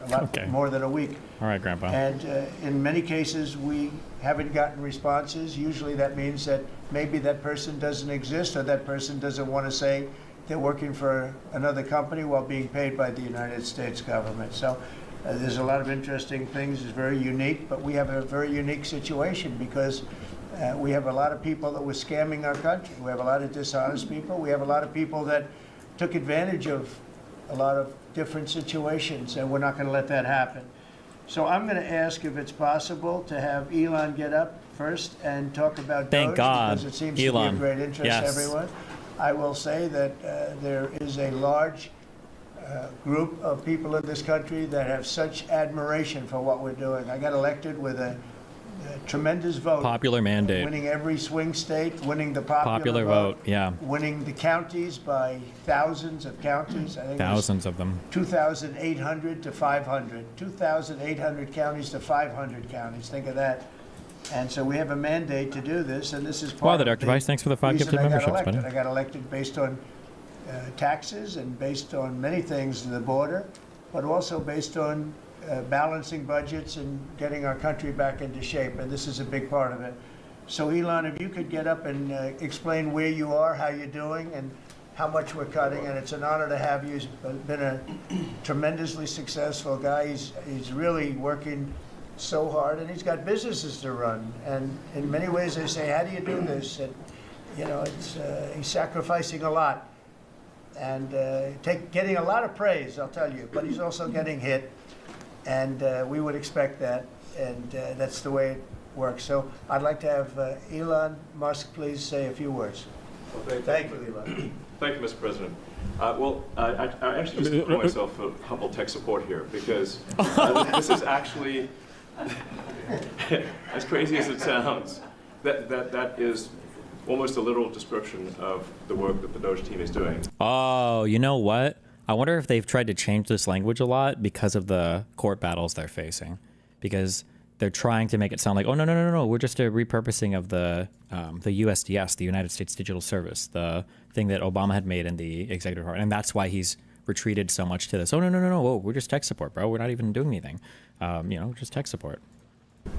a lot more than a week. All right, Grandpa. And in many cases, we haven't gotten responses. Usually that means that maybe that person doesn't exist, or that person doesn't want to say they're working for another company while being paid by the United States government. So there's a lot of interesting things. It's very unique, but we have a very unique situation because we have a lot of people that were scamming our country. We have a lot of dishonest people. We have a lot of people that took advantage of a lot of different situations, and we're not going to let that happen. So I'm going to ask if it's possible to have Elon get up first and talk about Thank DOGE, God. because it seems Elon. to be of great interest Yes. to everyone. I will say that there is a large group of people in this country that have such admiration for what we're doing. I got elected with a tremendous vote. Popular mandate. Winning every swing state, winning the popular vote, yeah. Winning the counties by thousands of counties. I think it was Thousands of them. 2,800 to 500. 2,800 counties to 500 counties. Think of that. And so we have a mandate to do this, and this is part Wow, the of Dr. Weiss, thanks for the 5 reason gifted I got memberships, elected. buddy. I got elected based on taxes and based on many things, the border, but also based on balancing budgets and getting our country back into shape, and this is a big part of it. So Elon, if you could get up and explain where you are, how you're doing, and how much we're cutting, and it's an honor to have you. He's been a tremendously successful guy. He's really working so hard, and he's got businesses to run. And in many ways, they say, "How do you do this?" And, you know, he's sacrificing a lot and getting a lot of praise, I'll tell you. But he's also getting hit, and we would expect that, and that's the way it works. So I'd like to have Elon Musk please say a few words. Well, thank you, Elon. Thank you, Mr. President. I actually just call myself a humble tech support here because this is actually, as crazy as it sounds, that is almost a literal description of the work that the Doge team is doing. Oh, you know what? I wonder if they've tried to change this language a lot because of the court battles they're facing, because they're trying to make it sound like, oh, no, we're just a repurposing of the USDS, the United States Digital Service, the thing that Obama had made in the executive order. And that's why he's retreated so much to this. Oh, no, whoa, we're just tech support, bro. We're not even doing anything. Just tech support.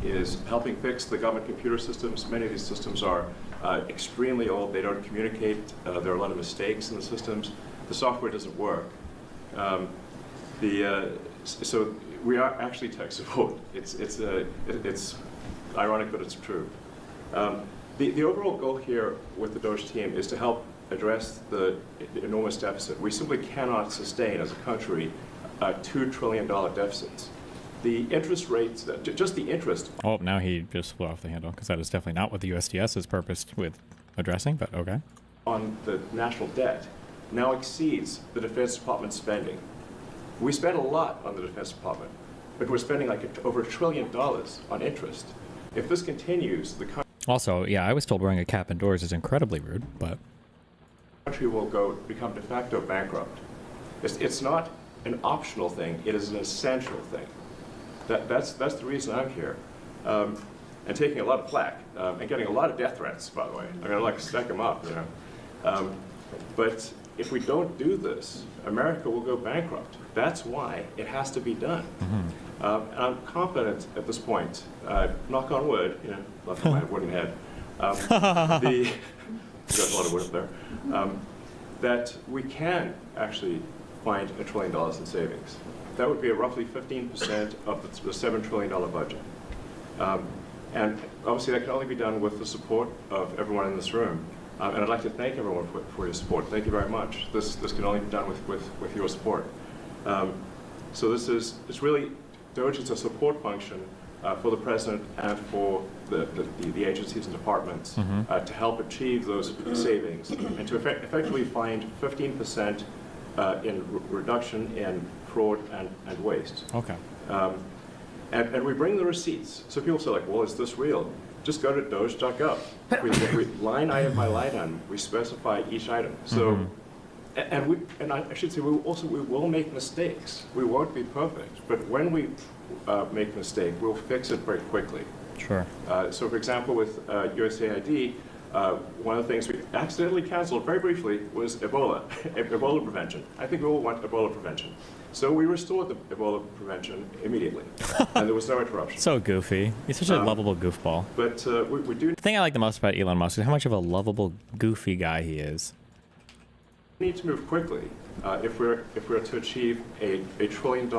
Is helping fix the government computer systems. Many of these systems are extremely old. They don't communicate. There are a lot of mistakes in the systems. The software doesn't work. So we are actually tech support. It's ironic, but it's true. The overall goal here with the Doge team is to help address the enormous deficit. We simply cannot sustain as a country $2 trillion deficits. The interest rates, just the interest. Oh, now he just flew off the handle, because that is definitely not what the USDS is purposed with addressing, but okay. On the national debt now exceeds the Defense Department spending. We spend a lot on the Defense Department, but we're spending like over $1 trillion on interest. If this continues, the Also, yeah, I was told wearing a cap indoors is incredibly rude, but country will become de facto bankrupt. It's not an optional thing, it is an essential thing. That's the reason I'm here. And taking a lot of flack, and getting a lot of death threats, by the way. I'm gonna like stack them up, you know. But if we don't do this, America will go bankrupt. That's why it has to be done. And I'm confident at this point, knock on wood, you know, left my wooden head, there's a lot of wood up there, that we can actually find $1 trillion in savings. That would be roughly 15% of the $7 trillion budget. And obviously that can only be done with the support of everyone in this room. And I'd like to thank everyone for your support. Thank you very much. This can only be done with your support. So it's really, Doge is a support function for the president and for the agencies and departments to help achieve those savings and to effectively find 15% in reduction in fraud and waste. Okay. And we bring the receipts. So people say, like, well, is this real? Just go to doge.gov. We line item by line item, we specify each item. So, and I should say, we will make mistakes. We won't be perfect, but when we make a mistake, we'll fix it very quickly. Sure. So, for example, with USAID, one of the things we accidentally canceled very briefly was Ebola, Ebola prevention. I think we all want Ebola prevention. So we restored the Ebola prevention immediately, and there was no interruption. So goofy. He's such a lovable goofball. But we do. The thing I like the most about Elon Musk is how much of a lovable, goofy guy he is. We need to move quickly if we're to achieve a $1 trillion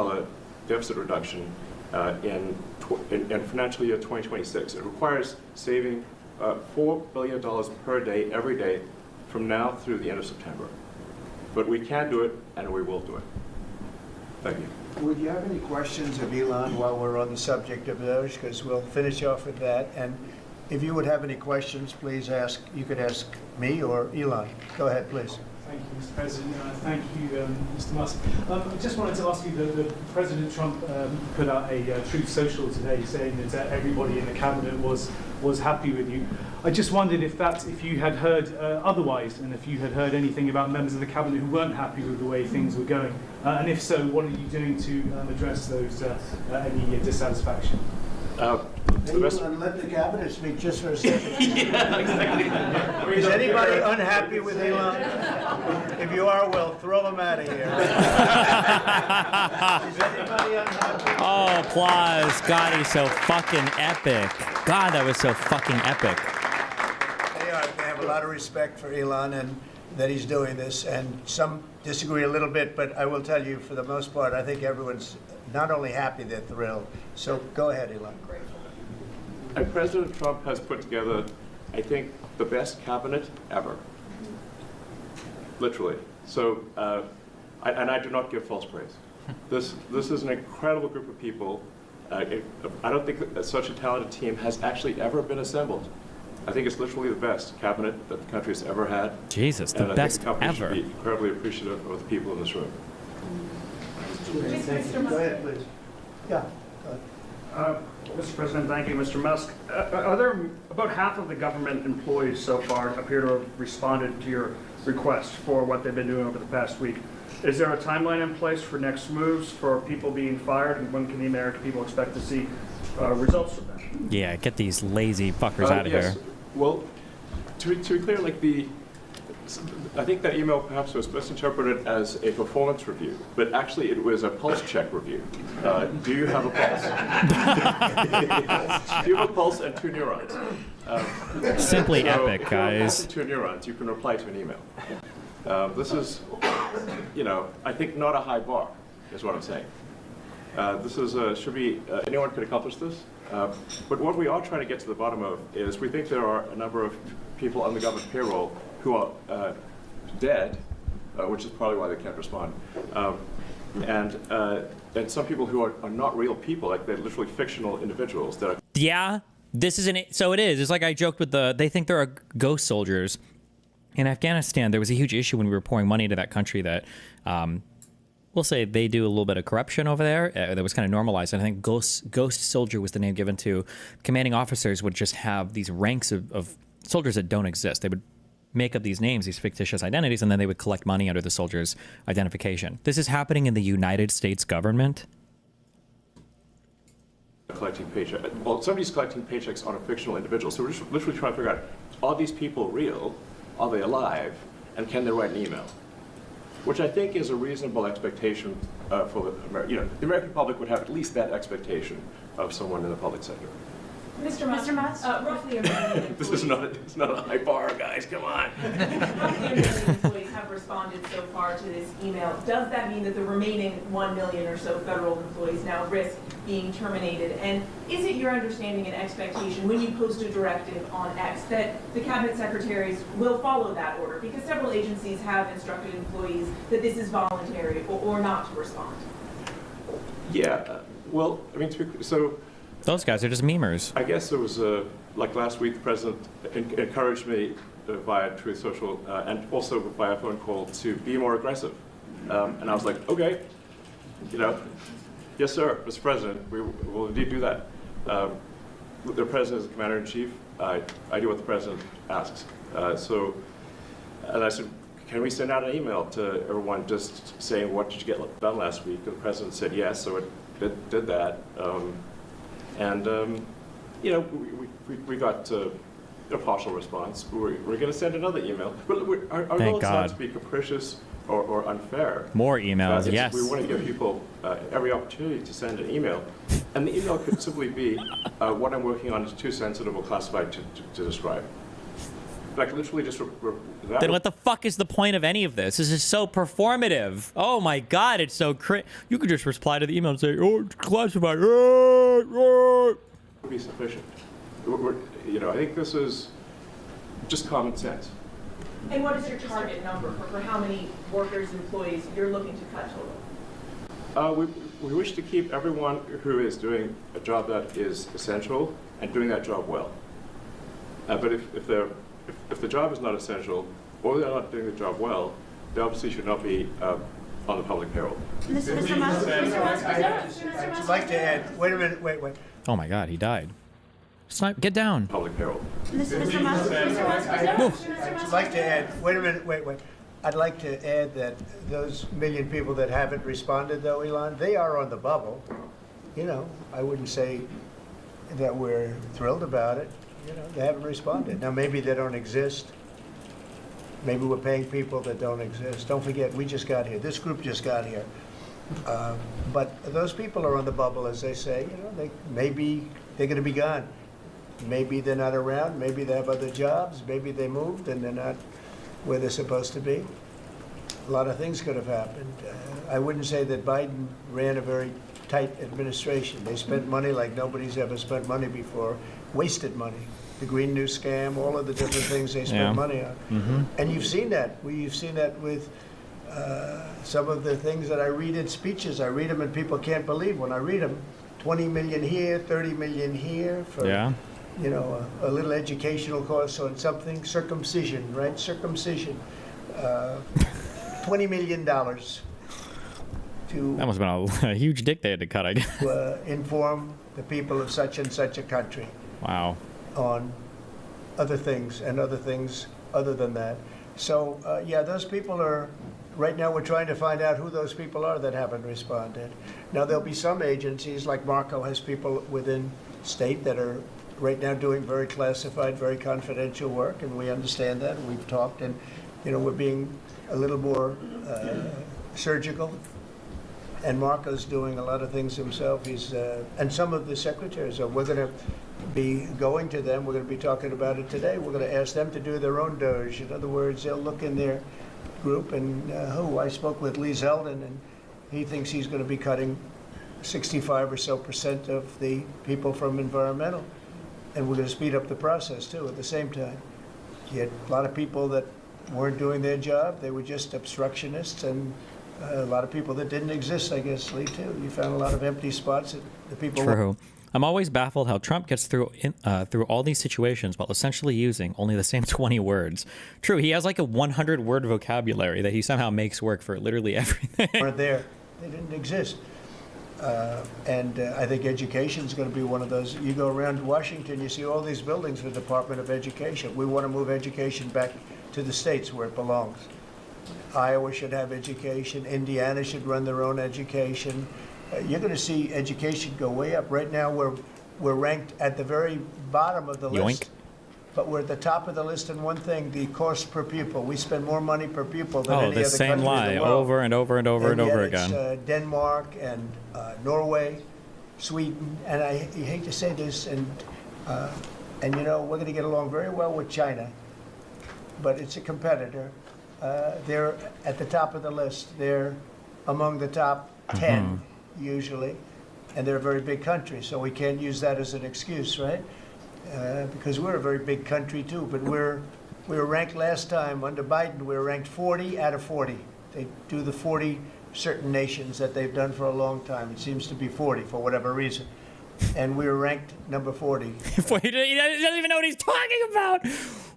deficit reduction in financial year 2026. It requires saving $4 billion per day, every day, from now through the end of September. But we can do it, and we will do it. Thank you. Would you have any questions of Elon while we're on the subject of those? Because we'll finish off with that. And if you would have any questions, please ask. You could ask me or Elon. Go ahead, please. Thank you, Mr. President. Thank you, Mr. Musk. I just wanted to ask you, the President Trump put out a Truth Social today saying that everybody in the cabinet was happy with you. I just wondered if you had heard otherwise, and if you had heard anything about members of the cabinet who weren't happy with the way things were going, and if so, what are you doing to address those any dissatisfaction? Let the cabinet speak just for a second. Is anybody unhappy with Elon? If you are, well, throw him out of here. Is anybody unhappy? Oh, applause. God, he's so fucking epic. God, that was so fucking epic. They have a lot of respect for Elon and that he's doing this, and some disagree a little bit, but I will tell you, for the most part, I think everyone's not only happy, they're thrilled. So go ahead, Elon. And President Trump has put together, I think, the best cabinet ever. Literally. So, and I do not give false praise. This is an incredible group of people. I don't think that such a talented team has actually ever been assembled. I think it's literally the best cabinet that the country has ever had. Jesus, the and best I think the company ever. should be incredibly appreciative of the people in this room. Go ahead, please. Yeah. Mr. President, thank you. Mr. Musk, are there about half of the government employees so far appear to have responded to your request for what they've been doing over the past week? Is there a timeline in place for next moves for people being fired, and when can the American people expect to see results from that? Yeah, get these lazy fuckers out of Yes. here. Well, to be clear, like I think that email perhaps was misinterpreted as a performance review, but actually it was a pulse check review. Do you have a pulse? Do you have a pulse and 2 neurons? Simply epic, if you have a pulse guys. and 2 neurons, you can reply to an email. This is, I think not a high bar, is what I'm saying. This is should be anyone could accomplish this. But what we are trying to get to the bottom of is we think there are a number of people on the government payroll who are dead, which is probably why they can't respond, and some people who are not real people, like they're literally fictional individuals that are. Yeah, this is so it is. It's like I joked with they think there are ghost soldiers. In Afghanistan, there was a huge issue when we were pouring money into that country that, we'll say they do a little bit of corruption over there. That was kind of normalized. And I think ghost soldier was the name given to commanding officers would just have these ranks of soldiers that don't exist. They would make up these names, these fictitious identities, and then they would collect money under the soldier's identification. This is happening in the United States government. Collecting paychecks. Well, somebody's collecting paychecks on a fictional individual. So we're just literally trying to figure out, are these people real? Are they alive? And can they write an email? Which I think is a reasonable expectation for the American public would have at least that expectation of someone in the public sector. Mr. Musk, roughly a million This is not a high bar, guys. Come on. roughly a million employees have responded so far to this email. Does that mean that the remaining 1 million or so federal employees now risk being terminated? And is it your understanding and expectation when you post a directive on X that the cabinet secretaries will follow that order? Because several agencies have instructed employees that this is voluntary or not to respond. Yeah. Well, I mean, so. Those guys are just memers. I guess it was like last week, the president encouraged me via Truth Social and also via phone call to be more aggressive. And I was like, okay, yes, sir, Mr. President, we will indeed do that. The president is the commander-in-chief. I do what the president asks. And I said, can we send out an email to everyone just saying, what did you get done last week? And the president said yes, so it did that. We got a partial response. We're going to send another email. But our goal is not to be capricious or unfair. More emails, yes. We want to give people every opportunity to send an email. And the email could simply be, what I'm working on is too sensitive or classified to describe. Like literally just... Then what the fuck is the point of any of this? This is so performative. Oh my God, it's so you could just reply to the email and say, oh, it's classified. Would be sufficient. I think this is just common sense. And what is your target number for how many workers, employees you're looking to cut total? We wish to keep everyone who is doing a job that is essential and doing that job well. But if the job is not essential or they're not doing the job well, they obviously should not be on the public payroll. Mr. Musk, I'd like to add, wait a minute, wait. Oh my God, he died. Get down. Public payroll. Mr. Musk, I'd like to add, wait a minute, wait. I'd like to add that those million people that haven't responded, though, Elon, they are on the bubble. I wouldn't say that we're thrilled about it, they haven't responded. Now, maybe they don't exist. Maybe we're paying people that don't exist. Don't forget, we just got here. This group just got here. But those people are on the bubble, as they say. Maybe they're going to be gone. Maybe they're not around. Maybe they have other jobs. Maybe they moved and they're not where they're supposed to be. A lot of things could have happened. I wouldn't say that Biden ran a very tight administration. They spent money like nobody's ever spent money before, wasted money. The Green New Scam, all of the different things they spent money on. And you've seen that. You've seen that with some of the things that I read in speeches. I read them and people can't believe when I read them. 20 million here, 30 million here for, a little educational course on something. Circumcision, right? Circumcision. $20 million to... That must have been a huge dick they had to cut, I guess. Inform the people of such and such a country. Wow. On other things and other things other than that. So, those people are... Right now, we're trying to find out who those people are that haven't responded. Now, there'll be some agencies, like Marco has people within state that are right now doing very classified, very confidential work, and we understand that, and we've talked, and, we're being a little more surgical. And Marco's doing a lot of things himself. And some of the secretaries, we're going to be going to them. We're going to be talking about it today. We're going to ask them to do their own Doge. In other words, they'll look in their group and I spoke with Lee Zeldin, and he thinks he's going to be cutting 65% or so of the people from environmental. And we're going to speed up the process too at the same time. You had a lot of people that weren't doing their job. They were just obstructionists, and a lot of people that didn't exist, I guess, Lee, too. You found a lot of empty spots that the people... True. I'm always baffled how Trump gets through all these situations while essentially using only the same 20 words. True, he has like a 100-word vocabulary that he somehow makes work for literally everything. Weren't there. They didn't exist. And I think education is going to be one of those. You go around Washington, you see all these buildings for the Department of Education. We want to move education back to the states where it belongs. Iowa should have education. Indiana should run their own education. You're going to see education go way up. Right now, we're ranked at the very bottom of the list. Yoink. But we're at the top of the list in one thing: the cost per pupil. We spend more money per pupil than any other country in the world. Oh, the same lie over and over and over and over again. It's Denmark and Norway, Sweden, and I hate to say this, and we're going to get along very well with China, but it's a competitor. They're at the top of the list. They're among the top 10 usually, and they're a very big country, so we can't use that as an excuse, right? Because we're a very big country too, but we were ranked last time under Biden. We were ranked 40 out of 40. They do the 40 certain nations that they've done for a long time. It seems to be 40 for whatever reason. And we were ranked number 40. He doesn't even know what he's talking about.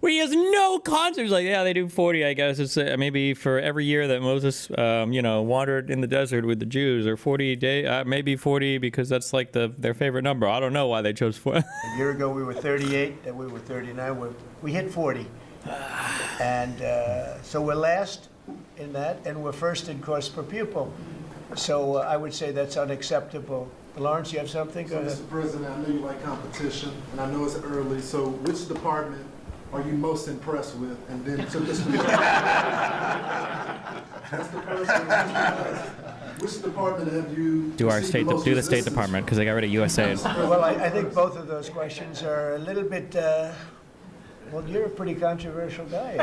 He has no concept. He's like, yeah, they do 40, I guess. It's maybe for every year that Moses, wandered in the desert with the Jews, or 40 days, maybe 40 because that's like their favorite number. I don't know why they chose 40. A year ago, we were 38, and we were 39. We hit 40. And so we're last in that, and we're first in cost per pupil. So I would say that's unacceptable. Lawrence, you have something? Go ahead. Mr. President, I know you like competition, and I know it's early, so which department are you most impressed with? And then to this that's the first one. Which department have you do the State Department, because they got rid of USAID. Well, I think both of those questions are a little bit... well, you're a pretty controversial guy.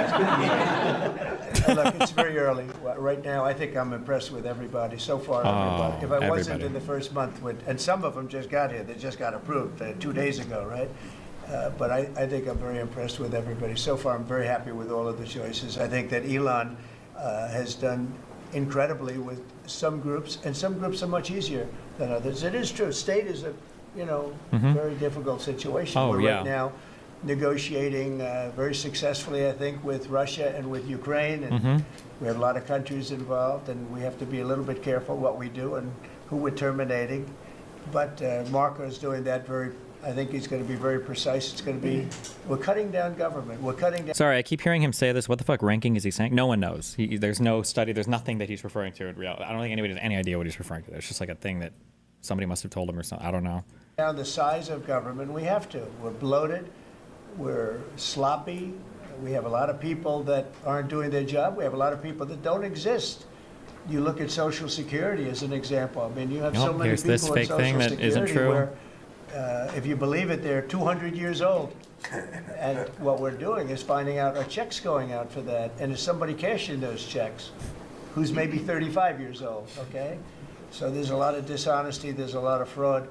Look, it's very early. Right now, I think I'm impressed with everybody so far. Everybody. If I wasn't in the first month, and some of them just got here, they just got approved 2 days ago, right? But I think I'm very impressed with everybody. So far, I'm very happy with all of the choices. I think that Elon has done incredibly with some groups, and some groups are much easier than others. It is true. State is a, very difficult situation. We're right now negotiating very successfly, I think, with Russia and with Ukraine, and we have a lot of countries involved, and we have to be a little bit careful what we do and who we're terminating. But Marco is doing that I think he's going to be very precise. It's going to be, we're cutting down government. We're cutting down... Sorry, I keep hearing him say this. What the fuck ranking is he saying? No one knows. There's no study. There's nothing that he's referring to in reality. I don't think anybody has any idea what he's referring to. It's just like a thing that somebody must have told him or something. I don't know. down the size of government. We have to. We're bloated. We're sloppy. We have a lot of people that aren't doing their job. We have a lot of people that don't exist. You look at Social Security as an example. I mean, you have so many here's people this in fake Social thing that Security isn't true. where, if you believe it, they're 200 years old. And what we're doing is finding out are checks going out for that, and is somebody cashing those checks who's maybe 35 years old, okay? So there's a lot of dishonesty, there's a lot of fraud.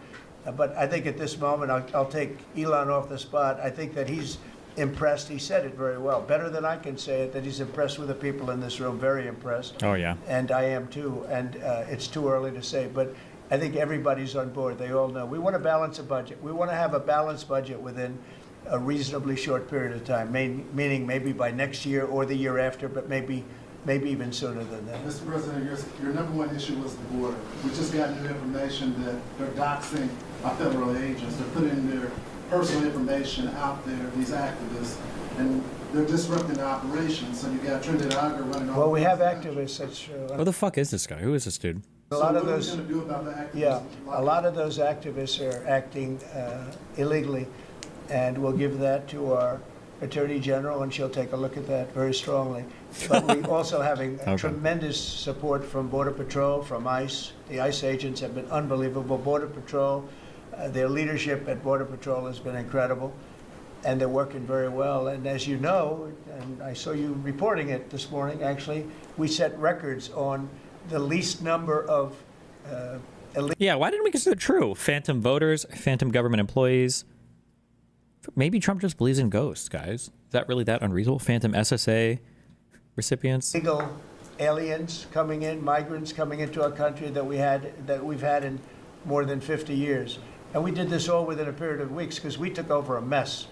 But I think at this moment, I'll take Elon off the spot. I think that he's impressed. He said it very well, better than I can say it, that he's impressed with the people in this room, very impressed. Oh, yeah. And I am too, and it's too early to say, but I think everybody's on board. They all know. We want to balance a budget. We want to have a balanced budget within a reasonably short period of time, meaning maybe by next year or the year after, but maybe even sooner than that. Mr. President, your number one issue was the border. We just got new information that they're doxing our federal agents. They're putting their personal information out there, these activists, and they're disrupting the operation. So you got Trinidad Aga running off. Well, we have activists, that's true. Who the fuck is this guy? Who is this dude? A lot of what those, are we going to do about the activists? yeah, a lot of those activists are acting illegally, and we'll give that to our Attorney General, and she'll take a look at that very strongly. But we also having tremendous support from Border Patrol, from ICE. The ICE agents have been unbelievable. Border Patrol, their leadership at Border Patrol has been incredible, and they're working very well. And as you know, and I saw you reporting it this morning, actually, we set records on the least number of Yeah, why didn't we consider it true? Phantom voters, phantom government employees. Maybe Trump just believes in ghosts, guys. Is that really that unreasonable? Phantom SSA recipients? Illegal aliens coming in, migrants coming into our country that we've had in more than 50 years. And we did this all within a period of weeks because we took over a mess.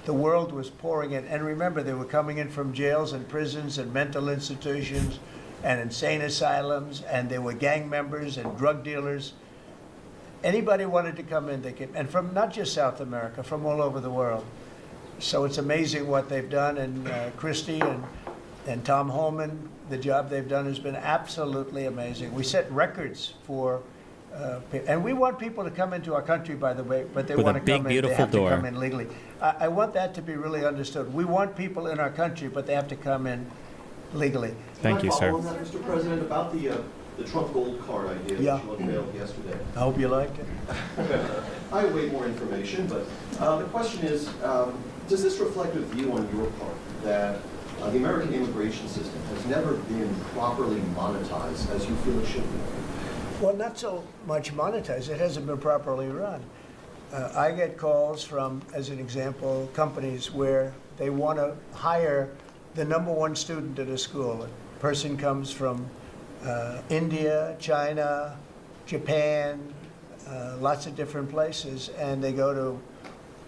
The world was pouring in. And remember, they were coming in from jails and prisons and mental institutions and insane asylums, and they were gang members and drug dealers. Anybody wanted to come in, they came. And from not just South America, from all over the world. So it's amazing what they've done. And Christie and Tom Holman, the job they've done has been absolutely amazing. We set records for, and we want people to come into our country, by the way, but they With want a to big, come in, they beautiful have door. to come in legally. I want that to be really understood. We want people in our country, but they have to come in legally. Thank you, sir. On that, Mr. President, about the Trump Gold Card idea Yeah. that you unveiled yesterday. I hope you liked it. I have way more information, but the question is, does this reflect a view on your part that the American immigration system has never been properly monetized as you feel it should be? Well, not so much monetized. It hasn't been properly run. I get calls from, as an example, companies where they want to hire the number one student at a school. A person comes from India, China, Japan, lots of different places, and they go to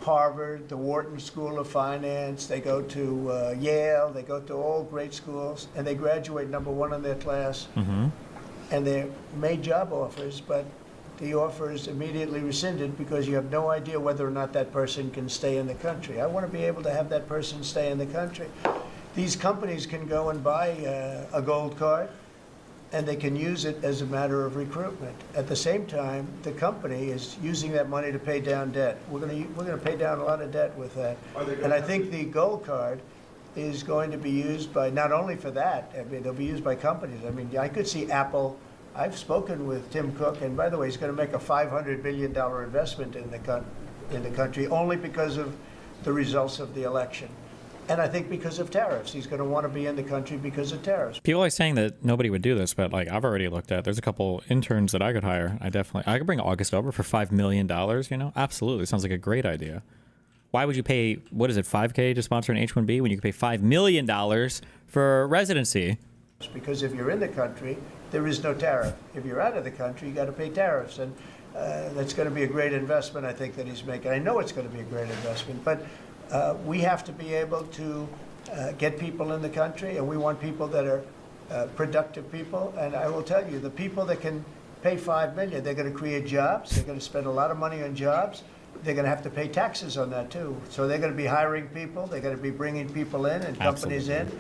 Harvard, the Wharton School of Finance, they go to Yale, they go to all great schools, and they graduate number one in their class. And they're made job offers, but the offer is immediately rescinded because you have no idea whether or not that person can stay in the country. I want to be able to have that person stay in the country. These companies can go and buy a gold card, and they can use it as a matter of recruitment. At the same time, the company is using that money to pay down debt. We're going to pay down a lot of debt with that. And I think the gold card is going to be used by, not only for that, I mean, they'll be used by companies. I mean, I could see Apple. I've spoken with Tim Cook, and by the way, he's going to make a $500 billion investment in the country only because of the results of the election. And I think because of tariffs. He's going to want to be in the country because of tariffs. People are saying that nobody would do this, but like I've already looked at, there's a couple interns that I could hire. I could bring August over for $5 million, you know? Absolutely. Sounds like a great idea. Why would you pay, what is it, $5K to sponsor an H-1B when you could pay $5 million for residency? Because if you're in the country, there is no tariff. If you're out of the country, you got to pay tariffs. And that's going to be a great investment, I think, that he's making. I know it's going to be a great investment, but we have to be able to get people in the country, and we want people that are productive people. And I will tell you, the people that can pay $5 million, they're going to create jobs. They're going to spend a lot of money on jobs. They're going to have to pay taxes on that, too. So they're going to be hiring people. They're going to be bringing people in and companies in.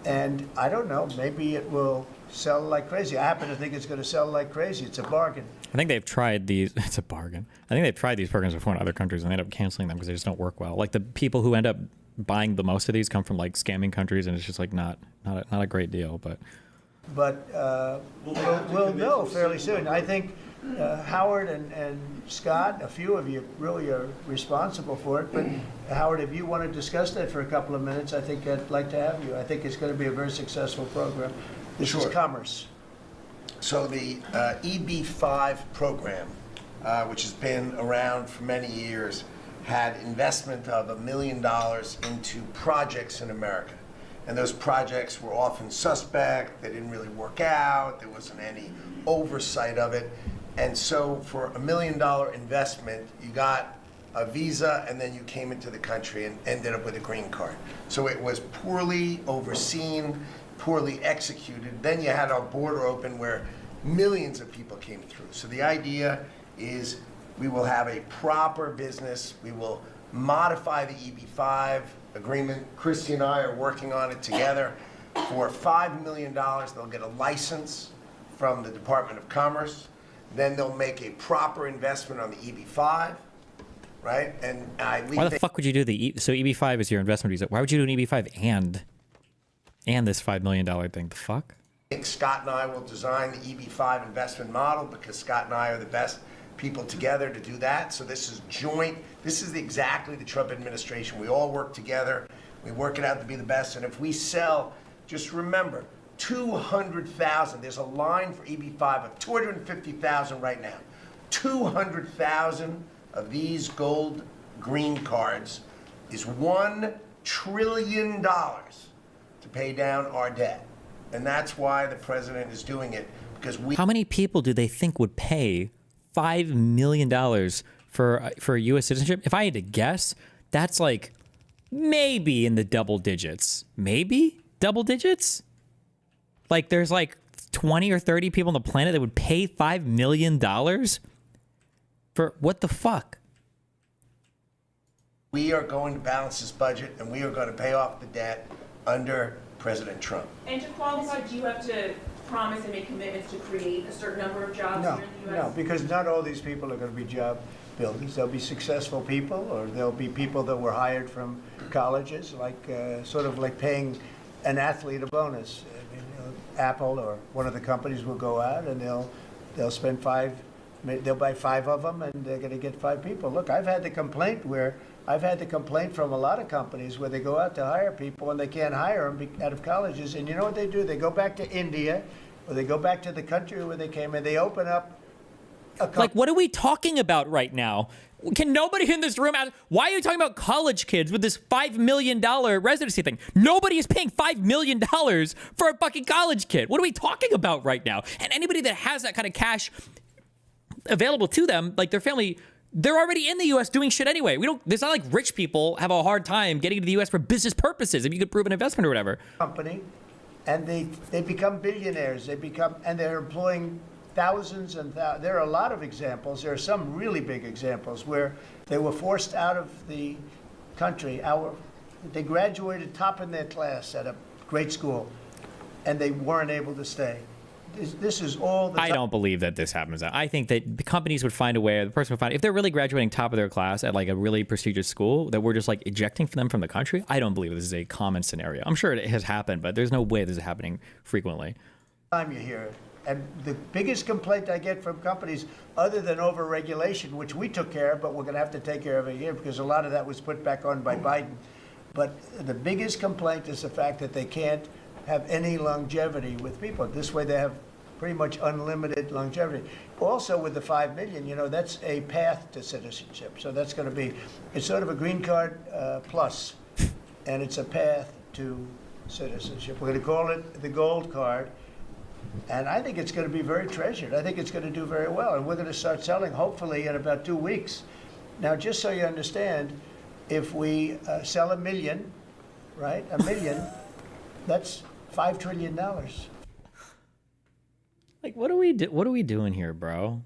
And I don't know, maybe it will sell like crazy. I happen to think it's going to sell like crazy. It's a bargain. I think they've tried these. It's a bargain. I think they've tried these programs before in other countries, and they end up canceling them because they just don't work well. Like the people who end up buying the most of these come from like scamming countries, and it's just like not a great deal. But we'll know fairly soon. I think Howard and Scott, a few of you really are responsible for it. But Howard, if you want to discuss that for a couple of minutes, I think I'd like to have you. I think it's going to be a very successful program. This is commerce. So the EB-5 program, which has been around for many years, had investment of $1 million into projects in America. And those projects were often suspect, they didn't really work out, there wasn't any oversight of it. And so for $1 million investment, you got a visa and then you came into the country and ended up with a green card. So it was poorly overseen, poorly executed. Then you had our border open where millions of people came through. So the idea is we will have a proper business. We will modify the EB-5 agreement. Christy and I are working on it together. For $5 million, they'll get a license from the Department of Commerce. Then they'll make a proper investment on the EB-5, right? And why the fuck would you do so EB-5 is your investment visa? Why would you do an EB-5 and this $5 million thing? The fuck? I think Scott and I will design the EB-5 investment model because Scott and I are the best people together to do that. So this is joint. This is exactly the Trump administration. We all work together. We work it out to be the best. And if we sell, just remember, 200,000. There's a line for EB-5 of 250,000 right now. 200,000 of these gold green cards is $1 trillion to pay down our debt. And that's why the president is doing it, because we... How many people do they think would pay $5 million for a U.S. citizenship? If I had to guess, that's like maybe in the double digits. Maybe double digits? Like there's like 20 or 30 people on the planet that would pay $5 million for what the fuck? We are going to balance this budget and we are going to pay off the debt under President Trump. And to qualify, do you have to promise and make commitments to create a certain number of jobs here in the U.S.? No, because not all these people are going to be job builders. There'll be successful people, or there'll be people that were hired from colleges, like sort of like paying an athlete a bonus. I mean, Apple or one of the companies will go out and they'll spend they'll buy 5 of them and they're going to get 5 people. Look, I've had the complaint from a lot of companies where they go out to hire people and they can't hire them out of colleges. And you know what they do? They go back to India or they go back to the country where they came and they open up a company. Like, what are we talking about right now? Can nobody in this room ask, why are you talking about college kids with this $5 million residency thing? Nobody is paying $5 million for a fucking college kid. What are we talking about right now? And anybody that has that kind of cash available to them, like their family, they're already in the U.S. doing shit anyway. It's not like rich people have a hard time getting to the U.S. for business purposes if you could prove an investment or whatever. Company, and they become billionaires. And they're employing thousands and there are a lot of examples. There are some really big examples where they were forced out of the country. They graduated top in their class at a great school, and they weren't able to stay. This is all the time. I don't believe that this happens. I think that the companies would find a way, the person would find, if they're really graduating top of their class at like a really prestigious school, that we're just like ejecting them from the country. I don't believe this is a common scenario. I'm sure it has happened, but there's no way this is happening frequently. Time you hear it. And the biggest complaint I get from companies, other than over-regulation, which we took care of, but we're going to have to take care of it here because a lot of that was put back on by Biden. But the biggest complaint is the fact that they can't have any longevity with people. This way they have pretty much unlimited longevity. Also with the 5 million, you know, that's a path to citizenship. So that's going to be, it's sort of a green card plus, and it's a path to citizenship. We're going to call it the gold card. And I think it's going to be very treasured. I think it's going to do very well. And we're going to start selling, hopefully, in about 2 weeks. Now, just so you understand, if we sell 1 million, right, 1 million, that's $5 trillion. Like, what are we doing here, bro?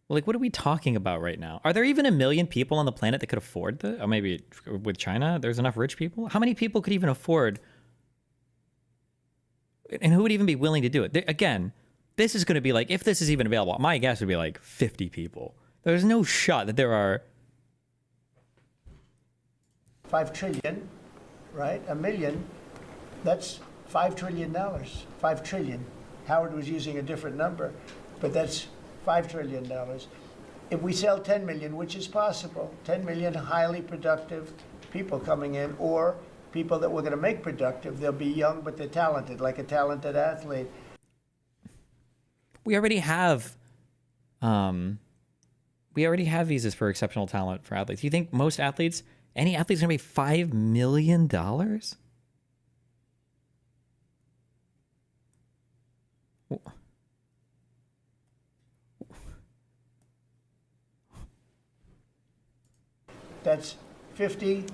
Like, what are we talking about right now? Are there even 1 million people on the planet that could afford this? Or maybe with China, there's enough rich people? How many people could even afford And who would even be willing to do it? Again, this is going to be like, if this is even available, my guess would be like 50 people. There's no shot that there are 5 trillion, right? A million, that's $5 trillion. 5 trillion. Howard was using a different number, but that's $5 trillion. If we sell 10 million, which is possible, 10 million highly productive people coming in, or people that we're going to make productive, they'll be young, but they're talented, like a talented athlete. we already have visas for exceptional talent for athletes. You think most athletes, any athlete's gonna pay $5 million? That's $50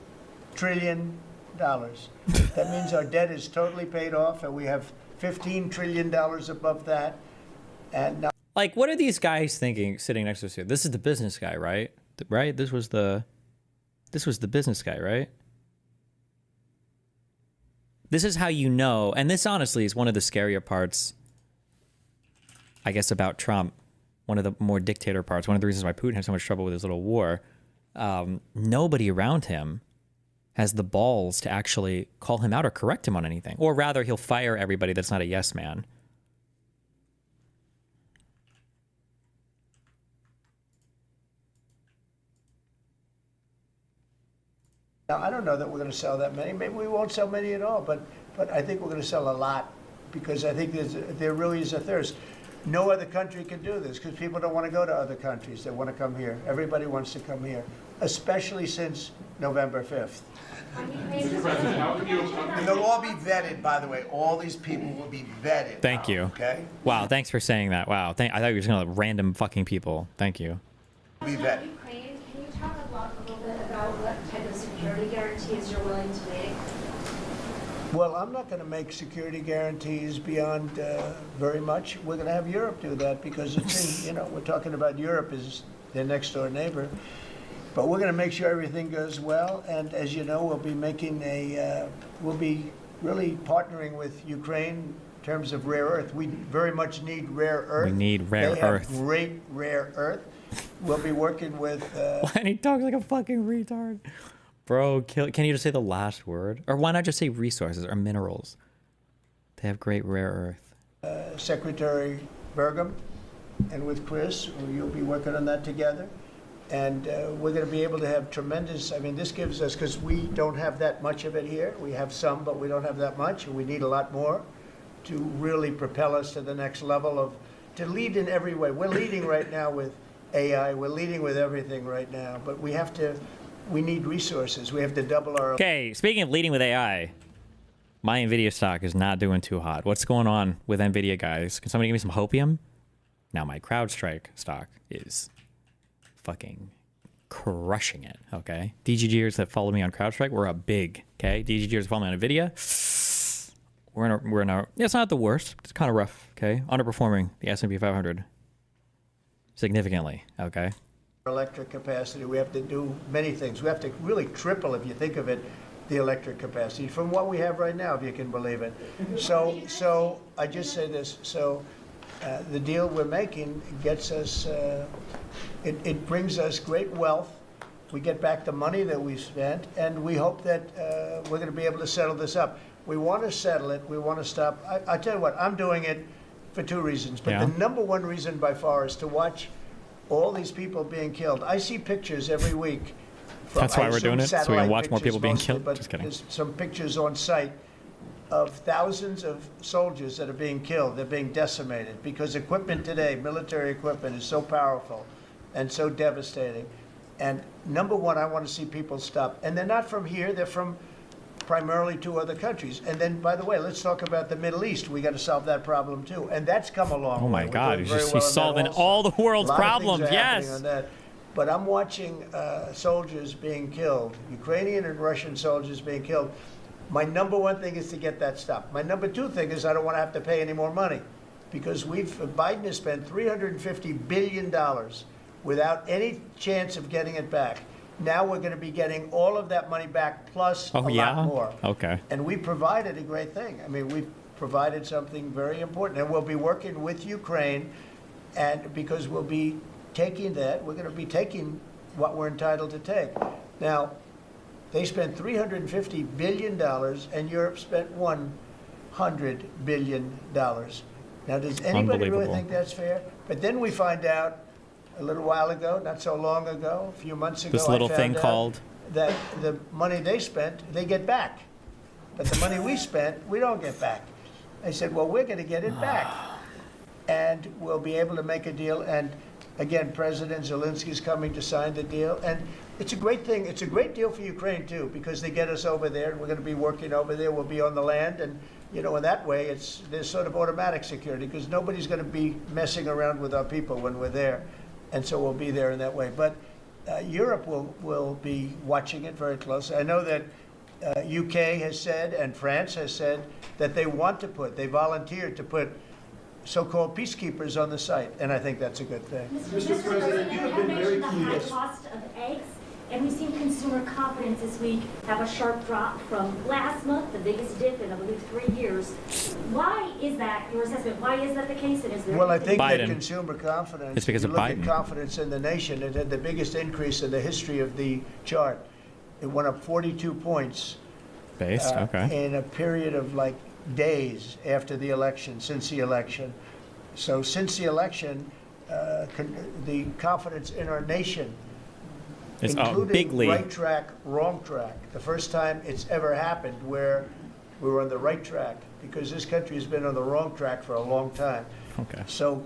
trillion. That means our debt is totally paid off, and we have $15 trillion above that. And now, Like, what are these guys thinking sitting next to us here? This is the business guy, right? Right? This was the business guy, right? This is how you know, and this honestly is one of the scarier parts, I guess, about Trump. One of the more dictator parts. One of the reasons why Putin had so much trouble with his little war. Nobody around him has the balls to actually call him out or correct him on anything. Or rather, he'll fire everybody that's not a yes man. now, I don't know that we're going to sell that many. Maybe we won't sell many at all, but I think we're going to sell a lot, because I think there really is a thirst. No other country can do this, because people don't want to go to other countries. They want to come here. Everybody wants to come here, especially since November 5th. Mr. President, how can you... And they'll all be vetted, by the way. All these people will be vetted. Thank you. Okay? Wow, thanks for saying that. Wow, I thought you were just gonna random fucking people. Thank you. Be vetted. Ukraine, can you talk a little bit about what type of security guarantees you're willing to make? Well, I'm not going to make security guarantees beyond very much. We're going to have Europe do that, because it's we're talking about Europe as their next door neighbor. But we're going to make sure everything goes well. And as you know, we'll be making we'll be really partnering with Ukraine in terms of rare earth. We very much need rare earth. We need rare they earth. Have great rare earth. We'll be working with. And he talks like a fucking retard. Bro, can you just say the last word? Or why not just say resources or minerals? They have great rare earth. Secretary Burgum and with Chris, you'll be working on that together. And we're going to be able to have tremendous, I mean, this gives us, because we don't have that much of it here. We have some, but we don't have that much. And we need a lot more to really propel us to the next level to lead in every way. We're leading right now with AI. We're leading with everything right now. But we need resources. We have to double our... Okay, speaking of leading with AI, my NVIDIA stock is not doing too hot. What's going on with NVIDIA, guys? Can somebody give me some hopium? Now, my CrowdStrike stock is fucking crushing it, okay? DGGers that follow me on CrowdStrike, we're up big, okay? DGGers that follow me on NVIDIA, we're in a, it's not the worst. It's kind of rough, okay? Underperforming the S&P 500 significantly, okay? Electric capacity. We have to do many things. We have to really triple, if you think of it, the electric capacity from what we have right now, if you can believe it. So I just say this. So the deal we're making gets us, it brings us great wealth. We get back the money that we spent, and we hope that we're going to be able to settle this up. We want to settle it. We want to stop. I tell you what, I'm doing it for 2 reasons. But the number 1 reason by far is to watch all these people being killed. I see pictures every week. That's why we're doing it, so we can watch more people being killed. But just kidding. There's some pictures on site of thousands of soldiers that are being killed. They're being decimated because equipment today, military equipment, is so powerful and so devastating. And number 1, I want to see people stop. And they're not from here. They're from primarily 2 other countries. And then, by the way, let's talk about the Middle East. We got to solve that problem too. And that's come along. Oh my God, he's solving all the world's problems. Yes. On that. But I'm watching soldiers being killed, Ukrainian and Russian soldiers being killed. My number 1 thing is to get that stopped. My number 2 thing is I don't want to have to pay any more money, because Biden has spent $350 billion without any chance of getting it back. Now we're going to be getting all of that money back plus a lot more. Okay. And we provided a great thing. I mean, provided something very important. And we'll be working with Ukraine, and because we'll be taking that, we're going to be taking what we're entitled to take. Now, they spent $350 billion, and Europe spent $100 billion. Now, does anybody really think that's fair? But then we find out a little while ago, not so long ago, a few months ago, This little I found thing out called that the money they spent, they get back. But the money we spent, we don't get back. I said, well, we're going to get it back. And we'll be able to make a deal. And again, President Zelensky's coming to sign the deal. And it's a great thing. It's a great deal for Ukraine, too, because they get us over there, and we're going to be working over there. We'll be on the land. And, you know, in that way, there's sort of automatic security, because nobody's going to be messing around with our people when we're there. And so we'll be there in that way. But Europe will be watching it very closely. I know that UK has said, and France has said, that they volunteered to put so-called peacekeepers on the site, and I think that's a good thing. Mr. President, you have been very clear. The high cost of eggs, and we've seen consumer confidence this week have a sharp drop from last month, the biggest dip in, I believe, 3 years. Why is that, your assessment? Why is that the case? And is there well, I think Biden. that consumer confidence, It's because you of look Biden. at confidence in the nation, it had the biggest increase in the history of the chart. It went up 42 points. In a period of like days after the election, since the election. So since the election, the confidence in our nation, including bigly. right track, wrong track, the first time it's ever happened where we were on the right track, because this country has been on the wrong track for a long time. Okay. So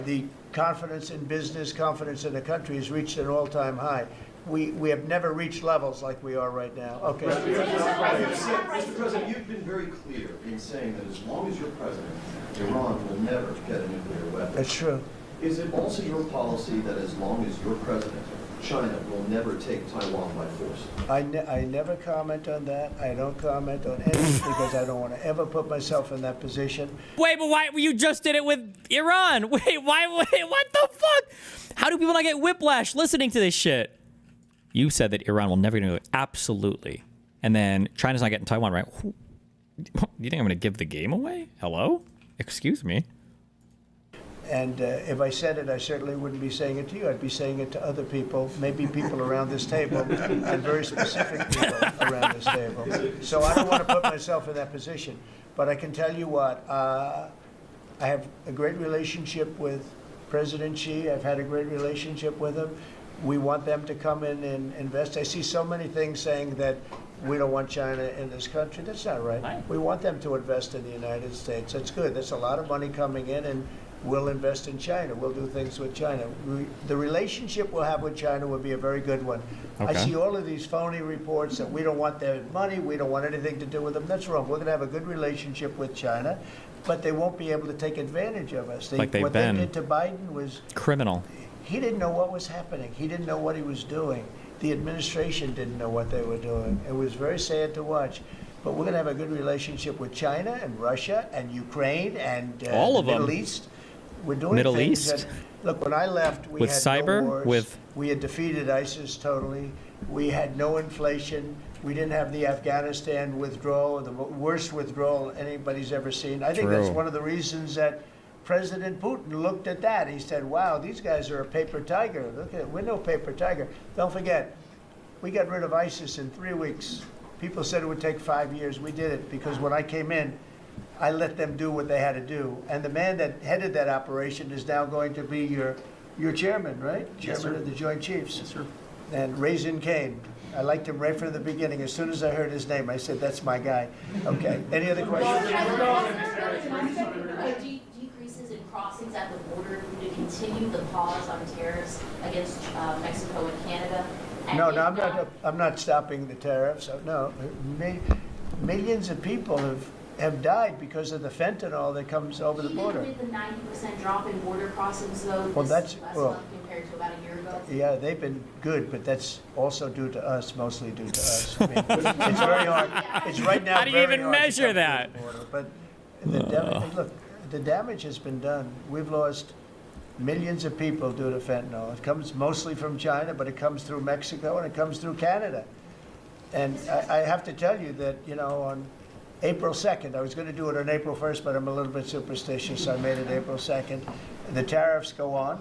the confidence in business, confidence in the country has reached an all-time high. We have never reached levels like we are right now. Okay. Mr. President, you've been very clear in saying that as long as you're president, Iran will never get a nuclear weapon. That's true. Is it also your policy that as long as you're president, China will never take Taiwan by force? I never comment on that. I don't comment on anything because I don't want to ever put myself in that position. Wait, but why? You just did it with Iran. Wait, why? Wait, what the fuck? How do people not get whiplash listening to this shit? You said that Iran will never do it. Absolutely. And then China's not getting Taiwan, right? Do you think I'm going to give the game away? Hello? Excuse me. And if I said it, I certainly wouldn't be saying it to you. I'd be saying it to other people, maybe people around this table, and very specific people around this table. So I don't want to put myself in that position. But I can tell you what, I have a great relationship with President Xi. I've had a great relationship with him. We want them to come in and invest. I see so many things saying that we don't want China in this country. That's not right. We want them to invest in the United States. That's good. That's a lot of money coming in, and we'll invest in China. We'll do things with China. The relationship we'll have with China will be a very good one. I see all of these phony reports that we don't want their money, we don't want anything to do with them. That's wrong. We're going to have a good relationship with China, but they won't be able to take advantage of us. Like they've what been. they did to Biden was Criminal. He didn't know what was happening. He didn't know what he was doing. The administration didn't know what they were doing. It was very sad to watch. But we're going to have a good relationship with China and Russia and Ukraine and all of the Middle them. East. We're doing Middle things East? that, look, when I left, we With had cyber? no wars. With- We had defeated ISIS totally. We had no inflation. We didn't have the Afghanistan withdrawal, the worst withdrawal anybody's ever seen. I think that's True. one of the reasons that President Putin looked at that. He said, wow, these guys are a paper tiger. Look at it. We're no paper tiger. Don't forget, we got rid of ISIS in 3 weeks. People said it would take 5 years. We did it because when I came in, I let them do what they had to do. And the man that headed that operation is now going to be your chairman, right? Yes, Chairman sir. of the Joint Chiefs. Yes, sir. And Raisin Kane. I liked him right from the beginning. As soon as I heard his name, I said, that's my guy. Okay. Any other questions? Decreases in crossings at the border to continue the pause on tariffs against Mexico and Canada? And No, if no, I'm not stopping the tariffs. No, millions of people have died because of the fentanyl that comes over the border. Even with the 90% drop in border crossings, though, Well, this that's- last well- month compared to about a year ago? Yeah, they've been good, but that's also due to us, mostly due to us. I mean, it's very hard. It's right now How do you very even hard to measure come through that? the border. But look, the damage has been done. We've lost millions of people due to fentanyl. It comes mostly from China, but it comes through Mexico and it comes through Canada. And I have to tell you that, you know, on April 2nd. I was going to do it on April 1st, but I'm a little bit superstitious, so I made it April 2nd. The tariffs go on,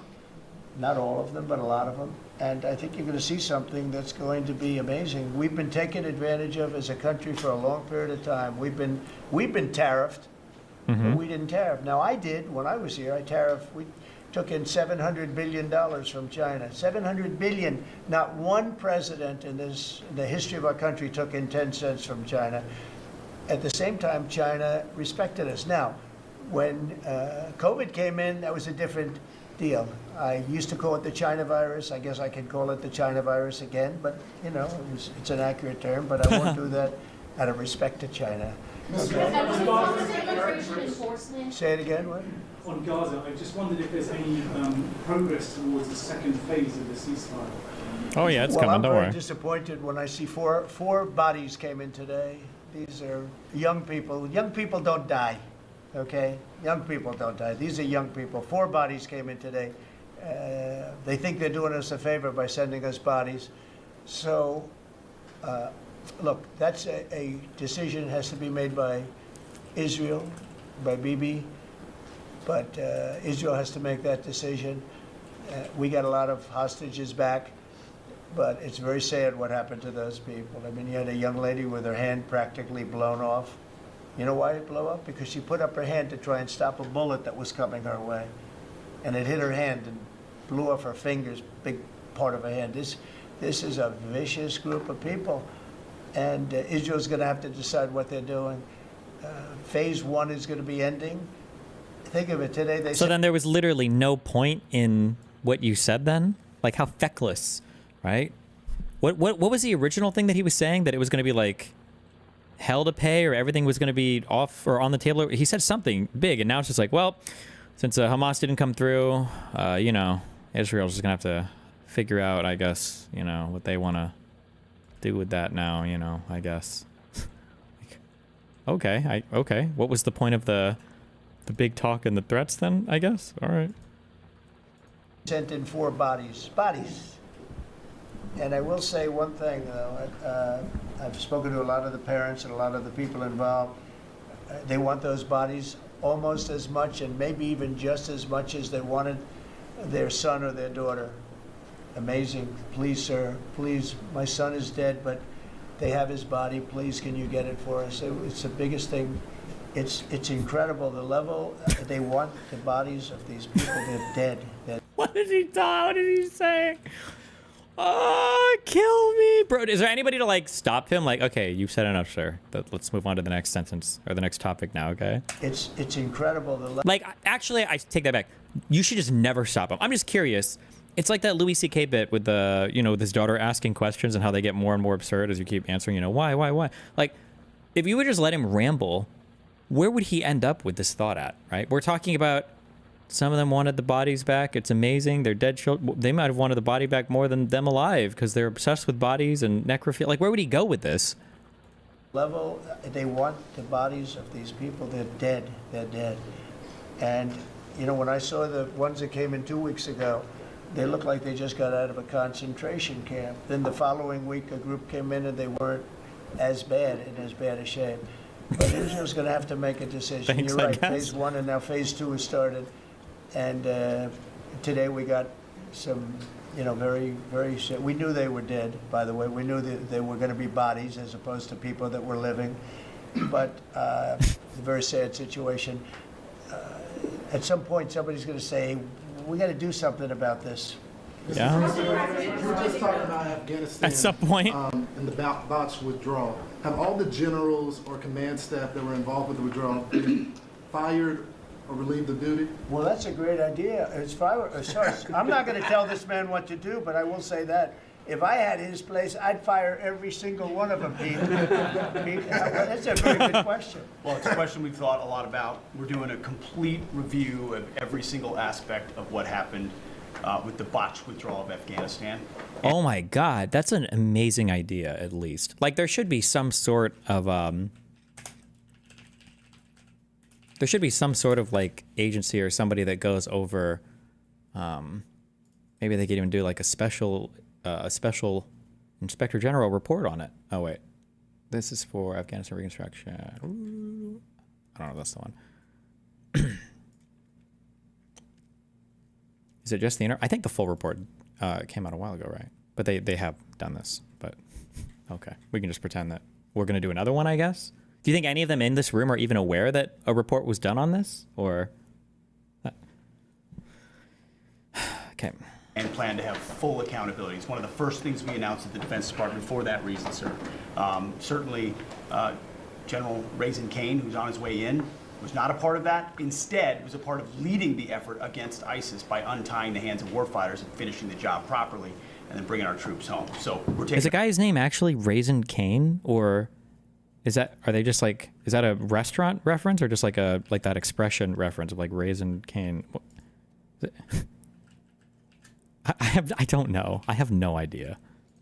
not all of them, but a lot of them. And I think you're going to see something that's going to be amazing. We've been taken advantage of as a country for a long period of time. We've been tariffed, but we didn't tariff. Now, I did, when I was here, we took in $700 billion from China. $700 billion. Not one president in the history of our country took in 10 cents from China. At the same time, China respected us. Now, when COVID came in, that was a different deal. I used to call it the China virus. I guess I can call it the China virus again, but you know, it's an accurate term, but I won't do that out of respect to China. Immigration enforcement. Say it again, what? On Gaza, I just wondered if there's any progress towards the second phase of the ceasefire. Oh yeah, it's well, coming. I'm Don't very worry. disappointed when I see four bodies came in today. These are young people. Young people don't die, okay? Young people don't die. These are young people. 4 bodies came in today. They think they're doing us a favor by sending us bodies. So, look, that's a decision that has to be made by Israel, by Bibi. But Israel has to make that decision. We got a lot of hostages back, but it's very sad what happened to those people. I mean, you had a young lady with her hand practically blown off. You know why it blew up? Because she put up her hand to try and stop a bullet that was coming her way. And it hit her hand and blew off her fingers, big part of her hand. This is a vicious group of people. And Israel's going to have to decide what they're doing. Phase 1 is going to be ending. Think of it, today they So said, then there was literally no point in what you said then? Like how feckless, right? What was the original thing that he was saying? That it was going to be like hell to pay or everything was going to be off or on the table? He said something big and now it's just like, well, since Hamas didn't come through, you know, Israel's just going to have to figure out, I guess, you know, what they want to do with that now, you know, I guess. Okay. What was the point of the big talk and the threats then, I guess? All right. sent in 4 bodies. And I will say one thing, though. I've spoken to a lot of the parents and a lot of the people involved. They want those bodies almost as much and maybe even just as much as they wanted their son or their daughter. Amazing. Please, sir, please, my son is dead, but they have his body. Please, can you get it for us? It's the biggest thing. It's incredible, the level they want the bodies of these people. They're dead. What did he say? Oh, kill me, bro. Is there anybody to like stop him? Like, okay, you've said enough, sir. Let's move on to the next sentence or the next topic now, okay? It's incredible. Like, actually, I take that back. You should just never stop him. I'm just curious. It's like that Louis C.K. bit with the, you know, with his daughter asking questions and how they get more and more absurd as you keep answering, you know, why? Like, if you would just let him ramble, where would he end up with this thought at, right? We're talking about some of them wanted the bodies back. It's amazing. They're dead children. They might have wanted the body back more than them alive because they're obsessed with bodies and necrophilia. Like, where would he go with this? Level, they want the bodies of these people. They're dead. They're dead. And, you know, when I saw the ones that came in 2 weeks ago, they looked like they just got out of a concentration camp. Then the following week, a group came in and they weren't as bad, in as bad a shape. But Israel's going to have to make a decision. Thanks, You're right. I guess. Phase 1 and now phase 2 has started. And today we got some, you know, very, very sick. We knew they were dead, by the way. We knew that they were going to be bodies as opposed to people that were living. But it's a very sad situation. At some point, somebody's going to say, we got to do something about this. Yeah. You were just talking about Afghanistan. At some point. And the Ba'ath's withdrawal. Have all the generals or command staff that were involved with the withdrawal been fired or relieved of duty? Well, that's a great idea. I'm not going to tell this man what to do, but I will say that. If I had his place, I'd fire every single one of them, Pete. That's a very good question. Well, it's a question we've thought a lot about. We're doing a complete review of every single aspect of what happened with the botched withdrawal of Afghanistan. Oh my God, that's an amazing idea. At least, like, there should be some sort of like agency or somebody that goes over. Maybe they could even do like a special inspector general report on it. Oh wait, This is for Afghanistan reconstruction. Ooh. I don't know if that's the one. Is it just the I think the full report came out a while ago, right? But they have done this. But okay, we can just pretend that we're going to do another one, I guess. Do you think any of them in this room are even aware that a report was done on this? Or okay. And plan to have full accountability. It's one of the first things we announced at the Defense Department for that reason, sir. Certainly, General Raisin Kane, who's on his way in, was not a part of that. Instead, was a part of leading the effort against ISIS by untying the hands of warfighters and finishing the job properly, and then bringing our troops home. So we're taking. Is the guy's name actually Raisin Kane, or is that? Are they just like? Is that a restaurant reference, or just like a that expression reference of like Raisin Kane? I don't know. I have no idea.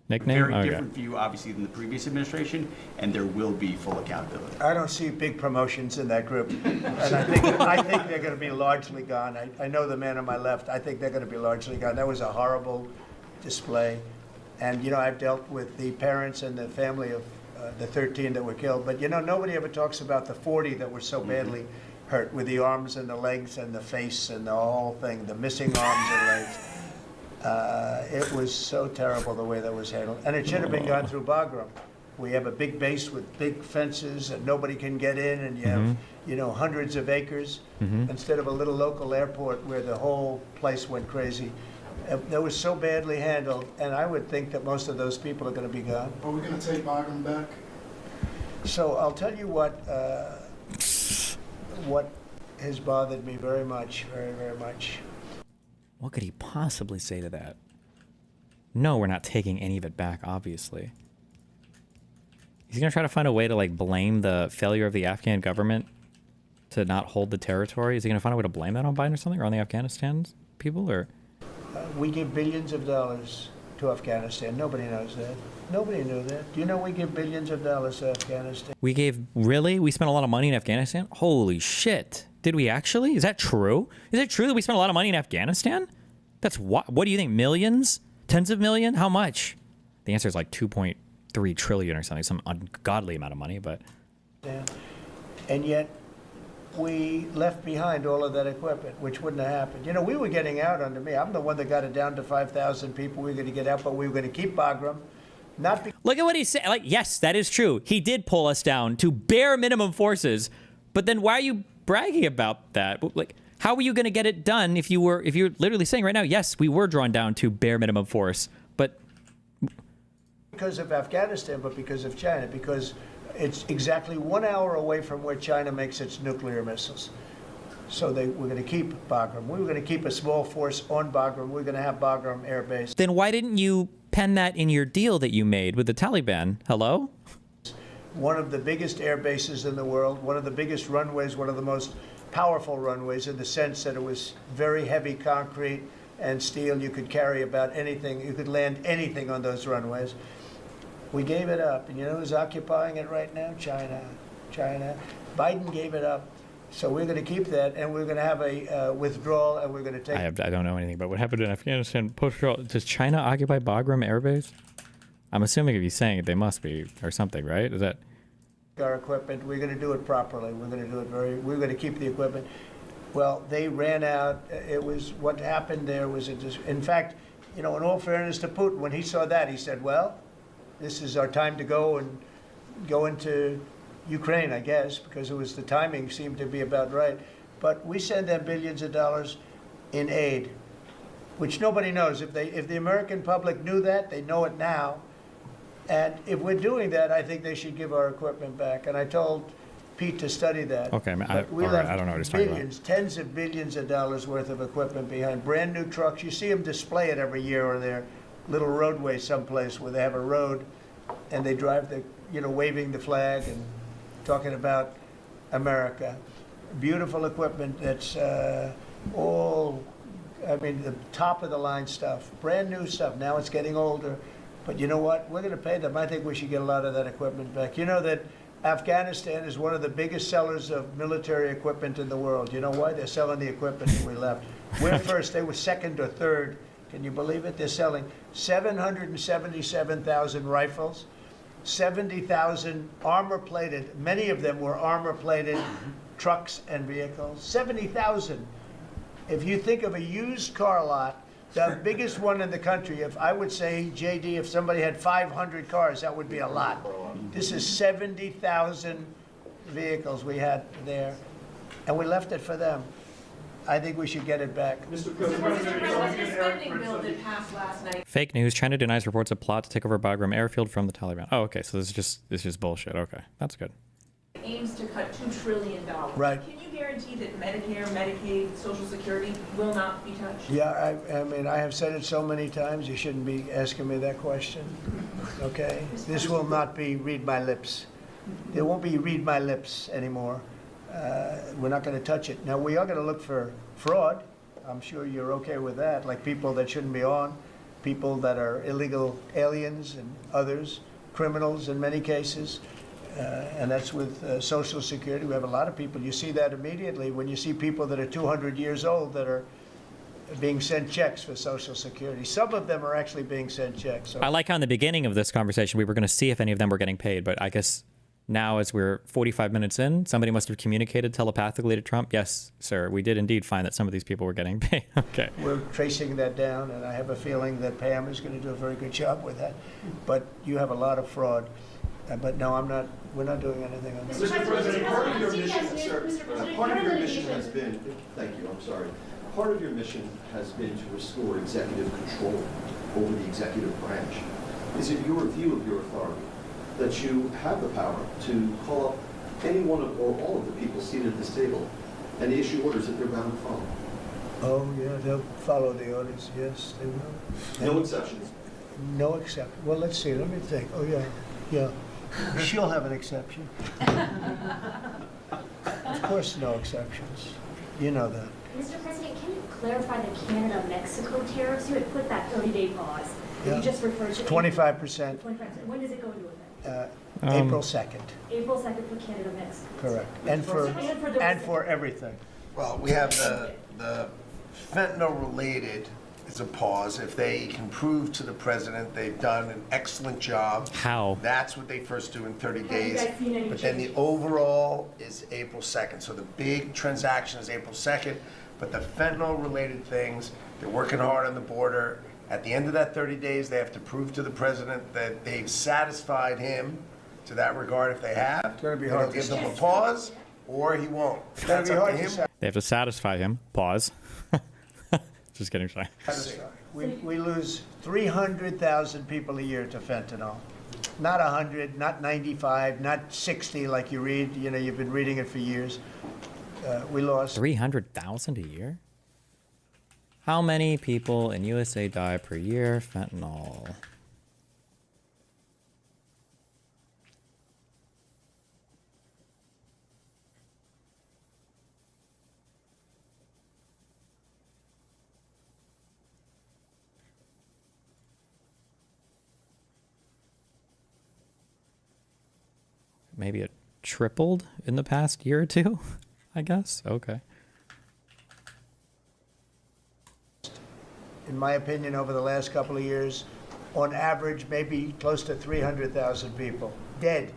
Nickname? Very Okay. different view, obviously, than the previous administration, and there will be full accountability. I don't see big promotions in that group, and I think they're going to be largely gone. I know the man on my left. I think they're going to be largely gone. That was a horrible display, and you know I've dealt with the parents and the family of the 13 that were killed, but you know nobody ever talks about the 40 that were so badly hurt with the arms and the legs and the face and the whole thing, the missing arms and legs. It was so terrible the way that was handled. And it should have been gone through Bagram. We have a big base with big fences and nobody can get in, and you have, you know, hundreds of acres instead of a little local airport where the whole place went crazy. That was so badly handled, and I would think that most of those people are going to be gone. Are we going to take Bagram back? So I'll tell you what has bothered me very much, very, very much. What could he possibly say to that? No, we're not taking any of it back, obviously. He's going to try to find a way to like blame the failure of the Afghan government to not hold the territory. Is he going to find a way to blame that on Biden or something, or on the Afghanistan people, or? We give billions of dollars to Afghanistan. Nobody knows that. Nobody knew that. Do you know we give billions of dollars to Afghanistan? We spent a lot of money in Afghanistan? Holy shit. Did we actually? Is that true? Is it true that we spent a lot of money in Afghanistan? That's what do you think? Millions? Tens of millions? How much? The answer is like 2.3 trillion or something, some ungodly amount of money, but. Yeah. And yet we left behind all of that equipment, which wouldn't have happened. You know, we were getting out under me. I'm the one that got it down to 5,000 people. We were going to get out, but we were going to keep Bagram. Look at what he said. Like, yes, that is true. He did pull us down to bare minimum forces, but then why are you bragging about that? Like, how were you going to get it done if you're literally saying right now, yes, we were drawn down to bare minimum force, but Because of Afghanistan, but because of China, because it's exactly 1 hour away from where China makes its nuclear missiles. So we're going to keep Bagram. We were going to keep a small force on Bagram. We're going to have Bagram Air Base. then why didn't you pen that in your deal that you made with the Taliban? Hello? One of the biggest air bases in the world, one of the biggest runways, one of the most powerful runways in the sense that it was very heavy concrete and steel. You could carry about anything. You could land anything on those runways. We gave it up. And you know who's occupying it right now? China. Biden gave it up. So we're going to keep that, and we're going to have a withdrawal, and we're going to take... I don't know anything about what happened in Afghanistan post-withdrawal. Does China occupy Bagram Air Base? I'm assuming if he's saying it, they must be, or something, right? Is that... Our equipment, we're going to do it properly. We're going to do it we're going to keep the equipment. Well, they ran out. It was, what happened there was, in fact, you know, in all fairness to Putin, when he saw that, he said, well, this is our time to go into Ukraine, I guess, because the timing seemed to be about right. But we send them billions of dollars in aid, which nobody knows. If the American public knew that, they know it now. And if we're doing that, I think they should give our equipment back. And I told Pete to study that. Okay, all right, I don't know what he's talking about. Tens of billions of dollars worth of equipment behind brand new trucks. You see them display it every year on their little roadway someplace where they have a road and they drive waving the flag and talking about America. Beautiful equipment that's the top of the line stuff, brand new stuff. Now it's getting older. But you know what? We're going to pay them. I think we should get a lot of that equipment back. You know that Afghanistan is one of the biggest sellers of military equipment in the world. You know why? They're selling the equipment that we left. We're first. They were second or third. Can you believe it? They're selling 777,000 rifles, 70,000 armor-plated, many of them were armor-plated trucks and vehicles. 70,000. If you think of a used car lot, the biggest one in the country, if I would say, JD, if somebody had 500 cars, that would be a lot. This is 70,000 vehicles we had there, and we left it for them. I think we should get it back. Mr. President, the spending bill that passed last night. Fake news. China denies reports of plot to take over Bagram airfield from the Taliban. Oh, okay. So this is just bullshit. Okay, that's good. Aims to cut $2 trillion. Right. Can you guarantee that Medicare, Medicaid, Social Security will not be touched? Yeah, I mean, I have said it so many times, you shouldn't be asking me that question, okay? This will not be read my lips. There won't be read my lips anymore. We're not going to touch it. Now, we are going to look for fraud. I'm sure you're okay with that, like people that shouldn't be on, people that are illegal aliens and others, criminals in many cases. And that's with Social Security. We have a lot of people. You see that immediately when you see people that are 200 years old that are being sent checks for Social Security. Some of them are actually being sent checks. So. I like how in the beginning of this conversation, we were going to see if any of them were getting paid, but I guess now as we're 45 minutes in, somebody must have communicated telepathically to Trump. Yes, sir, we did indeed find that some of these people were getting paid. Okay. We're tracing that down, and I have a feeling that Pam is going to do a very good job with that. But you have a lot of fraud. But no, I'm not. We're not doing anything on that. Mr. President, part of your mission, sir, part of your mission has been, thank you, I'm sorry. Part of your mission has been to restore executive control over the executive branch. Is it your view of your authority that you have the power to call up any one of or all of the people seated at this table and issue orders that they're bound to follow? Oh, yeah, they'll follow the orders. Yes, they will. No exceptions? No exception. Well, let's see. Let me think. Oh, yeah, yeah. She'll have an exception. Of course, no exceptions. You know that. Mr. President, can you clarify the Canada-Mexico tariffs? You had put that 30-day pause. Yeah. You just referred to 25%. 25%. When does it go into effect? April 2nd. April 2nd for Canada-Mexico. Correct. And for everything. Well, we have the fentanyl-related is a pause. If they can prove to the president they've done an excellent job. How? That's what they first do in 30 days. Have you guys seen any But then the change? overall is April 2nd. So the big transaction is April 2nd. But the fentanyl-related things, they're working hard on the border. At the end of that 30 days, they have to prove to the president that they've satisfied him to that regard. If they have, It's going to be then hard he'll to give them a say. pause, or he won't. It's going That's to be up to hard to him. say. They have to satisfy him. Pause. Just kidding, sorry. We lose 300,000 people a year to fentanyl. Not 100, not 95, not 60 like you read. You know, you've been reading it for years. We lost 300,000 a year? How many people in USA die per year? Fentanyl. Maybe it tripled in the past year or two, I guess. Okay. in my opinion, over the last couple of years, on average, maybe close to 300,000 people dead.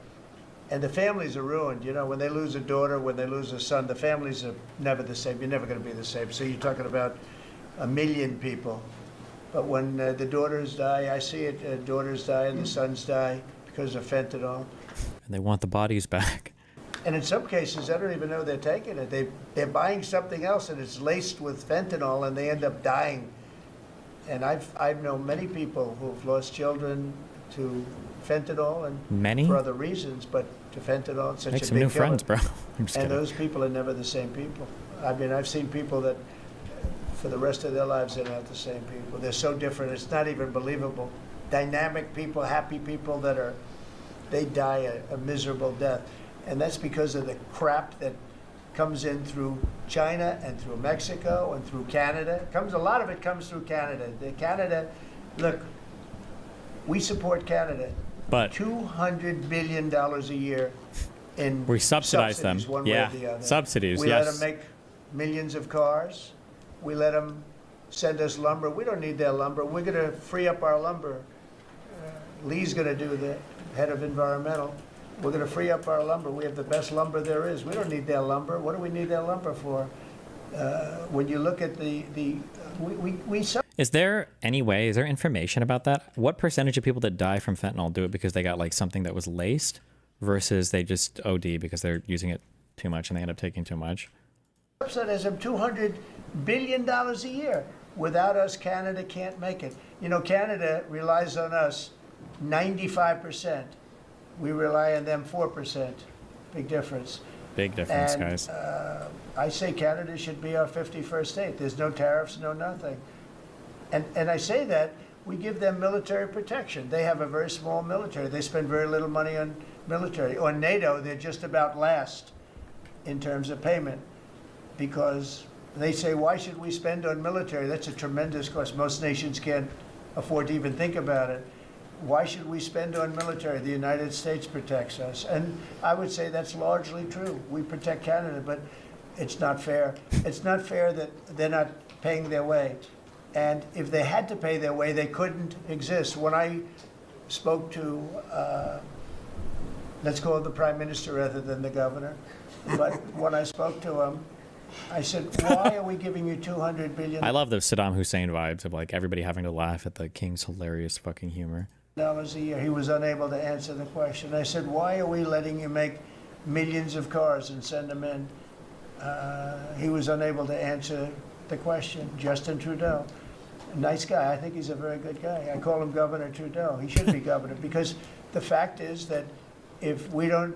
And the families are ruined. You know, when they lose a daughter, when they lose a son, the families are never the same. You're never going to be the same. So you're talking about 1 million people. But when the daughters die, I see it, daughters die and the sons die because of fentanyl. And they want the bodies back. And in some cases, I don't even know they're taking it. They're buying something else and it's laced with fentanyl and they end up dying. And I've known many people who've lost children to fentanyl and Many? for other reasons, but to fentanyl, it's such Make a some big new killer. friends, bro. I'm just And kidding. those people are never the same people. I mean, I've seen people that for the rest of their lives, they're not the same people. They're so different, it's not even believable. Dynamic people, happy people they die a miserable death. And that's because of the crap that comes in through China and through Mexico and through Canada. A lot of it comes through Canada. Look, we support Canada. But $200 billion a year in we subsidize them. subsidies, one way Yeah, or the other. subsidies, We yes. let them make millions of cars. We let them send us lumber. We don't need their lumber. We're going to free up our lumber. Lee's going to do that. head of environmental. We're going to free up our lumber. We have the best lumber there is. We don't need their lumber. What do we need their lumber for? When you look at Is there any way, is there information about that? What percentage of people that die from fentanyl do it because they got like something that was laced versus they just OD because they're using it too much and they end up taking too much? subsidize them $200 billion a year. Without us, Canada can't make it. You know, Canada relies on us 95%. We rely on them 4%. Big difference. Big difference, And, guys. I say Canada should be our 51st state. There's no tariffs, no nothing. And I say that we give them military protection. They have a very small military. They spend very little money on military. On NATO, they're just about last in terms of payment because they say, why should we spend on military? That's a tremendous cost. Most nations can't afford to even think about it. Why should we spend on military? The United States protects us. And I would say that's largely true. We protect Canada, but it's not fair. It's not fair that they're not paying their way. And if they had to pay their way, they couldn't exist. When I spoke to, let's call it the Prime Minister rather than the governor, but when I spoke to him, I said, why are we giving you $200 billion? I love those Saddam Hussein vibes of like everybody having to laugh at the king's hilarious fucking humor. A year. He was unable to answer the question. I said, why are we letting you make millions of cars and send them in? He was unable to answer the question. Justin Trudeau, nice guy. I think he's a very good guy. I call him Governor Trudeau. He should be governor because the fact is that if we don't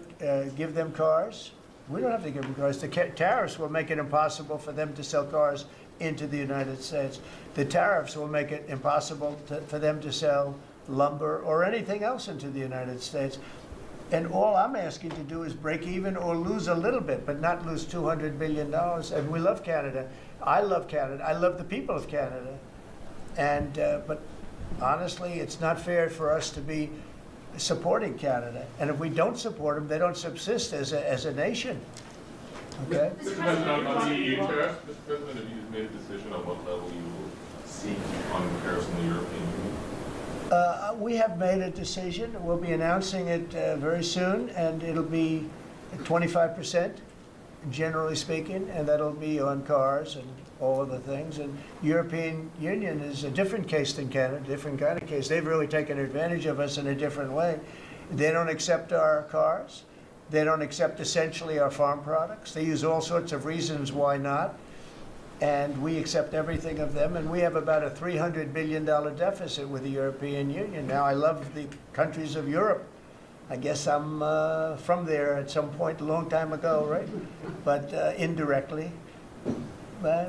give them cars, we don't have to give them cars. The tariffs will make it impossible for them to sell cars into the United States. The tariffs will make it impossible for them to sell lumber or anything else into the United States. And all I'm asking to do is break even or lose a little bit, but not lose $200 billion. And we love Canada. I love Canada. I love the people of Canada. And but honestly, it's not fair for us to be supporting Canada. And if we don't support them, they don't subsist as a nation. Okay? Mr. President, on the EU tariffs, Mr. President, have you made a decision on what level you will seek on tariffs in the European Union? We have made a decision. We'll be announcing it very soon, and it'll be 25%, generally speaking, and that'll be on cars and all of the things. And European Union is a different case than Canada, different kind of case. They've really taken advantage of us in a different way. They don't accept our cars. They don't accept essentially our farm products. They use all sorts of reasons why not. And we accept everything of them, and we have about a $300 billion deficit with the European Union. Now, I love the countries of Europe. I guess I'm from there at some point a long time ago, right? But indirectly.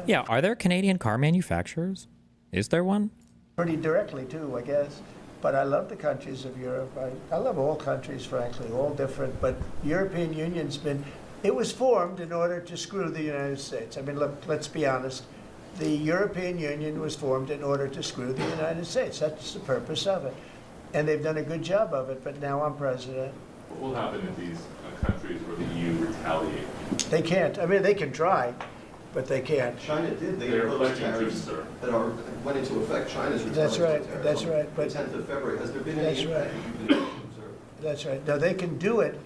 Yeah, are there Canadian car manufacturers? Is there one? Pretty directly, too, I guess. But I love the countries of Europe. I love all countries, frankly, all different. But European Union's been... It was formed in order to screw the United States. I mean, look, let's be honest. The European Union was formed in order to screw the United States. That's the purpose of it. And they've done a good job of it, but now I'm president. What will happen if these countries where the EU retaliate? They can't. I mean, they can try, but they can't. China did. They imposed tariffs that went into effect. China's That's right. That's right. But 10th of February. Has there been any impact you've been able to observe? That's right. Now, they can do it,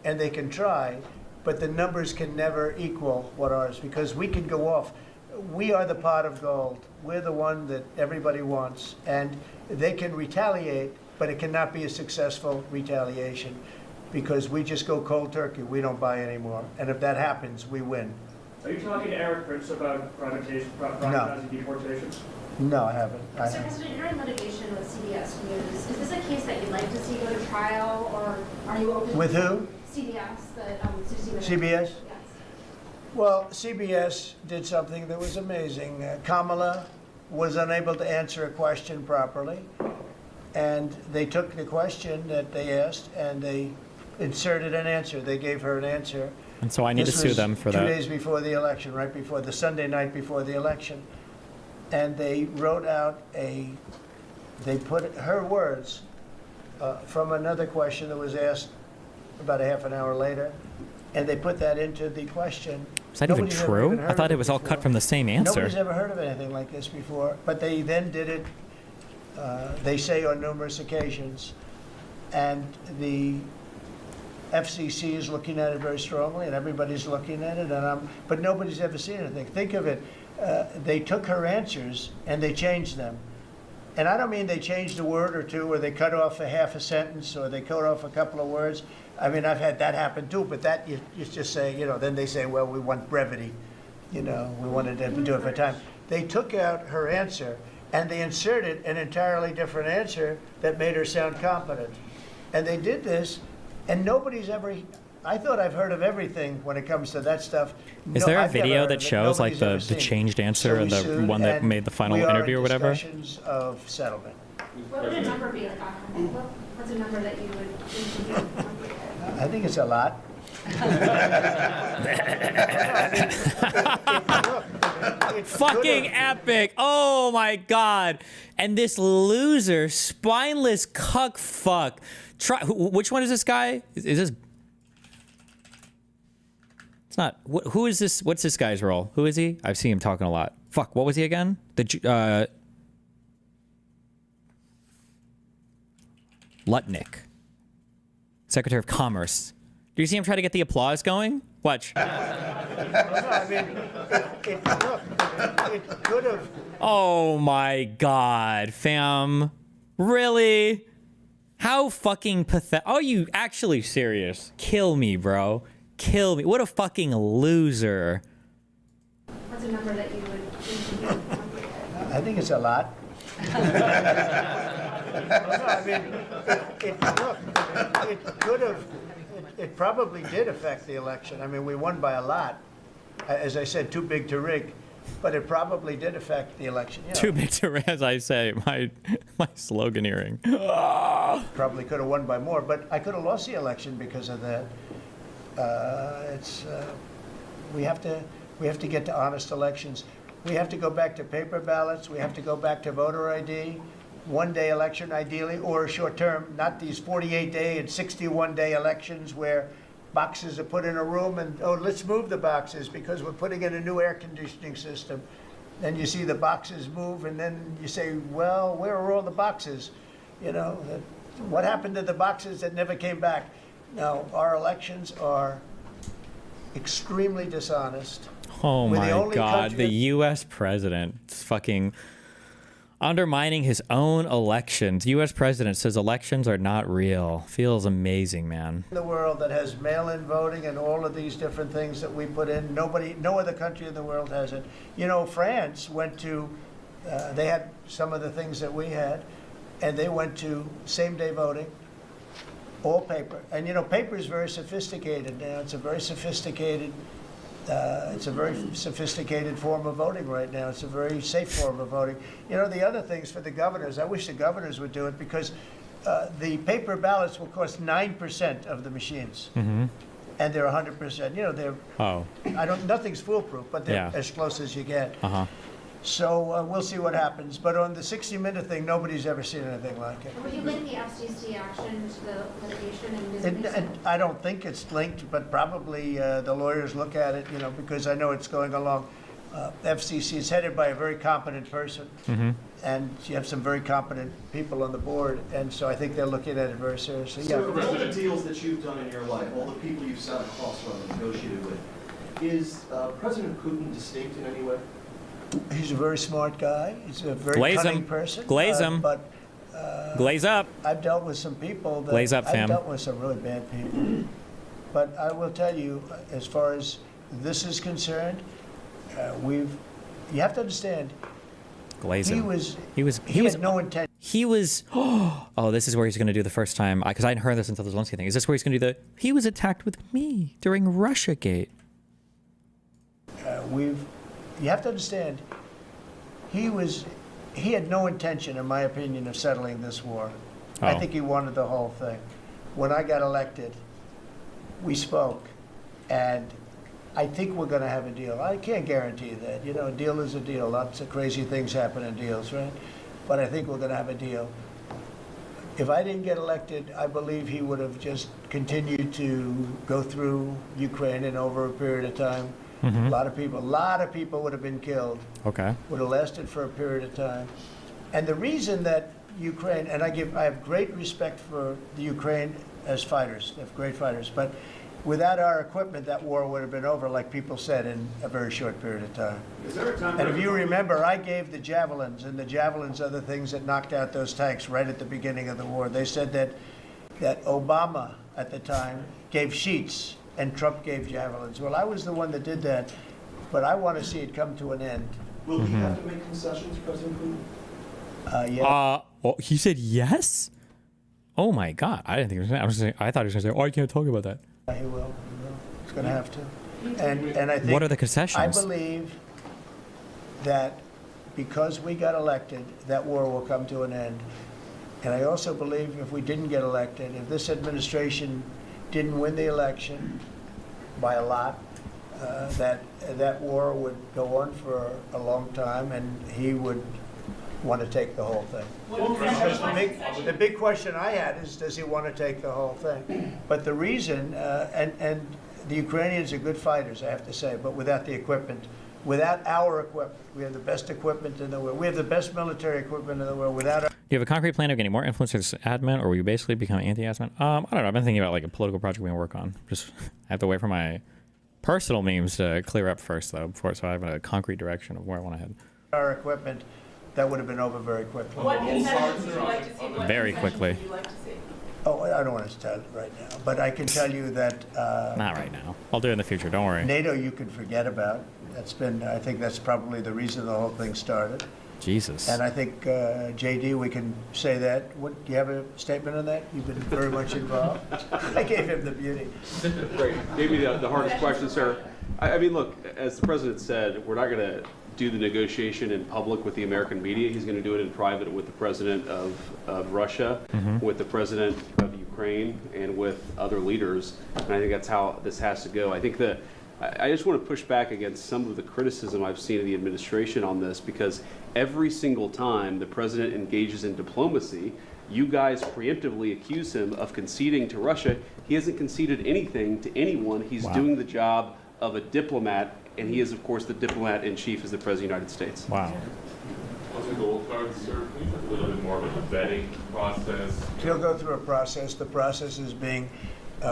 and they can try, but the numbers can never equal what ours, because we can go off. We are the pot of gold. We're the one that everybody wants, and they can retaliate, but it cannot be a successful retaliation, because we just go cold turkey. We don't buy anymore, and if that happens, we win. Are you talking to Eric Prince about privatizing deportations? No, I haven't. Mr. President, you're in litigation with CBS News. Is this a case that you'd like to see go to trial, or are you open With to who? CBS, the 60 Minutes? CBS? Yes. Well, CBS did something that was amazing. Kamala was unable to answer a question properly, and they took the question that they asked and they inserted an answer. They gave her an answer. And so I need to sue them for that. 2 days before the election, right before the Sunday night before the election. And they wrote out they put her words from another question that was asked about a half an hour later, and they put that into the question. Is that even true? I thought it was all cut from the same answer. Nobody's ever heard of anything like this before, but they then did it, they say, on numerous occasions. and the FCC is looking at it very strongly, and everybody's looking at it, but nobody's ever seen anything. Think of it, they took her answers and they changed them. And I don't mean they changed a word or two, or they cut off a half a sentence, or they cut off a couple of words. I mean, I've had that happen too, but that you just say, then they say, well, we want brevity. We wanted to do it for time. They took out her answer and they inserted an entirely different answer that made her sound competent. And they did this, and nobody's ever, I thought I've heard of everything when it comes to that stuff. Is there a video that shows like the changed answer and the one that made the final interview or whatever? Discussions of settlement. What would a number be like? What's a number that you would I think it's a lot. Fucking epic. Oh my God. And this loser, spineless cuck fuck. Which one is this guy? Is this? It's not. Who is this? What's this guy's role? Who is he? I've seen him talking a lot. Fuck. What was he again? Lutnick. Secretary of Commerce. Do you see him try to get the applause going? Watch. I mean, it could have. Oh my God, fam. Really? How fucking pathetic. Oh, you actually serious? Kill me, bro. Kill me. What a fucking loser. What's a number that you would I think it's a lot. I mean, it could have. It probably did affect the election. I mean, we won by a lot. As I said, too big to rig, but it probably did affect the election. Too big to rig, as I say, my sloganeering. Probably could have won by more, but I could have lost the election because of that. We have to get to honest elections. We have to go back to paper ballots. We have to go back to voter ID. One-day election, ideally, or short-term, not these 48-day and 61-day elections where boxes are put in a room and, oh, let's move the boxes because we're putting in a new air conditioning system. Then you see the boxes move, and then you say, well, where are all the boxes? What happened to the boxes that never came back? Now, our elections are extremely dishonest. Oh my God, the U.S. president is fucking undermining his own elections. U.S. president says elections are not real. Feels amazing, man. In the world that has mail-in voting and all of these different things that we put in, no other country in the world has it. France went to, they had some of the things that we had, and they went to same-day voting, all paper. And paper is very sophisticated now. It's a very sophisticated form of voting right now. It's a very safe form of voting. The other things for the governors, I wish the governors would do it because the paper ballots will cost 9% of the machines. Mm-hmm. And they're 100%. Nothing's foolproof, but they're as close as you get. Uh-huh. So we'll see what happens. But on the 60-minute thing, nobody's ever seen anything like it. Would you link the FCC action to the litigation? And I don't think it's linked, but probably the lawyers look at it, because I know it's going along. FCC is headed by a very competent person, mm-hmm. and you have some very competent people on the board, and so I think they're looking at it very seriously. So of all the deals that you've done in your life, all the people you've sat across from and negotiated with, is President Putin distinct in any way? He's a very smart guy. He's a very cunning person. Glaze him. Glaze up. I've dealt with some people that Glaze up, fam. I've dealt with some really bad people. But I will tell you, as far as this is concerned, you have to understand. Glaze him. He had no intent. He was. Oh, this is where he's going to do the first time, because I hadn't heard this until the Zelensky thing. Is this where he's going to do he was attacked with me during Russiagate? You have to understand, he had no intention, in my opinion, of settling this war. Oh. I think he wanted the whole thing. When I got elected, we spoke, and I think we're going to have a deal. I can't guarantee that. A deal is a deal. Lots of crazy things happen in deals, right? But I think we're going to have a deal. If I didn't get elected, I believe he would have just continued to go through Ukraine and over a period of time. Mm-hmm. A lot of people would have been killed. Okay. Would have lasted for a period of time. And the reason that Ukraine, and I have great respect for the Ukraine as fighters, they have great fighters, but without our equipment, that war would have been over, like people said, in a very short period of time. Is there a time? And if you remember, I gave the javelins, and the javelins are the things that knocked out those tanks right at the beginning of the war. They said that Obama at the time gave sheets and Trump gave javelins. Well, I was the one that did that, but I want to see it come to an end. Will he have to make concessions, President Putin? Yeah. Oh, he said yes? Oh my God. I didn't think he was going to I thought he was going to say, oh, I can't talk about that. He will. He's going to have to. And I think, What are the concessions? I believe that because we got elected, that war will come to an end. And I also believe if we didn't get elected, if this administration didn't win the election by a lot, that war would go on for a long time, and he would want to take the whole thing. Because the big question I had is, does he want to take the whole thing? But the reason, and the Ukrainians are good fighters, I have to say, but without the equipment, without our equipment, we have the best equipment in the world. We have the best military equipment in the world. Without our Do you have a concrete plan of getting more influence as admin, or will you basically become anti-admin? I don't know. I've been thinking about like a political project we can work on. Just I have to wait for my personal memes to clear up first, though, so I have a concrete direction of where I want to head. our equipment, that would have been over very quickly. What concessions would you like to see? What Very concessions quickly. would you like to see? Oh, I don't want to tell it right now, but I can tell you that Not right now. I'll do it in the future. Don't worry. NATO you can forget about. I think that's probably the reason the whole thing started. Jesus. And I think, JD, we can say that. Do you have a statement on that? You've been very much involved. I gave him the beauty. Great. Gave me the hardest question, sir. I mean, look, as the president said, we're not going to do the negotiation in public with the American media. He's going to do it in private with the president of Russia, with the president of Ukraine, and with other leaders. And I think that's how this has to go. I think that I just want to push back against some of the criticism I've seen of the administration on this, because every single time the president engages in diplomacy, you guys preemptively accuse him of conceding to Russia. He hasn't conceded anything to anyone. He's doing the job of a diplomat, and he is, of course, the diplomat in chief as the President of the United States. Wow. On the gold card, sir, can you talk a little bit more about the vetting process? He'll go through a process. The process is being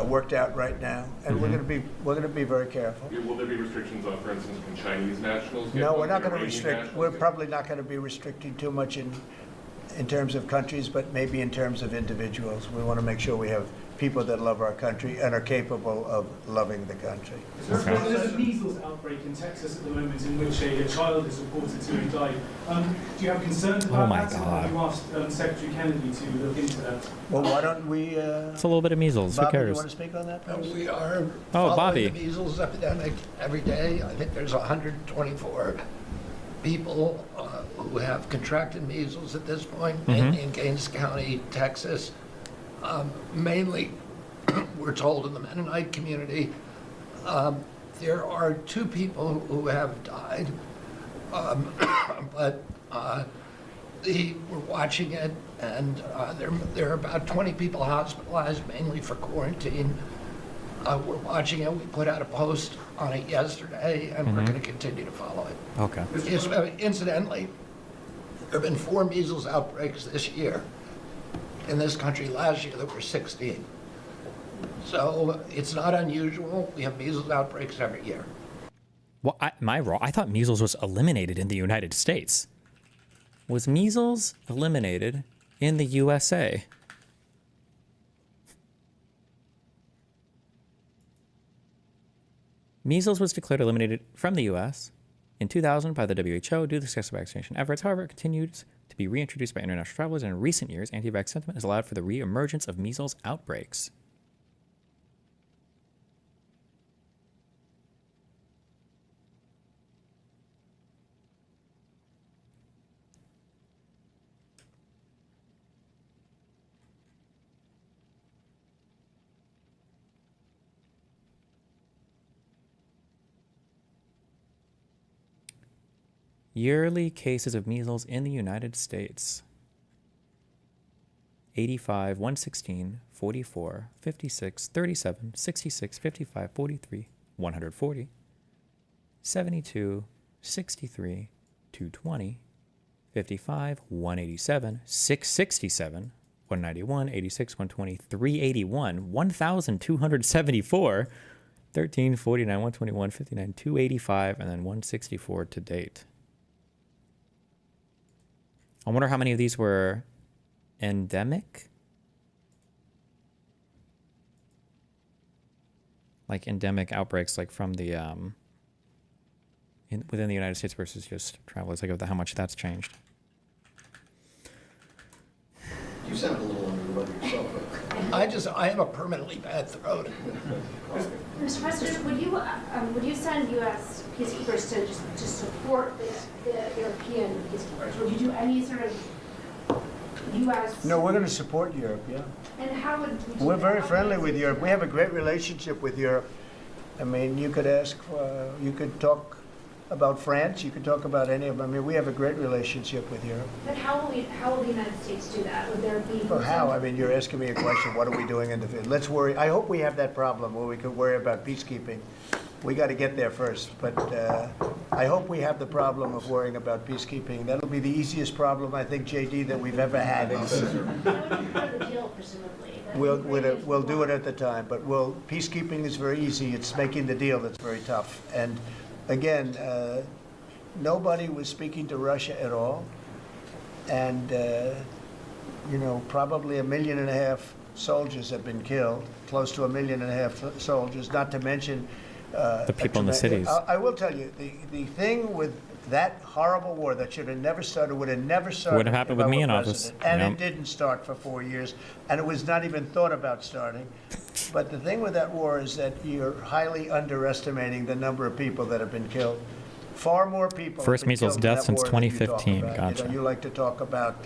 worked out right now, and we're going to be very careful. Will there be restrictions on, for instance, can Chinese nationals get No, one, we're not can going to Iranian restrict. nationals We're get probably not going to be restricting too much in terms of countries, but maybe in terms of individuals. We want to make sure we have people that love our country and are capable of loving the country. There's a measles outbreak in Texas at the moment in which a child is reported to have died. Do you have concerns about my that? God. Have you asked Secretary Kennedy to look into that? Well, why don't we... It's a little bit of measles. Bobby, Who you cares? want to speak on that? please? We are Oh, following Bobby. the measles epidemic every day. I think there's 124 people who have contracted measles at this point in Gaines County, Texas. Mainly, we're told in the Mennonite community, there are 2 people who have died, but we're watching it, and there are about 20 people hospitalized, mainly for quarantine. We're watching it. We put out a post on it yesterday, and we're going to continue to follow it. Okay. Incidentally, there have been 4 measles outbreaks this year. In this country last year, there were 16. So it's not unusual. We have measles outbreaks every year. Well, am I wrong? I thought measles was eliminated in the United States. Was measles eliminated in the USA? Measles was declared eliminated from the U.S. in 2000 by the WHO due to successful vaccination efforts. However, it continues to be reintroduced by international travelers, and in recent years, anti-vax sentiment has allowed for the re-emergence of measles outbreaks. Yearly cases of measles in the United States. 85, 116, 44, 56, 37, 66, 55, 43, 140, 72, 63, 220, 55, 187, 667, 191, 86, 120, 381, 1,274, 13, 49, 121, 59, 285, and then 164 to date. I wonder how many of these were endemic? Like endemic outbreaks, like from the within the United States versus just travelers, like how much that's changed. You sound a little under the weather yourself. I have a permanently bad throat. Mr. President, would you send U.S. peacekeepers to support the European peacekeepers? Would you do any sort of U.S.? No, we're going to support Europe, yeah. And how would you do We're that? very How friendly would with you- Europe. We have a great relationship with Europe. I mean, you could ask, you could talk about France, you could talk about any of them. I mean, we have a great relationship with Europe. But how will the United States do that? Would there be? Well, how? I mean, you're asking me a question, what are we doing in the field? Let's worry, I hope we have that problem where we could worry about peacekeeping. We got to get there first, but I hope we have the problem of worrying about peacekeeping. That'll be the easiest problem, I think, JD, that we've ever had. That would be part of the deal, presumably. We'll do it at the time, but peacekeeping is very easy. It's making the deal that's very tough. And again, nobody was speaking to Russia at all. And, probably 1.5 million soldiers have been killed, close to 1.5 million soldiers, not to mention The people in the cities. I will tell you, the thing with that horrible war that should have never started would have never started. Would have happened if with I me were in office. president. And Yep. it didn't start for 4 years, and it was not even thought about starting. But the thing with that war is that you're highly underestimating the number of people that have been killed. Far more people. First have been measles killed in death that since war than you talk 2015. about. Gotcha. You like to talk about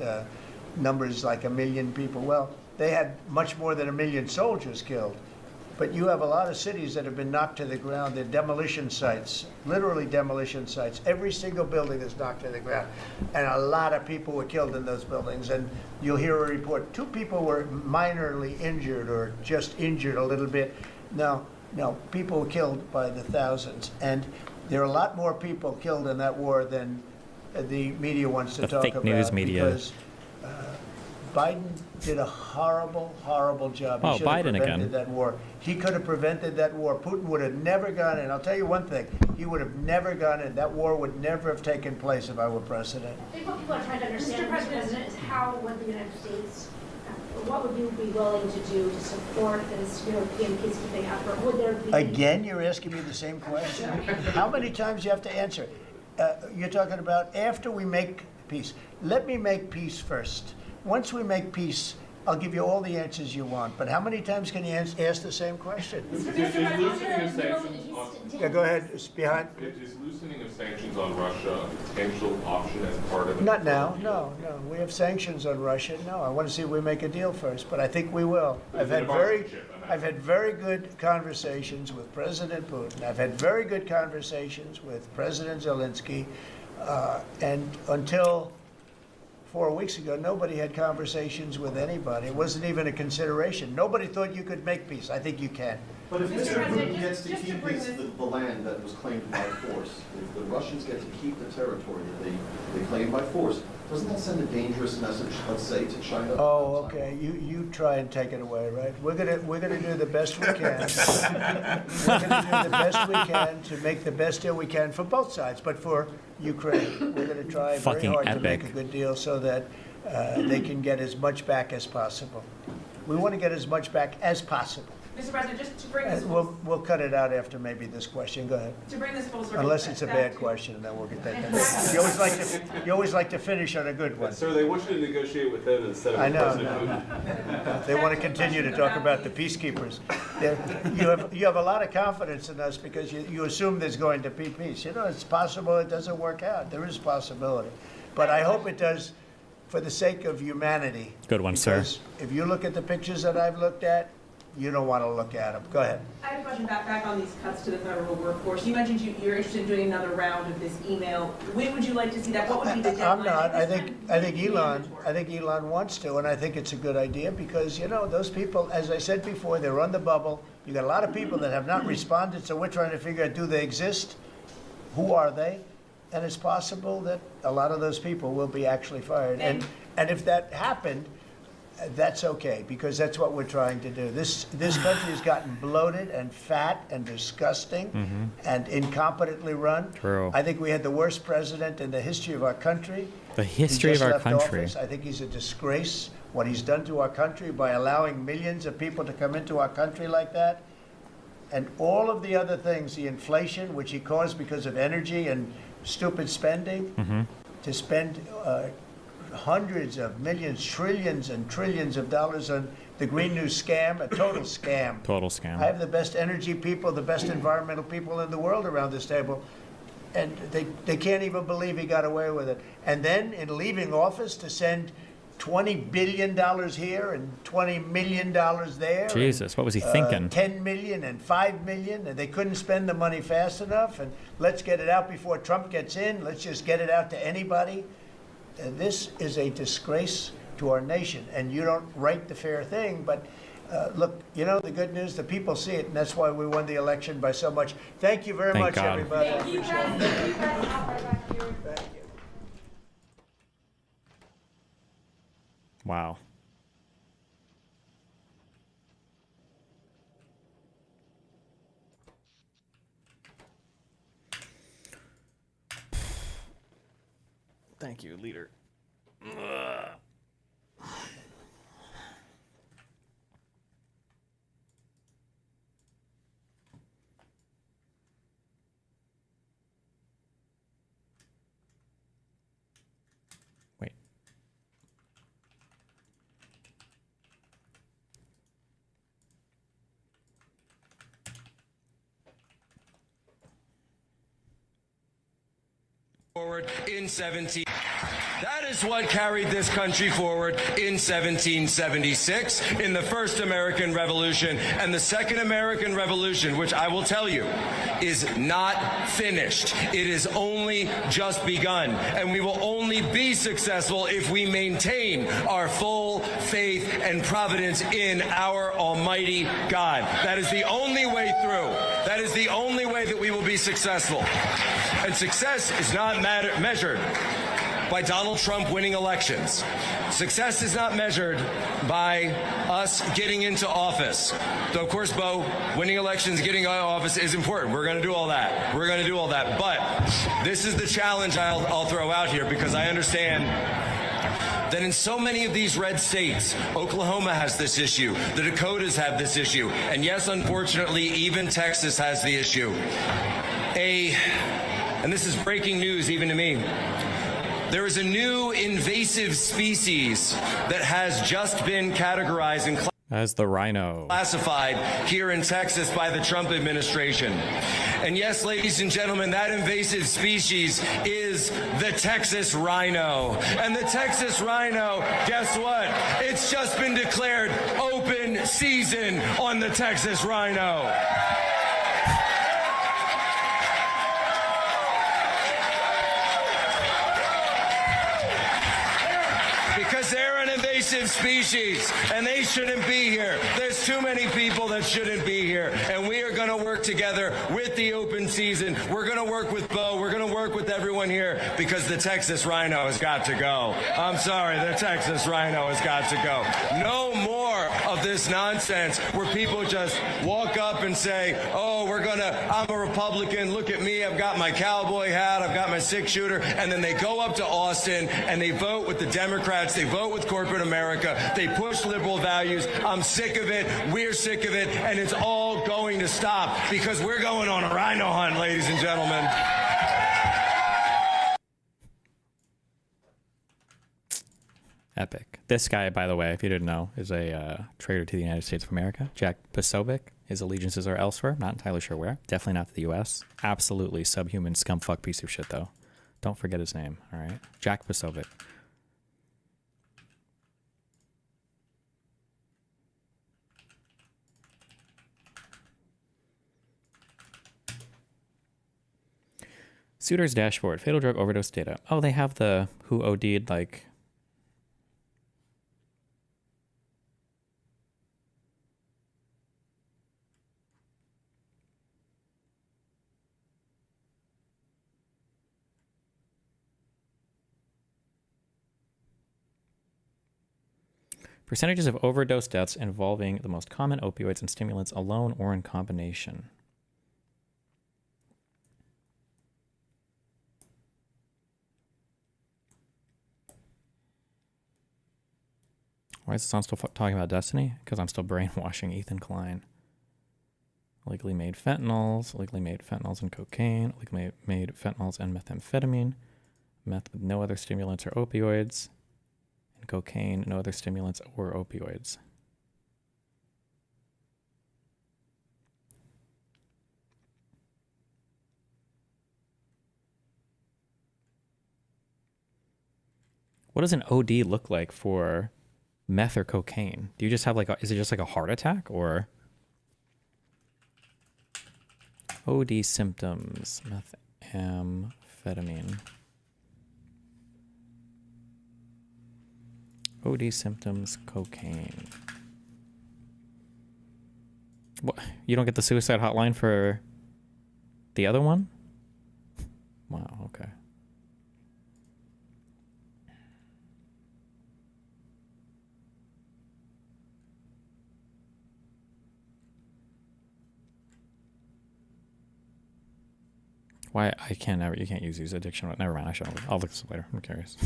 numbers like 1 million people. Well, they had much more than 1 million soldiers killed. But you have a lot of cities that have been knocked to the ground. They're demolition sites, literally demolition sites. Every single building is knocked to the ground. And a lot of people were killed in those buildings. And you'll hear a report, 2 people were minorly injured or just injured a little bit. No, people were killed by the thousands. And there are a lot more people killed in that war than the media wants to The talk fake about. news media. Because Biden did a horrible, horrible job. He Oh, should have Biden prevented again. that war. He could have prevented that war. Putin would have never gone in. I'll tell you one thing. He would have never gone in. That war would never have taken place if I were president. I think what people are trying to understand, Mr. President, is how would the United States, what would you be willing to do to support this European peacekeeping effort? Would there be? Again, you're asking me the same question? How many times do you have to answer? You're talking about after we make peace. Let me make peace first. Once we make peace, I'll give you all the answers you want. But how many times can you ask the same question? Is loosening of sanctions on... Yeah, go ahead. It's behind. Is loosening of sanctions on Russia a potential option as part of it? Not now, no. We have sanctions on Russia. No, I want to see if we make a deal first, but I think we will. I've had very good conversations with President Putin. I've had very good conversations with President Zelensky, and until 4 weeks ago, nobody had conversations with anybody. It wasn't even a consideration. Nobody thought you could make peace. I think you can. But if Mr. Mr. President, Putin gets to just to keep bring the land that was claimed by force, if the Russians get to keep the territory that they claim by force, doesn't that send a dangerous message, let's say, to China? Oh, okay. You try and take it away, right? We're gonna do the best we can. We're gonna do the best we can to make the best deal we can for both sides, but for Ukraine, we're gonna try very Fucking hard to make epic. a good deal so that they can get as much back as possible. We want to get as much back as possible. Mr. President, just to bring this We'll cut it out after maybe this question. Go ahead. to bring this full circle. Unless it's a back bad to- question, and then we'll get that. You always like to finish on a good one. Sir, they want you to negotiate with them instead of I know. President Putin. They want to continue to talk about the peacekeepers. You have a lot of confidence in us because you assume there's going to be peace. It's possible it doesn't work out. There is possibility. But I hope it does for the sake of humanity. Good one, sir. Because if you look at the pictures that I've looked at, you don't want to look at them. Go ahead. I have a question back on these cuts to the federal workforce. You mentioned you're interested in doing another round of this email. When would you like to see that? What would be the deadline? I'm not. At this time, I think Elon wants to, and I think it's a good idea because, those people, as I said before, they're on the bubble. You got a lot of people that have not responded, so we're trying to figure out, do they exist? Who are they? and it's possible that a lot of those people will be actually fired. And if that happened, that's okay, because that's what we're trying to do. This country has gotten bloated and fat and disgusting and incompetently run. True. I think we had the worst president in the history of our country. The He history just of our left country. office. I think he's a disgrace, what he's done to our country by allowing millions of people to come into our country like that. And all of the other things, the inflation, which he caused because of energy and stupid spending, to spend hundreds of millions, trillions and trillions of dollars on the Green New scam, a total scam. Total scam. I have the best energy people, the best environmental people in the world around this table, and they can't even believe he got away with it. And then in leaving office to send $20 billion here and $20 million there. Jesus, what was he thinking? 10 million and 5 million, and they couldn't spend the money fast enough. And let's get it out before Trump gets in. Let's just get it out to anybody. This is a disgrace to our nation, and you don't write the fair thing. But look, you know, the good news, the people see it, and that's why we won the election by so much. Thank you very Thank much, God. everybody. Thank you, President. Thank you, President. Thank you. Wow. Thank you, leader. Wait. Forward in 17. That is what carried this country forward in 1776 in the first American Revolution, and the second American Revolution, which I will tell you is not finished. It is only just begun, and we will only be successful if we maintain our full faith and providence in our Almighty God. That is the only way through. That is the only way that we will be successful. And success is not measured by Donald Trump winning elections. Success is not measured by us getting into office. So, of course, Bo, winning elections, getting out of office is important. We're going to do all that. We're going to do all that. But this is the challenge I'll throw out here, because I understand that in so many of these red states, Oklahoma has this issue, the Dakotas have this issue, and yes, unfortunately, even Texas has the issue. And this is breaking news even to me, there is a new invasive species that has just been categorized and as the rhino. Classified here in Texas by the Trump administration. And yes, ladies and gentlemen, that invasive species is the Texas rhino. And the Texas rhino, guess what? It's just been declared open season on the Texas rhino. Because they're an invasive species, and they shouldn't be here. There's too many people that shouldn't be here, and we are going to work together with the open season. We're going to work with Bo. We're going to work with everyone here, because the Texas rhino has got to go. I'm sorry, the Texas rhino has got to go. No more of this nonsense where people just walk up and say, oh, I'm a Republican, look at me, I've got my cowboy hat, I've got my six-shooter, and then they go up to Austin and they vote with the Democrats, they vote with corporate America, they push liberal values. I'm sick of it, we're sick of it, and it's all going to stop, because we're going on a rhino hunt, ladies and gentlemen. Epic. This guy, by the way, if you didn't know, is a traitor to the United States of America. Jack Posobiec. His allegiances are elsewhere. Not entirely sure where. Definitely not to the U.S. Absolutely subhuman scumfuck piece of shit, though. Don't forget his name, all right? Jack Posobiec. Suitor's dashboard. Fatal drug overdose data. Oh, they have the who OD'd, like... Percentages of overdose deaths involving the most common opioids and stimulants alone or in combination. Why is this on still talking about Destiny? Because I'm still brainwashing Ethan Klein. Illegally made fentanyls and cocaine, illegally made fentanyls and methamphetamine, meth with no other stimulants or opioids, and cocaine, no other stimulants or opioids. What does an OD look like for meth or cocaine? Do you just have like, is it just like a heart attack or? OD symptoms, methamphetamine. OD symptoms, cocaine. What? You don't get the suicide hotline for the other one? Wow, okay. Why I can't never, you can't use these addiction. Never mind. I'll look this up later. I'm curious.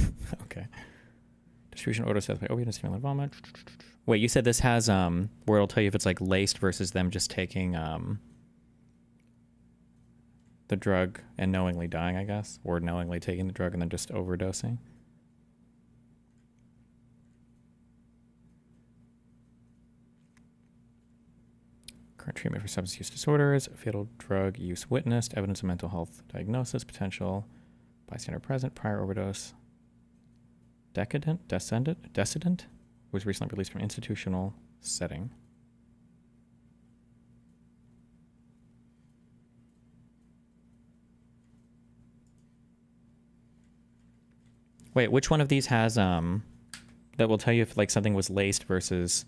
Okay. Distribution order says by opiate and stimulant vomit. Wait, you said this has where it'll tell you if it's like laced versus them just taking the drug and knowingly dying, I guess, or knowingly taking the drug and then just overdosing. Current treatment for substance use disorders, fatal drug use witnessed, evidence of mental health diagnosis, potential bystander present, prior overdose. Decedent was recently released from institutional setting. Wait, which one of these has that will tell you if like something was laced versus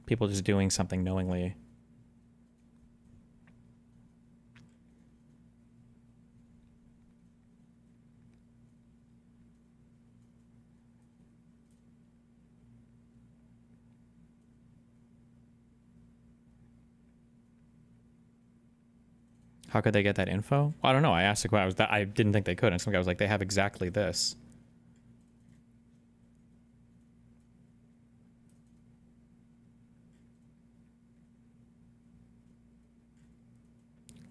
people just doing something knowingly? How could they get that info? Well, I don't know. I asked the question. I didn't think they could. And some guy was like, they have exactly this.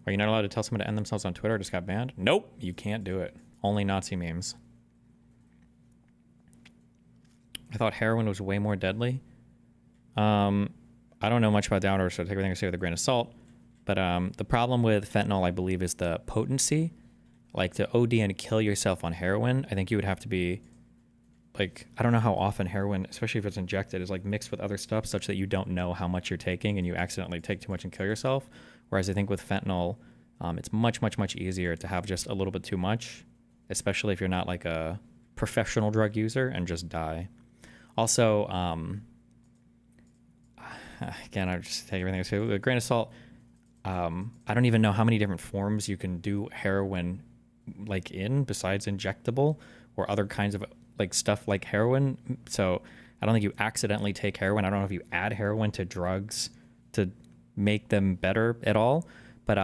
Are you not allowed to tell someone to end themselves on Twitter? Just got banned? Nope, you can't do it. Only Nazi memes. I thought heroin was way more deadly. I don't know much about downers, so take everything I say with a grain of salt. But the problem with fentanyl, I believe, is the potency. Like to OD and kill yourself on heroin, I think you would have to be like, I don't know how often heroin, especially if it's injected, is like mixed with other stuff such that you don't know how much you're taking and you accidentally take too much and kill yourself. Whereas I think with fentanyl, it's much easier to have just a little bit too much, especially if you're not like a professional drug user, and just die. Also, again, I just take everything I say with a grain of salt. I don't even know how many different forms you can do heroin like in besides injectable or other kinds of like stuff like heroin. So I don't think you accidentally take heroin. I don't know if you add heroin to drugs to make them better at all. But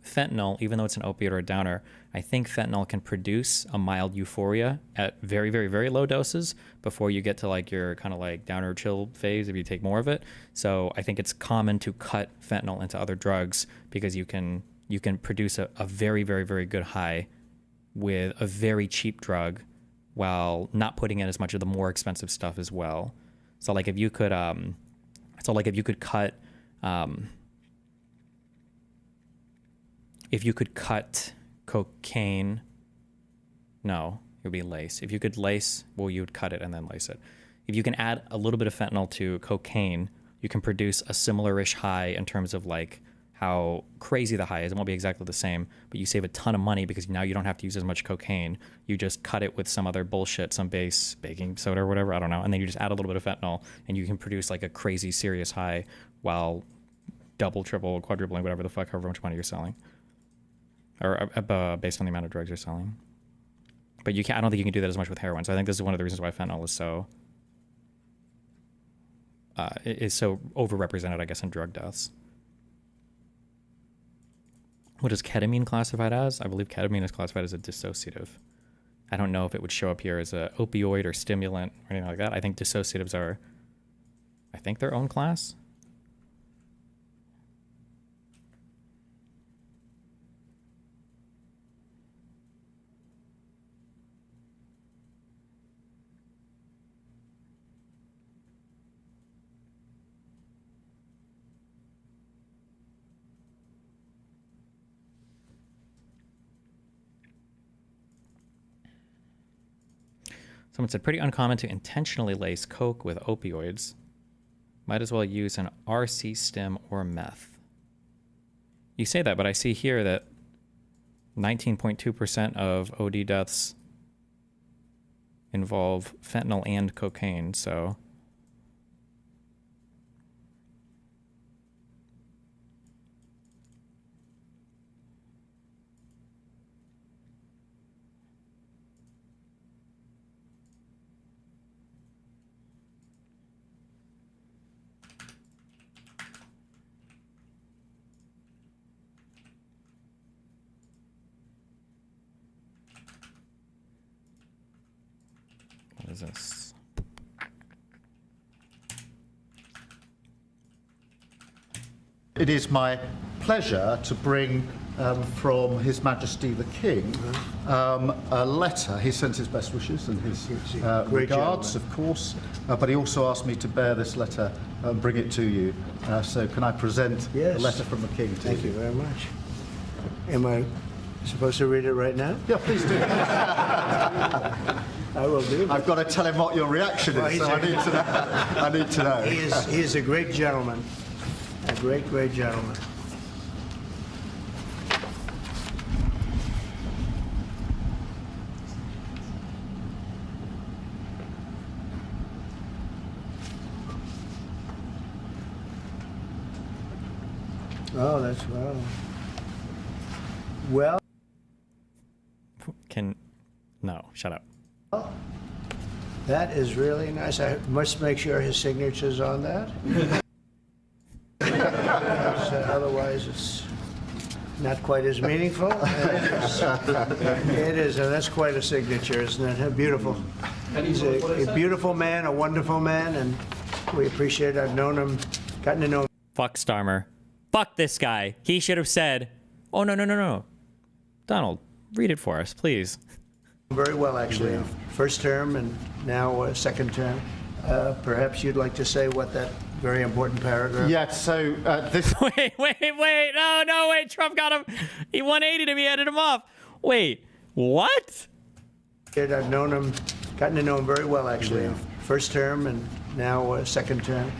fentanyl, even though it's an opiate or a downer, I think fentanyl can produce a mild euphoria at very low doses before you get to like your kind of like downer chill phase if you take more of it. So I think it's common to cut fentanyl into other drugs because you can produce a very good high with a very cheap drug while not putting in as much of the more expensive stuff as well. So like if you could cut cocaine, no, it would be lace. If you could lace, well, you would cut it and then lace it. If you can add a little bit of fentanyl to cocaine, you can produce a similar-ish high in terms of like how crazy the high is. It won't be exactly the same, but you save a ton of money because now you don't have to use as much cocaine. You just cut it with some other bullshit, some base baking soda or whatever, I don't know, and then you just add a little bit of fentanyl and you can produce like a crazy serious high while double, triple, quadrupling, whatever the fuck, however much money you're selling. Or based on the amount of drugs you're selling. But you can't, I don't think you can do that as much with heroin. So I think this is one of the reasons why fentanyl is so overrepresented, I guess, in drug deaths. What is ketamine classified as? I believe ketamine is classified as a dissociative. I don't know if it would show up here as a opioid or stimulant or anything like that. I think dissociatives are, I think, their own class. Someone said, pretty uncommon to intentionally lace coke with opioids. Might as well use an RC stim or meth. You say that, but I see here that 19.2% of OD deaths involve fentanyl and cocaine, so... What is this? It is my pleasure to bring from His Majesty the King a letter. He sends his best wishes and his regards, of course, but he also asked me to bear this letter and bring it to you. So can I present the letter from the King to you? Thank you very much. Am I supposed to read it right now? Yeah, please do. I will do. I've got to tell him what your reaction is, so I need to know. I need to know. He is a great gentleman. A great, great gentleman. Oh, that's well. Well. No, shut up. Oh, that is really nice. I must make sure his signature's on that. Otherwise, it's not quite as meaningful. It is, and that's quite a signature, isn't it? Beautiful. He's a beautiful man, a wonderful man, and we appreciate it. I've known him, gotten to know him. Fuck Starmer. Fuck this guy. He should have said, oh, no. Donald, read it for us, please. Very well, actually. Yeah. First term and now second term. Perhaps you'd like to say what that very important paragraph. Yeah, so this... Wait. No, wait. Trump got him. He 180'd him. He headed him off. Wait, what? I've known him, gotten to know him very well, actually. Yeah. First term and now second term.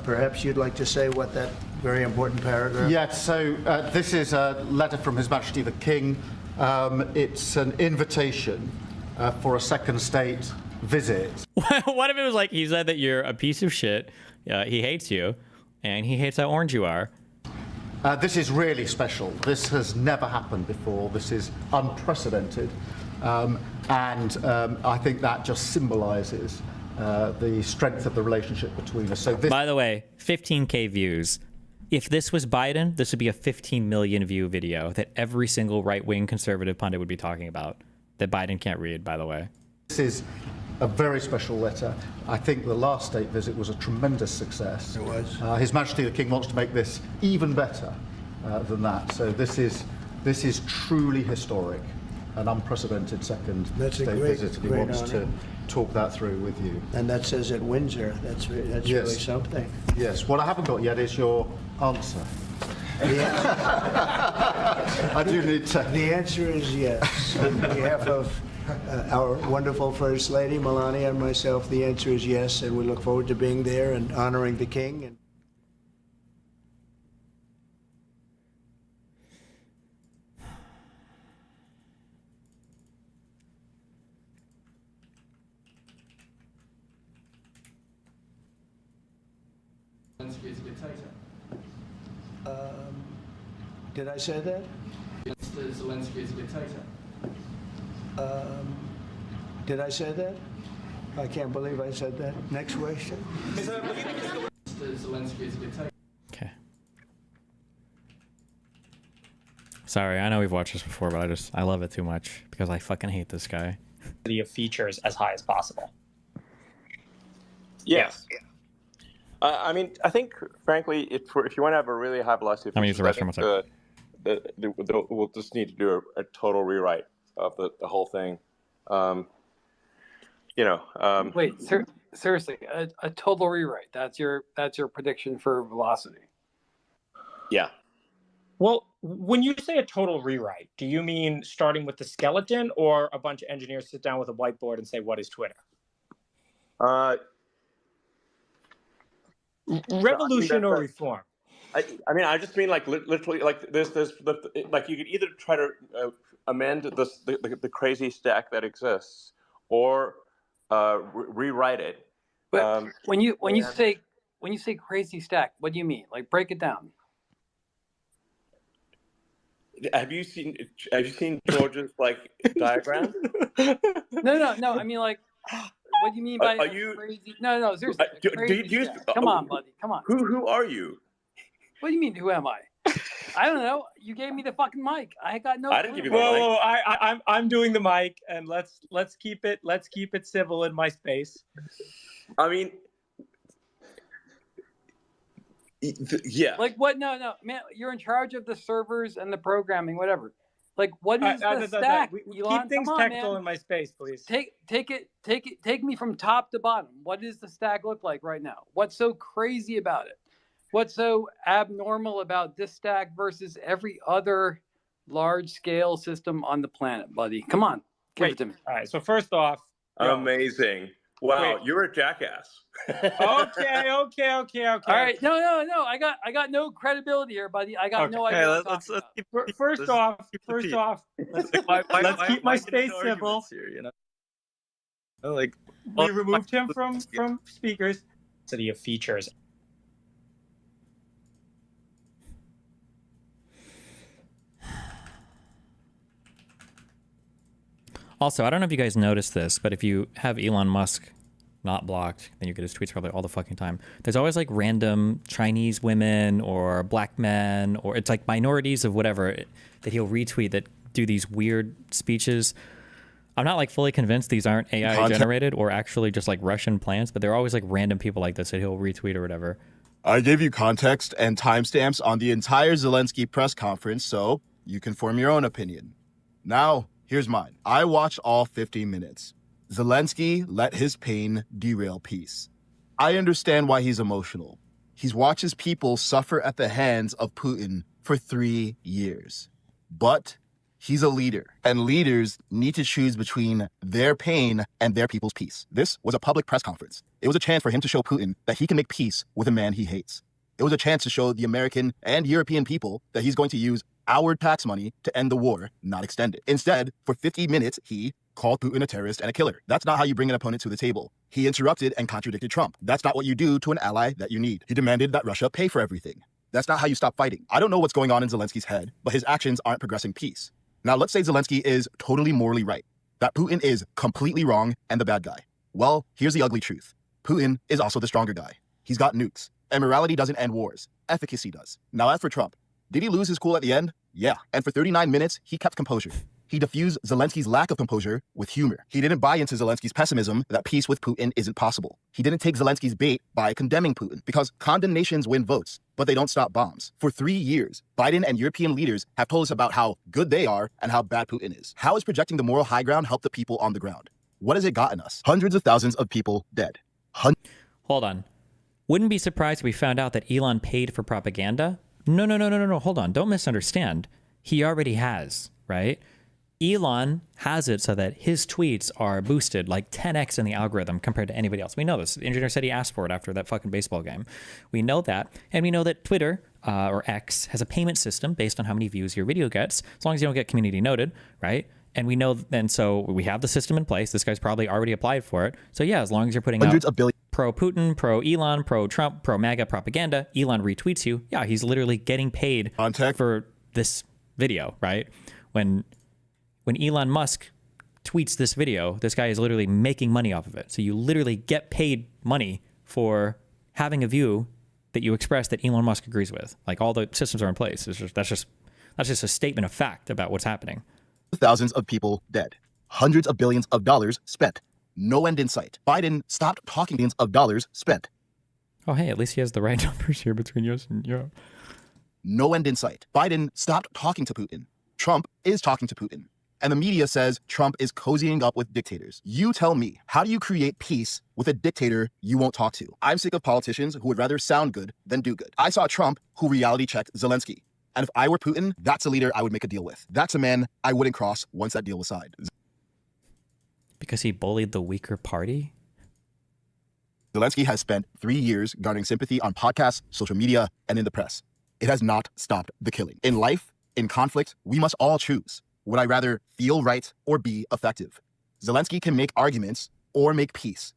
Perhaps you'd like to say what that very important paragraph. Yeah, so this is a letter from His Majesty the King. It's an invitation for a second state visit. What if it was like he said that you're a piece of shit, he hates you, and he hates how orange you are? This is really special. This has never happened before. This is unprecedented. And I think that just symbolizes the strength of the relationship between us. So this By the way, 15K views. If this was Biden, this would be a 15 million view video that every single right-wing conservative pundit would be talking about, that Biden can't read, by the way. This is a very special letter. I think the last state visit was a tremendous success. It was. His Majesty the King wants to make this even better than that. So this is truly historic, an unprecedented second state visit. He wants to talk that through with you. And that says at Windsor. That's Yes. really something. Yes. What I haven't got yet is your answer. I do need to. The answer is yes. On behalf of our wonderful First Lady, Melania, and myself, the answer is yes, and we look forward to being there and honoring the King. And Zelensky is a dictator. Did I say that? Mr. Zelensky is a dictator. Did I say that? I can't believe I said that. Next question. Zelensky is a good take. Okay. Sorry, I know we've watched this before, but I love it too much because I fucking hate this guy. Of features as high as possible. Yes. I mean, I think, frankly, if you want to have a really high velocity, I'm gonna use the restroom. We'll just need to do a total rewrite of the whole thing. Wait, seriously, a total rewrite. That's your prediction for velocity. Yeah. Well, when you say a total rewrite, do you mean starting with the skeleton, or a bunch of engineers sit down with a whiteboard and say, "What is Twitter"? Revolution or reform? I mean, I just mean like literally, like there's like you could either try to amend the crazy stack that exists, or rewrite it. But when you say crazy stack, what do you mean? Like, break it down. Have you seen George's like diagram? No. I mean, like, what do you mean by crazy? No, seriously. Crazy stack. Come on, buddy. Come on. Who are you? What do you mean? Who am I? I don't know. You gave me the fucking mic. I got no. I didn't give you the mic. Whoa! I'm doing the mic, and let's keep it civil in my space. I mean, yeah. Like what? No, man. You're in charge of the servers and the programming, whatever. Like, what is the stack? Keep things technical in my space, please. Take me from top to bottom. What does the stack look like right now? What's so crazy about it? What's so abnormal about this stack versus every other large-scale system on the planet, buddy? Come on, give it to me. All right. So first off, amazing. Wow, you're a jackass. Okay. All right, no. I got no credibility here, buddy. I got no idea. Let's first off, let's keep my space civil. Here, we removed him from speakers. City of features. Also, I don't know if you guys noticed this, but if you have Elon Musk not blocked, then you get his tweets probably all the fucking time. There's always like random Chinese women or black men, or it's like minorities of whatever that he'll retweet that do these weird speeches. I'm not like fully convinced these aren't AI generated or actually just like Russian plans, but they're always like random people like this that he'll retweet or whatever. I gave you context and timestamps on the entire Zelensky press conference, so you can form your own opinion. Now, here's mine. I watched all 50 minutes. Zelensky let his pain derail peace. I understand why he's emotional. He's watched his people suffer at the hands of Putin for 3 years. But he's a leader, and leaders need to choose between their pain and their people's peace. This was a public press conference. It was a chance for him to show Putin that he can make peace with a man he hates. It was a chance to show the American and European people that he's going to use our tax money to end the war, not extend it. Instead, for 50 minutes, he called Putin a terrorist and a killer. That's not how you bring an opponent to the table. He interrupted and contradicted Trump. That's not what you do to an ally that you need. He demanded that Russia pay for everything. That's not how you stop fighting. I don't know what's going on in Zelensky's head, but his actions aren't progressing peace. Now, let's say Zelensky is totally morally right, that Putin is completely wrong and the bad guy. Well, here's the ugly truth. Putin is also the stronger guy. He's got nukes. And morality doesn't end wars. Efficacy does. Now, as for Trump, did he lose his cool at the end? Yeah. And for 39 minutes, he kept composure. He diffused Zelensky's lack of composure with humor. He didn't buy into Zelensky's pessimism that peace with Putin isn't possible. He didn't take Zelensky's bait by condemning Putin, because condemnations win votes, but they don't stop bombs. For 3 years, Biden and European leaders have told us about how good they are and how bad Putin is. How is projecting the moral high ground help the people on the ground? What has it gotten us? Hundreds of thousands of people dead. Hold on. Wouldn't be surprised if we found out that Elon paid for propaganda. No. Hold on. Don't misunderstand. He already has, right? Elon has it so that his tweets are boosted like 10x in the algorithm compared to anybody else. We know this. The engineer said he asked for it after that fucking baseball game. We know that. And we know that Twitter, or X, has a payment system based on how many views your video gets, as long as you don't get community noted, right? And we know, and so we have the system in place. This guy's probably already applied for it. So yeah, as long as you're putting hundreds out of billion pro-Putin, pro-Elon, pro-Trump, pro-MAGA propaganda, Elon retweets you. Yeah, he's literally getting paid for this video, right? When Elon Musk tweets this video, this guy is literally making money off of it. So you literally get paid money for having a view that you express that Elon Musk agrees with. Like, all the systems are in place. That's just a statement of fact about what's happening. Thousands of people dead. Hundreds of billions of dollars spent. No end in sight. Biden stopped talking billions of dollars spent. Oh, hey, at least he has the right numbers here between US and Europe. No end in sight. Biden stopped talking to Putin. Trump is talking to Putin. And the media says Trump is cozying up with dictators. You tell me, how do you create peace with a dictator you won't talk to? I'm sick of politicians who would rather sound good than do good. I saw Trump who reality checked Zelensky. And if I were Putin, that's a leader I would make a deal with. That's a man I wouldn't cross once that deal was signed. Because he bullied the weaker party? Zelensky has spent 3 years garnering sympathy on podcasts, social media, and in the press. It has not stopped the killing. In life, in conflict, we must all choose. Would I rather feel right or be effective? Zelensky can make arguments or make peace,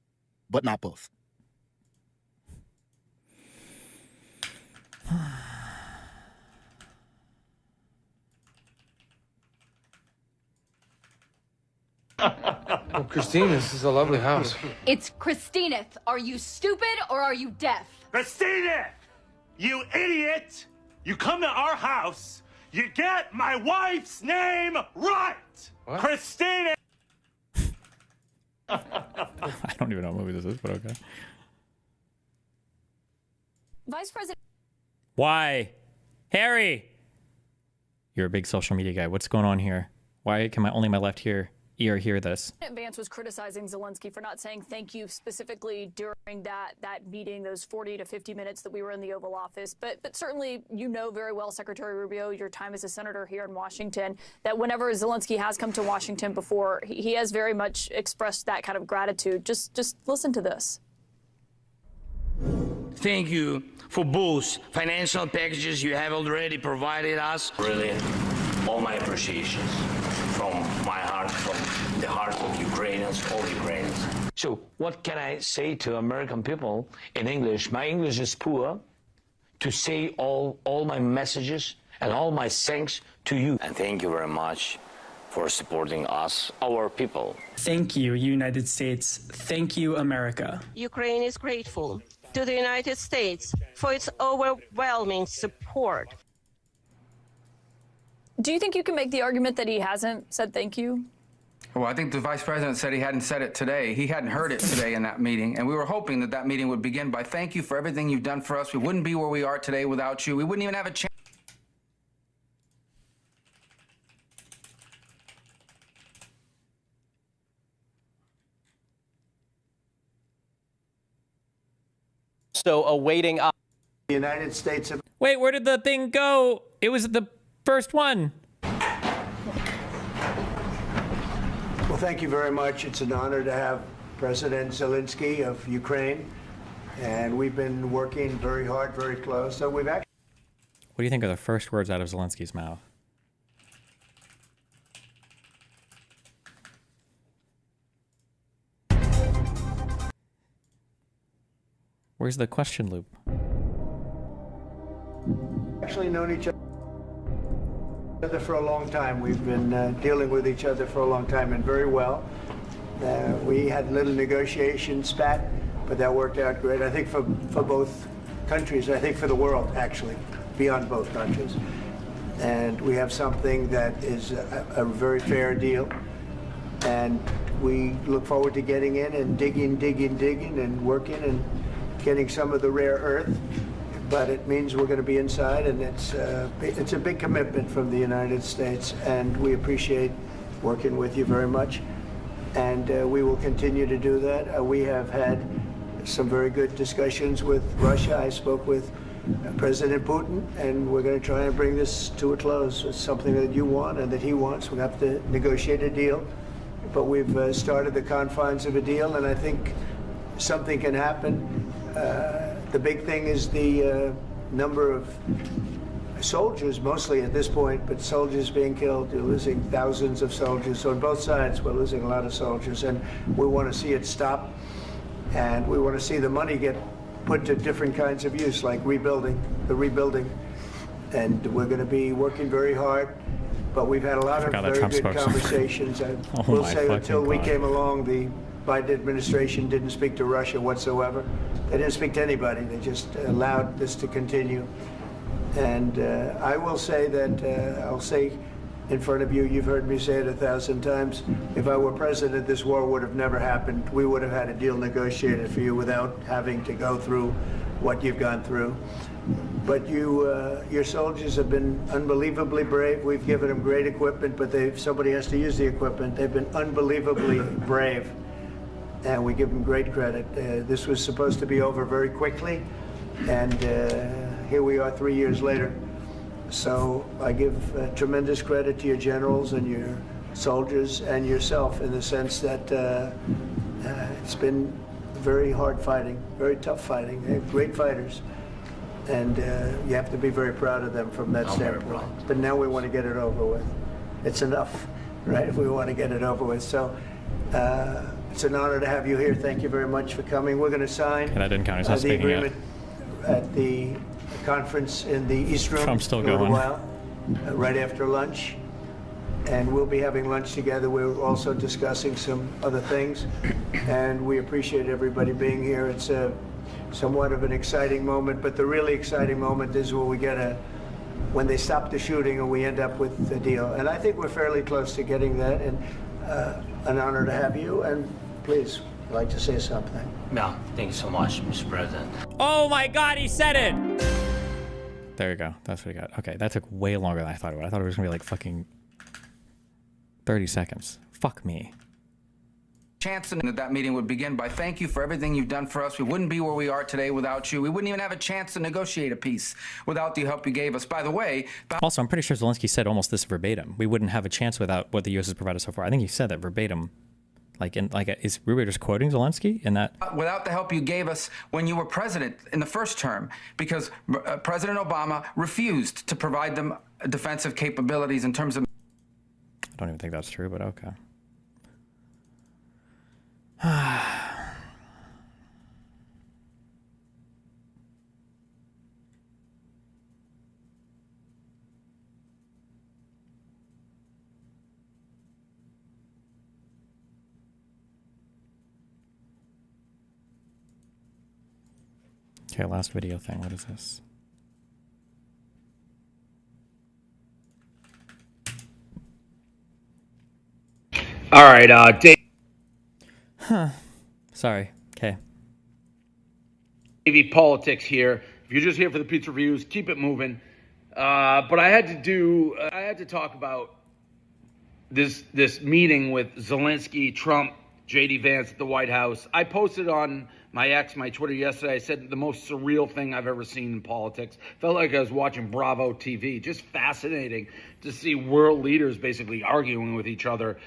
but not both. Oh, Christine, this is a lovely house. It's Christineth. Are you stupid or are you deaf? Christina! You idiot! You come to our house, you get my wife's name right! What? Christina! I don't even know what movie this is, but okay. Vice President. Why? Harry! You're a big social media guy. What's going on here? Why can only my left ear hear this? Vance was criticizing Zelensky for not saying thank you specifically during that meeting, those 40 to 50 minutes that we were in the Oval Office. But certainly, you know very well, Secretary Rubio, your time as a senator here in Washington, that whenever Zelensky has come to Washington before, he has very much expressed that kind of gratitude. Just listen to this. Thank you for both financial packages you have already provided us. Really, all my appreciations from my heart, from the heart of Ukrainians, all Ukrainians. So what can I say to American people in English? My English is poor. To say all my messages and all my thanks to you. And thank you very much for supporting us, our people. Thank you, United States. Thank you, America. Ukraine is grateful to the United States for its overwhelming support. Do you think you can make the argument that he hasn't said thank you? Well, I think the vice president said he hadn't said it today. He hadn't heard it today in that meeting. And we were hoping that meeting would begin by thank you for everything you've done for us. We wouldn't be where we are today without you. We wouldn't even have a chance. So awaiting the United States of. Wait, where did the thing go? It was the first one. Well, thank you very much. It's an honor to have President Zelensky of Ukraine, and we've been working very hard, very close. So we've actually. What do you think are the first words out of Zelensky's mouth? Where's the question loop? Actually known each other for a long time. We've been dealing with each other for a long time and very well. We had a little negotiation spat, but that worked out great. I think for both countries, I think for the world, actually, beyond both countries. And we have something that is a very fair deal. And we look forward to getting in and digging and working and getting some of the rare earth. But it means we're going to be inside, and it's a big commitment from the United States, and we appreciate working with you very much. And we will continue to do that. We have had some very good discussions with Russia. I spoke with President Putin, and we're going to try and bring this to a close. It's something that you want and that he wants. We have to negotiate a deal, but we've started the confines of a deal, and I think something can happen. The big thing is the number of soldiers, mostly at this point, but soldiers being killed. You're losing thousands of soldiers on both sides. We're losing a lot of soldiers, and we want to see it stop. And we want to see the money get put to different kinds of use, like rebuilding. And we're going to be working very hard But we've had a lot of very good conversations. I will say until we came along, the Biden administration didn't speak to Russia whatsoever. They didn't speak to anybody. They just allowed this to continue. And I will say that, I'll say in front of you, you've heard me say it 1,000 times, if I were president, this war would have never happened. We would have had a deal negotiated for you without having to go through what you've gone through. But your soldiers have been unbelievably brave. We've given them great equipment, but somebody has to use the equipment. They've been unbelievably brave, and we give them great credit. This was supposed to be over very quickly, and here we are 3 years later. So I give tremendous credit to your generals and your soldiers and yourself in the sense that it's been very hard fighting, very tough fighting. They're great fighters. And you have to be very proud of them from that standpoint. But now we want to get it over with. It's enough, right? We want to get it over with. So it's an honor to have you here. Thank you very much for coming. We're going to sign the agreement at the conference in the East Room Trump's still in a little going. while, right after lunch. And we'll be having lunch together. We're also discussing some other things. And we appreciate everybody being here. It's somewhat of an exciting moment, but the really exciting moment is when they stop the shooting and we end up with a deal. And I think we're fairly close to getting that, and an honor to have you. And please, I'd like to say something. No, thank you so much, Mr. President. Oh my God, he said it! There you go. That's what he got. Okay, that took way longer than I thought it would. I thought it was gonna be like fucking 30 seconds. Fuck me. Chance that meeting would begin by thank you for everything you've done for us. We wouldn't be where we are today without you. We wouldn't even have a chance to negotiate a peace without the help you gave us. By the way, also, I'm pretty sure Zelensky said almost this verbatim. We wouldn't have a chance without what the U.S. has provided so far. I think he said that verbatim. Is Rubio just quoting Zelensky in that? Without the help you gave us when you were president in the first term, because President Obama refused to provide them defensive capabilities in terms of. I don't even think that's true, but okay. Okay, last video thing. What is this? All right, Dave. Huh. Sorry. Okay. TV politics here. If you're just here for the pizza reviews, keep it moving. But I had to talk about this meeting with Zelensky, Trump, J.D. Vance at the White House. I posted on my Twitter yesterday. I said the most surreal thing I've ever seen in politics. Felt like I was watching Bravo TV. Just fascinating to see world leaders basically arguing with each other.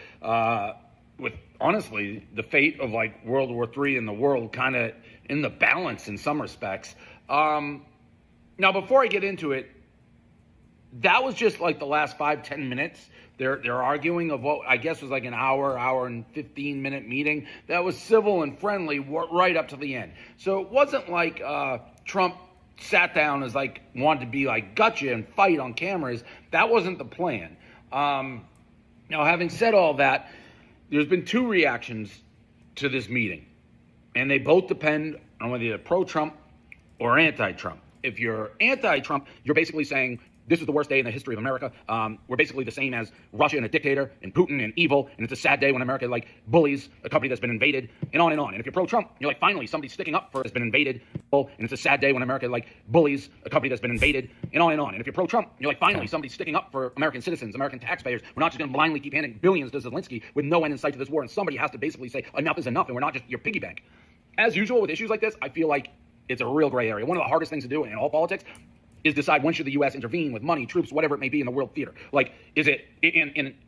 With honestly the fate of like World War III in the world kind of in the balance in some respects. Now, before I get into it, that was just like the last 5-10 minutes. They're arguing of what I guess was like an hour and 15-minute meeting that was civil and friendly right up to the end. So it wasn't like Trump sat down as like wanted to be like gotcha and fight on cameras. That wasn't the plan. Now, having said all that, there's been two reactions to this meeting, and they both depend on whether you're pro-Trump or anti-Trump. If you're anti-Trump, you're basically saying this is the worst day in the history of America. We're basically the same as Russia and a dictator and Putin and evil, and it's a sad day when America like bullies a country that's been invaded, and on and on. And if you're pro-Trump, you're like, finally, somebody's sticking up for has been invaded, and it's a sad day when America like bullies a country that's been invaded, and on and on. And if you're pro-Trump, you're like, finally, somebody's sticking up for American citizens, American taxpayers. We're not just going to blindly keep handing billions to Zelensky with no end in sight to this war, and somebody has to basically say enough is enough, and we're not just your piggy bank. As usual with issues like this, I feel like it's a real gray area. One of the hardest things to do in all politics is decide when should the U.S. intervene with money, troops, whatever it may be in the world theater. Like, is it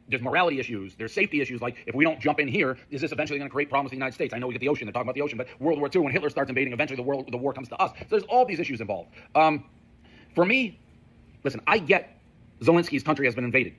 there's morality issues, there's safety issues. Like, if we don't jump in here, is this eventually going to create problems in the United States? I know we get the ocean, they're talking about the ocean, but World War II, when Hitler starts invading, eventually the war comes to us. So there's all these issues involved. For me, listen, I get Zelensky's country has been invaded.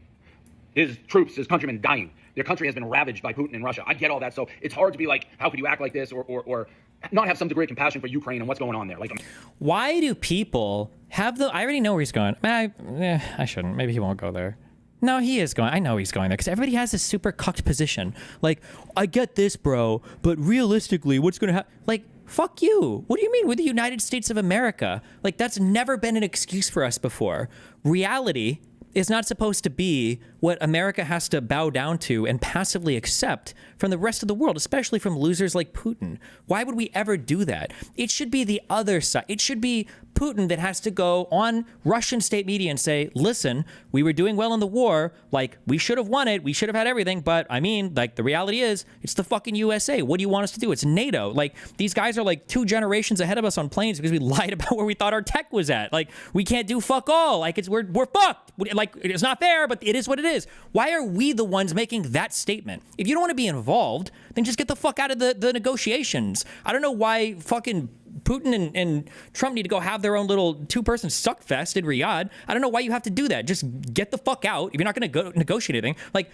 His troops, his countrymen dying. Their country has been ravaged by Putin and Russia. I get all that. So it's hard to be like, how could you act like this or not have some degree of compassion for Ukraine and what's going on there? Like, why do people have I already know where he's going. I shouldn't. Maybe he won't go there. No, he is going. I know he's going there because everybody has this super cucked position. Like, I get this, bro, but realistically, what's going to happen? Like, fuck you. What do you mean? We're the United States of America. Like, that's never been an excuse for us before. Reality is not supposed to be what America has to bow down to and passively accept from the rest of the world, especially from losers like Putin. Why would we ever do that? It should be the other side. It should be Putin that has to go on Russian state media and say, listen, we were doing well in the war. Like, we should have won it. We should have had everything. But I mean, like, the reality is it's the fucking USA. What do you want us to do? It's NATO. Like, these guys are like 2 generations ahead of us on planes because we lied about where we thought our tech was at. Like, we can't do fuck all. Like, we're fucked. Like, it's not fair, but it is what it is. Why are we the ones making that statement? If you don't want to be involved, then just get the fuck out of the negotiations. I don't know why fucking Putin and Trump need to go have their own little 2-person suck fest in Riyadh. I don't know why you have to do that. Just get the fuck out. If you're not going to go negotiate anything, like,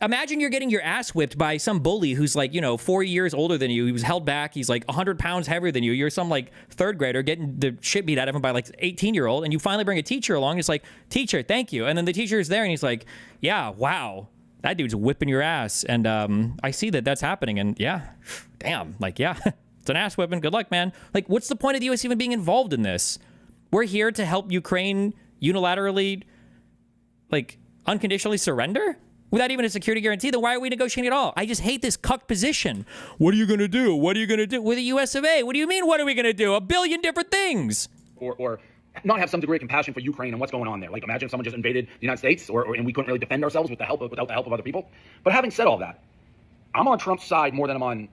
imagine you're getting your ass whipped by some bully who's like, 4 years older than you. He was held back. He's like 100 pounds heavier than you. You're some like 3rd grader getting the shit beat out of him by like 18-year-old. And you finally bring a teacher along. It's like, teacher, thank you. And then the teacher is there and he's like, yeah, wow, that dude's whipping your ass. And I see that that's happening. And yeah, damn, like, yeah, it's an ass whipping. Good luck, man. Like, what's the point of the U.S. even being involved in this? We're here to help Ukraine unilaterally, like, unconditionally surrender? Without even a security guarantee, then why are we negotiating at all? I just hate this cuck position. What are you going to do? What are you going to do with the US of A? What do you mean, what are we going to do? A billion different things. Or not have some degree of compassion for Ukraine and what's going on there. Like, imagine if someone just invaded the United States and we couldn't really defend ourselves without the help of other people. But having said all that, I'm on Trump's side more than I'm on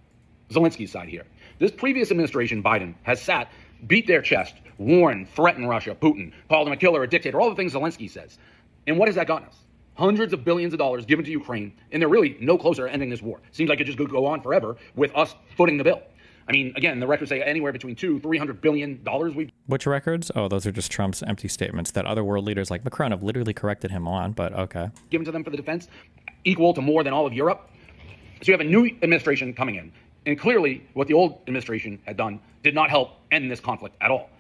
Zelensky's side here. This previous administration, Biden, has sat, beat their chest, warned, threatened Russia, Putin, called him a killer, a dictator, all the things Zelensky says. And what has that gotten us? Hundreds of billions of dollars given to Ukraine, and they're really no closer to ending this war. Seems like it just could go on forever with us footing the bill. I mean, again, the records say anywhere between $200-300 billion we've... Which records? Oh, those are just Trump's empty statements that other world leaders like Macron have literally corrected him on, but okay. Given to them for the defense, equal to more than all of Europe. So you have a new administration coming in, and clearly what the old administration had done did not help end this conflict at all.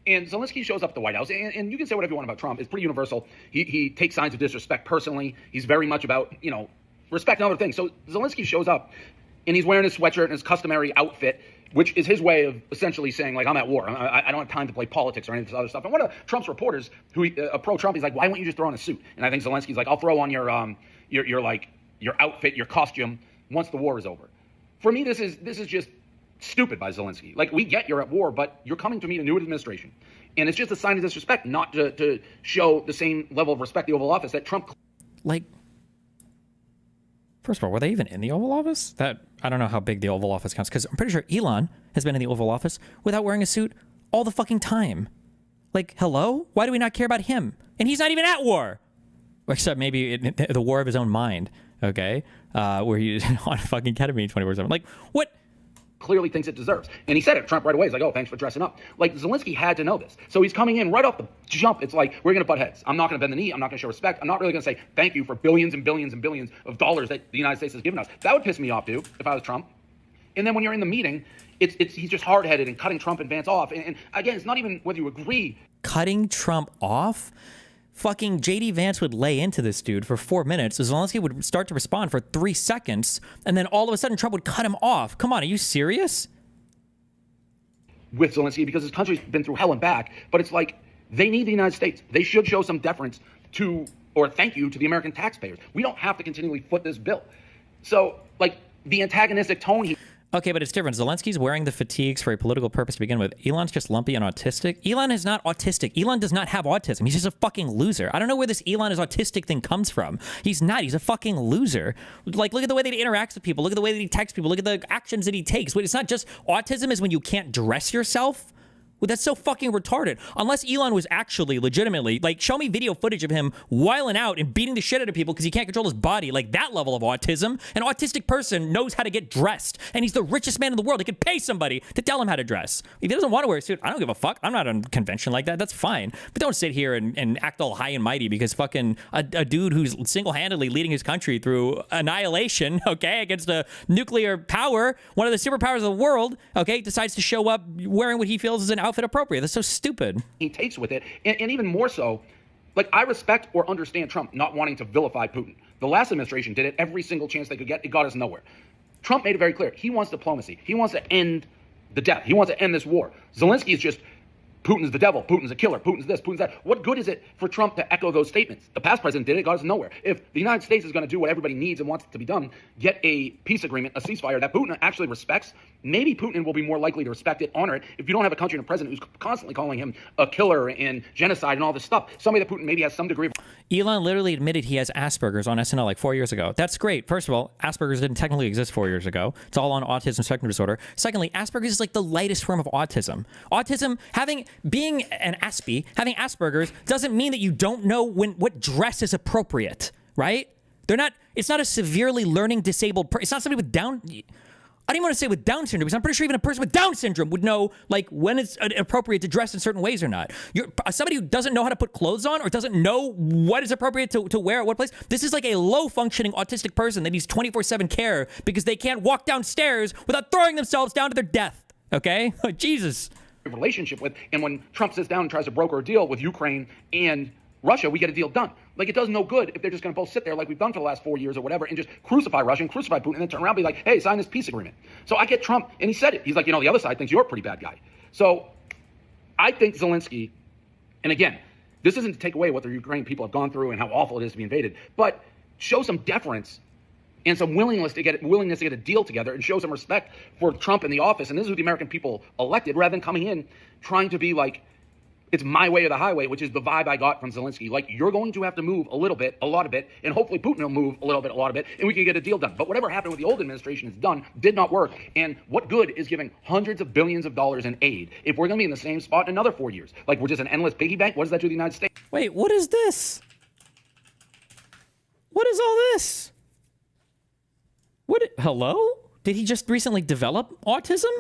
And Zelensky shows up at the White House, and you can say whatever you want about Trump. It's pretty universal. He takes signs of disrespect personally. He's very much about, respect and other things. So Zelensky shows up, and he's wearing his sweatshirt and his customary outfit, which is his way of essentially saying, like, I'm at war. I don't have time to play politics or any of this other stuff. And one of Trump's reporters, who pro-Trump, he's like, why won't you just throw on a suit? And I think Zelensky's like, I'll throw on your outfit, your costume, once the war is over. For me, this is just stupid by Zelensky. Like, we get you're at war, but you're coming to meet a new administration. And it's just a sign of disrespect not to show the same level of respect the Oval Office that Trump... Like, first of all, were they even in the Oval Office? I don't know how big the Oval Office counts, because I'm pretty sure Elon has been in the Oval Office without wearing a suit all the fucking time. Like, hello? Why do we not care about him? And he's not even at war! Except maybe the war of his own mind, okay? Where he's on fucking ketamine 24/7. Like, what... clearly thinks it deserves. And he said it, Trump, right away. He's like, oh, thanks for dressing up. Like, Zelensky had to know this. So he's coming in right off the jump. It's like, we're going to butt heads. I'm not going to bend the knee. I'm not going to show respect. I'm not really going to say thank you for billions and billions and billions of dollars that the United States has given us. That would piss me off, too, if I was Trump. And then when you're in the meeting, he's just hard-headed and cutting Trump and Vance off. And again, it's not even whether you agree. Cutting Trump off? Fucking J.D. Vance would lay into this dude for 4 minutes. Zelensky would start to respond for 3 seconds. And then all of a sudden, Trump would cut him off. Come on, are you serious? With Zelensky, because his country's been through hell and back, but it's like, they need the United States. They should show some deference to, or thank you to the American taxpayers. We don't have to continually foot this bill. So, like, the antagonistic tone Okay, but it's different. Zelensky's wearing the fatigues for a political purpose to begin with. Elon's just lumpy and autistic. Elon is not autistic. Elon does not have autism. He's just a fucking loser. I don't know where this Elon is autistic thing comes from. He's not. He's a fucking loser. Like, look at the way that he interacts with people. Look at the way that he texts people. Look at the actions that he takes. It's not just autism is when you can't dress yourself. Well, that's so fucking retarded. Unless Elon was actually legitimately, like, show me video footage of him wiling out and beating the shit out of people because he can't control his body. Like, that level of autism. An autistic person knows how to get dressed, and he's the richest man in the world. He could pay somebody to tell him how to dress. If he doesn't want to wear a suit, I don't give a fuck. I'm not on convention like that. That's fine. But don't sit here and act all high and mighty because fucking a dude who's single-handedly leading his country through annihilation, okay, against a nuclear power, one of the superpowers of the world, okay, decides to show up wearing what he feels is an outfit appropriate. That's so stupid. He takes with it, and even more so, Like, I respect or understand Trump not wanting to vilify Putin. The last administration did it every single chance they could get. It got us nowhere. Trump made it very clear. He wants diplomacy. He wants to end the death. He wants to end this war. Zelensky is just, Putin's the devil. Putin's a killer. Putin's this, Putin's that. What good is it for Trump to echo those statements? The past president did it. It got us nowhere. If the United States is going to do what everybody needs and wants to be done, get a peace agreement, a ceasefire that Putin actually respects, maybe Putin will be more likely to respect it, honor it, if you don't have a country and a president who's constantly calling him a killer and genocide and all this stuff. Somebody that Putin maybe has some degree of... Elon literally admitted he has Asperger's on SNL like 4 years ago. That's great. First of all, Asperger's didn't technically exist 4 years ago. It's all on autism spectrum disorder. Secondly, Asperger's is like the lightest form of autism. Autism, being an Aspie, having Asperger's doesn't mean that you don't know what dress is appropriate, right? It's not a severely learning disabled person. It's not somebody with Down... I don't even want to say with Down syndrome, because I'm pretty sure even a person with Down syndrome would know like when it's appropriate to dress in certain ways or not. Somebody who doesn't know how to put clothes on or doesn't know what is appropriate to wear at what place. This is like a low functioning autistic person that needs 24/7 care because they can't walk downstairs without throwing themselves down to their death. Okay? Jesus. Relationship with, and when Trump sits down and tries to broker a deal with Ukraine and Russia, we get a deal done. Like, it does no good if they're just going to both sit there like we've done for the last 4 years or whatever and just crucify Russia and crucify Putin and then turn around and be like, hey, sign this peace agreement. So I get Trump, and he said it. He's like, the other side thinks you're a pretty bad guy. So I think Zelensky, and again, this isn't to take away what the Ukrainian people have gone through and how awful it is to be invaded, but show some deference and some willingness to get a deal together and show some respect for Trump in the office. And this is who the American people elected, rather than coming in trying to be like, it's my way or the highway, which is the vibe I got from Zelensky. Like, you're going to have to move a little bit, a lot of it, and hopefully Putin will move a little bit, a lot of it, and we can get a deal done. But whatever happened with the old administration is done, did not work. And what good is giving hundreds of billions of dollars in aid if we're going to be in the same spot in another 4 years? Like, we're just an endless piggy bank? What does that do to the United States? Wait, what is this? What is all this? Hello? Did he just recently develop autism?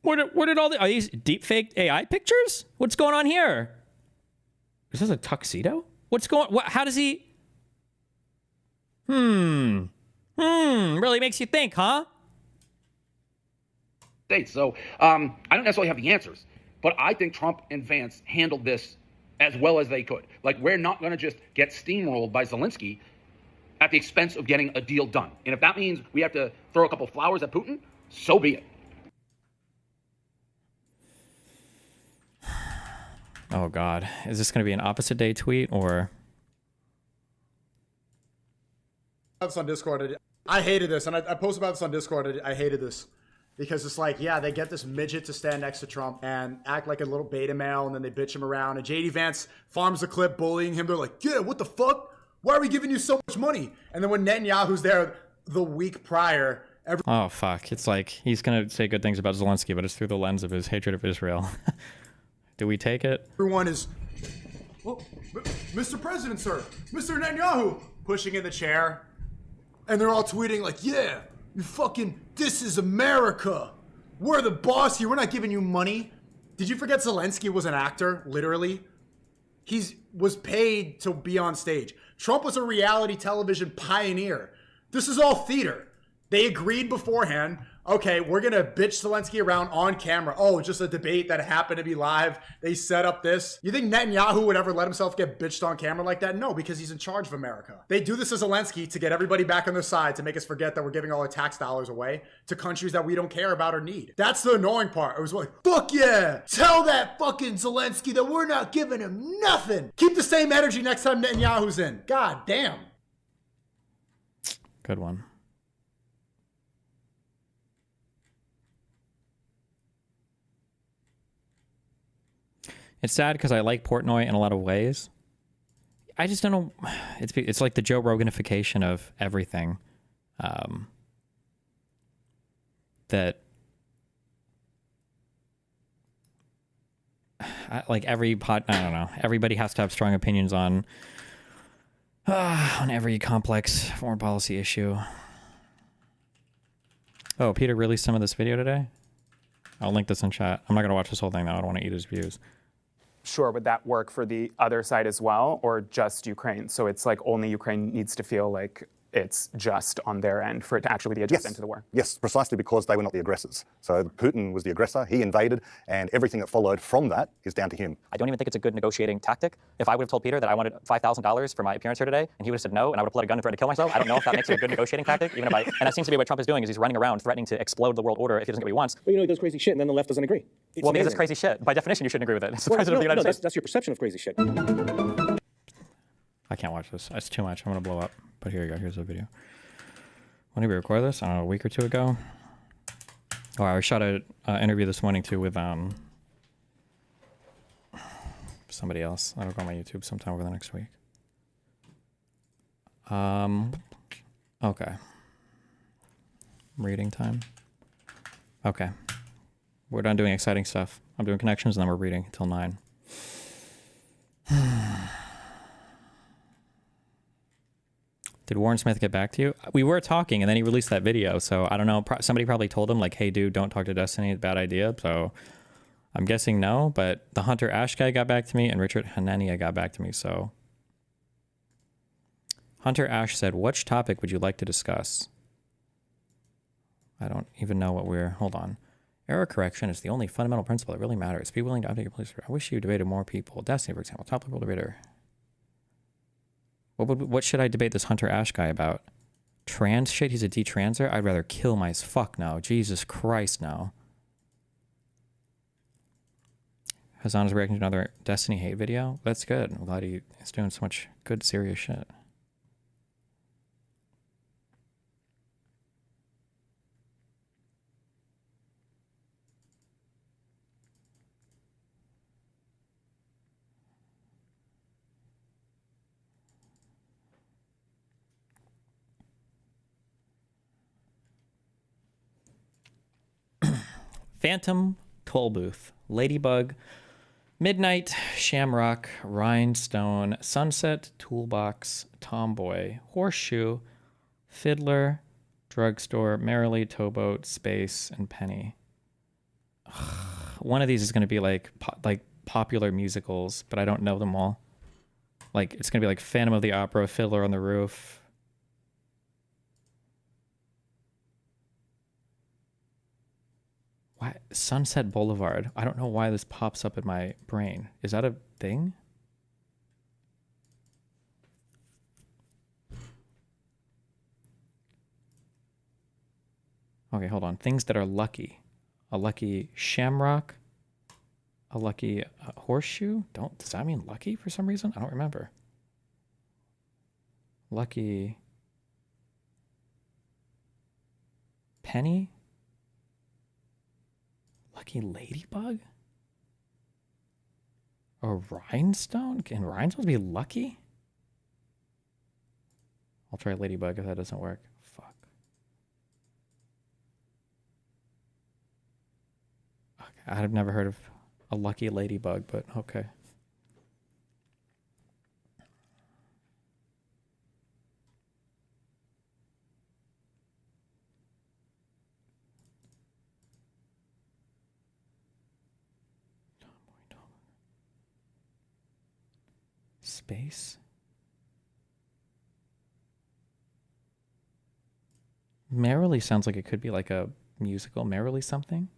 Where did all the... Are these deepfake AI pictures? What's going on here? Is this a tuxedo? How does he... Really makes you think, huh? So, I don't necessarily have the answers, but I think Trump and Vance handled this as well as they could. Like, we're not going to just get steamrolled by Zelensky at the expense of getting a deal done. And if that means we have to throw a couple flowers at Putin, so be it. Oh, God. Is this going to be an opposite day tweet or... This on Discord. I hated this, and I posted about this on Discord. I hated this because it's like, yeah, they get this midget to stand next to Trump and act like a little beta male, and then they bitch him around. And JD Vance farms the clip bullying him. They're like, yeah, what the fuck? Why are we giving you so much money? And then when Netanyahu's there the week prior, oh, fuck. It's like he's going to say good things about Zelensky, but it's through the lens of his hatred of Israel. Do we take it? Everyone is, well, Mr. President, sir, Mr. Netanyahu, pushing in the chair. And they're all tweeting like, yeah, this is America. We're the boss here. We're not giving you money. Did you forget Zelensky was an actor, literally? He was paid to be on stage. Trump was a reality television pioneer. This is all theater. They agreed beforehand, okay, we're going to bitch Zelensky around on camera. Oh, just a debate that happened to be live. They set up this. You think Netanyahu would ever let himself get bitched on camera like that? No, because he's in charge of America. They do this to Zelensky to get everybody back on their side, to make us forget that we're giving all our tax dollars away to countries that we don't care about or need. That's the annoying part. It was like, fuck yeah, tell that fucking Zelensky that we're not giving him nothing. Keep the same energy next time Netanyahu's in. God damn. Good one. It's sad because I like Portnoy in a lot of ways. I just don't know. It's like the Joe Roganification of everything. That like I don't know. Everybody has to have strong opinions on every complex foreign policy issue. Oh, Peter released some of this video today. I'll link this in chat. I'm not gonna watch this whole thing though. I don't want to eat his views. Sure, would that work for the other side as well, or just Ukraine? So it's like only Ukraine needs to feel like it's just on their end for it to actually be a just end to the war. Yes, precisely because they were not the aggressors. So Putin was the aggressor, he invaded, and everything that followed from that is down to him. I don't even think it's a good negotiating tactic. If I would have told Peter that I wanted $5,000 for my appearance here today, and he would have said no, and I would have pulled out a gun and threatened to kill myself, I don't know if that makes it a good negotiating tactic. Even if and that seems to be what Trump is doing, is he's running around threatening to explode the world order if he doesn't get what he wants. Well, he does crazy shit, and then the left doesn't agree. Well, because it's crazy shit. By definition, you shouldn't agree with it. It's the president of the United States. That's your perception of crazy shit. I can't watch this. It's too much. I'm going to blow up. But here you go. Here's the video. When did we record this? I don't know, a week or two ago? Oh, I shot an interview this morning, too, with somebody else. That'll go on my YouTube sometime over the next week. Okay. Reading time. Okay. We're done doing exciting stuff. I'm doing connections, and then we're reading until 9. Did Warren Smith get back to you? We were talking, and then he released that video. So I don't know. Somebody probably told him, like, hey, dude, don't talk to Destiny. It's a bad idea. So I'm guessing no. But the Hunter Ash guy got back to me, and Richard Hanania got back to me. So Hunter Ash said, which topic would you like to discuss? I don't even know what we're... Hold on. Error correction is the only fundamental principle that really matters. Be willing to update your police. I wish you debated more people. Destiny, for example. Top level debater. What should I debate this Hunter Ash guy about? Trans shit? He's a detranser? I'd rather kill my... Fuck no. Jesus Christ, no. Hazan is reacting to another Destiny hate video. That's good. I'm glad he's doing so much good, serious shit. Phantom, Tollbooth, Ladybug, Midnight, Shamrock, Rhinestone, Sunset, Toolbox, Tomboy, Horseshoe, Fiddler, Drugstore, Merrily, Towboat, Space, and Penny. One of these is going to be like popular musicals, but I don't know them all. Like, it's going to be like Phantom of the Opera, Fiddler on the Roof. Why Sunset Boulevard? I don't know why this pops up in my brain. Is that a thing? Okay, hold on. Things that are lucky. A lucky shamrock. A lucky horseshoe. Does that mean lucky for some reason? I don't remember. Lucky penny. Lucky ladybug? A rhinestone? Can rhinestones be lucky? I'll try ladybug if that doesn't work. Fuck. Okay, I've never heard of a lucky ladybug, but okay. Space. Merrily sounds like it could be like a musical. Merrily something.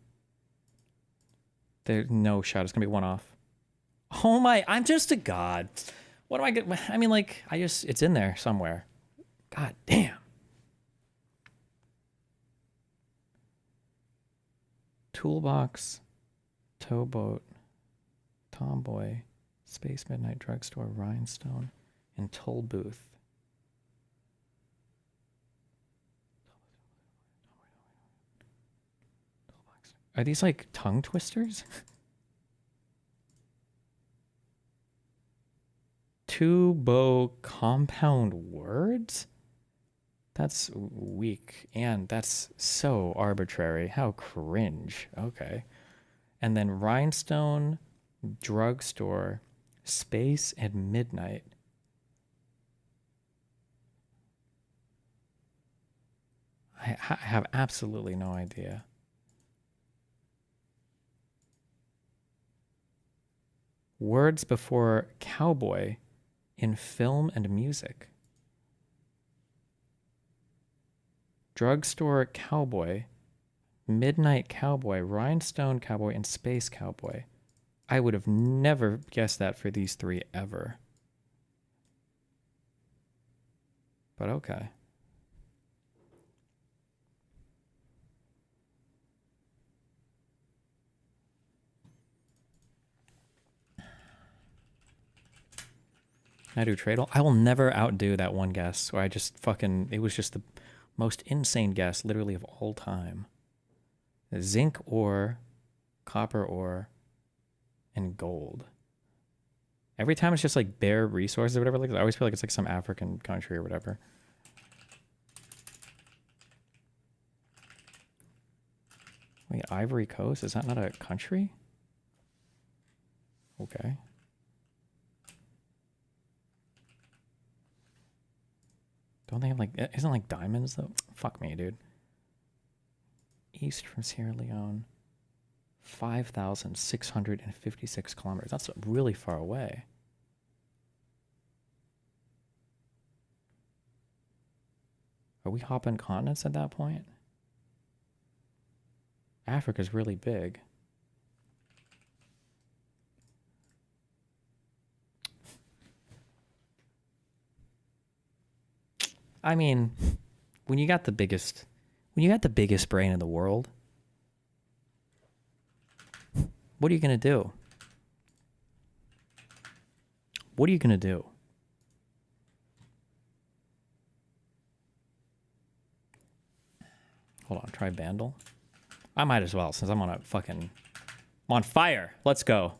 There's no shot. It's gonna be one off. Oh my! I'm just a god. What do I get? I mean, like, it's in there somewhere. God damn. Toolbox, Towboat, Tomboy, Space Midnight Drugstore, Rhinestone, and Toll Booth. Are these like tongue twisters? Two bow compound words? That's weak, and that's so arbitrary. How cringe. Okay. And then Rhinestone, Drugstore, Space, and Midnight. I have absolutely no idea. Words before cowboy in film and music. Drugstore Cowboy, Midnight Cowboy, Rhinestone Cowboy, and Space Cowboy. I would have never guessed that for these three ever. But okay. I do Tradle. I will never outdo that one guess where I just fucking, it was just the most insane guess literally of all time. Zinc ore, copper ore, and gold. Every time it's just like bare resources or whatever. Like I always feel like it's like some African country or whatever. Wait, Ivory Coast? Is that not a country? Okay. Don't they have like, isn't like diamonds though? Fuck me, dude. East from Sierra Leone. 5,656 kilometers. That's really far away. Are we hopping continents at that point? Africa's really big. I mean, when you got the biggest brain in the world, what are you gonna do? What are you gonna do? Hold on, try Vandal. I might as well, since I'm on fire. Let's go.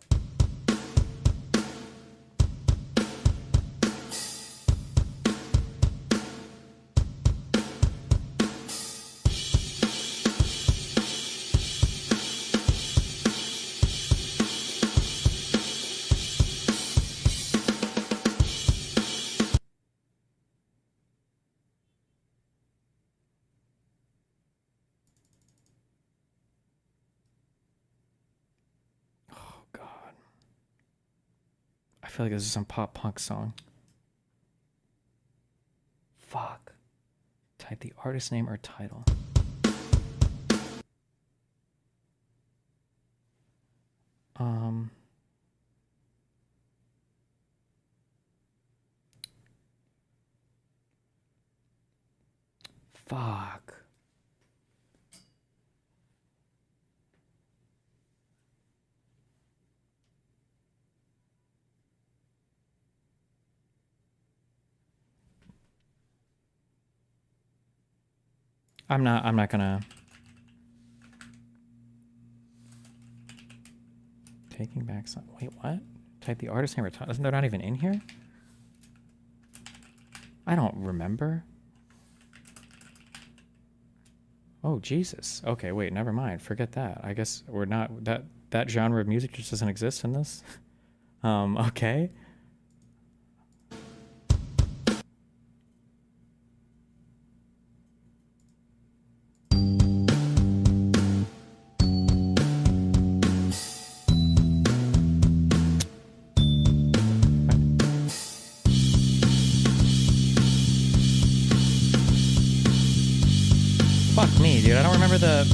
I feel like this is some pop punk song. Fuck. Type the artist name or title. Fuck. I'm not gonna. Taking back some. Wait, what? Type the artist name or title. Isn't they're not even in here? I don't remember. Oh Jesus. Okay, wait, never mind. Forget that. I guess we're not that genre of music just doesn't exist in this. Okay. Fuck me, dude. I don't remember the...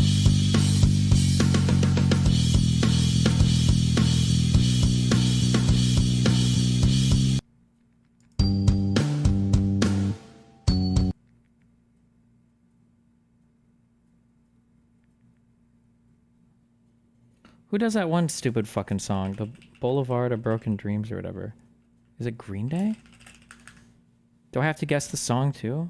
Who does that one stupid fucking song? The Boulevard of Broken Dreams or whatever. Is it Green Day? Do I have to guess the song too?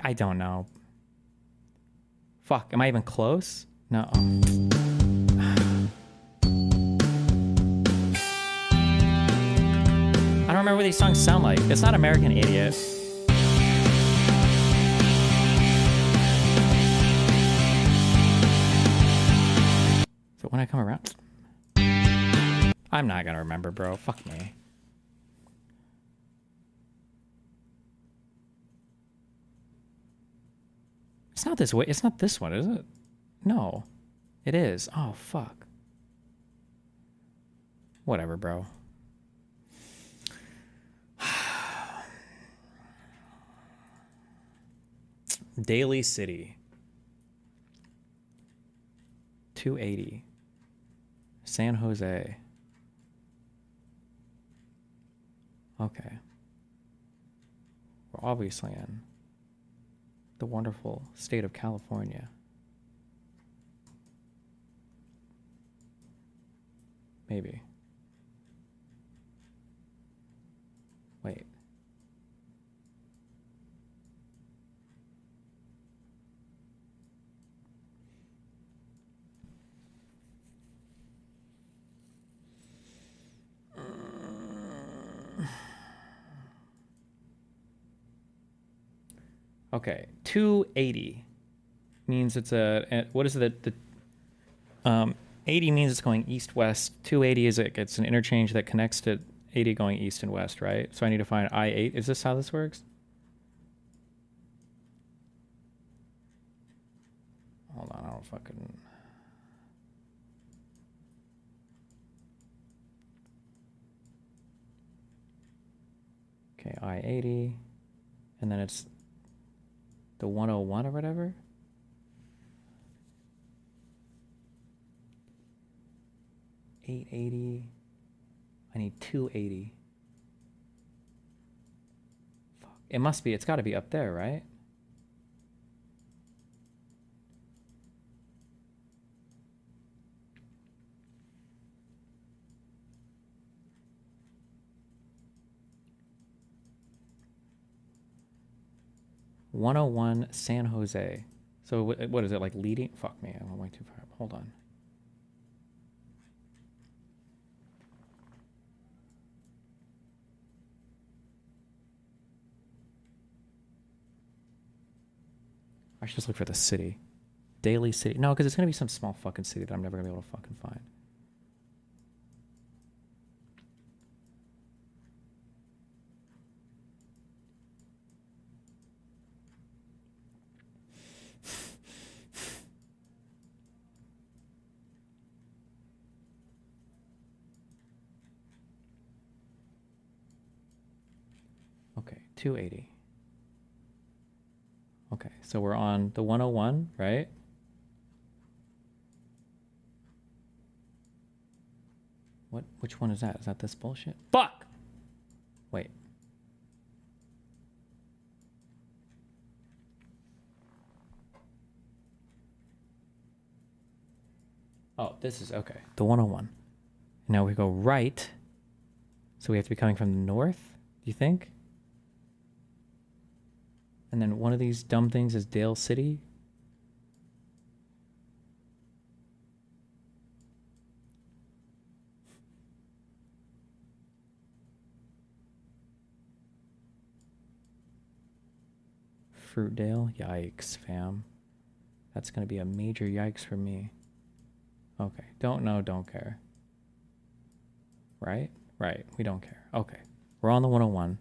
I don't know. Fuck, am I even close? No. I don't remember what these songs sound like. It's not American Idiot. So when I come around... I'm not gonna remember, bro. Fuck me. It's not this way. It's not this one, is it? No. It is. Oh, fuck. Whatever, bro. Daly City. 280. San Jose. Okay. We're obviously in the wonderful state of California. Maybe. Wait. Okay, 280 means it's what is it? 80 means it's going east-west. 280 is it's an interchange that connects to 80 going east and west, right? So I need to find I-8. Is this how this works? Hold on, I don't fucking... Okay, I-80, and then it's the 101 or whatever. $880. I need 280. Fuck. It must be. It's got to be up there, right? $101 San Jose. So what is it, like leading? Fuck me, I'm way too far. Hold on. I should just look for the city. Daly City. No, because it's going to be some small fucking city that I'm never going to be able to fucking find. Okay, 280. Okay, so we're on the 101, right? What? Which one is that? Is that this bullshit? Fuck! Wait. Oh, this is, okay. The 101. Now we go right. So we have to be coming from the north, do you think? And then one of these dumb things is Dale City. Fruitdale. Yikes, fam. That's going to be a major yikes for me. Okay. Don't know, don't care. Right? Right. We don't care. Okay. We're on the 101.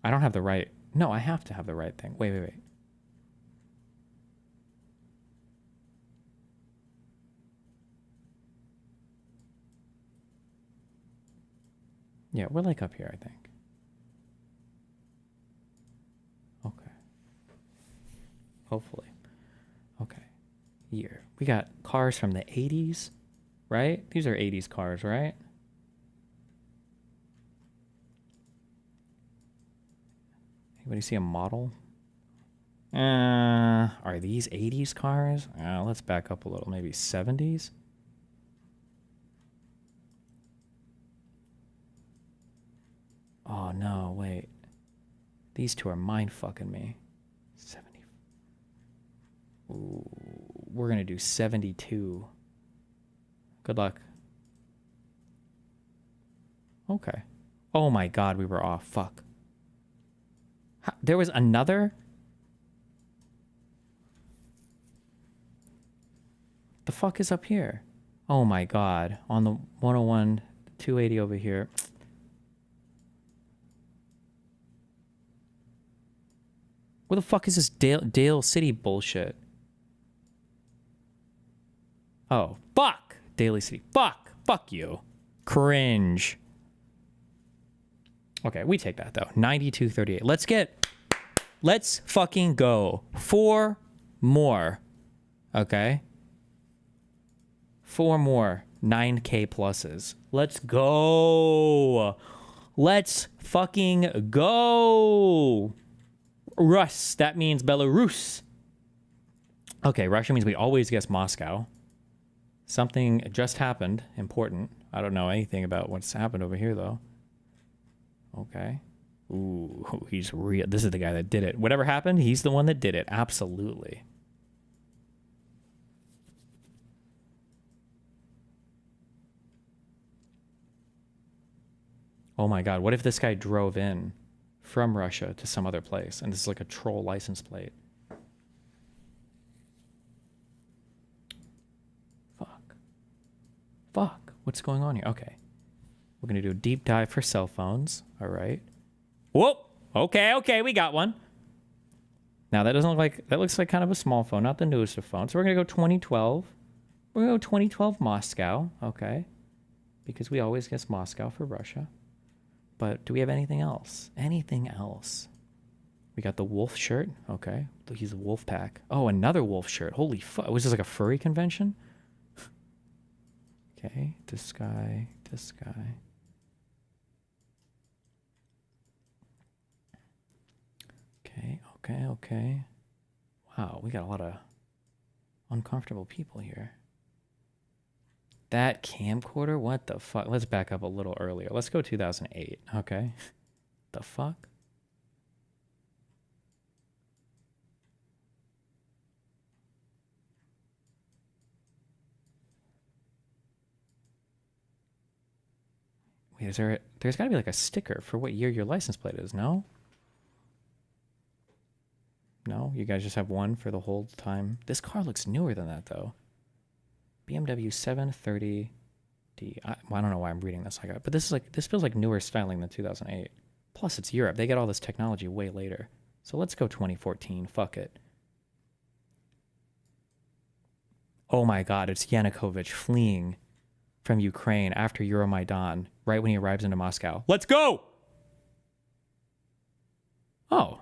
I don't have the right... No, I have to have the right thing. Wait, wait, wait. Yeah, we're like up here, I think. Okay. Hopefully. Okay. Year. We got cars from the 80s, right? These are 80s cars, right? Anybody see a model? Are these 80s cars? Let's back up a little. Maybe 70s? Oh, no, wait. These two are mind-fucking me. 70. Ooh, we're going to do 72. Good luck. Okay. Oh, my God, we were off. Fuck. There was another? the fuck is up here? Oh my god. On the 101, 280 over here. Where the fuck is this Dale City bullshit? Oh, fuck! Daly City. Fuck! Fuck you. Cringe. Okay, we take that though. 92.38. Let's fucking go. 4 more. Okay? 4 more 9K pluses. Let's go. Let's fucking go. Rus. That means Belarus. Okay, Russia means we always guess Moscow. Something just happened. Important. I don't know anything about what's happened over here, though. Okay. Ooh, he's real. This is the guy that did it. Whatever happened, he's the one that did it. Absolutely. Oh my god, what if this guy drove in from Russia to some other place and this is like a troll license plate? Fuck, what's going on here? Okay. We're going to do a deep dive for cell phones. All right. Whoop. Okay, we got one. Now that doesn't look like, that looks like kind of a small phone, not the newest of phones. So we're going to go 2012. We're going to go 2012 Moscow. Okay. Because we always guess Moscow for Russia. But do we have anything else? Anything else? We got the wolf shirt. Okay. He's a wolf pack. Oh, another wolf shirt. Holy fuck. Was this like a furry convention? Okay. This guy. Okay. Wow, we got a lot of uncomfortable people here. That camcorder? What the fuck? Let's back up a little earlier. Let's go 2008. Okay. The fuck? Wait, there's got to be like a sticker for what year your license plate is, no? No? You guys just have one for the whole time? This car looks newer than that, though. BMW 730D. I don't know why I'm reading this like that, but this feels like newer styling than 2008. Plus, it's Europe. They get all this technology way later. So let's go 2014. Fuck it. Oh my god, it's Yanukovych fleeing from Ukraine after Euromaidan, right when he arrives into Moscow. Let's go! Oh.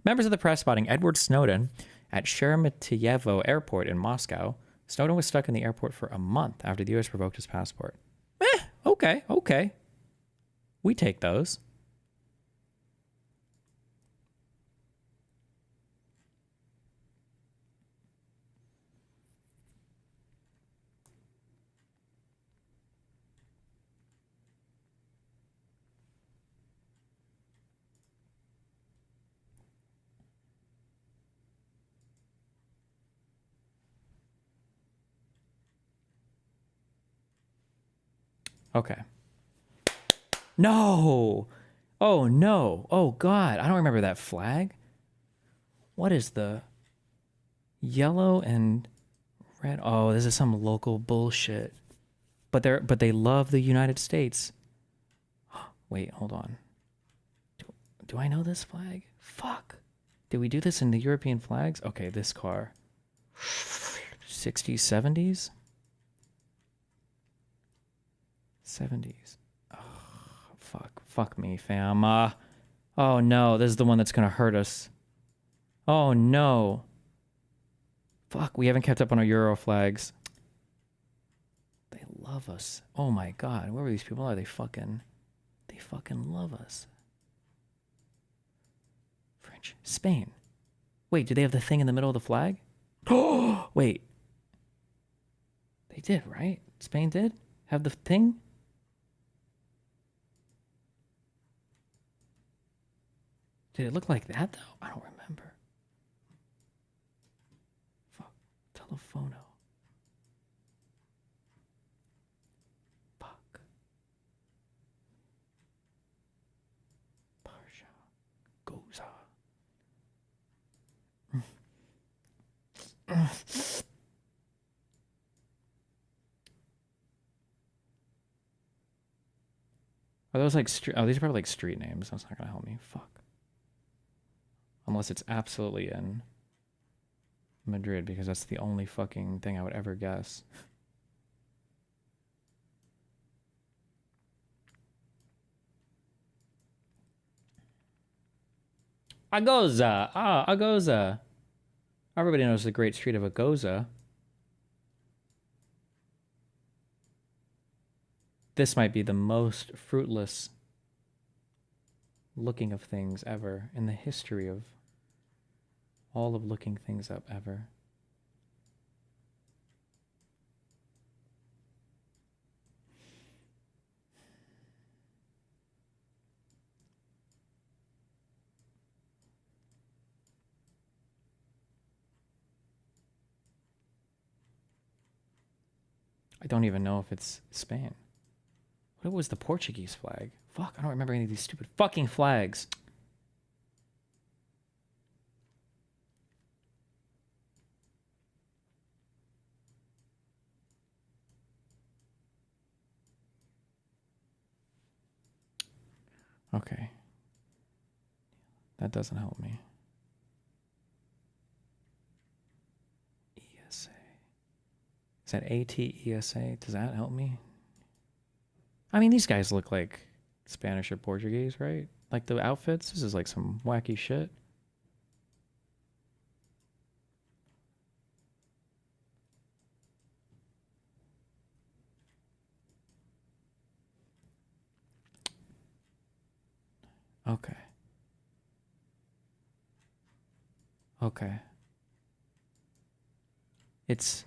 Members of the press spotting Edward Snowden at Sheremetyevo Airport in Moscow. Snowden was stuck in the airport for a month after the U.S. revoked his passport. Okay. We take those. Okay. No! Oh, no. Oh, God. I don't remember that flag. What is the yellow and red? Oh, this is some local bullshit. But they love the United States. Wait, hold on. Do I know this flag? Fuck. Did we do this in the European flags? Okay, this car. 60s, 70s? 70s. Oh, fuck me, fam. Oh no, this is the one that's gonna hurt us. Oh no. Fuck, we haven't kept up on our Euro flags. They love us. Oh my god, whoever these people are, they fucking love us. French. Spain. Wait, do they have the thing in the middle of the flag? Oh, wait. They did, right? Spain did have the thing? Did it look like that, though? I don't remember. Fuck. Telephono. Fuck. Parsha. Goza. Are those like oh, these are probably like street names. That's not gonna help me. Fuck. Unless it's absolutely in Madrid, because that's the only fucking thing I would ever guess. Agoza. Ah, Agoza. Everybody knows the great street of Agoza. This might be the most fruitless looking of things ever in the history of all of looking things up ever. I don't even know if it's Spain. What was the Portuguese flag? Fuck, I don't remember any of these stupid fucking flags. Okay. That doesn't help me. ESA. Is that ATESA? Does that help me? I mean, these guys look like Spanish or Portuguese, right? Like the outfits? This is like some wacky shit. Okay. Okay. It's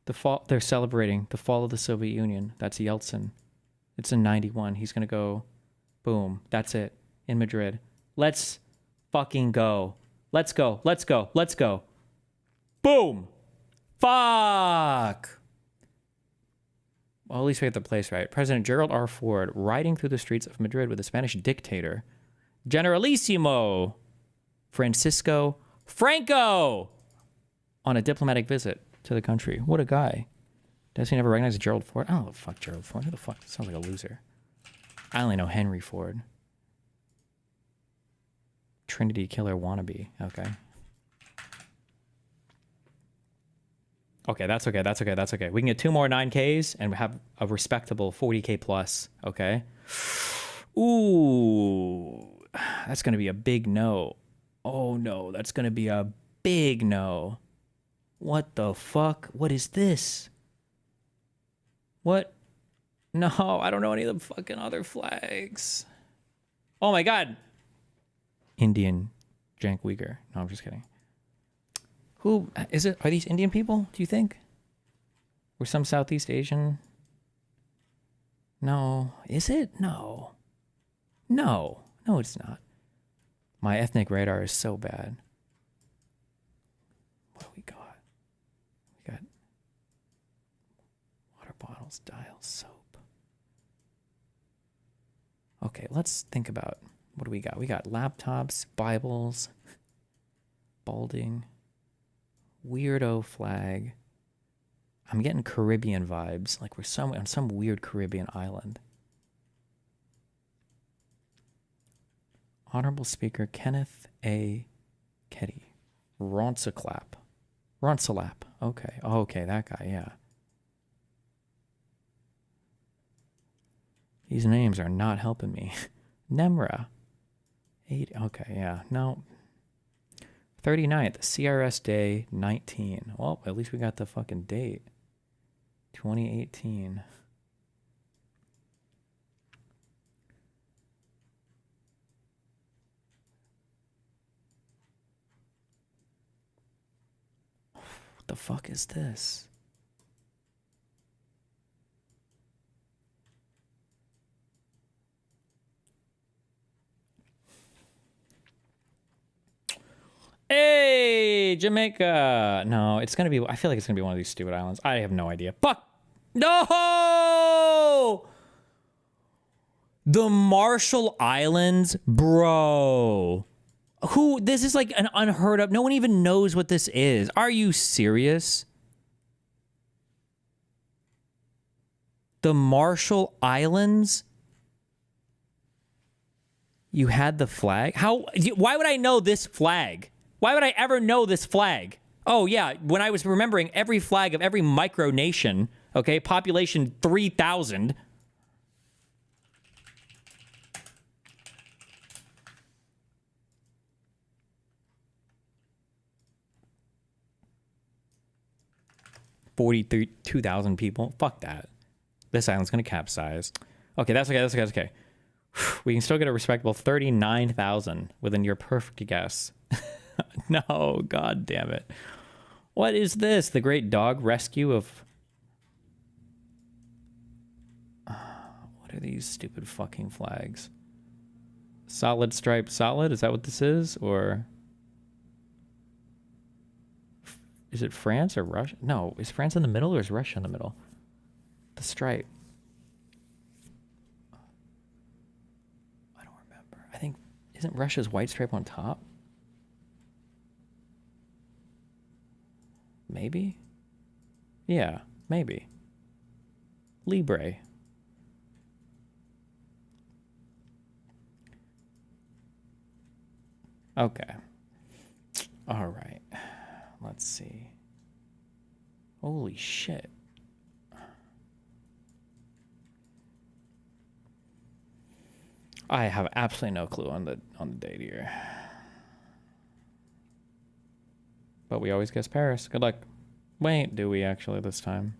the fall. They're celebrating the fall of the Soviet Union. That's Yeltsin. It's in 91. He's going to go, boom. That's it. In Madrid. Let's fucking go. Let's go. Let's go. Let's go. Boom. Fuck. Well, at least we have the place right. President Gerald R. Ford riding through the streets of Madrid with the Spanish dictator, Generalissimo Francisco Franco, on a diplomatic visit to the country. What a guy. Does he never recognize Gerald Ford? I don't know the fuck Gerald Ford. Who the fuck? Sounds like a loser. I only know Henry Ford. Trinity killer wannabe. Okay. Okay, that's okay. That's okay. That's okay. We can get 2 more 9Ks and have a respectable 40K plus. Okay. Ooh, that's going to be a big no. Oh no, that's going to be a big no. What the fuck? What is this? What? No, I don't know any of the fucking other flags. Oh my god. Indian Jank Uyghur. No, I'm just kidding. Who is it? Are these Indian people, do you think? Or some Southeast Asian? No. Is it? No. No. No, it's not. My ethnic radar is so bad. What do we got? We got water bottles, dials, soap. Okay, let's think about what do we got? We got laptops, Bibles, balding, weirdo flag. I'm getting Caribbean vibes, like we're on some weird Caribbean island. Honorable Speaker Kenneth A. Keddy. Ronsalap. Okay. Oh, okay, that guy, yeah. These names are not helping me. Nemra. 8. Okay, yeah. No. 39th. CRS Day 19. Well, at least we got the fucking date. 2018. What the fuck is this? Hey, Jamaica. No, it's going to be, I feel like it's going to be one of these stupid islands. I have no idea. Fuck. No! The Marshall Islands? Bro. This is like an unheard of, no one even knows what this is. Are you serious? The Marshall Islands? You had the flag? How? Why would I know this flag? Why would I ever know this flag? Oh, yeah, when I was remembering every flag of every micronation, okay, population 3,000. $42,000 people. Fuck that. This island's gonna capsize. Okay, that's okay. That's okay. That's okay. We can still get a respectable 39,000 within your perfect guess. No, god damn it. What is this? The Great Dog Rescue of... What are these stupid fucking flags? Solid stripe solid? Is that what this is? Or... Is it France or Russia? No, is France in the middle or is Russia in the middle? The stripe. I don't remember. I think, isn't Russia's white stripe on top? Maybe? Yeah, maybe. Libre. Okay. All right. Let's see. Holy shit. I have absolutely no clue on the date here. But we always guess Paris. Good luck. Wait, do we actually this time?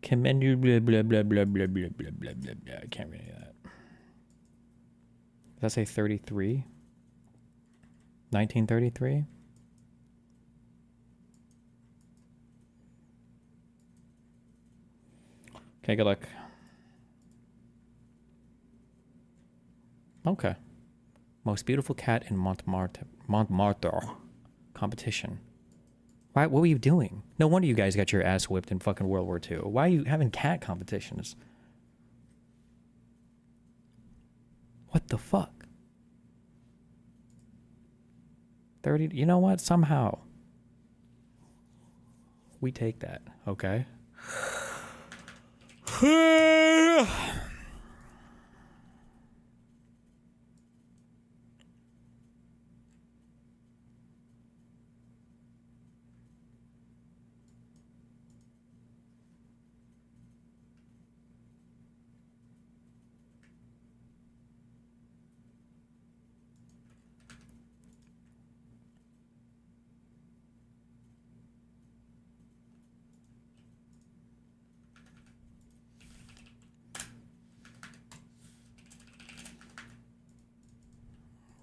Commend you, blah, blah, blah, blah, blah, blah, blah, blah, blah, blah. I can't read any of that. Does that say 33? 1933? Okay, good luck. Okay. Most beautiful cat in Montmartre competition. Why? What were you doing? No wonder you guys got your ass whipped in fucking World War II. Why are you having cat competitions? What the fuck? 30, you know what? Somehow we take that, okay?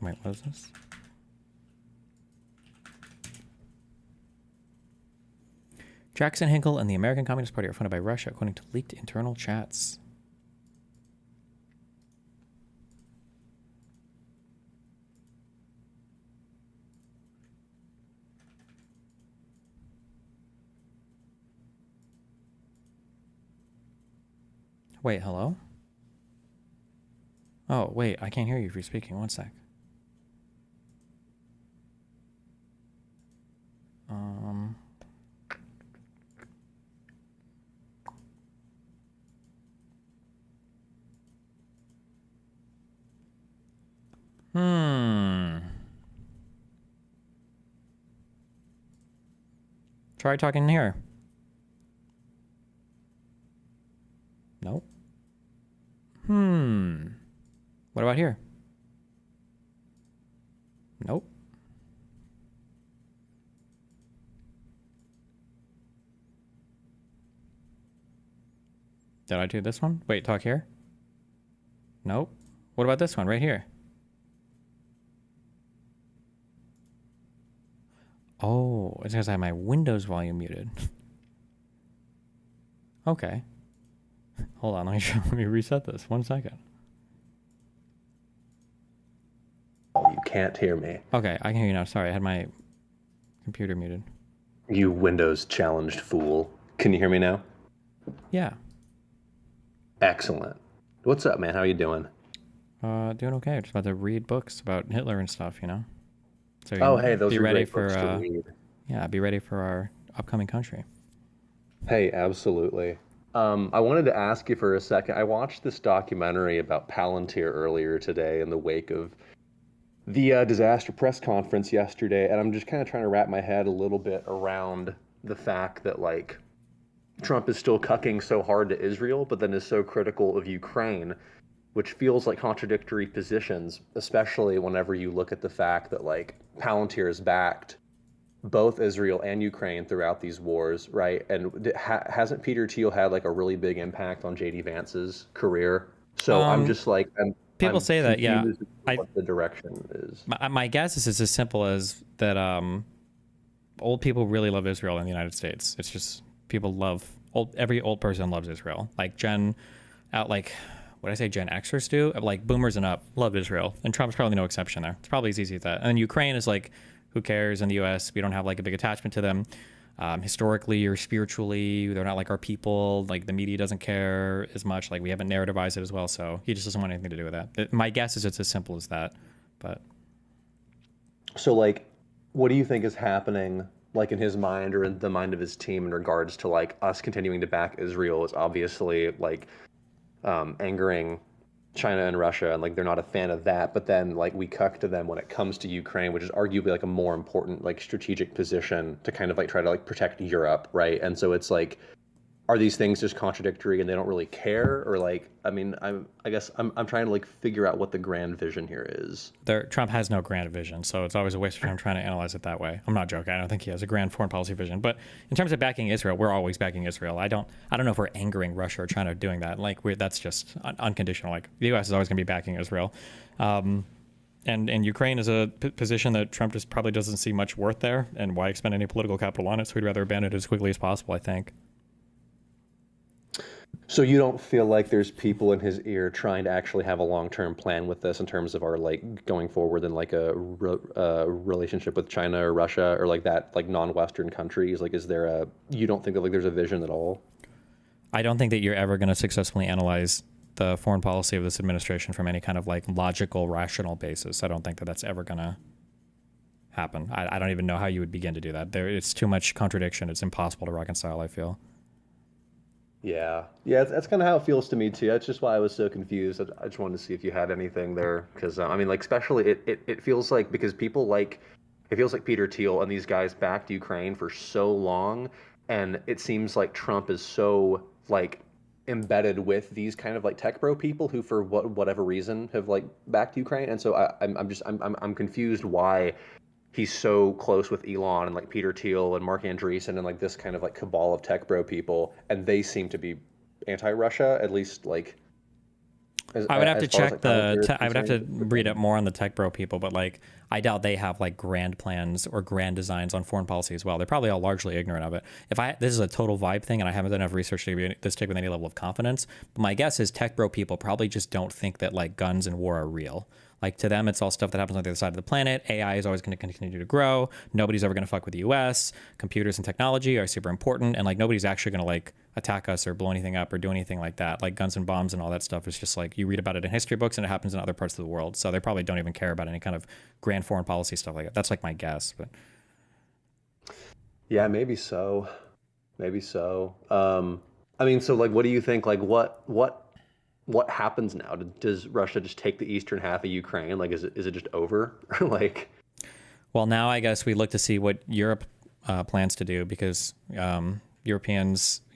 Wait, what is this? Jackson Hinkle and the American Communist Party are funded by Russia, according to leaked internal chats. Wait, hello? Oh, wait, I can't hear you if you're speaking. One sec. Try talking here. Nope. What about here? Nope. Did I do this one? Wait, talk here? Nope. What about this one right here? Oh, it's because I have my Windows volume muted. Okay. Hold on, let me reset this. 1 second. You can't hear me. Okay, I can hear you now. Sorry, I had my computer muted. You Windows challenged fool. Can you hear me now? Yeah. Excellent. What's up, man? How you doing? Doing okay. Just about to read books about Hitler and stuff, you know. So Oh, hey, those be are ready great for books to read. yeah, be ready for our upcoming country. Hey, absolutely. I wanted to ask you for a second. I watched this documentary about Palantir earlier today in the wake of the disaster press conference yesterday, and I'm just kind of trying to wrap my head a little bit around the fact that, like, Trump is still cucking so hard to Israel, but then is so critical of Ukraine, which feels like contradictory positions, especially whenever you look at the fact that, like, Palantir has backed both Israel and Ukraine throughout these wars, right? And hasn't Peter Thiel had, like, a really big impact on J.D. Vance's career? So I'm just like, people say that, yeah. What the direction is. My guess is it's as simple as that old people really love Israel in the United States. It's just people love, every old person loves Israel. Like Gen Xers do? Like boomers and up love Israel. And Trump's probably no exception there. It's probably as easy as that. And Ukraine is like, who cares? In the US, we don't have like a big attachment to them. Historically or spiritually, they're not like our people. Like the media doesn't care as much. Like we haven't narrativized it as well. So he just doesn't want anything to do with that. My guess is it's as simple as that. But so, like, what do you think is happening, like, in his mind or in the mind of his team in regards to, like, us continuing to back Israel is obviously, like, angering China and Russia, and, like, they're not a fan of that, but then, like, we cuck to them when it comes to Ukraine, which is arguably, like, a more important, like, strategic position to kind of, like, try to, like, protect Europe, right? And so it's, like, are these things just contradictory and they don't really care? Or, like, I mean, I guess I'm trying to, like, figure out what the grand vision here is. Trump has no grand vision, so it's always a waste of time trying to analyze it that way. I'm not joking. I don't think he has a grand foreign policy vision. But in terms of backing Israel, we're always backing Israel. I don't know if we're angering Russia or China doing that. Like, that's just unconditional. Like, the U.S. is always going to be backing Israel. And Ukraine is a position that Trump just probably doesn't see much worth there. And why expend any political capital on it? So he'd rather abandon it as quickly as possible, I think. So you don't feel like there's people in his ear trying to actually have a long-term plan with this in terms of our, like, going forward in, like, a relationship with China or Russia or like that, like, non-Western countries? Like, you don't think that, like, there's a vision at all? I don't think that you're ever going to successfully analyze the foreign policy of this administration from any kind of, like, logical, rational basis. I don't think that that's ever going to happen. I don't even know how you would begin to do that. It's too much contradiction. It's impossible to reconcile, I feel. Yeah, that's kind of how it feels to me too. That's just why I was so confused. I just wanted to see if you had anything there, because I mean, like, especially it feels like, because people, like, it feels like Peter Thiel and these guys backed Ukraine for so long, and it seems like Trump is so, like, embedded with these kind of, like, tech bro people who, for whatever reason, have, like, backed Ukraine, and so I'm confused why he's so close with Elon and, like, Peter Thiel and Mark Andreessen and, like, this kind of, like, cabal of tech bro people, and they seem to be anti-Russia, at least, like. I would have to check I would have to read up more on the tech bro people, but, like, I doubt they have, like, grand plans or grand designs on foreign policy as well. They're probably all largely ignorant of it. This is a total vibe thing, and I haven't done enough research to give this take with any level of confidence. But my guess is tech bro people probably just don't think that, like, guns and war are real. Like, to them, it's all stuff that happens on the other side of the planet. AI is always going to continue to grow. Nobody's ever going to fuck with the U.S. Computers and technology are super important. And, like, nobody's actually going to, like, attack us or blow anything up or do anything like that. Like, guns and bombs and all that stuff is just, like, you read about it in history books and it happens in other parts of the world. So they probably don't even care about any kind of grand foreign policy stuff like that. That's, like, my guess. But yeah, maybe so. Maybe so. I mean, so, like, what do you think? Like, what happens now? Does Russia just take the eastern half of Ukraine? Like, is it just over? Like, well, now I guess we look to see what Europe plans to do, because European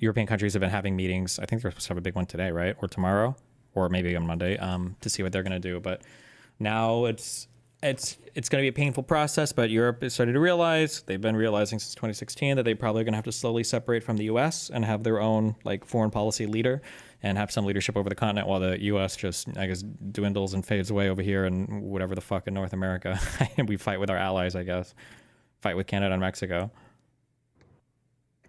countries have been having meetings. I think they're supposed to have a big one today, right? Or tomorrow, or maybe on Monday, to see what they're going to do. But now it's going to be a painful process, but Europe is starting to realize, they've been realizing since 2016, that they probably are going to have to slowly separate from the U.S. and have their own, like, foreign policy leader and have some leadership over the continent, while the U.S. just, I guess, dwindles and fades away over here and whatever the fuck in North America. And we fight with our allies, I guess. fight with Canada and Mexico.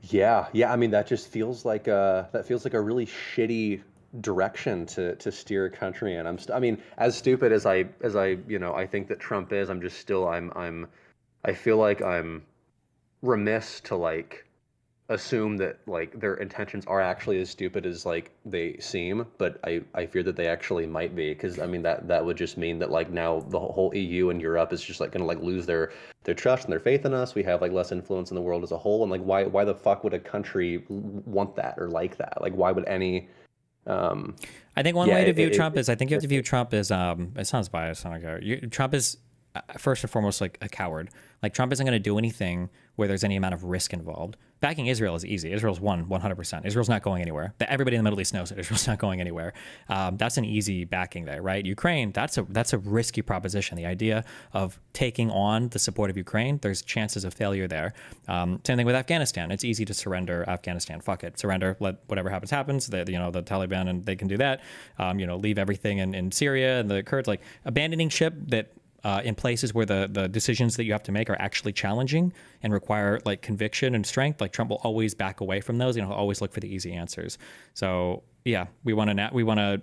Yeah, yeah. I mean, that just feels like a really shitty direction to steer a country in. I mean, as stupid as I I think that Trump is, I'm just still I feel like I'm remiss to like assume that like their intentions are actually as stupid as like they seem, but I fear that they actually might be, because I mean that would just mean that like now the whole EU and Europe is just like gonna like lose their trust and their faith in us. We have like less influence in the world as a whole, and like why the fuck would a country want that or like that? Like why would any I think one way to view Trump is, I think you have to view Trump as it sounds biased. I don't care. Trump is first and foremost like a coward. Like Trump isn't going to do anything where there's any amount of risk involved. Backing Israel is easy. Israel's won 100%. Israel's not going anywhere. Everybody in the Middle East knows that Israel's not going anywhere. That's an easy backing there, right? Ukraine, that's a risky proposition. The idea of taking on the support of Ukraine, there's chances of failure there. Same thing with Afghanistan. It's easy to surrender Afghanistan. Fuck it, surrender. Let whatever happens happens. The Taliban, and they can do that. Leave everything in Syria and the Kurds. Like abandoning ship that. In places where the decisions that you have to make are actually challenging and require like conviction and strength, like Trump will always back away from those. He'll always look for the easy answers. So yeah, we want to,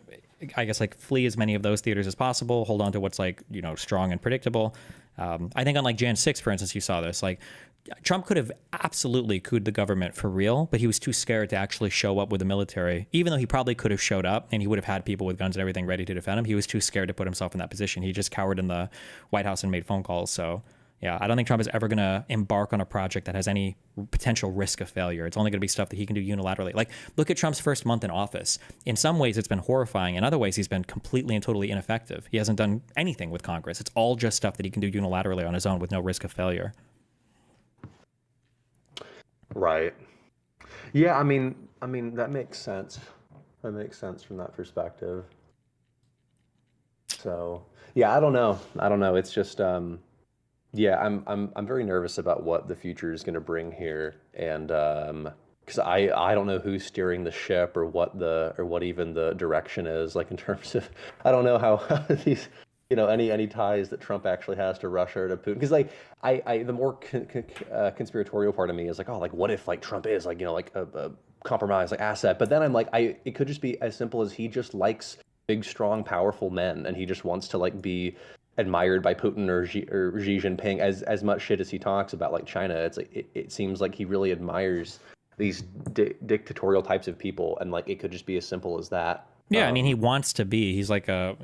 I guess, like flee as many of those theaters as possible. Hold on to what's like strong and predictable. I think on like Jan 6, for instance, you saw this. Like Trump could have absolutely couped the government for real, but he was too scared to actually show up with the military, even though he probably could have showed up and he would have had people with guns and everything ready to defend him. He was too scared to put himself in that position. He just cowered in the White House and made phone calls. So yeah, I don't think Trump is ever going to embark on a project that has any potential risk of failure. It's only going to be stuff that he can do unilaterally. Like, look at Trump's first month in office. In some ways, it's been horrifying. In other ways, he's been completely and totally ineffective. He hasn't done anything with Congress. It's all just stuff that he can do unilaterally on his own with no risk of failure. Right. Yeah, I mean that makes sense. That makes sense from that perspective. So, yeah, I don't know. It's just yeah, I'm very nervous about what the future is going to bring here, and cuz I don't know who's steering the ship or what even the direction is, like in terms of I don't know how these any ties that Trump actually has to Russia or to Putin. Because like the more conspiratorial part of me is like, oh, like what if like Trump is like like a compromised like asset? But then I'm like, it could just be as simple as he just likes big, strong, powerful men, and he just wants to like be admired by Putin or Xi Jinping as much shit as he talks about like China. It's like it seems like he really admires these dictatorial types of people, and like it could just be as simple as that. Yeah, I mean, he wants to be. He's like a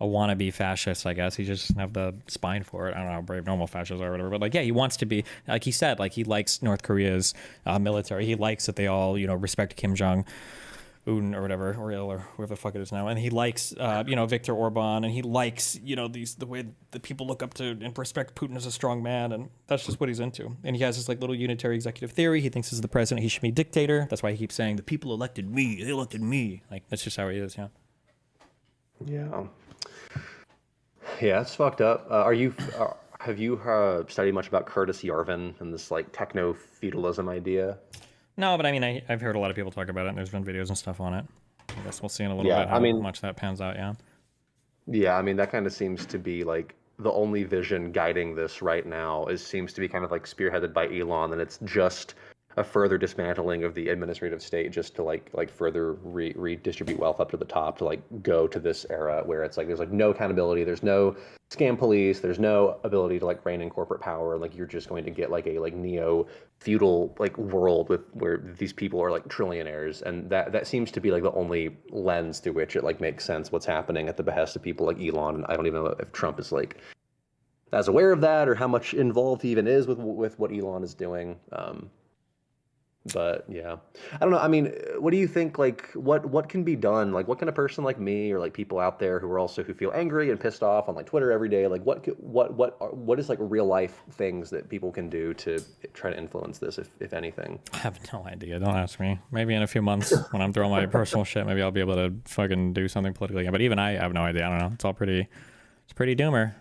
wannabe fascist, I guess. He just doesn't have the spine for it. I don't know how brave normal fascists are or whatever, but like, yeah, he wants to be, like he said, like he likes North Korea's military. He likes that they all, respect Kim Jong-un or whatever, or whoever the fuck it is now. And he likes, Viktor Orban, and he likes, the way the people look up to and respect Putin as a strong man. And that's just what he's into. And he has this like little unitary executive theory. He thinks as the president, he should be dictator. That's why he keeps saying the people elected me. They elected me. Like, that's just how he is. Yeah. Yeah. Yeah, it's fucked up. Have you studied much about Curtis Yarvin and this like techno-feudalism idea? No, but I mean, I've heard a lot of people talk about it, and there's been videos and stuff on it. I guess we'll see in a little bit how much that pans out, yeah. Yeah, I mean, that kind of seems to be like the only vision guiding this right now seems to be kind of like spearheaded by Elon, and it's just a further dismantling of the administrative state just to like further redistribute wealth up to the top to like go to this era where it's like there's like no accountability, there's no scam police, there's no ability to like rein in corporate power, like you're just going to get like a like neo feudal like world where these people are like trillionaires, and that seems to be like the only lens through which it like makes sense what's happening at the behest of people like Elon. And I don't even know if Trump is like as aware of that or how much involved he even is with what Elon is doing. But yeah, I don't know. I mean, what do you think? Like, what can be done? Like, what can a person like me or like people out there who feel angry and pissed off on like Twitter every day? Like, what is like real life things that people can do to try to influence this, if anything? I have no idea. Don't ask me. Maybe in a few months when I'm throwing my personal shit, maybe I'll be able to fucking do something politically again. But even I have no idea. I don't know. It's pretty doomer.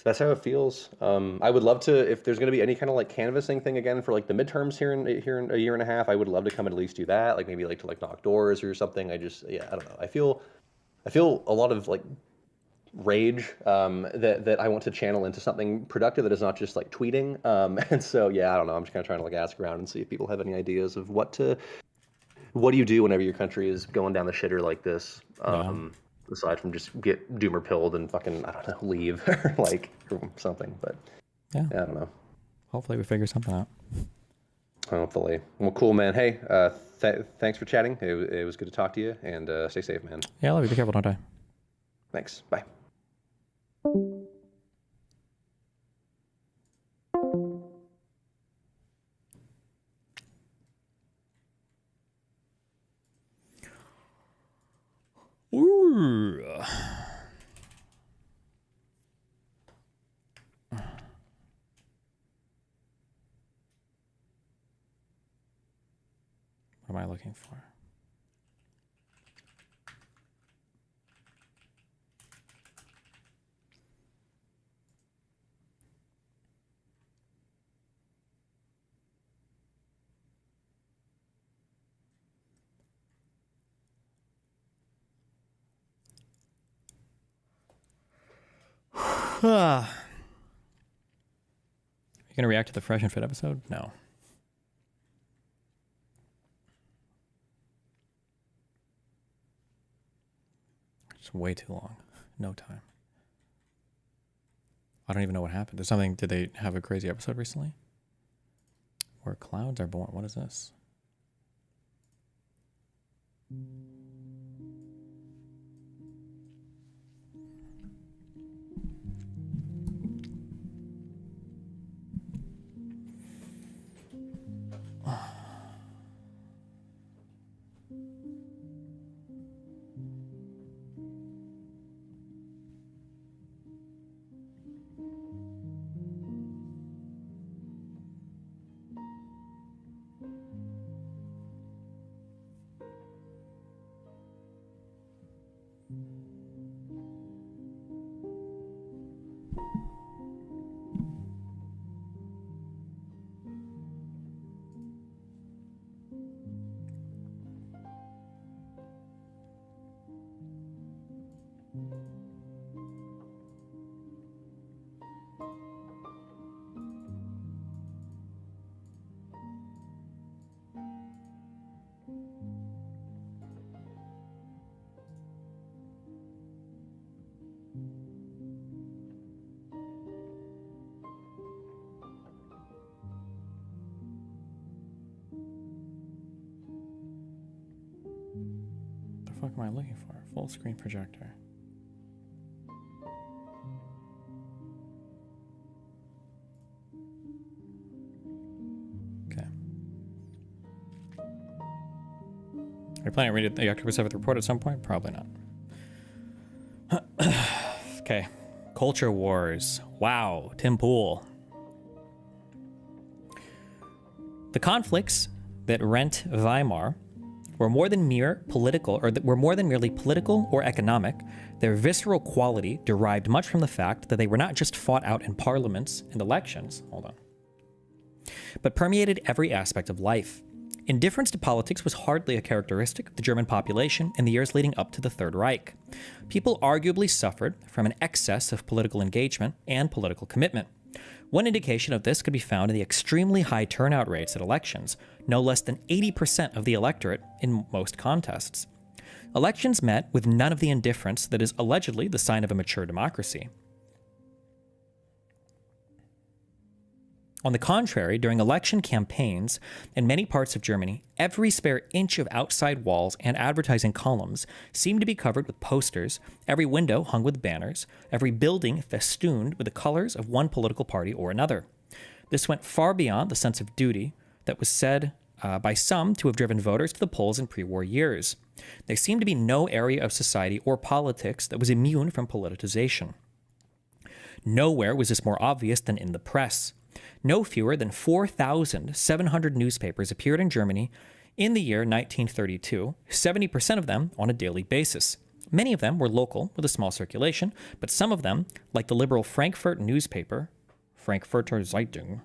That's how it feels. I would love to, if there's going to be any kind of like canvassing thing again for like the midterms here in a year and a half, I would love to come and at least do that. Like maybe like to like knock doors or something. I don't know. I feel a lot of like rage that I want to channel into something productive that is not just like tweeting. And so, yeah, I don't know. I'm just kind of trying to like ask around and see if people have any ideas of what do you do whenever your country is going down the shitter like this? Aside from just get doomer pilled and fucking, I don't know, leave or like or something. But yeah, I don't know. Hopefully we figure something out. Hopefully. Well, cool, man. Hey, thanks for chatting. It was good to talk to you, and stay safe, man. Yeah, I love you. Be careful. Don't die. Thanks. Bye. Ooh. What am I looking for? You gonna react to the Fresh and Fit episode? No. It's way too long. No time. I don't even know what happened. Did they have a crazy episode recently? Where clouds are born. What is this? What am I looking for? Full screen projector. Okay. Are you planning to read the October 7th report at some point? Probably not. Okay. Culture wars. Wow. Tim Pool. The conflicts that rent Weimar were more than merely political or economic. Their visceral quality derived much from the fact that they were not just fought out in parliaments and elections, but permeated every aspect of life. Indifference to politics was hardly a characteristic of the German population in the years leading up to the Third Reich. People arguably suffered from an excess of political engagement and political commitment. One indication of this could be found in the extremely high turnout rates at elections, no less than 80% of the electorate in most contests. Elections met with none of the indifference that is allegedly the sign of a mature democracy. On the contrary, during election campaigns in many parts of Germany, every spare inch of outside walls and advertising columns seemed to be covered with posters, every window hung with banners, every building festooned with the colors of one political party or another. This went far beyond the sense of duty that was said by some to have driven voters to the polls in pre-war years. There seemed to be no area of society or politics that was immune from politicization. Nowhere was this more obvious than in the press. No fewer than 4,700 newspapers appeared in Germany in the year 1932, 70% of them on a daily basis. Many of them were local with a small circulation, but some of them, like the liberal Frankfurt newspaper, Frankfurter Zeitung,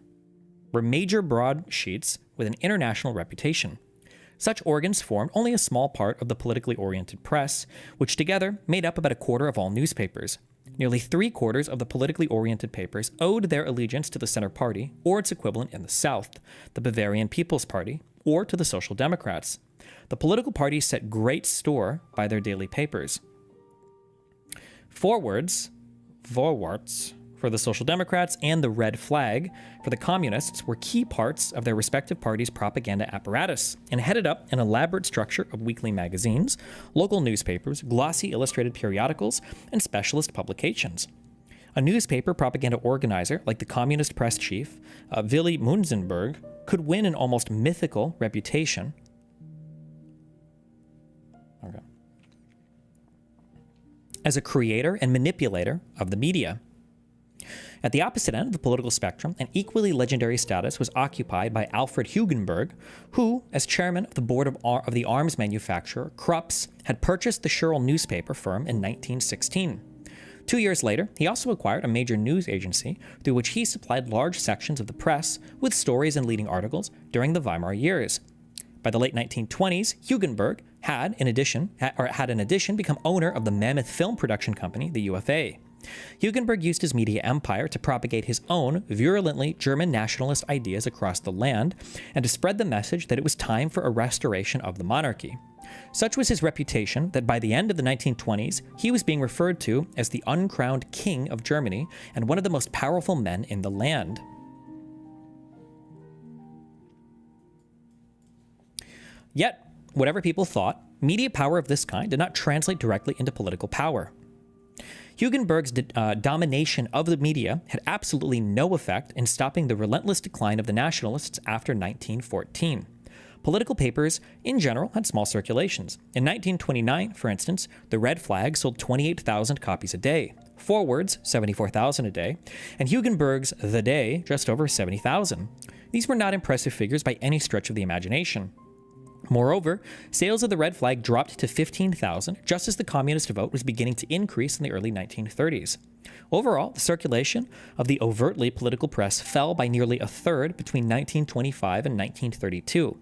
were major broadsheets with an international reputation. Such organs formed only a small part of the politically oriented press, which together made up about a quarter of all newspapers. Nearly 3/4 of the politically oriented papers owed their allegiance to the Center Party or its equivalent in the South, the Bavarian People's Party, or to the Social Democrats. The political parties set great store by their daily papers. Vorwärts for the Social Democrats and the Red Flag for the Communists were key parts of their respective parties' propaganda apparatus and headed up an elaborate structure of weekly magazines, local newspapers, glossy illustrated periodicals, and specialist publications. A newspaper propaganda organizer like the Communist press chief, Willy Munzenberg, could win an almost mythical reputation. As a creator and manipulator of the media. At the opposite end of the political spectrum, an equally legendary status was occupied by Alfred Hugenberg, who, as chairman of the board of the arms manufacturer Krupp's, had purchased the Schurl newspaper firm in 1916. 2 years later, he also acquired a major news agency through which he supplied large sections of the press with stories and leading articles during the Weimar years. By the late 1920s, Hugenberg had in addition become owner of the mammoth film production company, the UFA. Hugenberg used his media empire to propagate his own virulently German nationalist ideas across the land and to spread the message that it was time for a restoration of the monarchy. Such was his reputation that by the end of the 1920s, he was being referred to as the uncrowned king of Germany and one of the most powerful men in the land. Yet, whatever people thought, media power of this kind did not translate directly into political power. Hugenberg's domination of the media had absolutely no effect in stopping the relentless decline of the nationalists after 1914. Political papers, in general, had small circulations. In 1929, for instance, the Red Flag sold 28,000 copies a day, Forwards 74,000 a day, and Hugenberg's The Day just over 70,000. These were not impressive figures by any stretch of the imagination. Moreover, sales of the Red Flag dropped to 15,000 just as the communist vote was beginning to increase in the early 1930s. Overall, the circulation of the overtly political press fell by nearly a third between 1925 and 1932.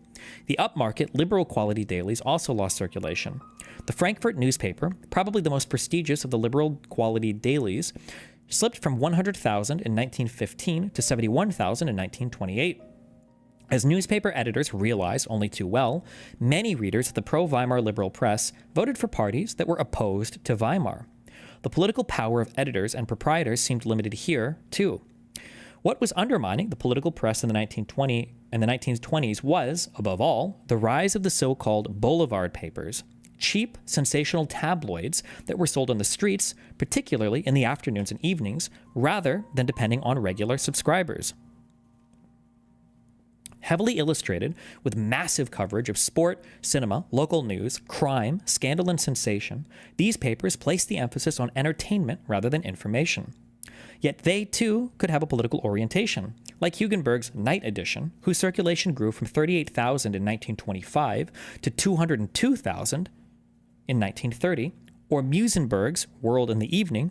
The upmarket, liberal quality dailies also lost circulation. The Frankfurt newspaper, probably the most prestigious of the liberal quality dailies, slipped from 100,000 in 1915 to 71,000 in 1928. As newspaper editors realized only too well, many readers of the pro-Weimar liberal press voted for parties that were opposed to Weimar. The political power of editors and proprietors seemed limited here, too. What was undermining the political press in the 1920s was, above all, the rise of the so-called boulevard papers, cheap, sensational tabloids that were sold on the streets, particularly in the afternoons and evenings, rather than depending on regular subscribers. Heavily illustrated with massive coverage of sport, cinema, local news, crime, scandal, and sensation, these papers placed the emphasis on entertainment rather than information. Yet they, too, could have a political orientation, like Hugenberg's Night Edition, whose circulation grew from 38,000 in 1925 to 202,000 in 1930, or Musenberg's World in the Evening,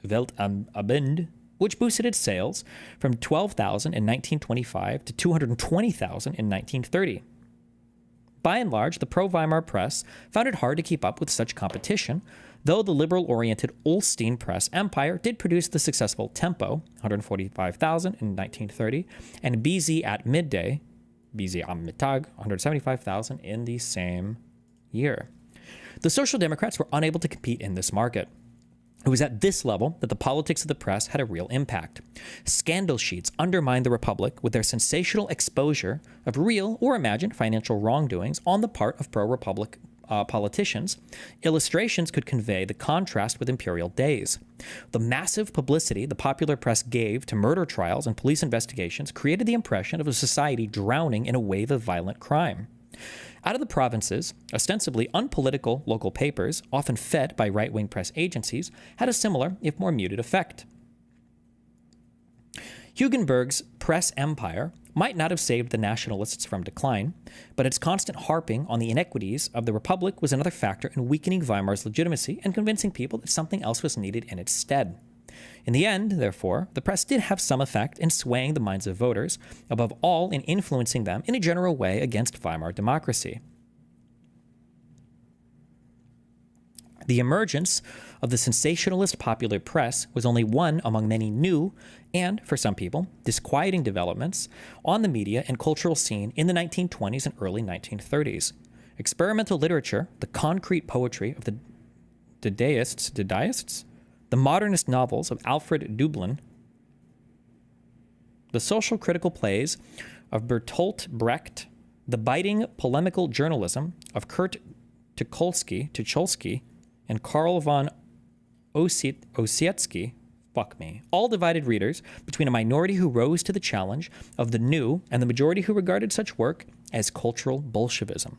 Welt am Abend, which boosted its sales from 12,000 in 1925 to 220,000 in 1930. By and large, the pro-Weimar press found it hard to keep up with such competition, though the liberal-oriented Ulstein press empire did produce the successful Tempo, 145,000 in 1930, and BZ at Midday, BZ am Mittag, 175,000 in the same year. The Social Democrats were unable to compete in this market. It was at this level that the politics of the press had a real impact. Scandal sheets undermined the Republic with their sensational exposure of real or imagined financial wrongdoings on the part of pro-Republic politicians. Illustrations could convey the contrast with imperial days. The massive publicity the popular press gave to murder trials and police investigations created the impression of a society drowning in a wave of violent crime. Out of the provinces, ostensibly unpolitical local papers, often fed by right-wing press agencies, had a similar, if more muted, effect. Hugenberg's press empire might not have saved the nationalists from decline, but its constant harping on the inequities of the Republic was another factor in weakening Weimar's legitimacy and convincing people that something else was needed in its stead. In the end, therefore, the press did have some effect in swaying the minds of voters, above all in influencing them in a general way against Weimar democracy. The emergence of the sensationalist popular press was only one among many new and, for some people, disquieting developments on the media and cultural scene in the 1920s and early 1930s. Experimental literature, the concrete poetry of the Dadaists, the modernist novels of Alfred Dublin, the social critical plays of Bertolt Brecht, the biting polemical journalism of Kurt Tucholsky, and Karl von Ossietzky, fuck me, all divided readers between a minority who rose to the challenge of the new and the majority who regarded such work as cultural Bolshevism.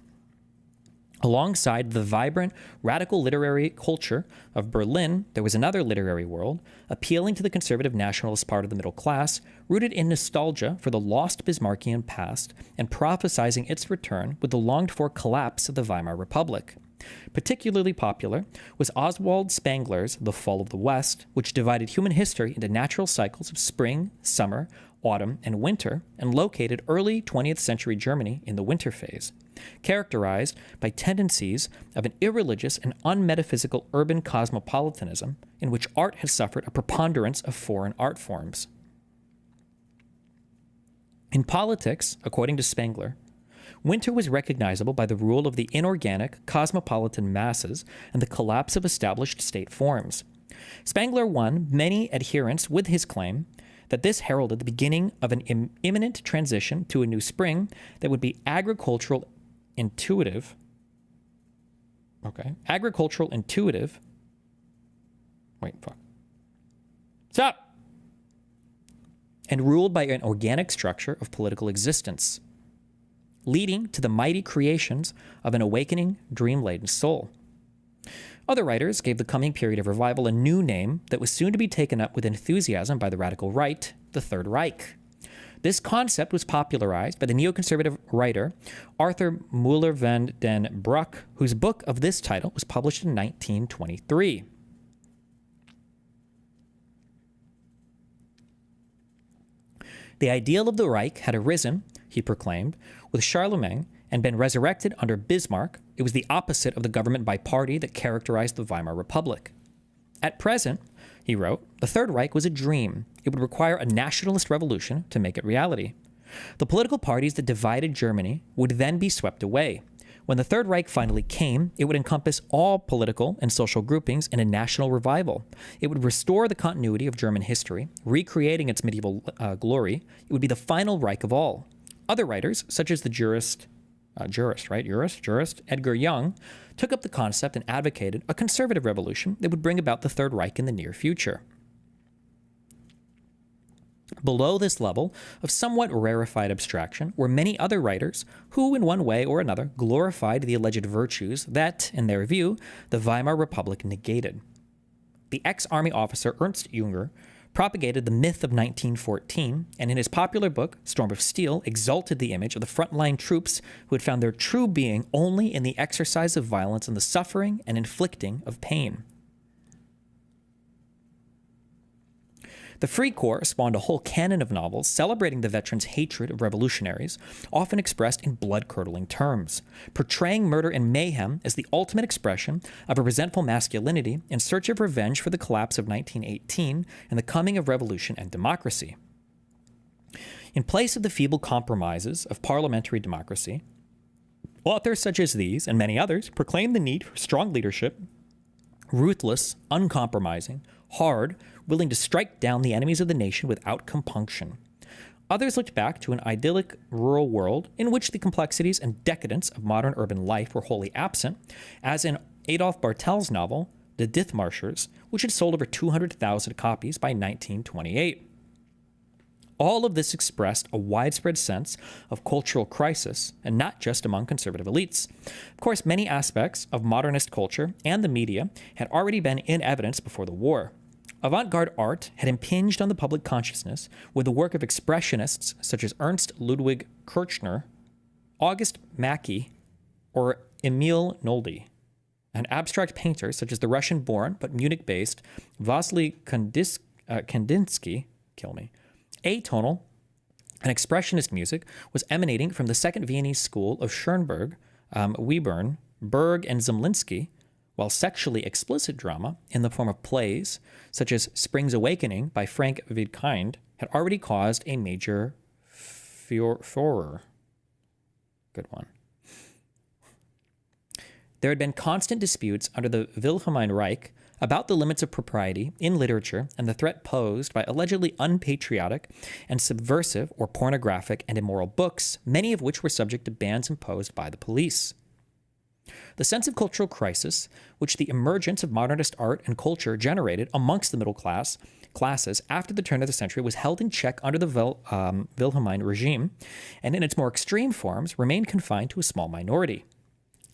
Alongside the vibrant, radical literary culture of Berlin, there was another literary world, appealing to the conservative nationalist part of the middle class, rooted in nostalgia for the lost Bismarckian past and prophesizing its return with the longed-for collapse of the Weimar Republic. Particularly popular was Oswald Spengler's The Fall of the West, which divided human history into natural cycles of spring, summer, autumn, and winter, and located early 20th century Germany in the winter phase, characterized by tendencies of an irreligious and unmetaphysical urban cosmopolitanism in which art has suffered a preponderance of foreign art forms. In politics, according to Spengler, winter was recognizable by the rule of the inorganic, cosmopolitan masses and the collapse of established state forms. Spengler won many adherents with his claim that this heralded the beginning of an imminent transition to a new spring that would be agricultural intuitive, and ruled by an organic structure of political existence, leading to the mighty creations of an awakening, dream-laden soul. Other writers gave the coming period of revival a new name that was soon to be taken up with enthusiasm by the radical right, the Third Reich. This concept was popularized by the neoconservative writer Arthur Muller van den Bruck, whose book of this title was published in 1923. The ideal of the Reich had arisen, he proclaimed, with Charlemagne and been resurrected under Bismarck. It was the opposite of the government by party that characterized the Weimar Republic. At present, he wrote, the Third Reich was a dream. It would require a nationalist revolution to make it reality. The political parties that divided Germany would then be swept away. When the Third Reich finally came, it would encompass all political and social groupings in a national revival. It would restore the continuity of German history, recreating its medieval glory. It would be the final Reich of all. Other writers, such as the jurist Edgar Young, took up the concept and advocated a conservative revolution that would bring about the Third Reich in the near future. Below this level of somewhat rarefied abstraction were many other writers who, in one way or another, glorified the alleged virtues that, in their view, the Weimar Republic negated. The ex-army officer Ernst Jünger propagated the myth of 1914, and in his popular book, Storm of Steel, exalted the image of the frontline troops who had found their true being only in the exercise of violence and the suffering and inflicting of pain. The Free Corps spawned a whole canon of novels celebrating the veterans' hatred of revolutionaries, often expressed in blood-curdling terms, portraying murder and mayhem as the ultimate expression of a resentful masculinity in search of revenge for the collapse of 1918 and the coming of revolution and democracy. In place of the feeble compromises of parliamentary democracy, authors such as these and many others proclaimed the need for strong leadership, ruthless, uncompromising, hard, willing to strike down the enemies of the nation without compunction. Others looked back to an idyllic rural world in which the complexities and decadence of modern urban life were wholly absent, as in Adolf Bartel's novel, The Dithmarshers, which had sold over 200,000 copies by 1928. All of this expressed a widespread sense of cultural crisis, and not just among conservative elites. Of course, many aspects of modernist culture and the media had already been in evidence before the war. Avant-garde art had impinged on the public consciousness with the work of expressionists such as Ernst Ludwig Kirchner, August Macke, or Emil Noldi, and abstract painters such as the Russian-born but Munich-based Vasily Kandinsky, atonal and expressionist music was emanating from the Second Viennese School of Schoenberg, Webern, Berg, and Zemlinsky, while sexually explicit drama in the form of plays, such as Spring's Awakening by Frank Wedekind, had already caused a major furor. Good one. There had been constant disputes under the Wilhelmine Reich about the limits of propriety in literature and the threat posed by allegedly unpatriotic and subversive or pornographic and immoral books, many of which were subject to bans imposed by the police. The sense of cultural crisis, which the emergence of modernist art and culture generated amongst the middle classes after the turn of the century, was held in check under the Wilhelmine regime, and in its more extreme forms remained confined to a small minority.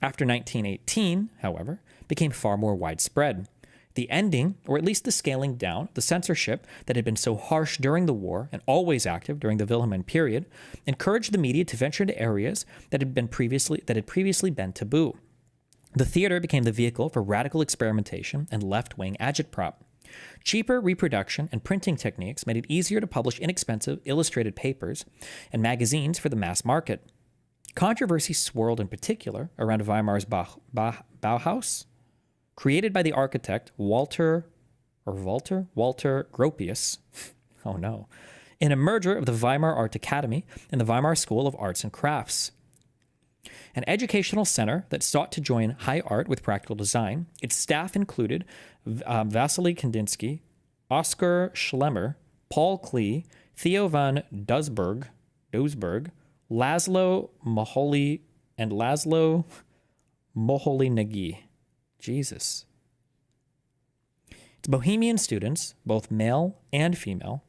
After 1918, however, became far more widespread. The ending, or at least the scaling down, the censorship that had been so harsh during the war and always active during the Wilhelmine period, encouraged the media to venture into areas that had previously been taboo. The theater became the vehicle for radical experimentation and left-wing agitprop. Cheaper reproduction and printing techniques made it easier to publish inexpensive illustrated papers and magazines for the mass market. Controversy swirled in particular around Weimar's Bauhaus, created by the architect Walter Gropius, oh no, in a merger of the Weimar Art Academy and the Weimar School of Arts and Crafts. An educational center that sought to join high art with practical design, its staff included Vasily Kandinsky, Oskar Schlemmer, Paul Klee, Theo van Doesburg, Laszlo Moholy, and Laszlo Moholy-Nagy. Jesus. Its bohemian students, both male and female,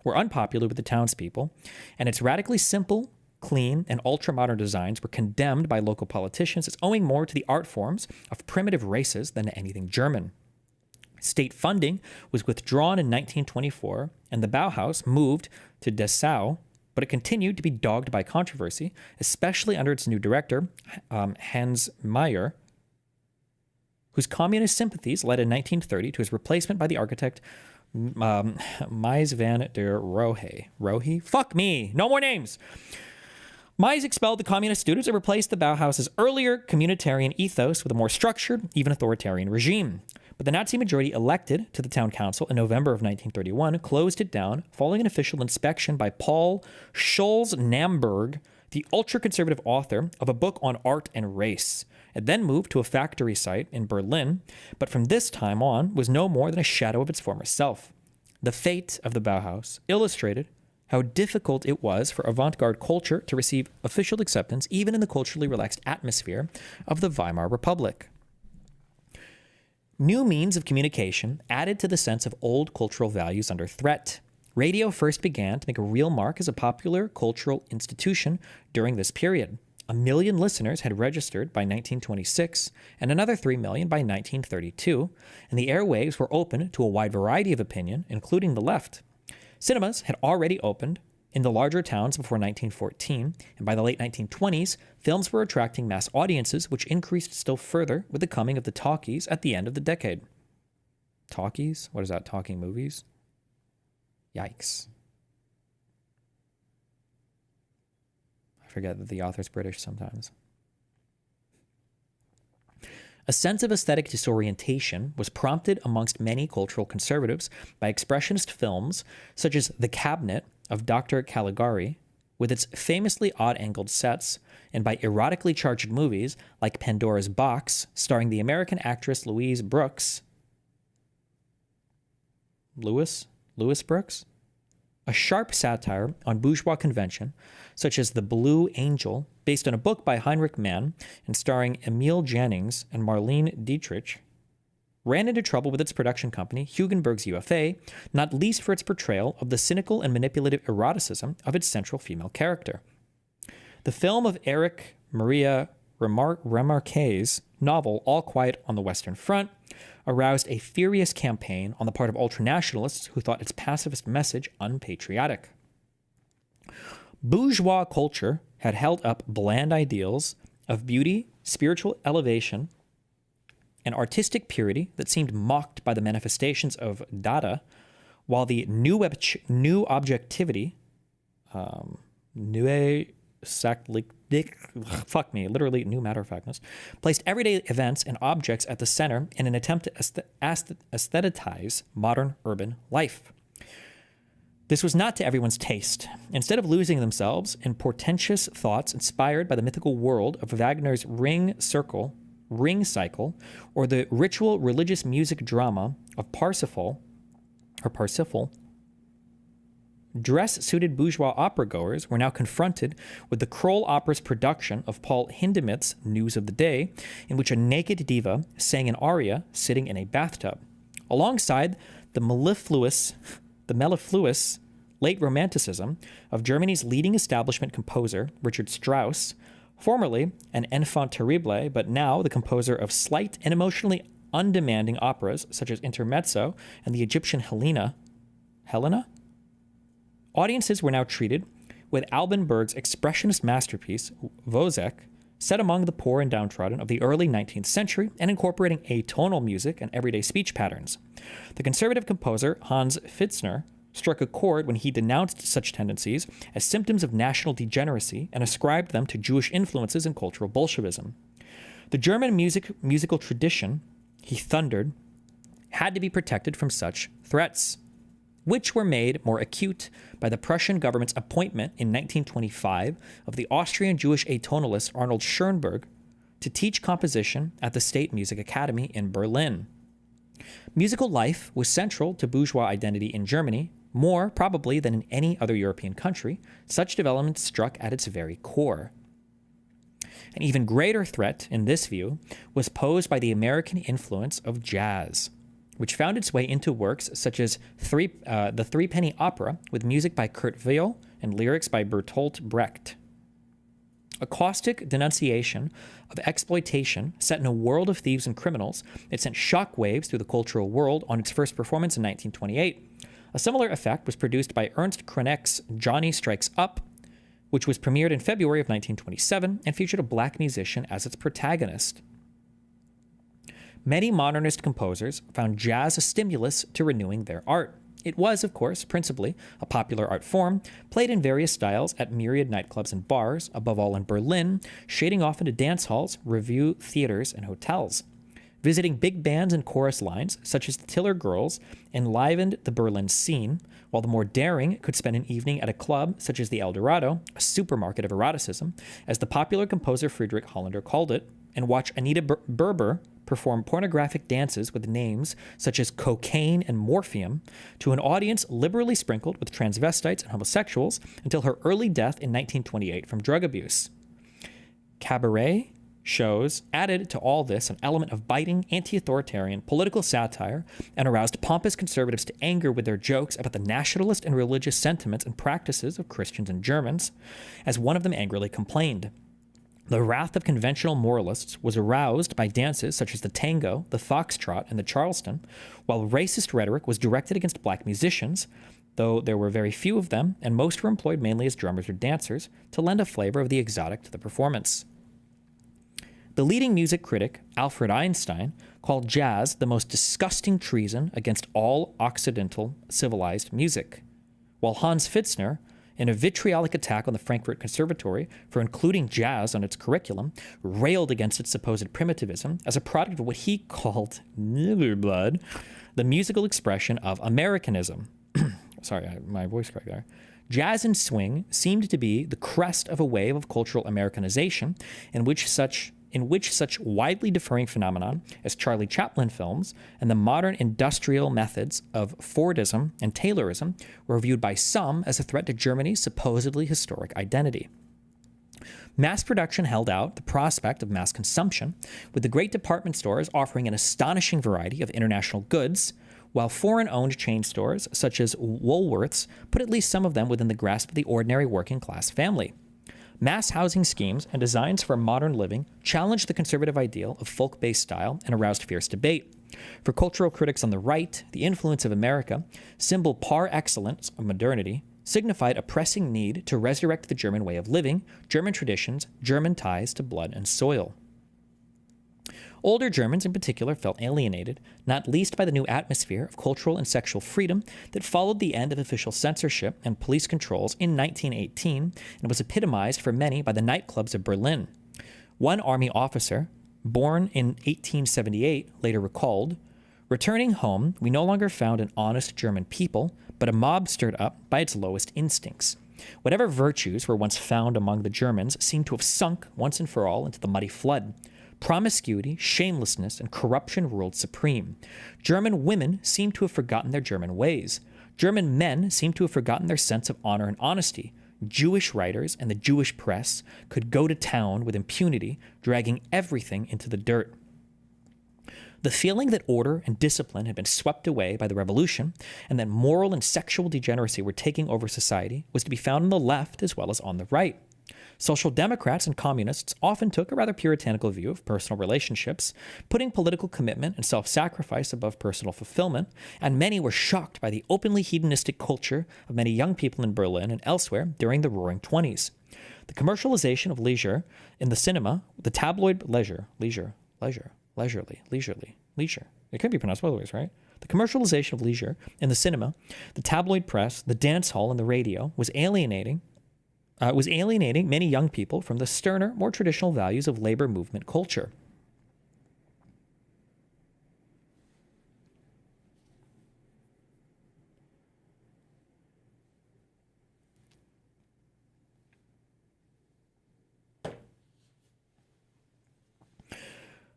were unpopular with the townspeople, and its radically simple, clean, and ultra-modern designs were condemned by local politicians as owing more to the art forms of primitive races than to anything German. State funding was withdrawn in 1924, and the Bauhaus moved to Dessau, but it continued to be dogged by controversy, especially under its new director, Hans Meyer, whose communist sympathies led in 1930 to his replacement by the architect Mies van der Rohe. Rohe? Fuck me! No more names! Mies expelled the communist students and replaced the Bauhaus's earlier communitarian ethos with a more structured, even authoritarian regime. But the Nazi majority elected to the town council in November of 1931 closed it down following an official inspection by Paul Scholz-Namberg, the ultra-conservative author of a book on art and race. It then moved to a factory site in Berlin, but from this time on was no more than a shadow of its former self. The fate of the Bauhaus illustrated how difficult it was for avant-garde culture to receive official acceptance even in the culturally relaxed atmosphere of the Weimar Republic. New means of communication added to the sense of old cultural values under threat. Radio first began to make a real mark as a popular cultural institution during this period. 1 million listeners had registered by 1926 and another 3 million by 1932, and the airwaves were open to a wide variety of opinion, including the left. Cinemas had already opened in the larger towns before 1914, and by the late 1920s, films were attracting mass audiences, which increased still further with the coming of the talkies at the end of the decade. Talkies? What is that, talking movies? Yikes. I forget that the author's British sometimes. A sense of aesthetic disorientation was prompted amongst many cultural conservatives by expressionist films such as The Cabinet of Dr. Caligari, with its famously odd-angled sets, and by erotically charged movies like Pandora's Box, starring the American actress Louise Brooks. Louis Brooks? A sharp satire on bourgeois convention, such as The Blue Angel, based on a book by Heinrich Mann and starring Emil Jannings and Marlene Dietrich, ran into trouble with its production company, Hugenberg's UFA, not least for its portrayal of the cynical and manipulative eroticism of its central female character. The film of Eric Maria Remarque's novel All Quiet on the Western Front aroused a furious campaign on the part of ultranationalists who thought its pacifist message unpatriotic. Bourgeois culture had held up bland ideals of beauty, spiritual elevation, and artistic purity that seemed mocked by the manifestations of Dada, while the new objectivity, Neue fuck me, literally new matter of factness, placed everyday events and objects at the center in an attempt to aestheticize modern urban life. This was not to everyone's taste. Instead of losing themselves in portentous thoughts inspired by the mythical world of Wagner's ring cycle, or the ritual religious music drama of Parsifal, dress-suited bourgeois opera-goers were now confronted with the Kroll Opera's production of Paul Hindemith's News of the Day, in which a naked diva sang an aria sitting in a bathtub, alongside the mellifluous late romanticism of Germany's leading establishment composer, Richard Strauss, formerly an enfant terrible, but now the composer of slight and emotionally undemanding operas such as Intermezzo and the Egyptian Helena? Audiences were now treated with Alban Berg's expressionist masterpiece, Wozzeck, set among the poor and downtrodden of the early 19th century and incorporating atonal music and everyday speech patterns. The conservative composer Hans Pfitzner struck a chord when he denounced such tendencies as symptoms of national degeneracy and ascribed them to Jewish influences and cultural Bolshevism. The German musical tradition, he thundered, had to be protected from such threats, which were made more acute by the Prussian government's appointment in 1925 of the Austrian Jewish atonalist Arnold Schoenberg to teach composition at the State Music Academy in Berlin. Musical life was central to bourgeois identity in Germany, more probably than in any other European country. Such development struck at its very core. An even greater threat, in this view, was posed by the American influence of jazz, which found its way into works such as the Threepenny Opera, with music by Kurt Weill and lyrics by Bertolt Brecht. A caustic denunciation of exploitation set in a world of thieves and criminals, it sent shockwaves through the cultural world on its first performance in 1928. A similar effect was produced by Ernst Krenek's Johnny Strikes Up, which was premiered in February of 1927 and featured a black musician as its protagonist. Many modernist composers found jazz a stimulus to renewing their art. It was, of course, principally a popular art form, played in various styles at myriad nightclubs and bars, above all in Berlin, shading off into dance halls, revue theaters, and hotels. Visiting big bands and chorus lines, such as the Tiller Girls, enlivened the Berlin scene, while the more daring could spend an evening at a club such as the El Dorado, a supermarket of eroticism, as the popular composer Friedrich Hollander called it, and watch Anita Berber perform pornographic dances with names such as cocaine and morphium to an audience liberally sprinkled with transvestites and homosexuals until her early death in 1928 from drug abuse. Cabaret shows added to all this an element of biting, anti-authoritarian political satire and aroused pompous conservatives to anger with their jokes about the nationalist and religious sentiments and practices of Christians and Germans, as one of them angrily complained. The wrath of conventional moralists was aroused by dances such as the tango, the foxtrot, and the charleston, while racist rhetoric was directed against black musicians, though there were very few of them, and most were employed mainly as drummers or dancers, to lend a flavor of the exotic to the performance. The leading music critic, Alfred Einstein, called jazz the most disgusting treason against all Occidental civilized music, while Hans Pfitzner, in a vitriolic attack on the Frankfurt Conservatory for including jazz on its curriculum, railed against its supposed primitivism as a product of what he called blood, the musical expression of Americanism. Sorry, my voice cracked there. Jazz and swing seemed to be the crest of a wave of cultural Americanization in which such widely differing phenomenon as Charlie Chaplin films and the modern industrial methods of Fordism and Taylorism were viewed by some as a threat to Germany's supposedly historic identity. Mass production held out the prospect of mass consumption, with the great department stores offering an astonishing variety of international goods, while foreign-owned chain stores such as Woolworth's put at least some of them within the grasp of the ordinary working-class family. Mass housing schemes and designs for modern living challenged the conservative ideal of folk-based style and aroused fierce debate. For cultural critics on the right, the influence of America, symbol par excellence of modernity, signified a pressing need to resurrect the German way of living, German traditions, German ties to blood and soil. Older Germans in particular felt alienated, not least by the new atmosphere of cultural and sexual freedom that followed the end of official censorship and police controls in 1918 and was epitomized for many by the nightclubs of Berlin. One army officer, born in 1878, later recalled, "Returning home, we no longer found an honest German people, but a mob stirred up by its lowest instincts. Whatever virtues were once found among the Germans seemed to have sunk once and for all into the muddy flood. Promiscuity, shamelessness, and corruption ruled supreme. German women seemed to have forgotten their German ways. German men seemed to have forgotten their sense of honor and honesty. Jewish writers and the Jewish press could go to town with impunity, dragging everything into the dirt. The feeling that order and discipline had been swept away by the revolution and that moral and sexual degeneracy were taking over society was to be found on the left as well as on the right. Social Democrats and communists often took a rather puritanical view of personal relationships, putting political commitment and self-sacrifice above personal fulfillment, and many were shocked by the openly hedonistic culture of many young people in Berlin and elsewhere during the Roaring '20s. The commercialization of leisure in the cinema, the tabloid leisure. It could be pronounced both ways, right? The commercialization of leisure in the cinema, the tabloid press, the dance hall, and the radio was alienating many young people from the sterner, more traditional values of labor movement culture.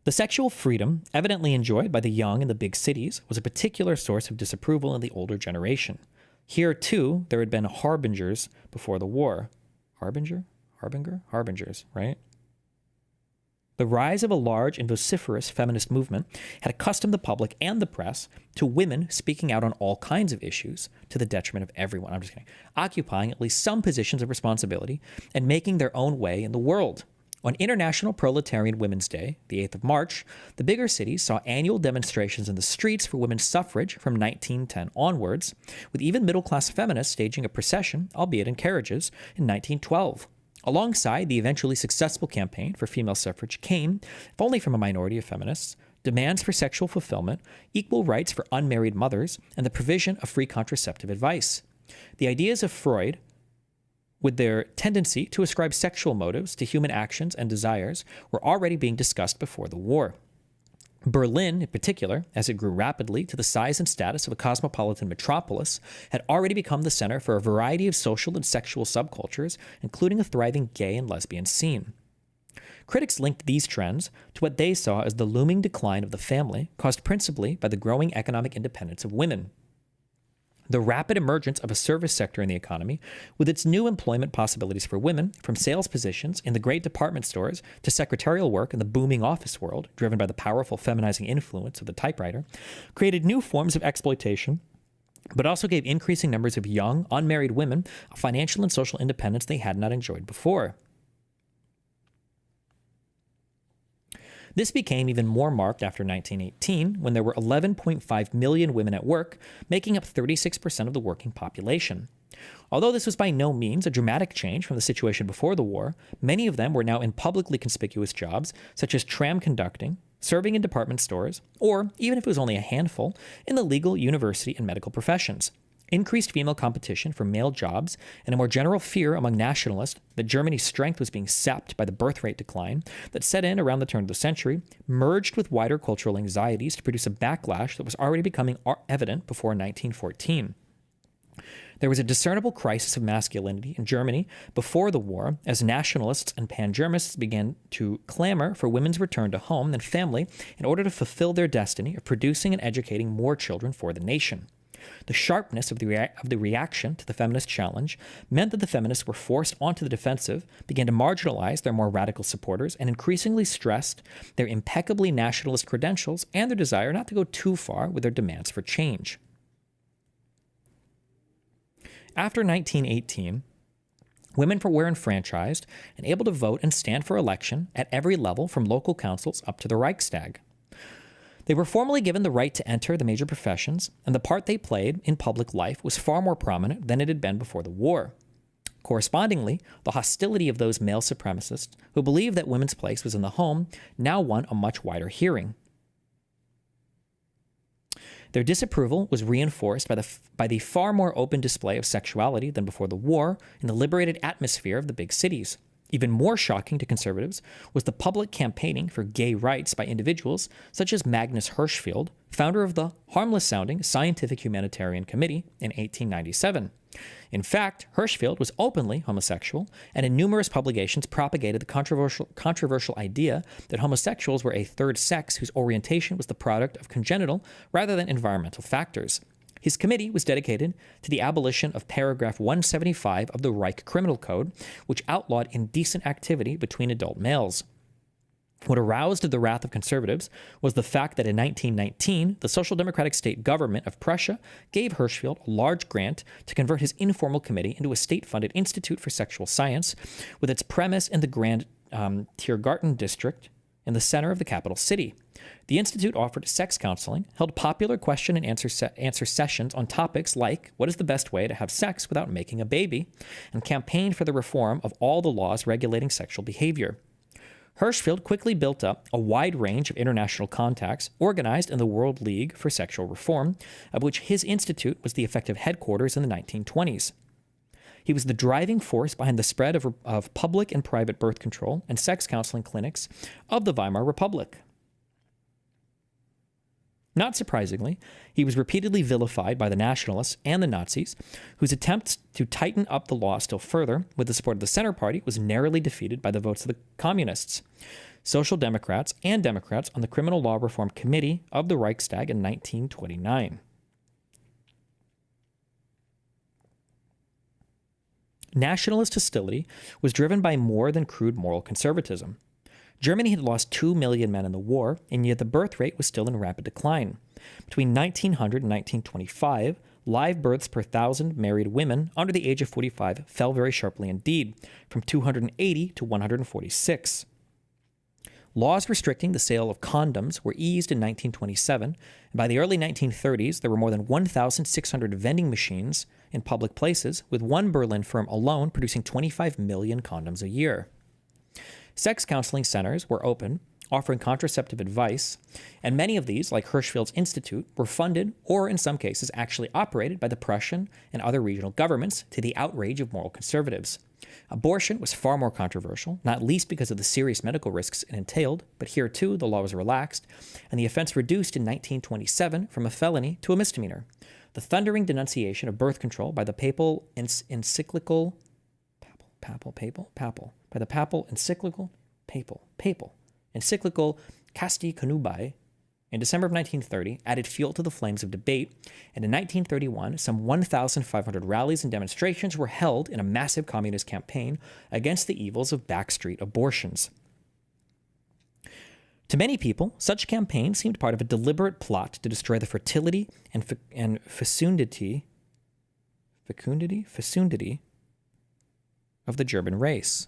The sexual freedom evidently enjoyed by the young in the big cities was a particular source of disapproval in the older generation. Here, too, there had been harbingers before the war. Harbingers, right? The rise of a large and vociferous feminist movement had accustomed the public and the press to women speaking out on all kinds of issues to the detriment of everyone. I'm just kidding. Occupying at least some positions of responsibility and making their own way in the world. On International Proletarian Women's Day, the 8th of March, the bigger cities saw annual demonstrations in the streets for women's suffrage from 1910 onwards, with even middle-class feminists staging a procession, albeit in carriages, in 1912. Alongside the eventually successful campaign for female suffrage came, if only from a minority of feminists, demands for sexual fulfillment, equal rights for unmarried mothers, and the provision of free contraceptive advice. The ideas of Freud, with their tendency to ascribe sexual motives to human actions and desires, were already being discussed before the war. Berlin, in particular, as it grew rapidly to the size and status of a cosmopolitan metropolis, had already become the center for a variety of social and sexual subcultures, including a thriving gay and lesbian scene. Critics linked these trends to what they saw as the looming decline of the family, caused principally by the growing economic independence of women. The rapid emergence of a service sector in the economy, with its new employment possibilities for women, from sales positions in the great department stores to secretarial work in the booming office world, driven by the powerful feminizing influence of the typewriter, created new forms of exploitation, but also gave increasing numbers of young, unmarried women a financial and social independence they had not enjoyed before. This became even more marked after 1918, when there were 11.5 million women at work, making up 36% of the working population. Although this was by no means a dramatic change from the situation before the war, many of them were now in publicly conspicuous jobs, such as tram conducting, serving in department stores, or, even if it was only a handful, in the legal, university, and medical professions. Increased female competition for male jobs and a more general fear among nationalists that Germany's strength was being sapped by the birth rate decline that set in around the turn of the century merged with wider cultural anxieties to produce a backlash that was already becoming evident before 1914. There was a discernible crisis of masculinity in Germany before the war as nationalists and pan-Germists began to clamor for women's return to home and family in order to fulfill their destiny of producing and educating more children for the nation. The sharpness of the reaction to the feminist challenge meant that the feminists were forced onto the defensive, began to marginalize their more radical supporters, and increasingly stressed their impeccably nationalist credentials and their desire not to go too far with their demands for change. After 1918, women were enfranchised and able to vote and stand for election at every level from local councils up to the Reichstag. They were formally given the right to enter the major professions, and the part they played in public life was far more prominent than it had been before the war. Correspondingly, the hostility of those male supremacists who believed that women's place was in the home now won a much wider hearing. Their disapproval was reinforced by the far more open display of sexuality than before the war in the liberated atmosphere of the big cities. Even more shocking to conservatives was the public campaigning for gay rights by individuals such as Magnus Hirschfeld, founder of the harmless-sounding Scientific Humanitarian Committee in 1897. In fact, Hirschfeld was openly homosexual, and in numerous publications propagated the controversial idea that homosexuals were a third sex whose orientation was the product of congenital rather than environmental factors. His committee was dedicated to the abolition of paragraph 175 of the Reich Criminal Code, which outlawed indecent activity between adult males. What aroused the wrath of conservatives was the fact that in 1919, the Social Democratic state government of Prussia gave Hirschfeld a large grant to convert his informal committee into a state-funded institute for sexual science, with its premise in the Grand Tiergarten district in the center of the capital city. The institute offered sex counseling, held popular question and answer sessions on topics like what is the best way to have sex without making a baby, and campaigned for the reform of all the laws regulating sexual behavior. Hirschfeld quickly built up a wide range of international contacts organized in the World League for Sexual Reform, of which his institute was the effective headquarters in the 1920s. He was the driving force behind the spread of public and private birth control and sex counseling clinics of the Weimar Republic. Not surprisingly, he was repeatedly vilified by the Nationalists and the Nazis, whose attempts to tighten up the law still further, with the support of the Center Party, was narrowly defeated by the votes of the Communists, Social Democrats, and Democrats on the Criminal Law Reform Committee of the Reichstag in 1929. Nationalist hostility was driven by more than crude moral conservatism. Germany had lost 2 million men in the war, and yet the birth rate was still in rapid decline. Between 1900 and 1925, live births per 1,000 married women under the age of 45 fell very sharply indeed, from 280 to 146. Laws restricting the sale of condoms were eased in 1927, and by the early 1930s, there were more than 1,600 vending machines in public places, with one Berlin firm alone producing 25 million condoms a year. Sex counseling centers were open, offering contraceptive advice, and many of these, like Hirschfeld's Institute, were funded or, in some cases, actually operated by the Prussian and other regional governments to the outrage of moral conservatives. Abortion was far more controversial, not least because of the serious medical risks it entailed, but here too the law was relaxed, and the offense reduced in 1927 from a felony to a misdemeanor. The thundering denunciation of birth control by the papal encyclical Casti Connubii in December of 1930 added fuel to the flames of debate, and in 1931, some 1,500 rallies and demonstrations were held in a massive communist campaign against the evils of backstreet abortions. To many people, such campaigns seemed part of a deliberate plot to destroy the fertility and fecundity of the German race.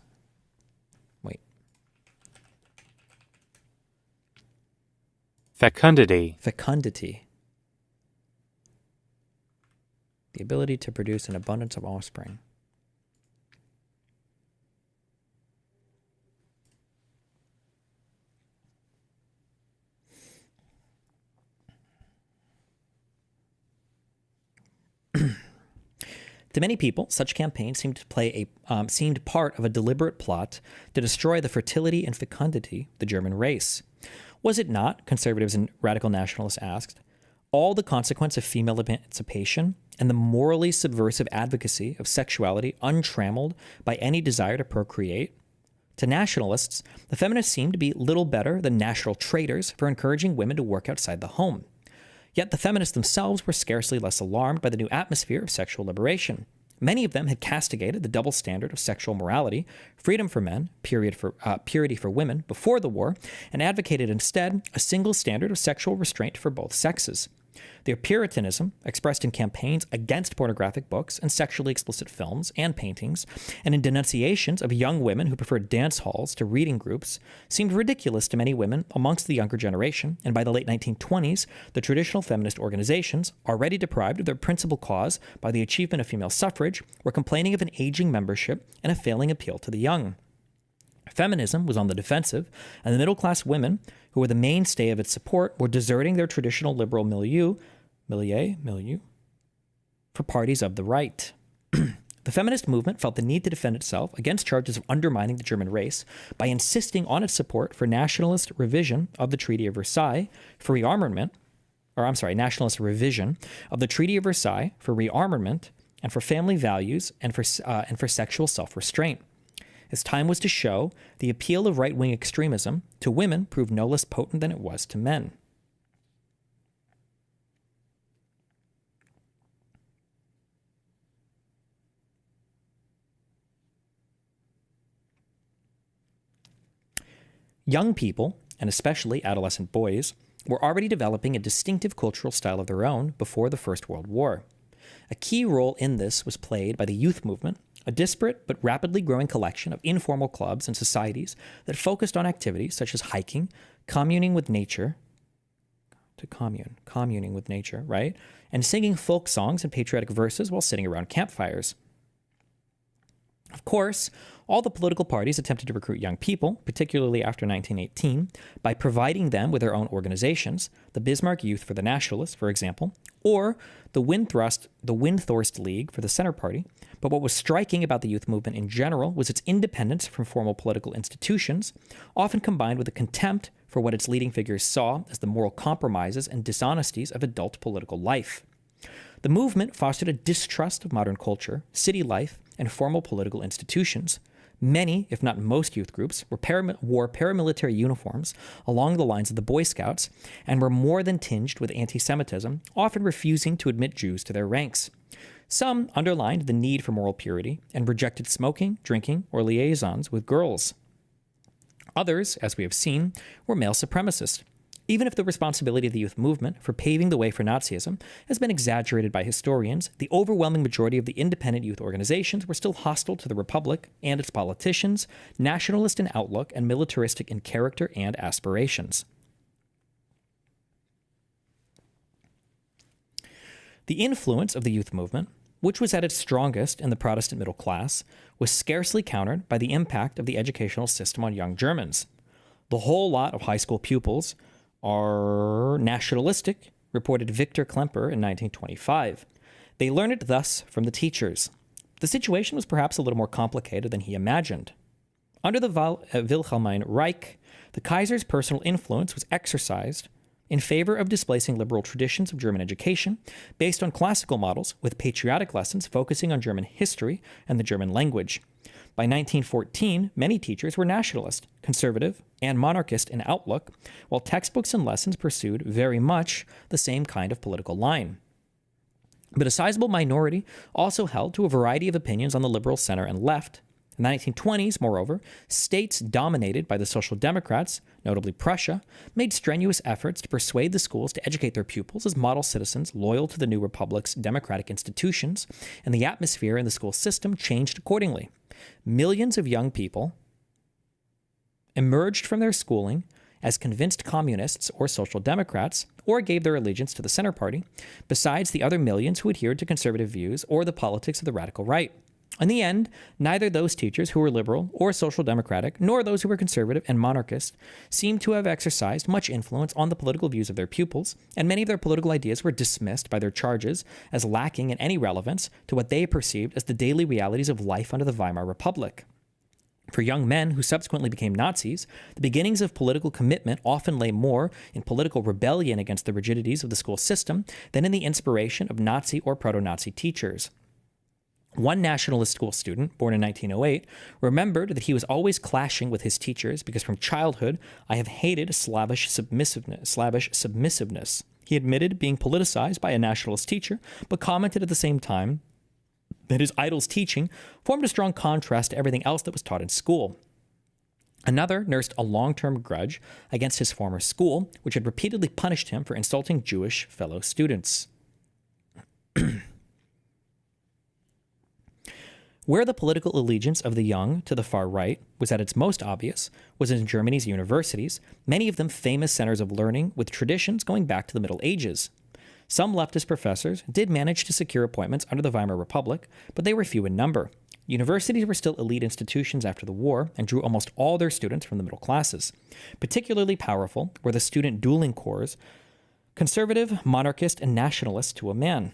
Fecundity. Fecundity. The ability to produce an abundance of offspring. To many people, such campaigns seemed part of a deliberate plot to destroy the fertility and fecundity of the German race. Was it not, conservatives and radical nationalists asked, all the consequence of female emancipation and the morally subversive advocacy of sexuality untrammeled by any desire to procreate? To nationalists, the feminists seemed to be little better than natural traitors for encouraging women to work outside the home. Yet the feminists themselves were scarcely less alarmed by the new atmosphere of sexual liberation. Many of them had castigated the double standard of sexual morality, freedom for men, purity for women, before the war, and advocated instead a single standard of sexual restraint for both sexes. Their Puritanism, expressed in campaigns against pornographic books and sexually explicit films and paintings, and in denunciations of young women who preferred dance halls to reading groups, seemed ridiculous to many women amongst the younger generation, and by the late 1920s, the traditional feminist organizations, already deprived of their principal cause by the achievement of female suffrage, were complaining of an aging membership and a failing appeal to the young. Feminism was on the defensive, and the middle-class women, who were the mainstay of its support, were deserting their traditional liberal milieu for parties of the right. The feminist movement felt the need to defend itself against charges of undermining the German race by insisting on its support for nationalist revision of the Treaty of Versailles for nationalist revision of the Treaty of Versailles for rearmament and for family values and for sexual self-restraint. As time was to show, the appeal of right-wing extremism to women proved no less potent than it was to men. Young people, and especially adolescent boys, were already developing a distinctive cultural style of their own before the First World War. A key role in this was played by the youth movement, a disparate but rapidly growing collection of informal clubs and societies that focused on activities such as hiking, communing with nature, right? And singing folk songs and patriotic verses while sitting around campfires. Of course, all the political parties attempted to recruit young people, particularly after 1918, by providing them with their own organizations, the Bismarck Youth for the Nationalists, for example, or the Windthorst League for the Center Party. But what was striking about the youth movement in general was its independence from formal political institutions, often combined with a contempt for what its leading figures saw as the moral compromises and dishonesties of adult political life. The movement fostered a distrust of modern culture, city life, and formal political institutions. Many, if not most youth groups, wore paramilitary uniforms along the lines of the Boy Scouts and were more than tinged with anti-Semitism, often refusing to admit Jews to their ranks. Some underlined the need for moral purity and rejected smoking, drinking, or liaisons with girls. Others, as we have seen, were male supremacists. Even if the responsibility of the youth movement for paving the way for Nazism has been exaggerated by historians, the overwhelming majority of the independent youth organizations were still hostile to the Republic and its politicians, nationalist in outlook and militaristic in character and aspirations. The influence of the youth movement, which was at its strongest in the Protestant middle class, was scarcely countered by the impact of the educational system on young Germans. The whole lot of high school pupils are nationalistic, reported Victor Klemper in 1925. They learned it thus from the teachers. The situation was perhaps a little more complicated than he imagined. Under the Wilhelmine Reich, the Kaiser's personal influence was exercised in favor of displacing liberal traditions of German education based on classical models with patriotic lessons focusing on German history and the German language. By 1914, many teachers were nationalist, conservative, and monarchist in outlook, while textbooks and lessons pursued very much the same kind of political line. But a sizable minority also held to a variety of opinions on the liberal center and left. In the 1920s, moreover, states dominated by the Social Democrats, notably Prussia, made strenuous efforts to persuade the schools to educate their pupils as model citizens loyal to the new republic's democratic institutions, and the atmosphere in the school system changed accordingly. Millions of young people emerged from their schooling as convinced communists or social democrats, or gave their allegiance to the Center Party, besides the other millions who adhered to conservative views or the politics of the radical right. In the end, neither those teachers who were liberal or social democratic, nor those who were conservative and monarchist, seemed to have exercised much influence on the political views of their pupils, and many of their political ideas were dismissed by their charges as lacking in any relevance to what they perceived as the daily realities of life under the Weimar Republic. For young men who subsequently became Nazis, the beginnings of political commitment often lay more in political rebellion against the rigidities of the school system than in the inspiration of Nazi or proto-Nazi teachers. One nationalist school student, born in 1908, remembered that he was always clashing with his teachers because from childhood, I have hated slavish submissiveness. He admitted being politicized by a nationalist teacher, but commented at the same time that his idol's teaching formed a strong contrast to everything else that was taught in school. Another nursed a long-term grudge against his former school, which had repeatedly punished him for insulting Jewish fellow students. Where the political allegiance of the young to the far right was at its most obvious was in Germany's universities, many of them famous centers of learning with traditions going back to the Middle Ages. Some leftist professors did manage to secure appointments under the Weimar Republic, but they were few in number. Universities were still elite institutions after the war and drew almost all their students from the middle classes. Particularly powerful were the student dueling corps, conservative, monarchist, and nationalist to a man.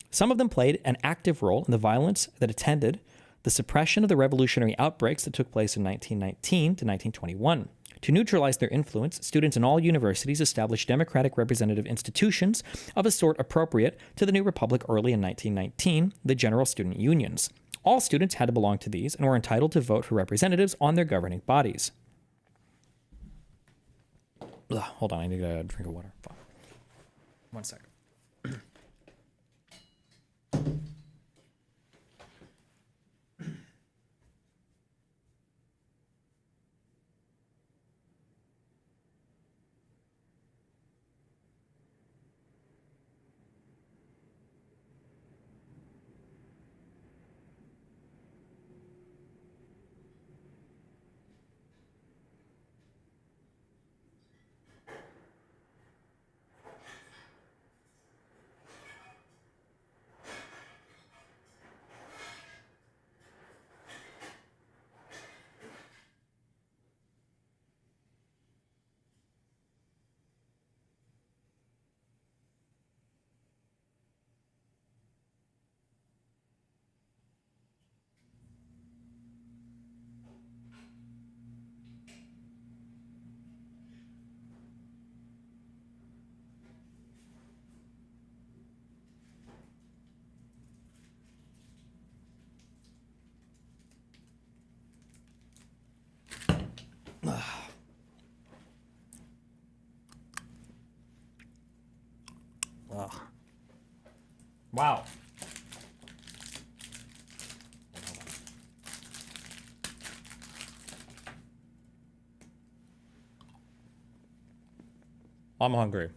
Some of them played an active role in the violence that attended the suppression of the revolutionary outbreaks that took place in 1919 to 1921. To neutralize their influence, students in all universities established democratic representative institutions of a sort appropriate to the new republic early in 1919, the General Student Unions. All students had to belong to these and were entitled to vote for representatives on their governing bodies. Ugh, hold on, I need a drink of water. 1 second. Ugh. Wow. I'm hungry.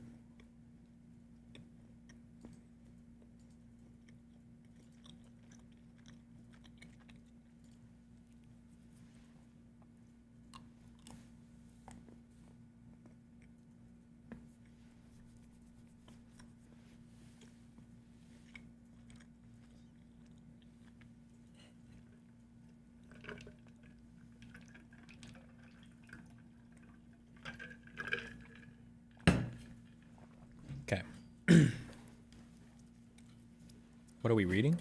Okay. What are we reading?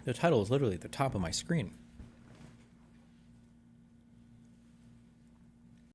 The title is literally at the top of my screen.